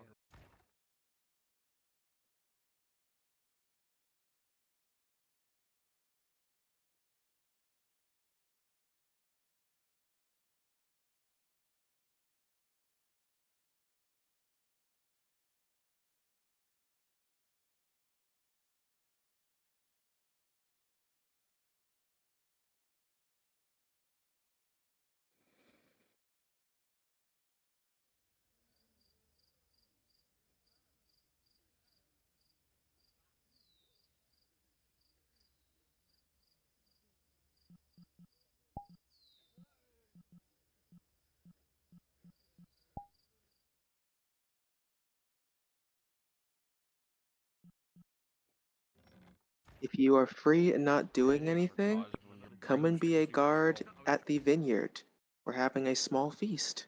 If you are free and not doing anything, come and be a guard at the vineyard. We're having a small feast.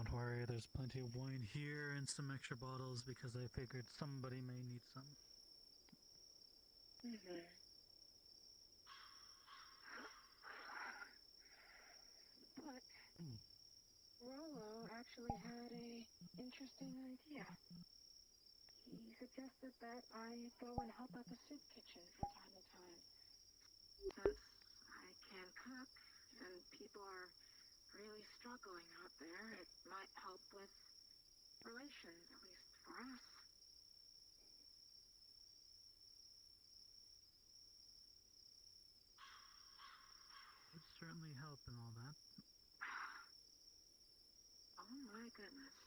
Don't worry, there's plenty of wine here and some extra bottles because I figured somebody may need some. But Rollo actually had a interesting idea. He suggested that I go and help at the soup kitchen from time to time. Since I can cook and people are really struggling out there, it might help with relations, at least for us. Would certainly help and all that. Oh my goodness.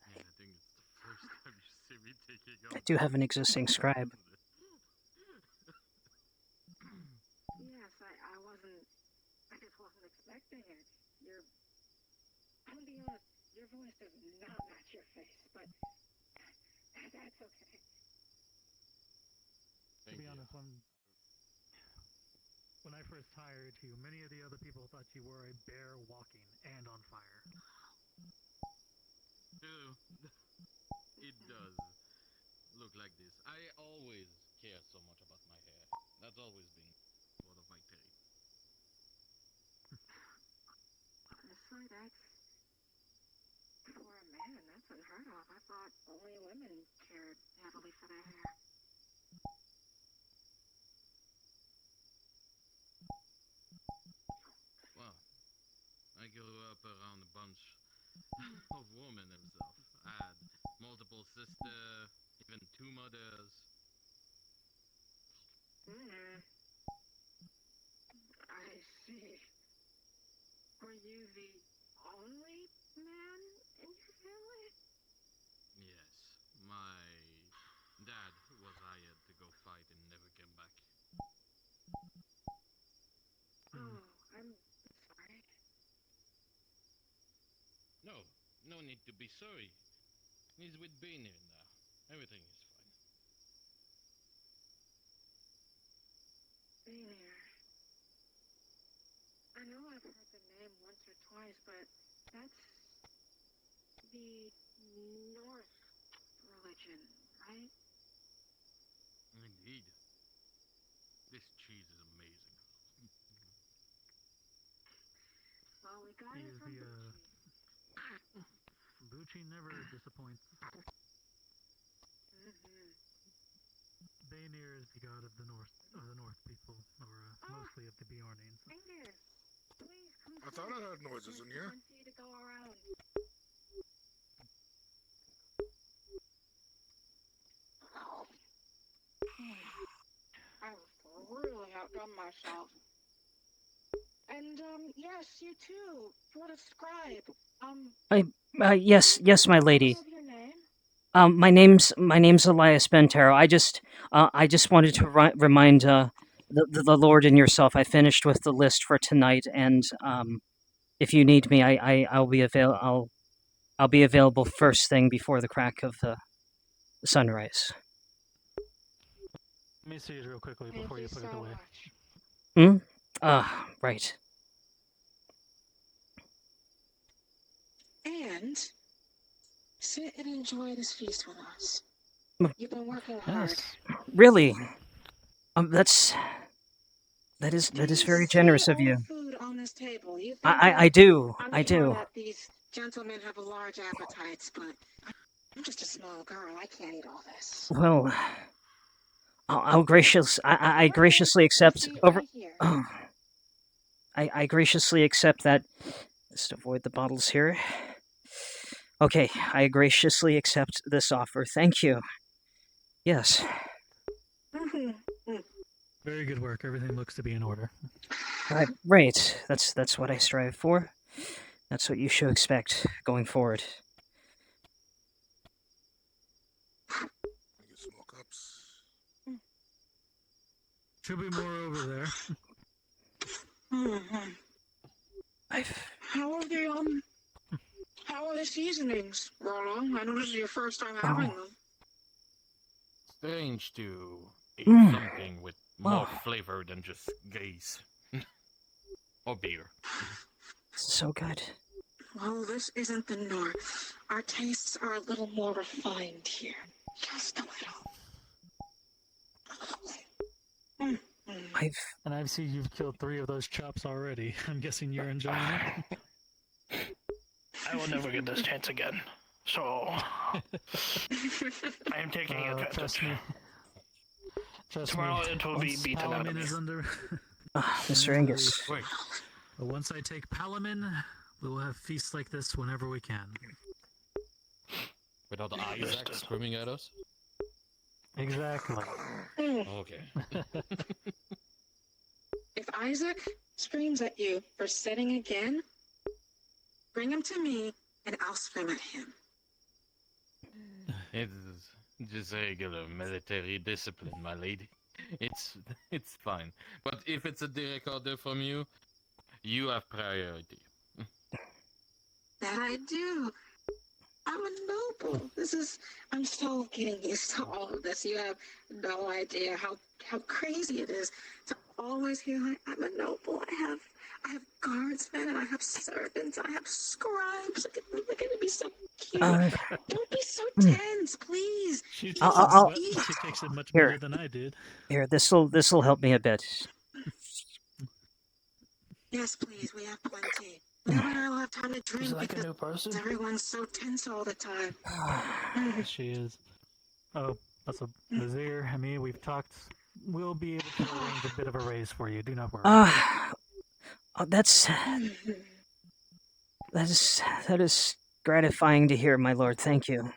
Yeah, I think it's the first time you see me taking I up. do have an existing scribe. Yes, I just wasn't expecting it. I'm gonna be honest, your voice does not match your face, but that's okay. To be honest, when I first hired you, many of the other people thought you were a bear walking and on fire. It does look like this. I always care so much about my hair. That's always been one of my traits. Honestly, for a man, that's unheard of. I thought only women cared heavily for their hair. Well, I grew up around a bunch of women himself. I had multiple sisters, even 2 mothers. I see. Were you the only man in your family? Yes, my dad was hired to go fight and never came back. Oh, I'm sorry. No need to be sorry. He's with Bean here now. Everything is fine. Beanier. I know I've heard the name once or twice, but that's the North religion, right? Indeed. This cheese is amazing. Well, we got it from Bucci. Bucci never disappoints. Baynir is the god of the North people, or mostly of the Bjornings. Angus, please come. I thought I heard noises in here. Plenty to go around. I've really outdone myself. And yes, you too. What a scribe. Yes, my lady. Your name? My name's Elias Bentero. I just wanted to remind the Lord and yourself. I finished with the list for tonight, and if you need me, I'll be available first thing before the crack of the sunrise. Let me see it real quickly before you put it away. Right. And sit and enjoy this feast with us. You've been working hard. Really? That is very generous of you. Food on this table. You think I do. I'm sure that these gentlemen have large appetites, but I'm just a small girl. I can't eat all this. Well, I graciously accept over. Oh, I graciously accept that. Just avoid the bottles here. Okay, I graciously accept this offer. Thank you. Yes. Very good work. Everything looks to be in order. Right. That's what I strive for. That's what you should expect going forward. Get some more cups. Should be more over there. How are the seasonings, Rollo? I know this is your first time having them. Strange to eat something with more flavor than just gaze. Or beer. So good. Well, this isn't the north. Our tastes are a little more refined here. Just a little. I've seen you've killed 3 of those chops already. I'm guessing you're enjoying it. I will never get this chance again. So I am taking advantage. Trust me. Tomorrow it will be beaten out of me. Is under. Mr. Angus. But once I take Palamin, we will have feasts like this whenever we can. Without Isaac screaming at us? Exactly. Okay. If Isaac screams at you for setting again, bring him to me and I'll scream at him. It's just regular military discipline, my lady. It's fine. But if it's a direct order from you, you have priority. That I do. I'm a noble. I'm still getting used to all of this. You have no idea how crazy it is to always hear I'm a noble. I have guardsmen and I have servants. I have scribes. Look at me so cute. Don't be so tense, please. She Please takes it much Here. better than I did. Here, this'll help me a bit. Yes, please. We have plenty. Never I'll have time to drink like a because new person? everyone's so tense all the time. She is. Oh, that's a Vizier. I mean, we've talked. We'll be able to arrange a bit of a raise for you. Do not worry. That is gratifying to hear, my lord. Thank you.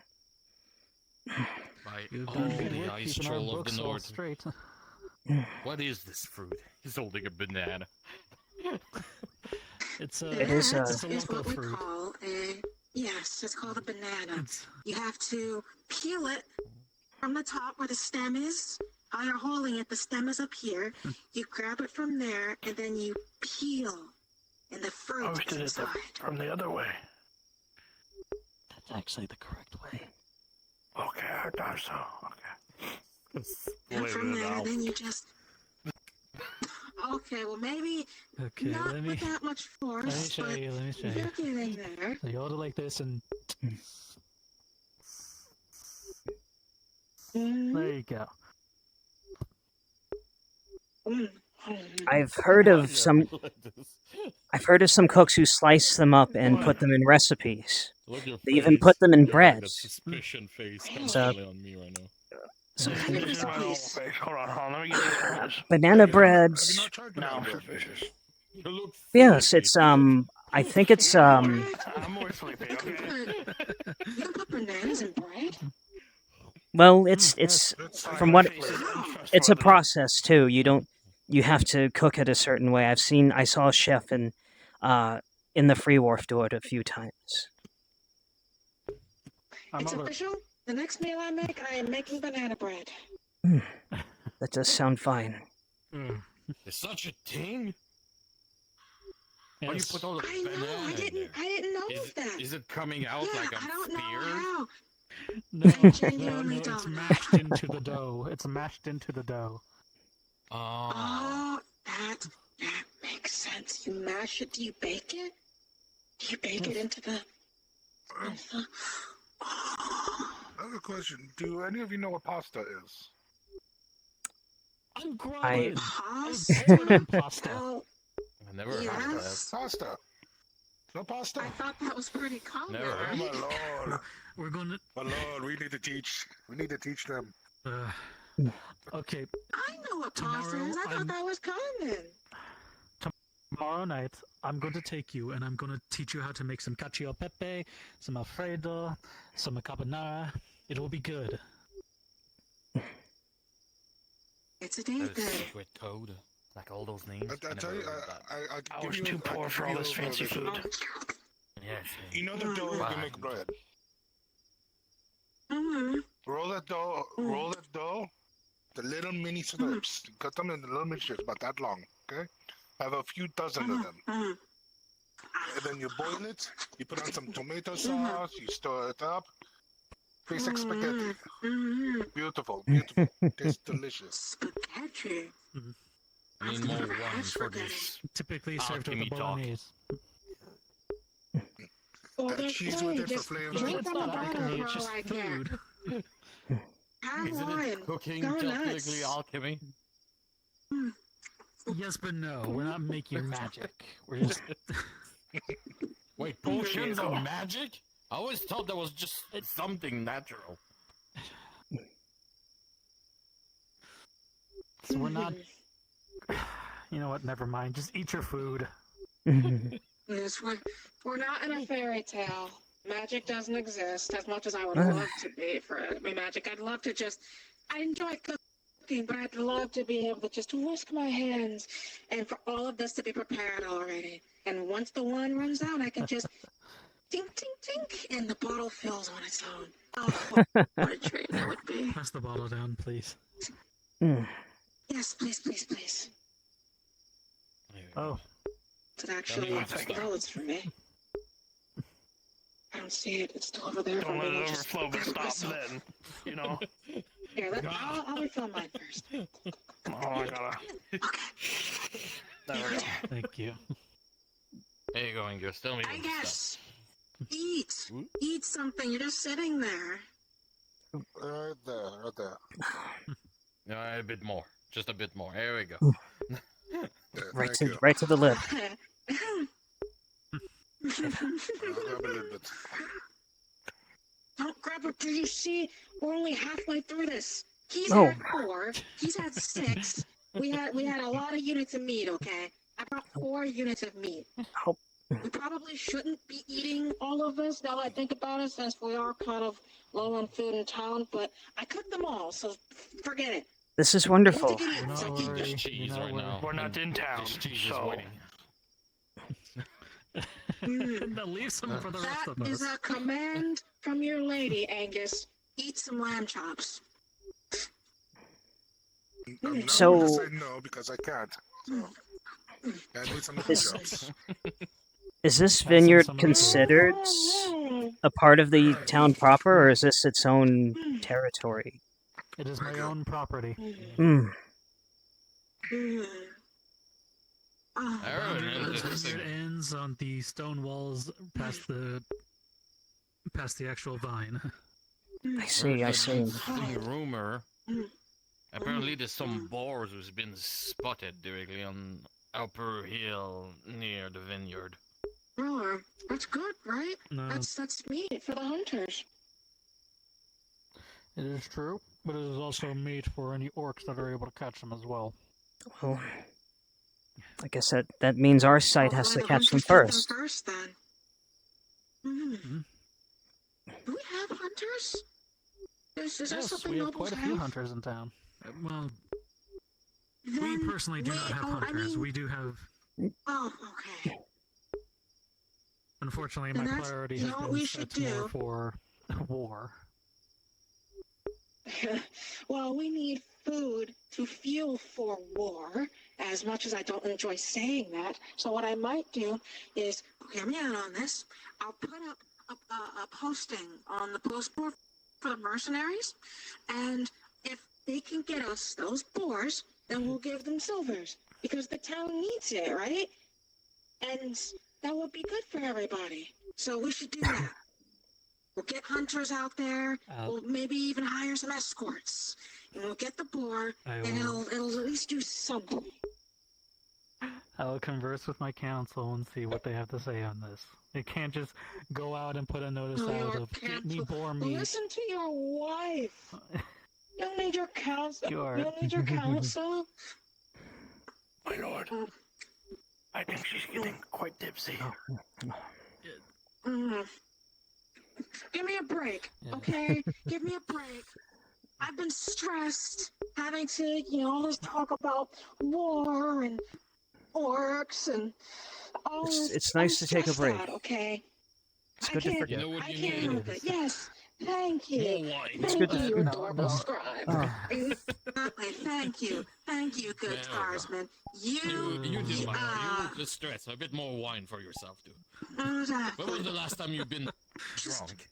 By You've all done good the work ice keeping our troll of books the all north. straight. What is this fruit? He's holding a banana. It's That it's is a local what we fruit. call yes, it's called a banana. You have to peel it from the top where the stem is. While you're holding it, the stem is up here. You grab it from there, and then you peel, and the fruit is did it inside. from the other way. That's actually the correct way. Okay, I thought so. Okay. And from there, then you just... Okay, well maybe not with that much force, Let me show but you. Let me show you. you're getting there. So you hold it like this, and there you go. I've heard of some cooks who slice them up and put them in recipes. They even put them in bread. That suspicion face So- constantly on me right now. So Hold on, let me get these guys. banana breads. Now I'm suspicious. Yes, it's I think it's I'm more sleepy, okay? You don't put bananas in bread? well, it's from what it's a process too. You have to cook it a certain way. I saw a chef in the Free Wharf do it a few times. It's official. The next meal I make, I am making banana bread. That does sound fine. Is such a thing? Why you put all the I know. banana I didn't know that. Is it coming out like a I don't spear? know how. No, genuinely it's don't know. mashed into the dough. It's mashed into the dough. Oh, that makes sense. You mash it. Do you bake it? Do you bake it into the? I have a question. Do any of you know what pasta is? I'm I- Pasta. I never heard that. Pasta. No pasta. I thought that was pretty common. Never heard. Oh my lord. We're going to. My lord, we need to teach them. Okay. I know what pasta Tomorrow is. I thought that was common. Tomorrow night, I'm going to take you and I'm going to teach you how to make some cacio e pepe, some alfredo, some carbonara. It will be good. It's a date That is then. secret code. Like all those names. I tell you, I was too poor for all this fancy food. Yes. You know the dough to make bread. Roll that dough, the little mini strips. Cut them into little mini strips, about that long, okay? Have a few dozen of them. And then you boil it, you put on some tomato sauce, you stir it up. Tastes like spaghetti. Beautiful, beautiful. Tastes delicious. Spaghetti. I need more wine for this. Typically served with a Alchemy talk. bolognese. Well, Add then cheese with hey, it for just flavor. drink from the bottle It's for just like food. Have Isn't wine. it cooking Go technically nuts. alchemy? Yes, but no. We're not making magic. We're just. Wait, potions are magic? I always thought that was just something natural. So we're not. You know what? Never mind. Just eat your food. Yes, we're not in a fairy tale. Magic doesn't exist as much as I would love to be for it to be magic. I'd love to just. I enjoy cooking, but I'd love to be able to just whisk my hands and for all of this to be prepared already. And once the wine runs out, I can just tink, tink, tink, and the bottle fills on its own. Oh, what a treat that would be. Pass the bottle down, please. Yes, please, please, please. Oh. It's actually, oh, it's for me. I don't see it. It's still over there. Don't let it overflow, but stop then. You know. Here, I'll refill mine first. Oh, I gotta. There we go. Thank you. There you go, Angus. Tell me I what guess. Eat something. You're just sitting there. Right there, right there. A bit more. Just a bit more. Here we go. Right to the lip. I'll grab a little bit. Don't grab it. Do you see? We're only halfway through this. He's Oh. had 4. He's had 6. We had a lot of units of meat. Okay, I brought 4 units of meat. We probably shouldn't be eating all of this now that I think about it, since we are kind of low on food in town. But I cooked them all, so forget it. This is wonderful. There's cheese right now. We're not in town, This cheese is so. waiting. Leave some for the rest of us. That is a command from your lady, Angus. Eat some lamb chops. I'm not So- gonna say no because I can't. So, I need some chops. Is this vineyard considered a part of the town proper, or is this its own territory? It is my own property. This vineyard ends on the stone walls past the actual vine. I see. The rumor. Apparently, there's some boars who's been spotted directly on Upper Hill near the vineyard. Well, that's good, right? No. That's meat for the hunters. It is true, but it is also meat for any orcs that are able to catch them as well. Well, I guess that means our site has to catch them first. First, then. Do we have hunters? Is that Yes, something we have nobles quite a few hunters in town. Well, we Then personally do not have hunters. We do have. Oh, okay. Unfortunately, Then my that's- priority you has know what been we should set more do? for war. Well, we need food to fuel for war, as much as I don't enjoy saying that. So what I might do is, hear me out on this, I'll put up a posting on the post board for the mercenaries, and if they can get us those boars, then we'll give them silvers, because the town needs it, right? And that would be good for everybody. So we should do that. We'll get hunters out there. We'll maybe even hire some escorts. And we'll get the boar, and it'll at least do something. I will converse with my council and see what they have to say on this. It can't just go out and put a notice out of get me boar meat. Listen to your wife. You don't need your counsel. Sure. You don't need your counsel. My lord, I think she's getting quite tipsy. Give me a break, okay? Give me a break. I've been stressed having to, always talk about war and orcs and all this. It's nice to take a break. Out, okay? It's good to forget. You know what I you can't need? help it. Yes. Thank you. More wine. It's good Thank to- you, no, adorable no. scribe. Oh. Thank you. Thank you, good guardsman. You do, man. You just stress. A bit more wine for yourself, too. When was the last time you've been drunk?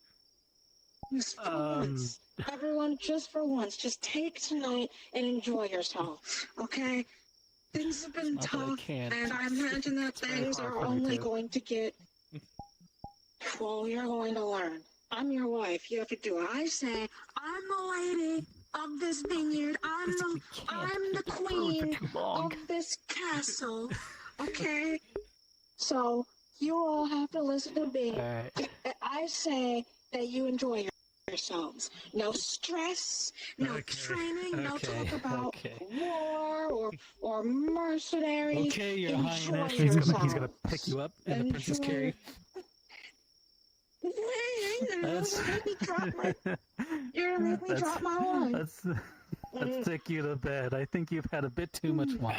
Just for once. Everyone, just for once, just take tonight and enjoy yourself, okay? Things have been Not that I tough, can't. and I imagine that It's very things hard are for me only to. going to get Well, you're going to learn. I'm your wife. You have to do it. I say, I'm the lady of this vineyard. I'm the queen of this castle. Okay? So you all have to listen to me. I say that you enjoy yourselves. No stress, no training, no talk about war or mercenaries. Okay, Your Enjoy Highness. yourselves. He's gonna pick you up in the princess carry. That's... You're gonna make me drop my wine. Let's take you to bed. I think you've had a bit too much wine.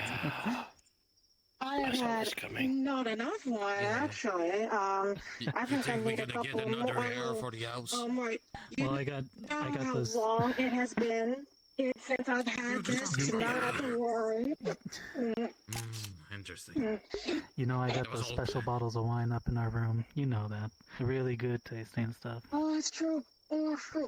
I have had not enough wine, actually. I think I need a couple more. Right. Well, I got how this. long it has been since I've had this. You not have to worry. Interesting. You know, I got those special bottles of wine up in our room. You know that. Really good tasting stuff. Oh, that's true. Oh, that's true.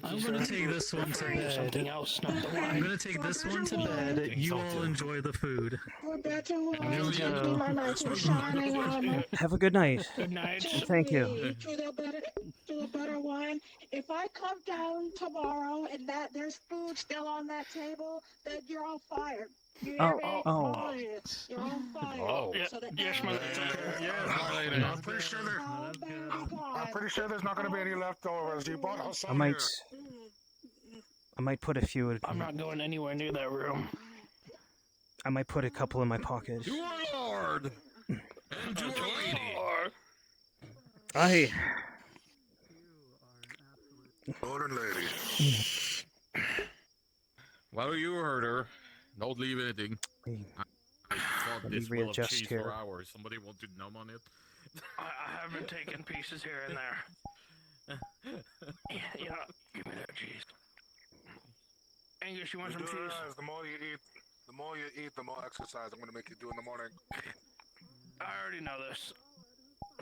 I'm gonna take this one to bed. Something else, not the wine. I'm gonna take this one to bed. You all enjoy the food. Have a good night. Good night. Thank you. To the better wine. If I come down tomorrow and that there's food still on that table, then you're all fired. You hear me? Oh. You're all fired. Oh, So that yes, my lady. I'm pretty sure there's not going to be any leftovers. You bought us I might put a few. I'm not going anywhere near that room. I might put a couple in my pocket. To our lord and to our lady. Aye. Lord and lady. Well, you heard her. Don't leave anything. I fought this wheel of cheese for hours. Somebody want to numb on it? I have been taking pieces here and there. You know, give me that cheese. Angus, you want some cheese? The more you eat, the more exercise I'm going to make you do in the morning. I already know this.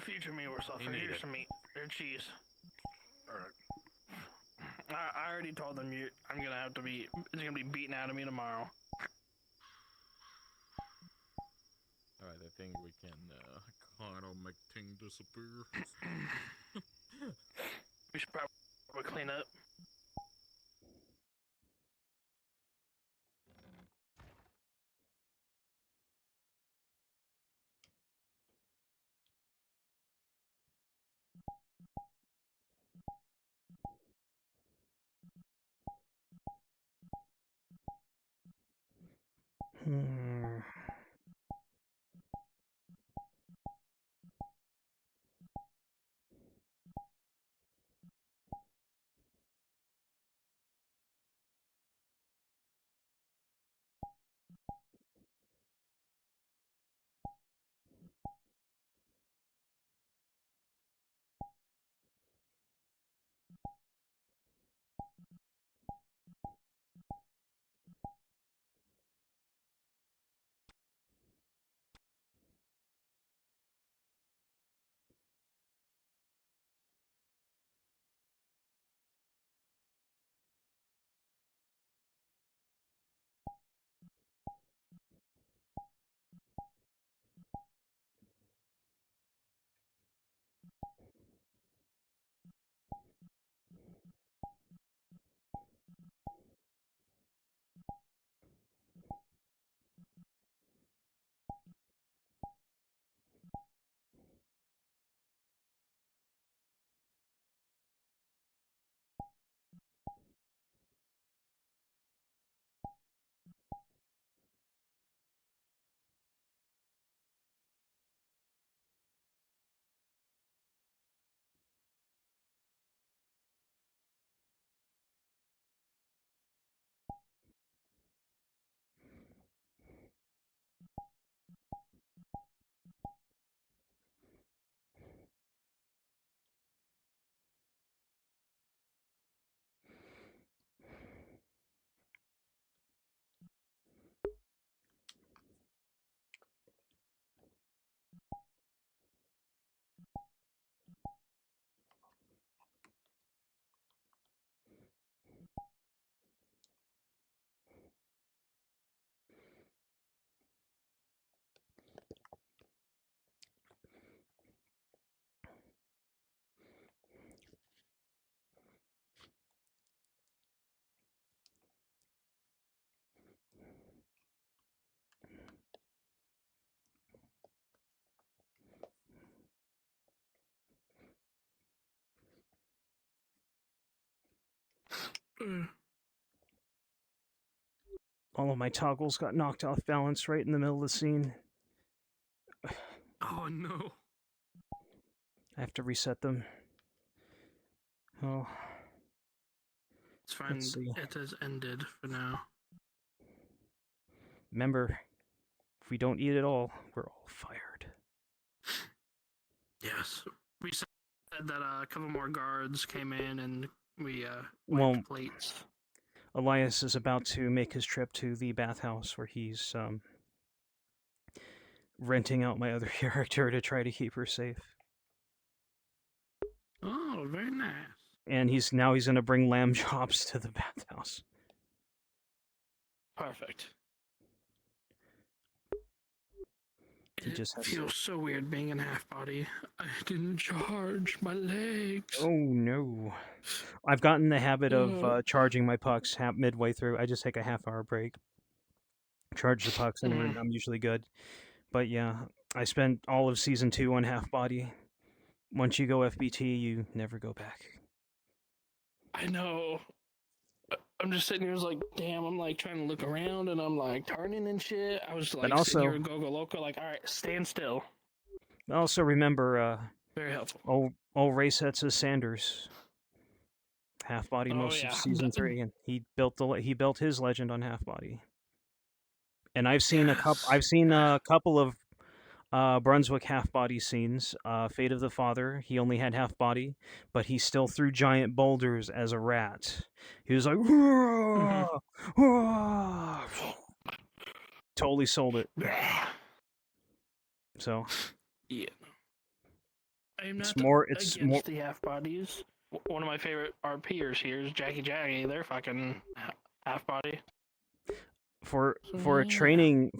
Future me will suffer. Here's some meat. Or cheese. Alright. I already told them I'm gonna have to be. It's gonna be beaten out of me tomorrow. Alright, I think we can kind of make things disappear. We should probably clean up. All of my toggles got knocked off balance right in the middle of the scene. Oh no. I have to reset them. Oh. It's fine. Let's see. It has ended for now. Remember, if we don't eat it all, we're all fired. Yes. We said that a couple more guards came in and we wiped plates. Elias is about to make his trip to the bathhouse where he's renting out my other character to try to keep her safe. Oh, very nice. And he's going to bring lamb chops to the bathhouse. Perfect. He just has feels so weird being in half body. I didn't charge my legs. Oh no. I've gotten the habit of charging my pucks midway through. I just take a half-hour break, charge the pucks, and I'm usually good. But yeah, I spent all of Season 2 on half body. Once you go FBT, you never go back. I know. I'm just sitting here like, damn, I'm like trying to look around and I'm like turning and shit. I was like sitting here go loco, like, all right, stand still. Also remember, very helpful. Old Ray sets as Sanders. Half body most of Season 3, and he built his legend on half body. And I've seen a couple of Brunswick half body scenes. Fate of the Father, he only had half body, but he still threw giant boulders as a rat. He was like, totally sold it. So yeah, I'm not it's against more the half bodies. One of my favorite RPers here is Jackie Jaggy. They're fucking half body. For a training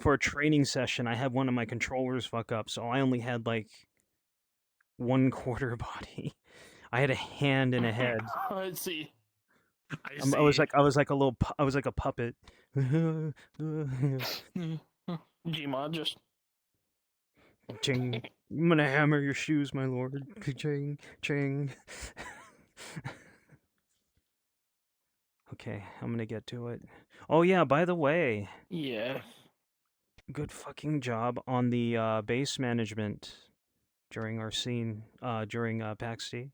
session, I had one of my controllers fuck up, so I only had like 1/4 body. I had a hand and a head. I see. I was like a puppet. Gmod just. Ching. I'm gonna hammer your shoes, my lord. Ching, ching. Okay, I'm gonna get to it. Oh yeah, by the way. Yeah. Good fucking job on the base management during our scene, during PAX D.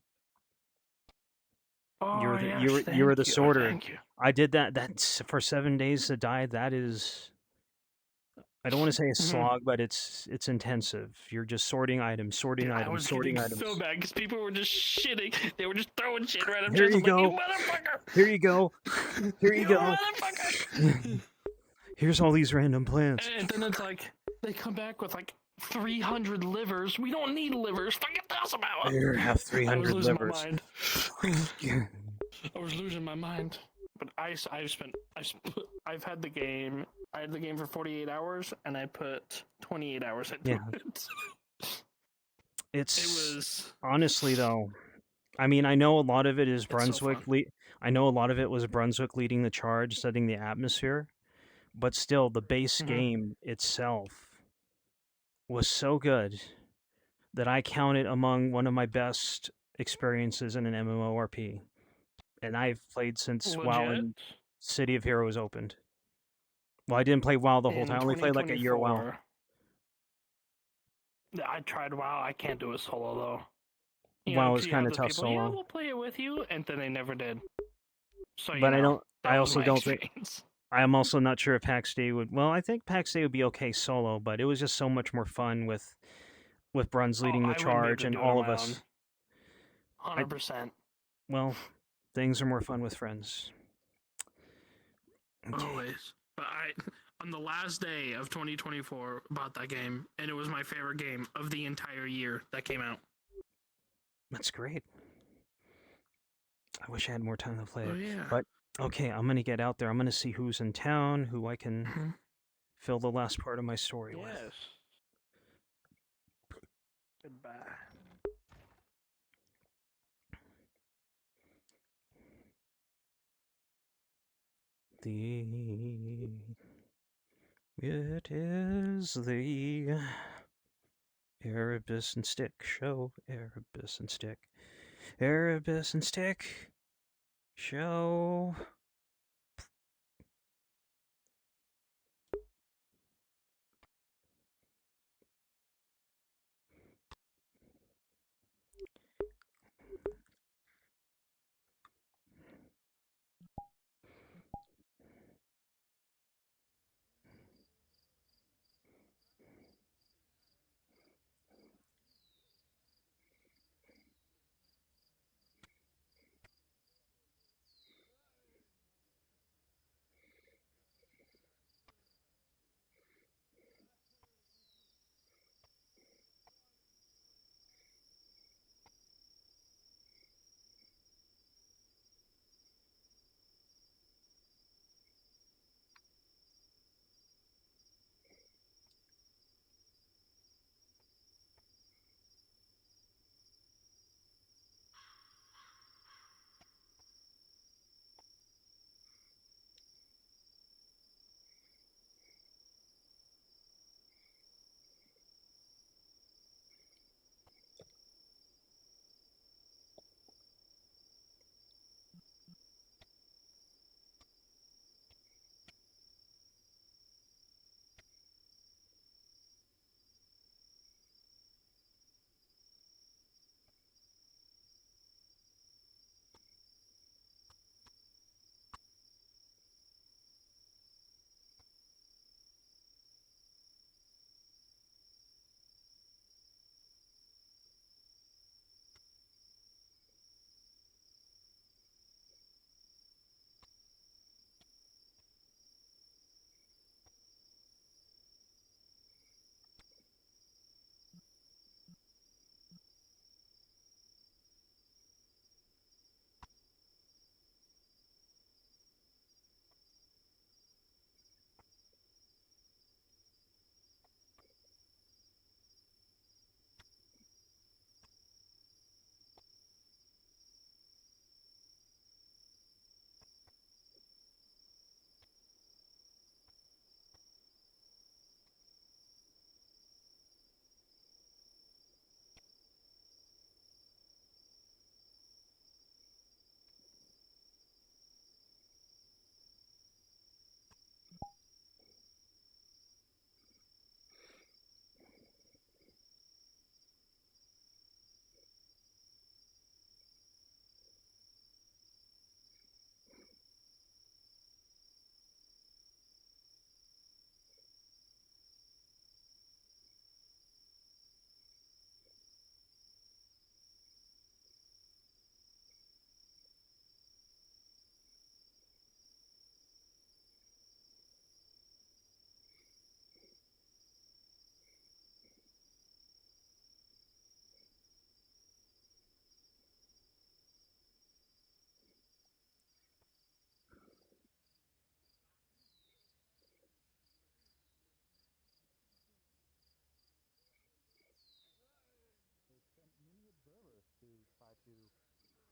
Oh, you were the sorter. Thank you. I did that. That's for 7 days to die. That is, I don't want to say a slog, but it's intensive. You're just sorting items, sorting items, I was sorting getting items. so bad because people were just shitting. They were just throwing shit right up. Here you go. Like, you motherfucker. Here you go. Here you go. Motherfucker. Here's all these random plants. And then it's like they come back with like 300 livers. We don't need livers. Fucking toss them out. Here, have 300 livers. I was losing my mind. But I've had the game. I had the game for 48 hours, and I put 28 hours into it. It was honestly though. I mean, I know a lot of it is Brunswick. I know a lot of it was Brunswick leading the charge, setting the atmosphere. But still, the base game itself was so good that I count it among one of my best experiences in an MMORP. And I've played since WoW and City of Heroes opened. Well, I didn't play WoW the whole time. I only played like a year WoW. I tried WoW. I can't do it solo though. WoW is kind of tough solo. Yeah, we'll play it with you, and then they never did. So, but I also don't think. I am also not sure if PAX D would. Well, I think PAX D would be okay solo, but it was just so much more fun with Bruns leading the charge and all of us. 100%. Well, things are more fun with friends. Okay. Always. But on the last day of 2024, bought that game, and it was my favorite game of the entire year that came out. That's great. I wish I had more time to play it. Oh, yeah. But okay, I'm gonna get out there. I'm gonna see who's in town, who I can fill the last part of my story with. Goodbye. It is the Erebus and Stick show. Erebus and Stick. Erebus and Stick show.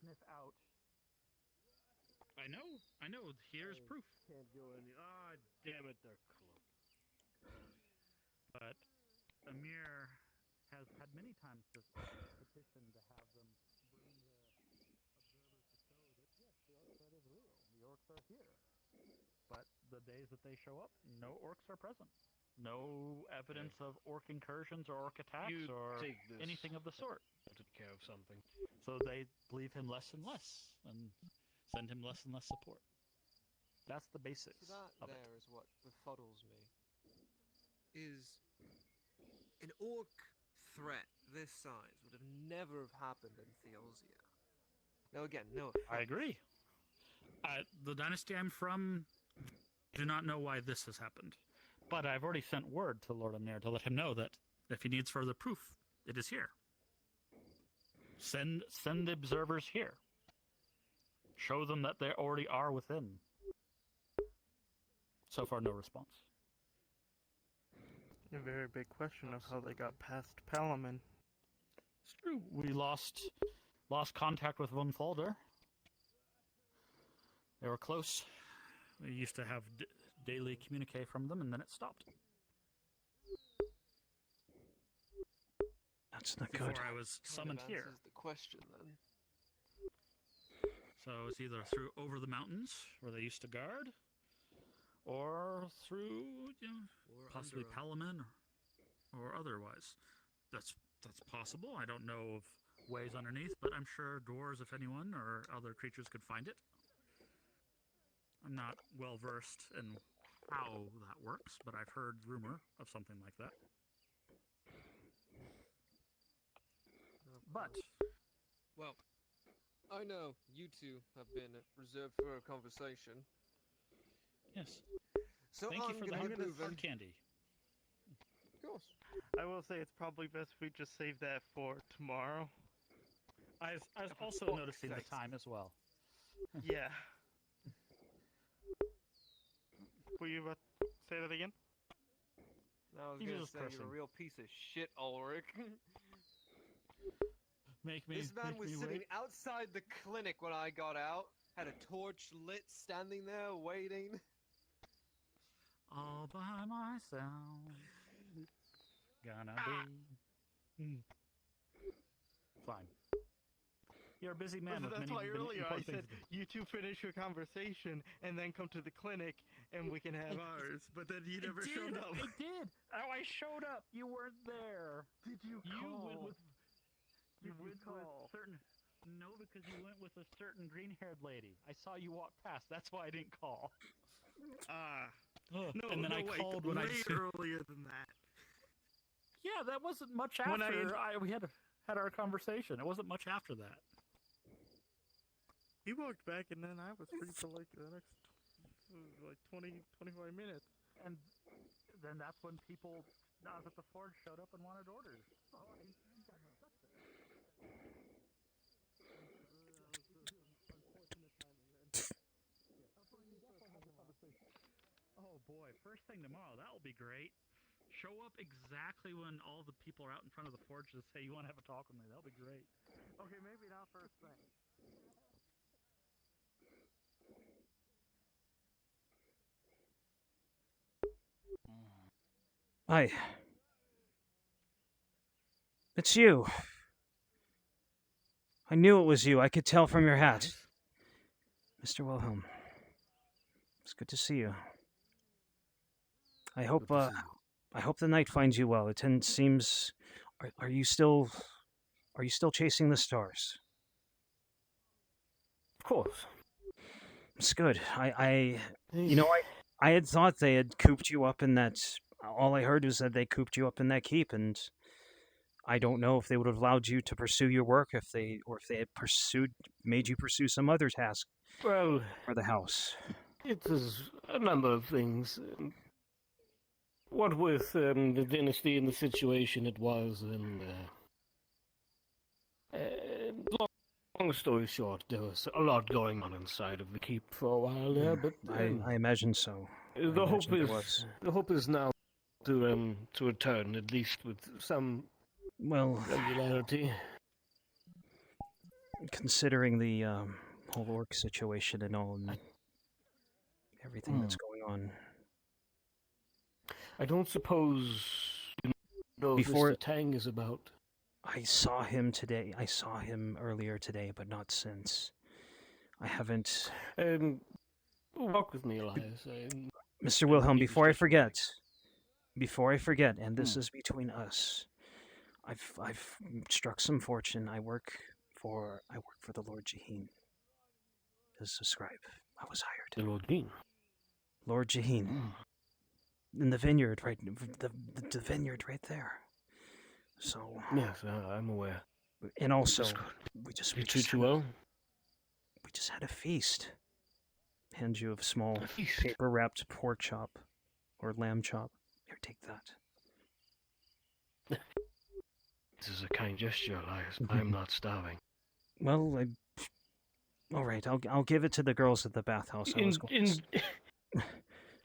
sniff out. I know. Here's proof. Can't go any. Ah, damn it, they're close. But Amir has had many times to petition to have them bring the observers to show that yes, the orc threat is real. The orcs are here. But the days that they show up, no orcs are present. No evidence of orc incursions or orc attacks or anything of the sort. To take care of something. So they believe him less and less and send him less and less support. That's the basics So that of there it. is what befuddles me. Is an orc threat this size would have never have happened in Theosia. Now again, no offense. I agree. The dynasty I'm from, I do not know why this has happened. But I've already sent word to Lord Amir to let him know that if he needs further proof, it is here. Send the observers here. Show them that they already are within. So far, no response. A very big question of how they got past Palamon. It's true. We lost contact with Von Falder. They were close. We used to have daily communique from them, and then it stopped. That's not Before good. I was summoned here. Answers the question then. So it's either through over the mountains, where they used to guard, or through possibly Palamon, or otherwise. That's possible. I don't know of ways underneath, but I'm sure dwarves, if anyone, or other creatures could find it. I'm not well versed in how that works, but I've heard rumor of something like that. But well, I know you two have been reserved for a conversation. Yes. So thank you for the moving. hard candy. Of course. I will say it's probably best we just save that for tomorrow. I was also noticing the time as well. Yeah. Were you about to say that again? No, I was going to say you're a real piece of shit, Ulrich. This man was sitting outside the clinic when I got out, had a torch lit, standing there waiting. All by myself. Gonna be fine. You're a busy man with that's many why earlier I important said things. you two finish your conversation and then come to the clinic and we can have ours. But then you never showed up. I did. Oh, I showed up. You weren't there. Did you call? You went with. You went with certain. No, because you went with a certain green-haired lady. I saw you walk past. That's why I didn't call. No, and then I called when way earlier than that. Yeah, that wasn't much after we had our conversation. It wasn't much after that. He walked back and then I was free for like the next 20, 25 minutes. And then that's when people at the forge showed up and wanted orders. So I got stuck there. Oh boy, first thing tomorrow, that'll be great. Show up exactly when all the people are out in front of the forge to say you want to have a talk with me. That'll be great. Okay, maybe not first thing. Hi. It's you. I knew it was you. I could tell from your hat. Mr. Wilhelm. It's good to see you. I hope the night finds you well. It seems are you still chasing the stars? Of course. It's good. I had thought they had cooped you up in that. All I heard was that they cooped you up in that keep, and I don't know if they would have allowed you to pursue your work if they had made you pursue some other task. Well, for the house. It is a number of things. What with the dynasty and the situation it was, and long story short, there was a lot going on inside of the keep for a while there. But I imagine so. The hope is now to return, at least with some regularity. considering the whole orc situation and all, and everything that's going on. I don't suppose you know Before Mr. Tang is about. I saw him today. I saw him earlier today, but not since. I haven't. Walk with me, Elias. Mr. Wilhelm, before I forget, and this is between us, I've struck some fortune. I work for the Lord Jaheen as a scribe. I was hired. The Lord Jaheen. Lord Jaheen. In the vineyard, right? The vineyard right there. So. Yes, I'm aware. And also, we just had a feast. Hand you a small paper wrapped pork chop or lamb chop. Here, take that. This is a kind gesture, Elias. I am not starving. Well, all right. I'll give it to the girls at the bathhouse.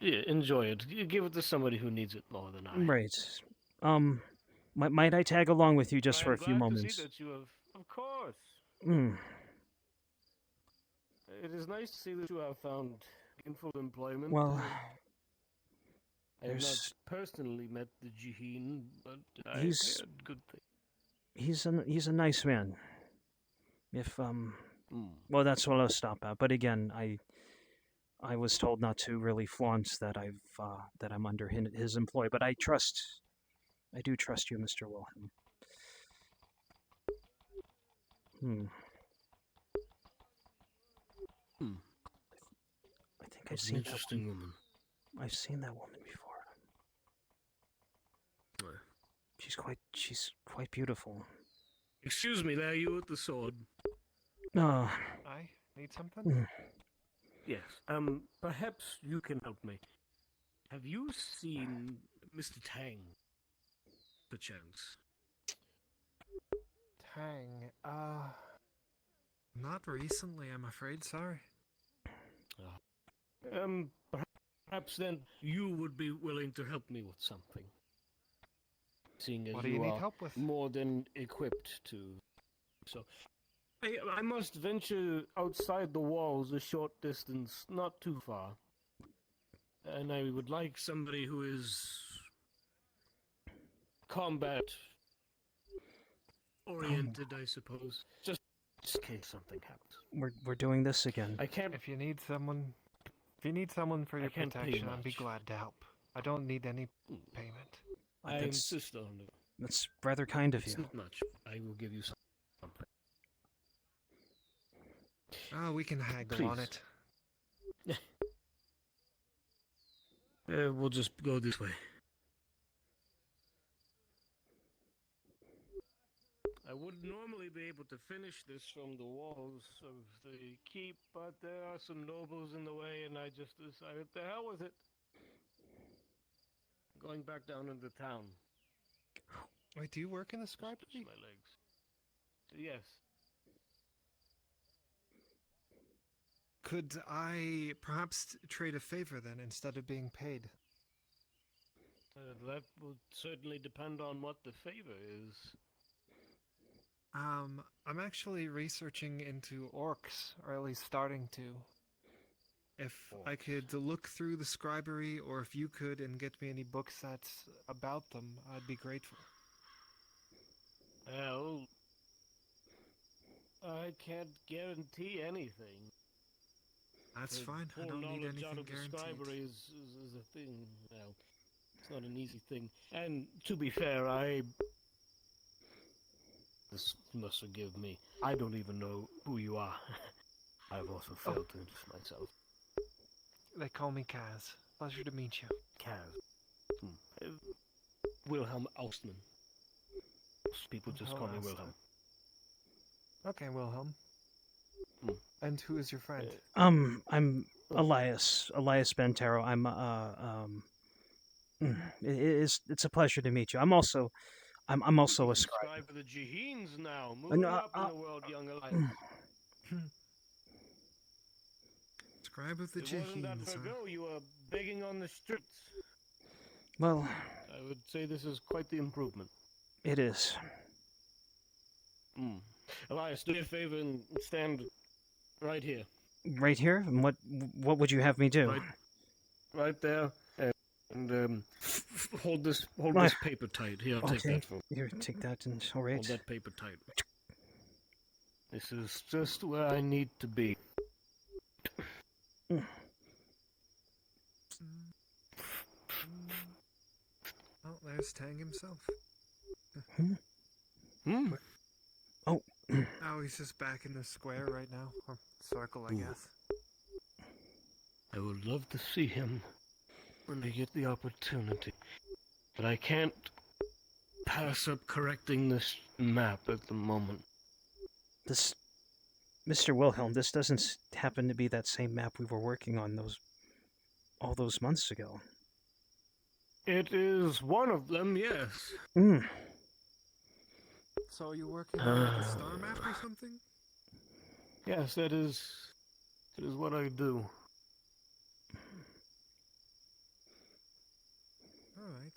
Yeah, enjoy it. Give it to somebody who needs it more than I. Right. Might I tag along with you just for a few moments? To see that you have, of course. It is nice to see that you have found gainful employment. Well, I have not personally met the Jaheen, but I he's heard good things. He's a nice man. If well, that's what I'll stop at. But again, I was told not to really flaunt that that I'm under his employ. But I do trust you, Mr. Wilhelm. I think I've seen interesting woman. I've seen that woman before. Where? She's quite beautiful. Excuse me, there, you with the sword. I need something? Yes. Perhaps you can help me. Have you seen Mr. Tang, perchance? Tang, not recently, I'm afraid, sorry. Perhaps then you would be willing to help me with something. Seeing as what do you need help with? More than equipped to. So, I must venture outside the walls a short distance, not too far. And I would like somebody who is combat oriented, I suppose. Just in case something happens. We're doing this again. I can't. If you need someone for your protection, I'd be glad to help. I don't need any payment. I insist on it. That's rather kind of you. It's not much. I will give you something. Oh, we can haggle on it. We'll just go this way. I would normally be able to finish this from the walls of the keep, but there are some nobles in the way, and I just decided to hell with it. Going back down into town. Wait, do you work in the scribery? My legs. Yes. Could I perhaps trade a favor then, instead of being paid? That will certainly depend on what the favor is. I'm actually researching into orcs, or at least starting to. If I could look through the scribery, or if you could and get me any book sets about them, I'd be grateful. Well, I can't guarantee anything. That's fine. I don't need anything out of guaranteed. The scribery is a thing. Well, it's not an easy thing. And to be fair, this must forgive me. I don't even know who you are. I've also failed to introduce myself. They call me Kaz. Pleasure to meet you. Kaz. Wilhelm Austman. Most people just call me Wilhelm. Okay, Wilhelm. And who is your friend? I'm Elias Bentero. It's a pleasure to meet you. I'm also a scribe. For the Jaheens now. Moving up in the world, young Elias. Scribe of the It wasn't that Jaheens. ago you were begging on the streets. Well, I would say this is quite the improvement. It is. Elias, do me a favor and stand right here. Right here? And what would you have me do? Right there. And hold this paper tight. Here, I'll take Okay. that for Here, take that and all right. Hold that paper tight. This is just where I need to be. Oh, there's Tang himself. Oh. Oh, he's just back in the square right now. Or circle, I guess. I would love to see him when I get the opportunity. But I can't pass up correcting this map at the moment. This, Mr. Wilhelm, this doesn't happen to be that same map we were working on all those months ago. It is one of them, yes. So are you working on like a star map or something? Yes, that is what I do. Alright.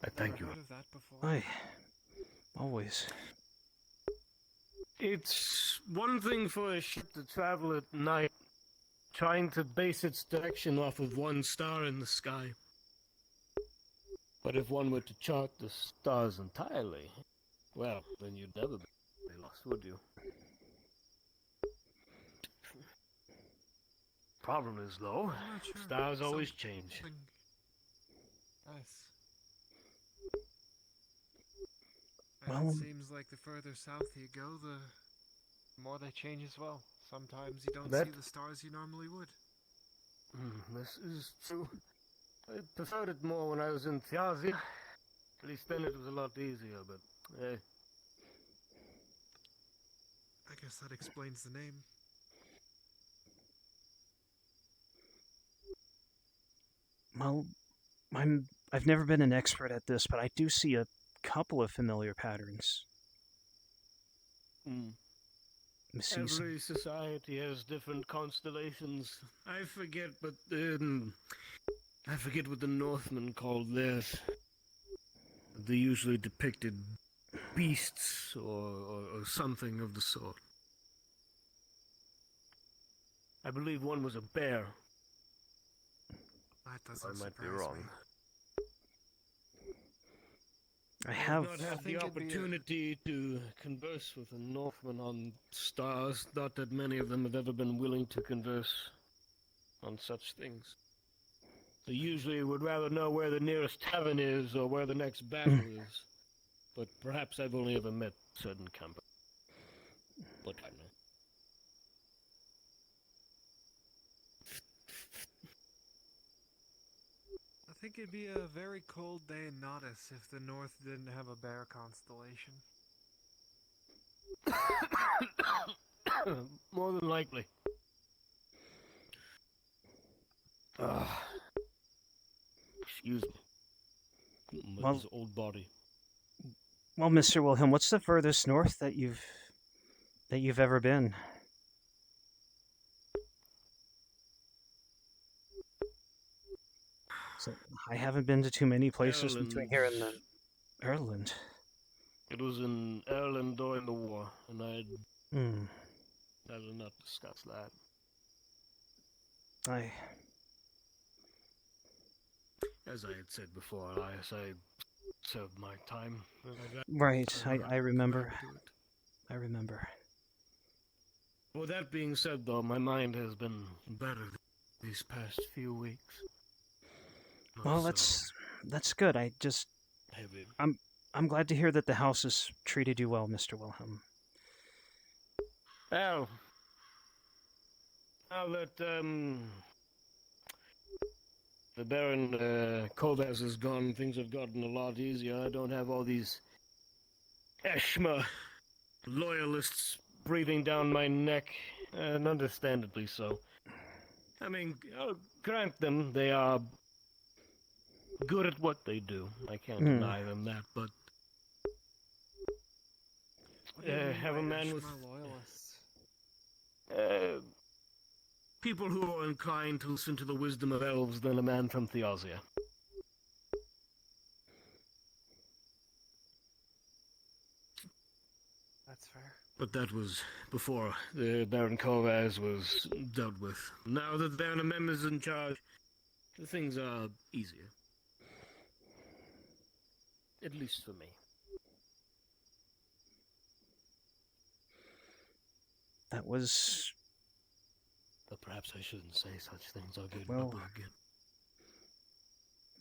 I thank you. Heard of that before? Aye. Always. It's one thing for a ship to travel at night, trying to base its direction off of one star in the sky. But if one were to chart the stars entirely, well, then you'd never be lost, would you? Problem is, though, Sure. stars always change. Yes. Well, And it seems like the further south you go, the more they change as well. Sometimes you don't see the stars you normally would. This is true. I preferred it more when I was in Thiazi. At least then it was a lot easier, but hey. I guess that explains the name. Well, I've never been an expert at this, but I do see a couple of familiar patterns. Every society has different constellations. I forget what the Northmen called theirs. They usually depicted beasts or something of the sort. I believe one was a bear. That doesn't I might be surprise wrong. me. I have not had the opportunity to converse with a Northman on stars. Not that many of them have ever been willing to converse on such things. They usually would rather know where the nearest tavern is or where the next battle is. But perhaps I've only ever met certain company. But I know. I think it'd be a very cold day in Nodus if the North didn't have a bear constellation. More than likely. Excuse me. This old body. Well, Mr. Wilhelm, what's the furthest north that you've ever been? So, I haven't been to too many places between here and then. Ireland. It was in Ireland during the war, and I'd rather not discuss that. As I had said before, Elias, I served my time. Right, I remember. I remember. With that being said, though, my mind has been better these past few weeks. Well, that's good. I'm glad to hear that the house has treated you well, Mr. Wilhelm. Well, now that the Baron Kovas is gone, things have gotten a lot easier. I don't have all these Eshma loyalists breathing down my neck, and understandably so. I mean, I'll grant them they are good at what they do. I can't deny them that, but have a man with people who are inclined to listen to the wisdom of elves than a man from Theosia. That's fair. But that was before the Baron Koraz was dealt with. Now that Baron Mem is in charge, things are easier. At least for me. That was... But perhaps I shouldn't say such things. I'll get in Well... trouble again.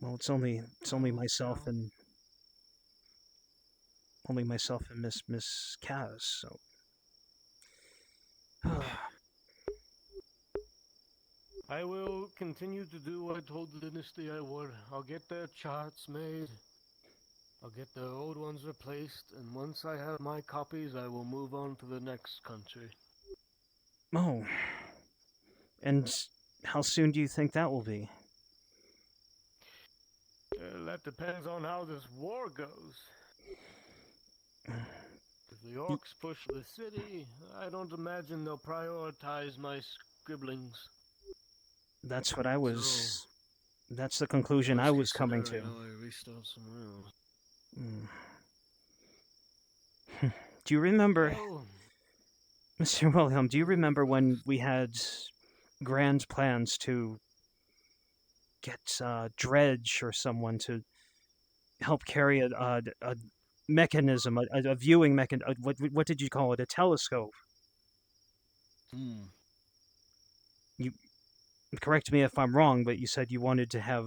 Well, it's only myself and... Only myself and Miss Kaz, so... I will continue to do what I told the Dynasty I would. I'll get their charts made. I'll get the old ones replaced, and once I have my copies, I will move on to the next country. Oh. And how soon do you think that will be? That depends on how this war goes. If the orcs push the city, I don't imagine they'll prioritize my scribblings. That's what I was... That's the conclusion I was coming to. I restart somewhere else. Do you remember... Mr. Wilhelm, do you remember when we had grand plans to get Dredge or someone to help carry a mechanism, a viewing mechanism? What did you call it? A telescope? You correct me if I'm wrong, but you said you wanted to have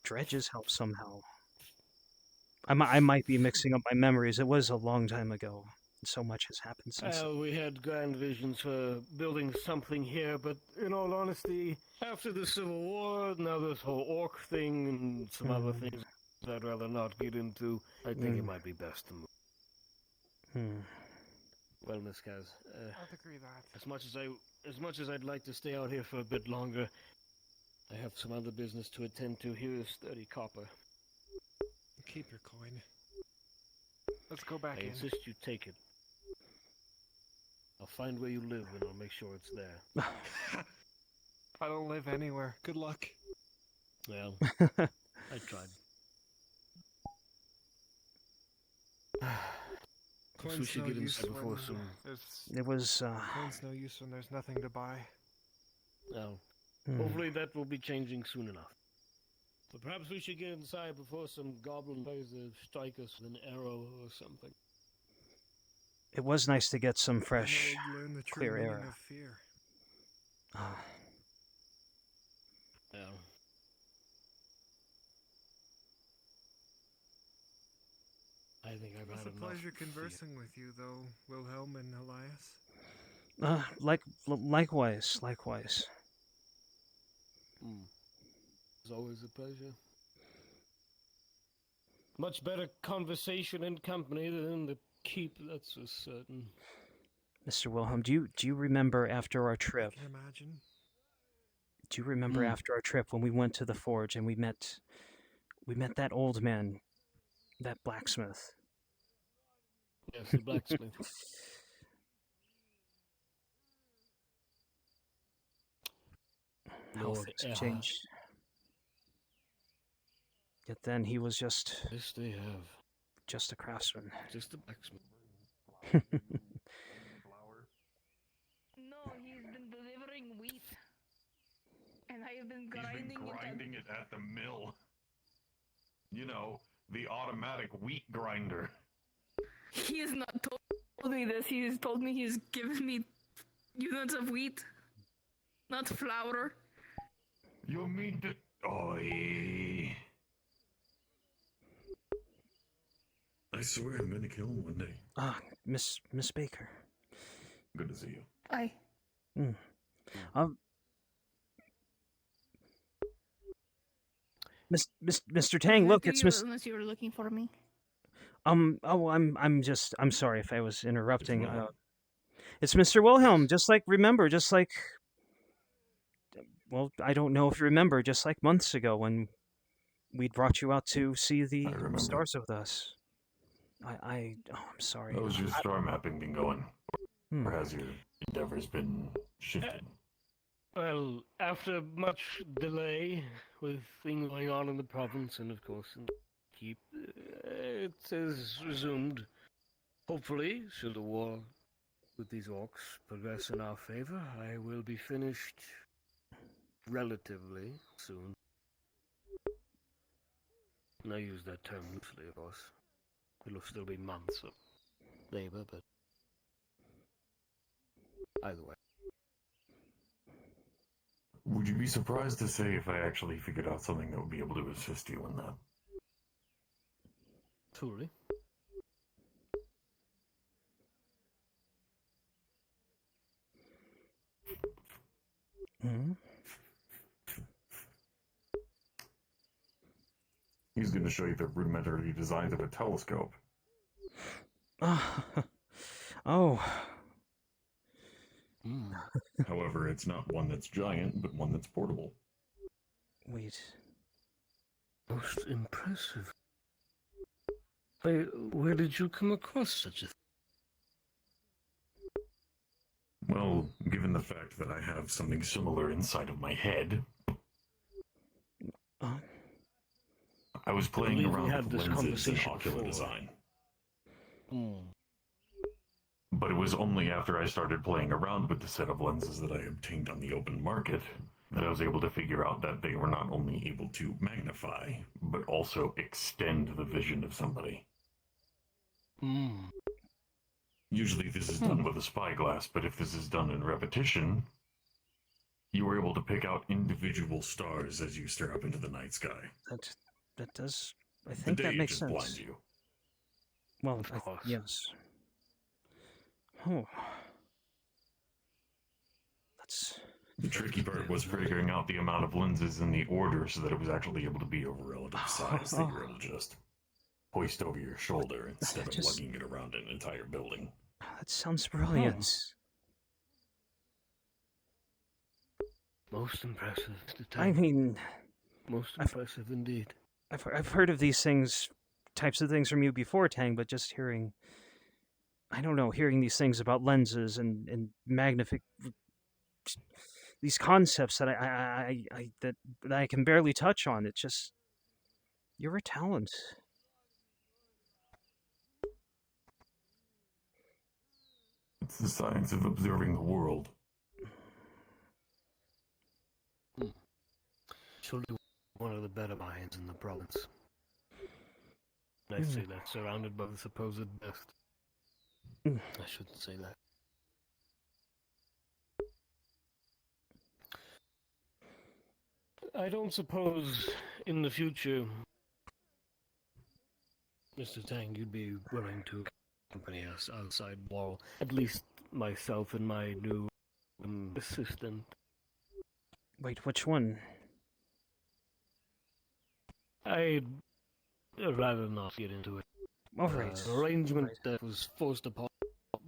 Dredge's help somehow. I might be mixing up my memories. It was a long time ago. So much has happened since. We had grand visions for building something here, but in all honesty, after the Civil War, now this whole orc thing and some other things I'd rather not get into, I think it might be best to move. Well, Miss Kaz, I'd agree that. as much as I'd like to stay out here for a bit longer, I have some other business to attend to. Here is 30 copper. Keep your coin. Let's go back in. I insist you take it. I'll find where you live and I'll make sure it's there. I don't live anywhere. Good luck. Well, I tried. Coin's we should no get use inside before when soon. It was... Coin's no use when there's nothing to buy. No. Hopefully that will be changing soon enough. But perhaps we should get inside before some goblin tries to strike us with an arrow or something. It was nice to get some fresh, learn the true clear meaning air. of fear. Yeah. I think I've had enough. It was a pleasure conversing with you, though, Wilhelm and Elias. Likewise. It's always a pleasure. Much better conversation and company than the keep, that's for certain. Mr. Wilhelm, do you remember after our trip? I can imagine. Do you remember after our trip when we went to the forge and we met that old man, that blacksmith? Yes, the blacksmith. How things have changed. Yet then he was just... Yes, they have. Just a craftsman. Just a blacksmith. No, he's been delivering wheat. And I have been grinding it at the mill. You know, the automatic wheat grinder. He has not told me this. He has told me he's given me units of wheat, not flour. You mean to... Oi. I swear I'm gonna kill him one day. Miss Baker. Good to see you. Hi. Mr. Tang, look, it's Miss... Unless you were looking for me. I'm sorry if I was interrupting. It's Mr. Wilhelm, remember, well, I don't know if you remember, just like months ago when we brought you out to see the stars with us. I'm sorry. How has your star mapping been going? Or has your endeavors been shifted? Well, after much delay with things going on in the province and, of course, in the keep, it has resumed. Hopefully, should the war with these orcs progress in our favor, I will be finished relatively soon. And I use that term loosely, of course. It'll still be months of labor, but either way. Would you be surprised to say if I actually figured out something that would be able to assist you in that? Truly. Hmm? He's going to show you the rudimentary designs of a telescope. Oh. However, it's not one that's giant, but one that's portable. Wait. Most impressive. Where did you come across such a thing? Well, given the fact that I have something similar inside of my head, I was playing around with lenses and ocular design. But it was only after I started playing around with the set of lenses that I obtained on the open market that I was able to figure out that they were not only able to magnify, but also extend the vision of somebody. Usually this is done with a spyglass, but if this is done in repetition, you were able to pick out individual stars as you stare up into the night sky. That does... I think that makes sense. Blind you. Well, of course. Yes. Oh. That's... The tricky part was figuring out the amount of lenses in the order so that it was actually able to be of a relative size that you were able to just hoist over your shoulder instead of lugging it around an entire building. That sounds brilliant. Most impressive. I mean... Most impressive indeed. I've heard of these types of things from you before, Tang, but just hearing... I don't know, hearing these things about lenses and these concepts that I can barely touch on. It's just... You're a talent. It's the science of observing the world. Surely one of the better minds in the province. I say that surrounded by the supposed best. I shouldn't say that. I don't suppose in the future, Mr. Tang, you'd be willing to accompany us outside wall. At least myself and my new assistant. Wait, which one? I'd rather not get into it. Right. An arrangement that was forced upon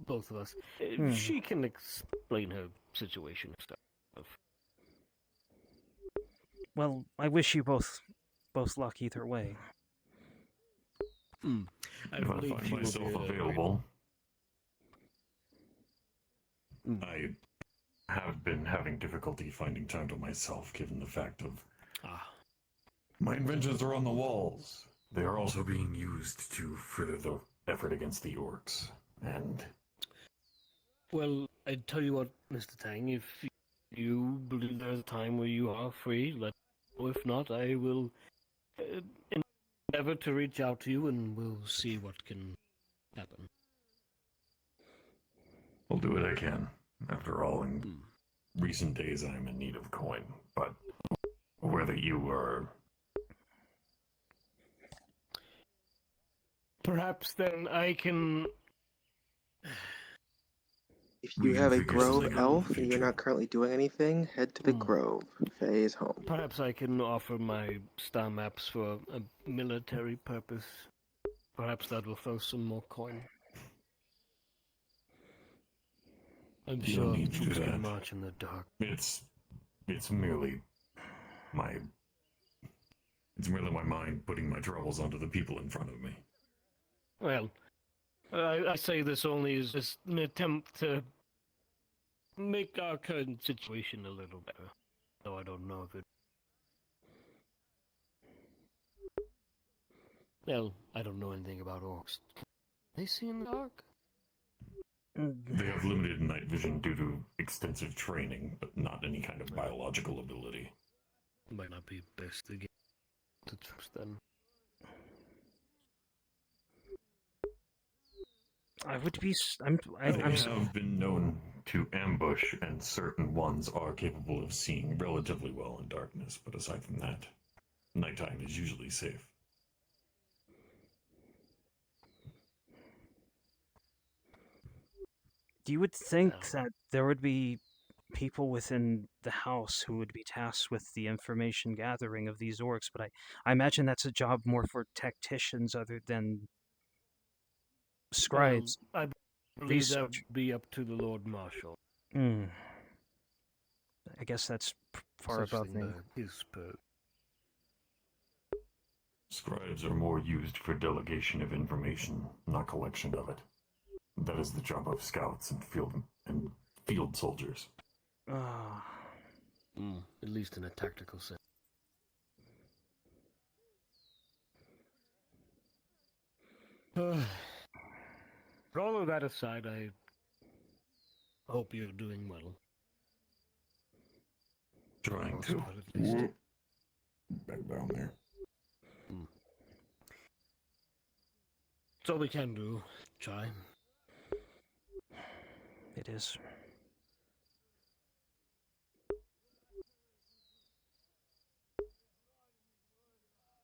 both of us. She can explain her situation and stuff. Well, I wish you both luck either way. If I find myself available, I have been having difficulty finding time to myself, given the fact of my inventions are on the walls. They are also being used to further the effort against the orcs, and... Well, I'd tell you what, Mr. Tang, if you believe there's a time where you are free, let me know. If not, I will endeavor to reach out to you and we'll see what can happen. I'll do what I can. After all, in recent days I am in need of coin, but whether you are... Perhaps then I can... If you have a Grove elf and you're not currently doing anything, head to the Grove. Faye is home. Perhaps I can offer my star maps for a military purpose. Perhaps that will throw some more coin. I'm sure troops can march in the dark. It's merely my mind putting my troubles onto the people in front of me. Well, I say this only as just an attempt to make our current situation a little better. Though I don't know if it... Well, I don't know anything about orcs. Can they see in the dark? They have limited night vision due to extensive training, but not any kind of biological ability. Might not be best to get to trust them. They have been known to ambush, and certain ones are capable of seeing relatively well in darkness, but aside from that, nighttime is usually safe. You would think that there would be people within the house who would be tasked with the information gathering of these orcs, but I imagine that's a job more for tacticians other than scribes. I believe that would be up to the Lord Marshal. I guess that's far above me. Scribes are more used for delegation of information, not collection of it. That is the job of scouts and field soldiers. At least in a tactical sense. For all of that aside, I hope you're doing well. Trying to. At least. Back down there. That's all we can do. Try. It is.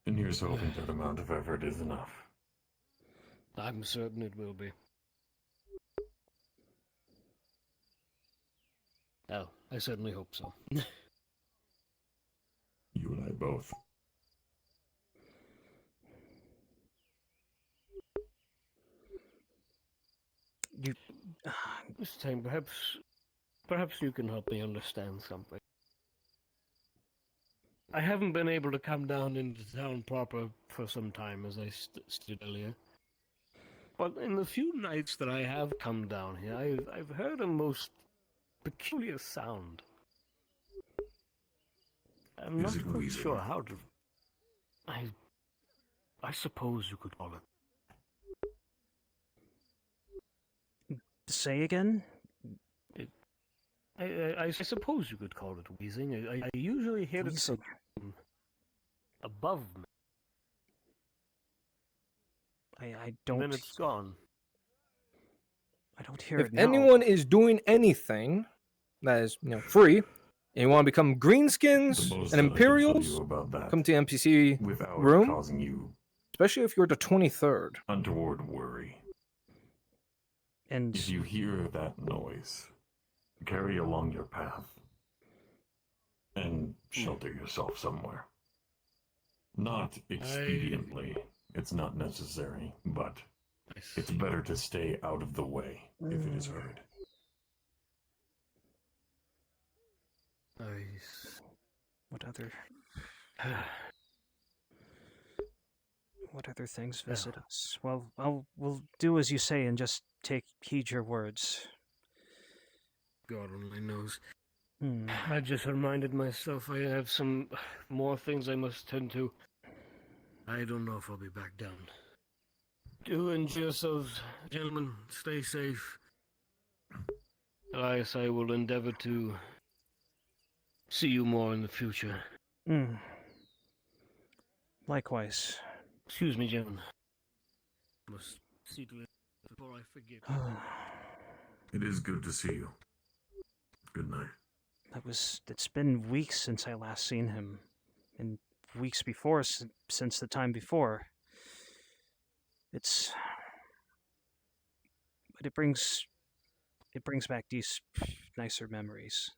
And here's hoping that amount of effort is enough. I'm certain it will be. Oh, I certainly hope so. You and I both. This time, perhaps you can help me understand something. I haven't been able to come down into town proper for some time, as I stated earlier. But in the few nights that I have come down here, I've heard a most peculiar sound. I'm not quite sure how to... I suppose you could call it. Say again? I suppose you could call it wheezing. I usually hear it from above me. I don't... And then it's gone. I don't hear If it now. anyone is doing anything that is, free, and you want to become greenskins and Imperials, come to NPC room. Especially if you're the 23rd. Untoward worry. And if you hear that noise, carry along your path and shelter yourself somewhere. Not expediently. It's not necessary, but it's better to stay out of the way if it is heard. What other things visit us? Well, we'll do as you say and just heed your words. God only knows. I just reminded myself I have some more things I must tend to. I don't know if I'll be back down. Do enjoy yourselves, gentlemen. Stay safe. Elias, I will endeavor to see you more in the future. Likewise. Excuse me, gentlemen. I must see to it before I forget. It is good to see you. Good night. It's been weeks since I last seen him. And weeks before, since the time before. But it brings back these nicer memories.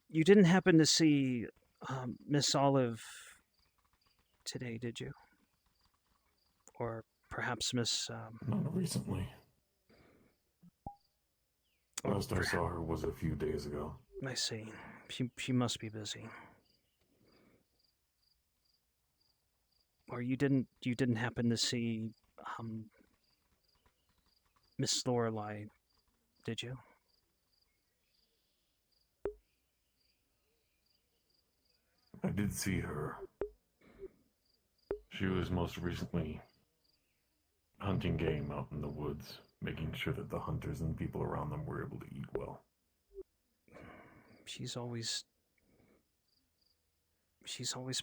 You didn't happen to see Miss Olive today, did you? Or perhaps Miss... Not recently. Last I saw her was a few days ago. I see. She must be busy. Or you didn't happen to see Miss Lorelei, did you? I did did see her. She was most recently hunting game out in the woods, making sure that the hunters and people around them were able to eat well. She's always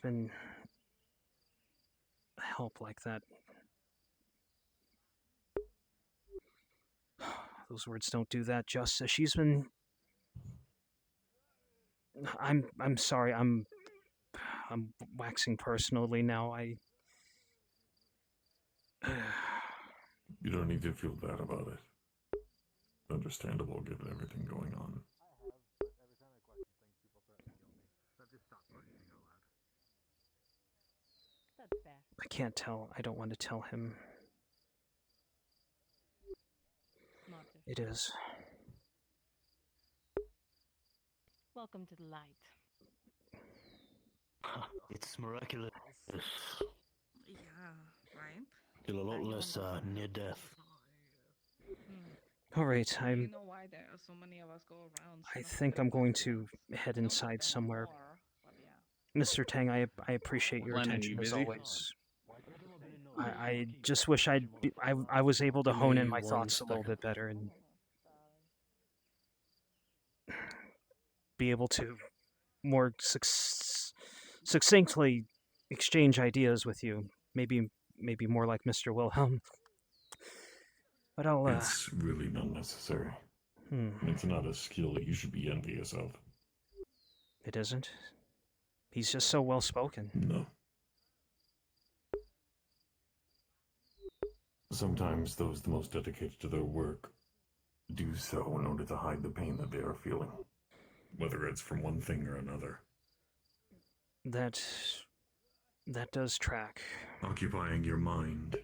been help like that. Those words don't do that justice. She's been. I'm sorry. I'm waxing personally now. You don't need to feel bad about it. Understandable given everything going on. I can't tell. I don't want to tell him. It is. Welcome to the light. It's miraculous. Yeah, right? Feel a lot less near death. All right, You know why there are so many of us go around? I think I'm going to head inside somewhere. Mr. Tang, I appreciate your Lennon, attention you as busy? always. I just wish I was able to Give hone me in my 1 thoughts a little second. bit better and be able to more succinctly exchange ideas with you. Maybe more like Mr. Wilhelm. But I'll. It's really not necessary. It's not a skill you should be envious of. It isn't. He's just so well spoken. No. Sometimes those the most dedicated to their work do so in order to hide the pain that they are feeling, whether it's from one thing or another. That does track. Occupying your mind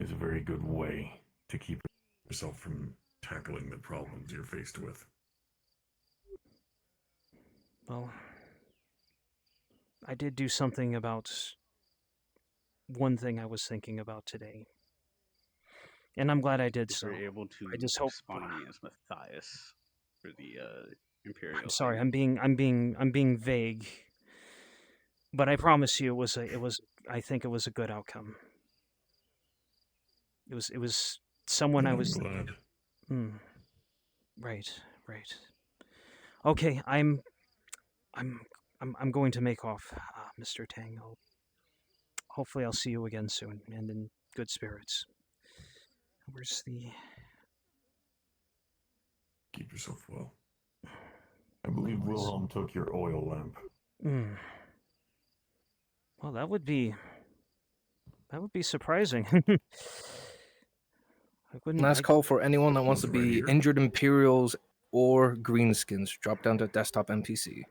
is a very good way to keep yourself from tackling the problems you're faced with. Well, I did do something about one thing I was thinking about today. And I'm glad I did If so. you're able to I just hope spawn me as Matthias for the Imperial. I'm sorry, thing. I'm being vague. But I promise you I think it was a good outcome. It was someone I was glad. Right. Okay, I'm going to make off, Mr. Tang. Hopefully I'll see you again soon and in good spirits. Where's the... Keep yourself well. I believe Wilhelm took your oil lamp. Well, that would be surprising. Last call for anyone that wants to be injured Imperials or Greenskins. Drop down to desktop NPC.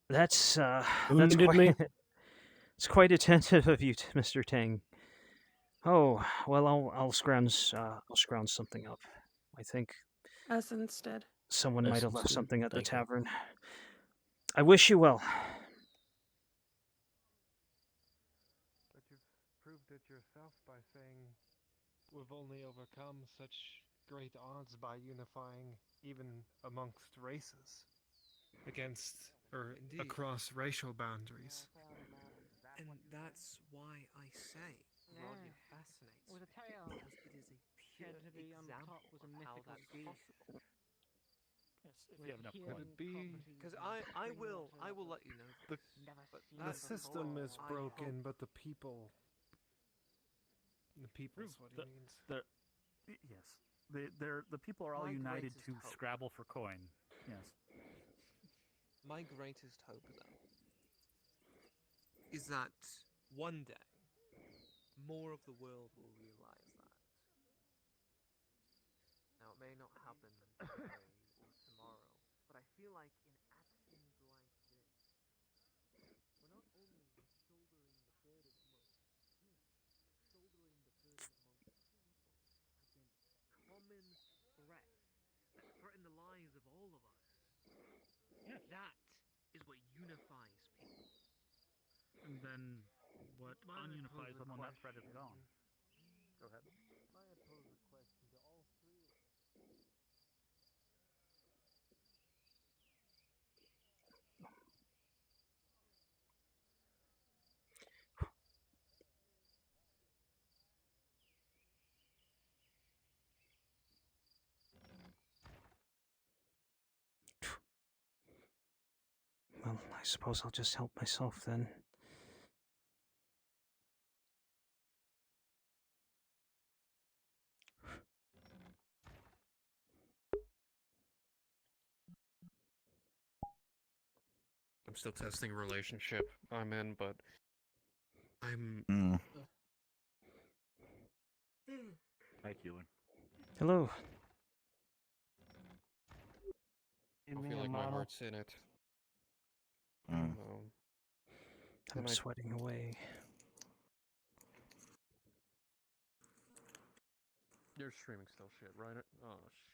That's Wounded quite, me? it's quite attentive of you, Mr. Tang. Oh, well, I'll scrounge something up. I think Essence did. someone might have left Essence, something at the thank you. tavern. I wish you well. But you've proved it yourself by saying we've only overcome such great odds by unifying even amongst races. Against, or across racial boundaries. And that's why I say Rodney fascinates me, because it is a pure example of how that's possible. Would it be Because I will let you know. the system is broken, but the people's what he means. The people are all My united greatest to hope. scrabble for coin. Yes. My greatest hope, though, is that one day more of the world will realize that. Now, it may not happen today or tomorrow, but I feel like in actions like this, we're not only shouldering the burden amongst shouldering the burden amongst people against common threats that threaten the lives of all of us. That is what unifies people. And then what ununifies them when that threat is gone? Go ahead. Might I pose a question to all three of you? Well, I suppose I'll just help myself then. I'm still testing a relationship I'm in, but I'm. Hi, Keelan. Hello. I feel like my heart's in it. I don't know. I'm And I- sweating away. You're streaming still, shit, right? Oh shit.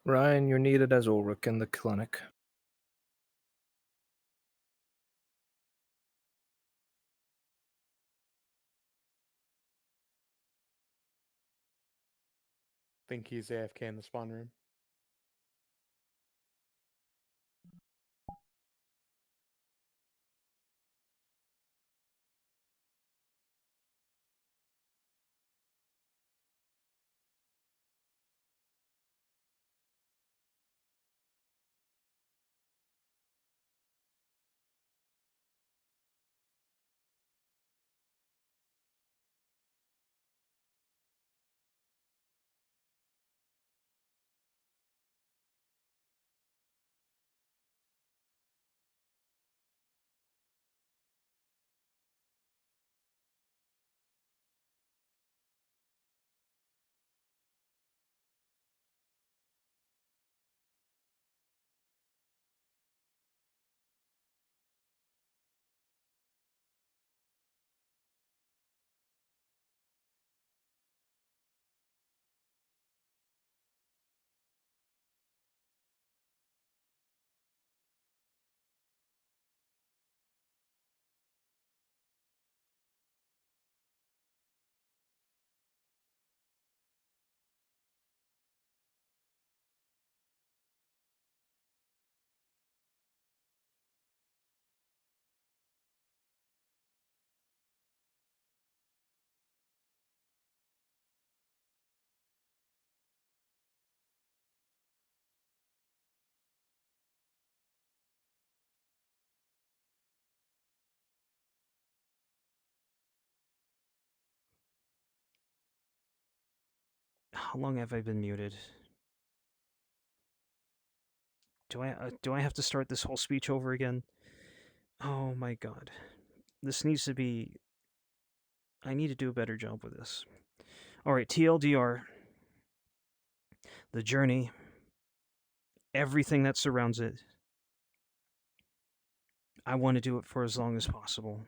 Ryan, you're needed as Ulrich in the clinic. Think he's AFK in the spawn room. How long have I been muted? Do I have to start this whole speech over again? Oh my god. This needs to be... I need to do a better job with this. Alright, TLDR. The journey. Everything that surrounds it. I want to do it for as long as possible.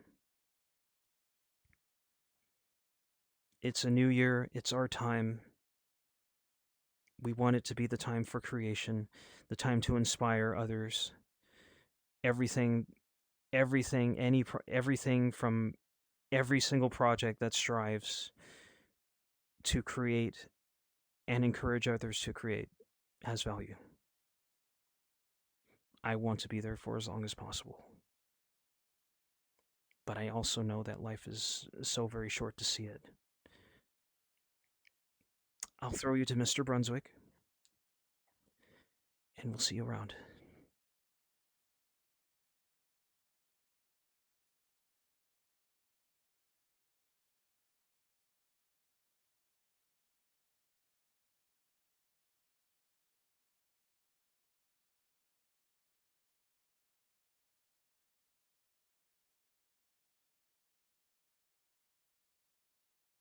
It's a new year. It's our time. We want it to be the time for creation, the time to inspire others. Everything from every single project that strives to create and encourage others to create has value. I want to be there for as long as possible. But I also know that life is so very short to see it. I'll throw you to Mr. Brunswick, and we'll see you around.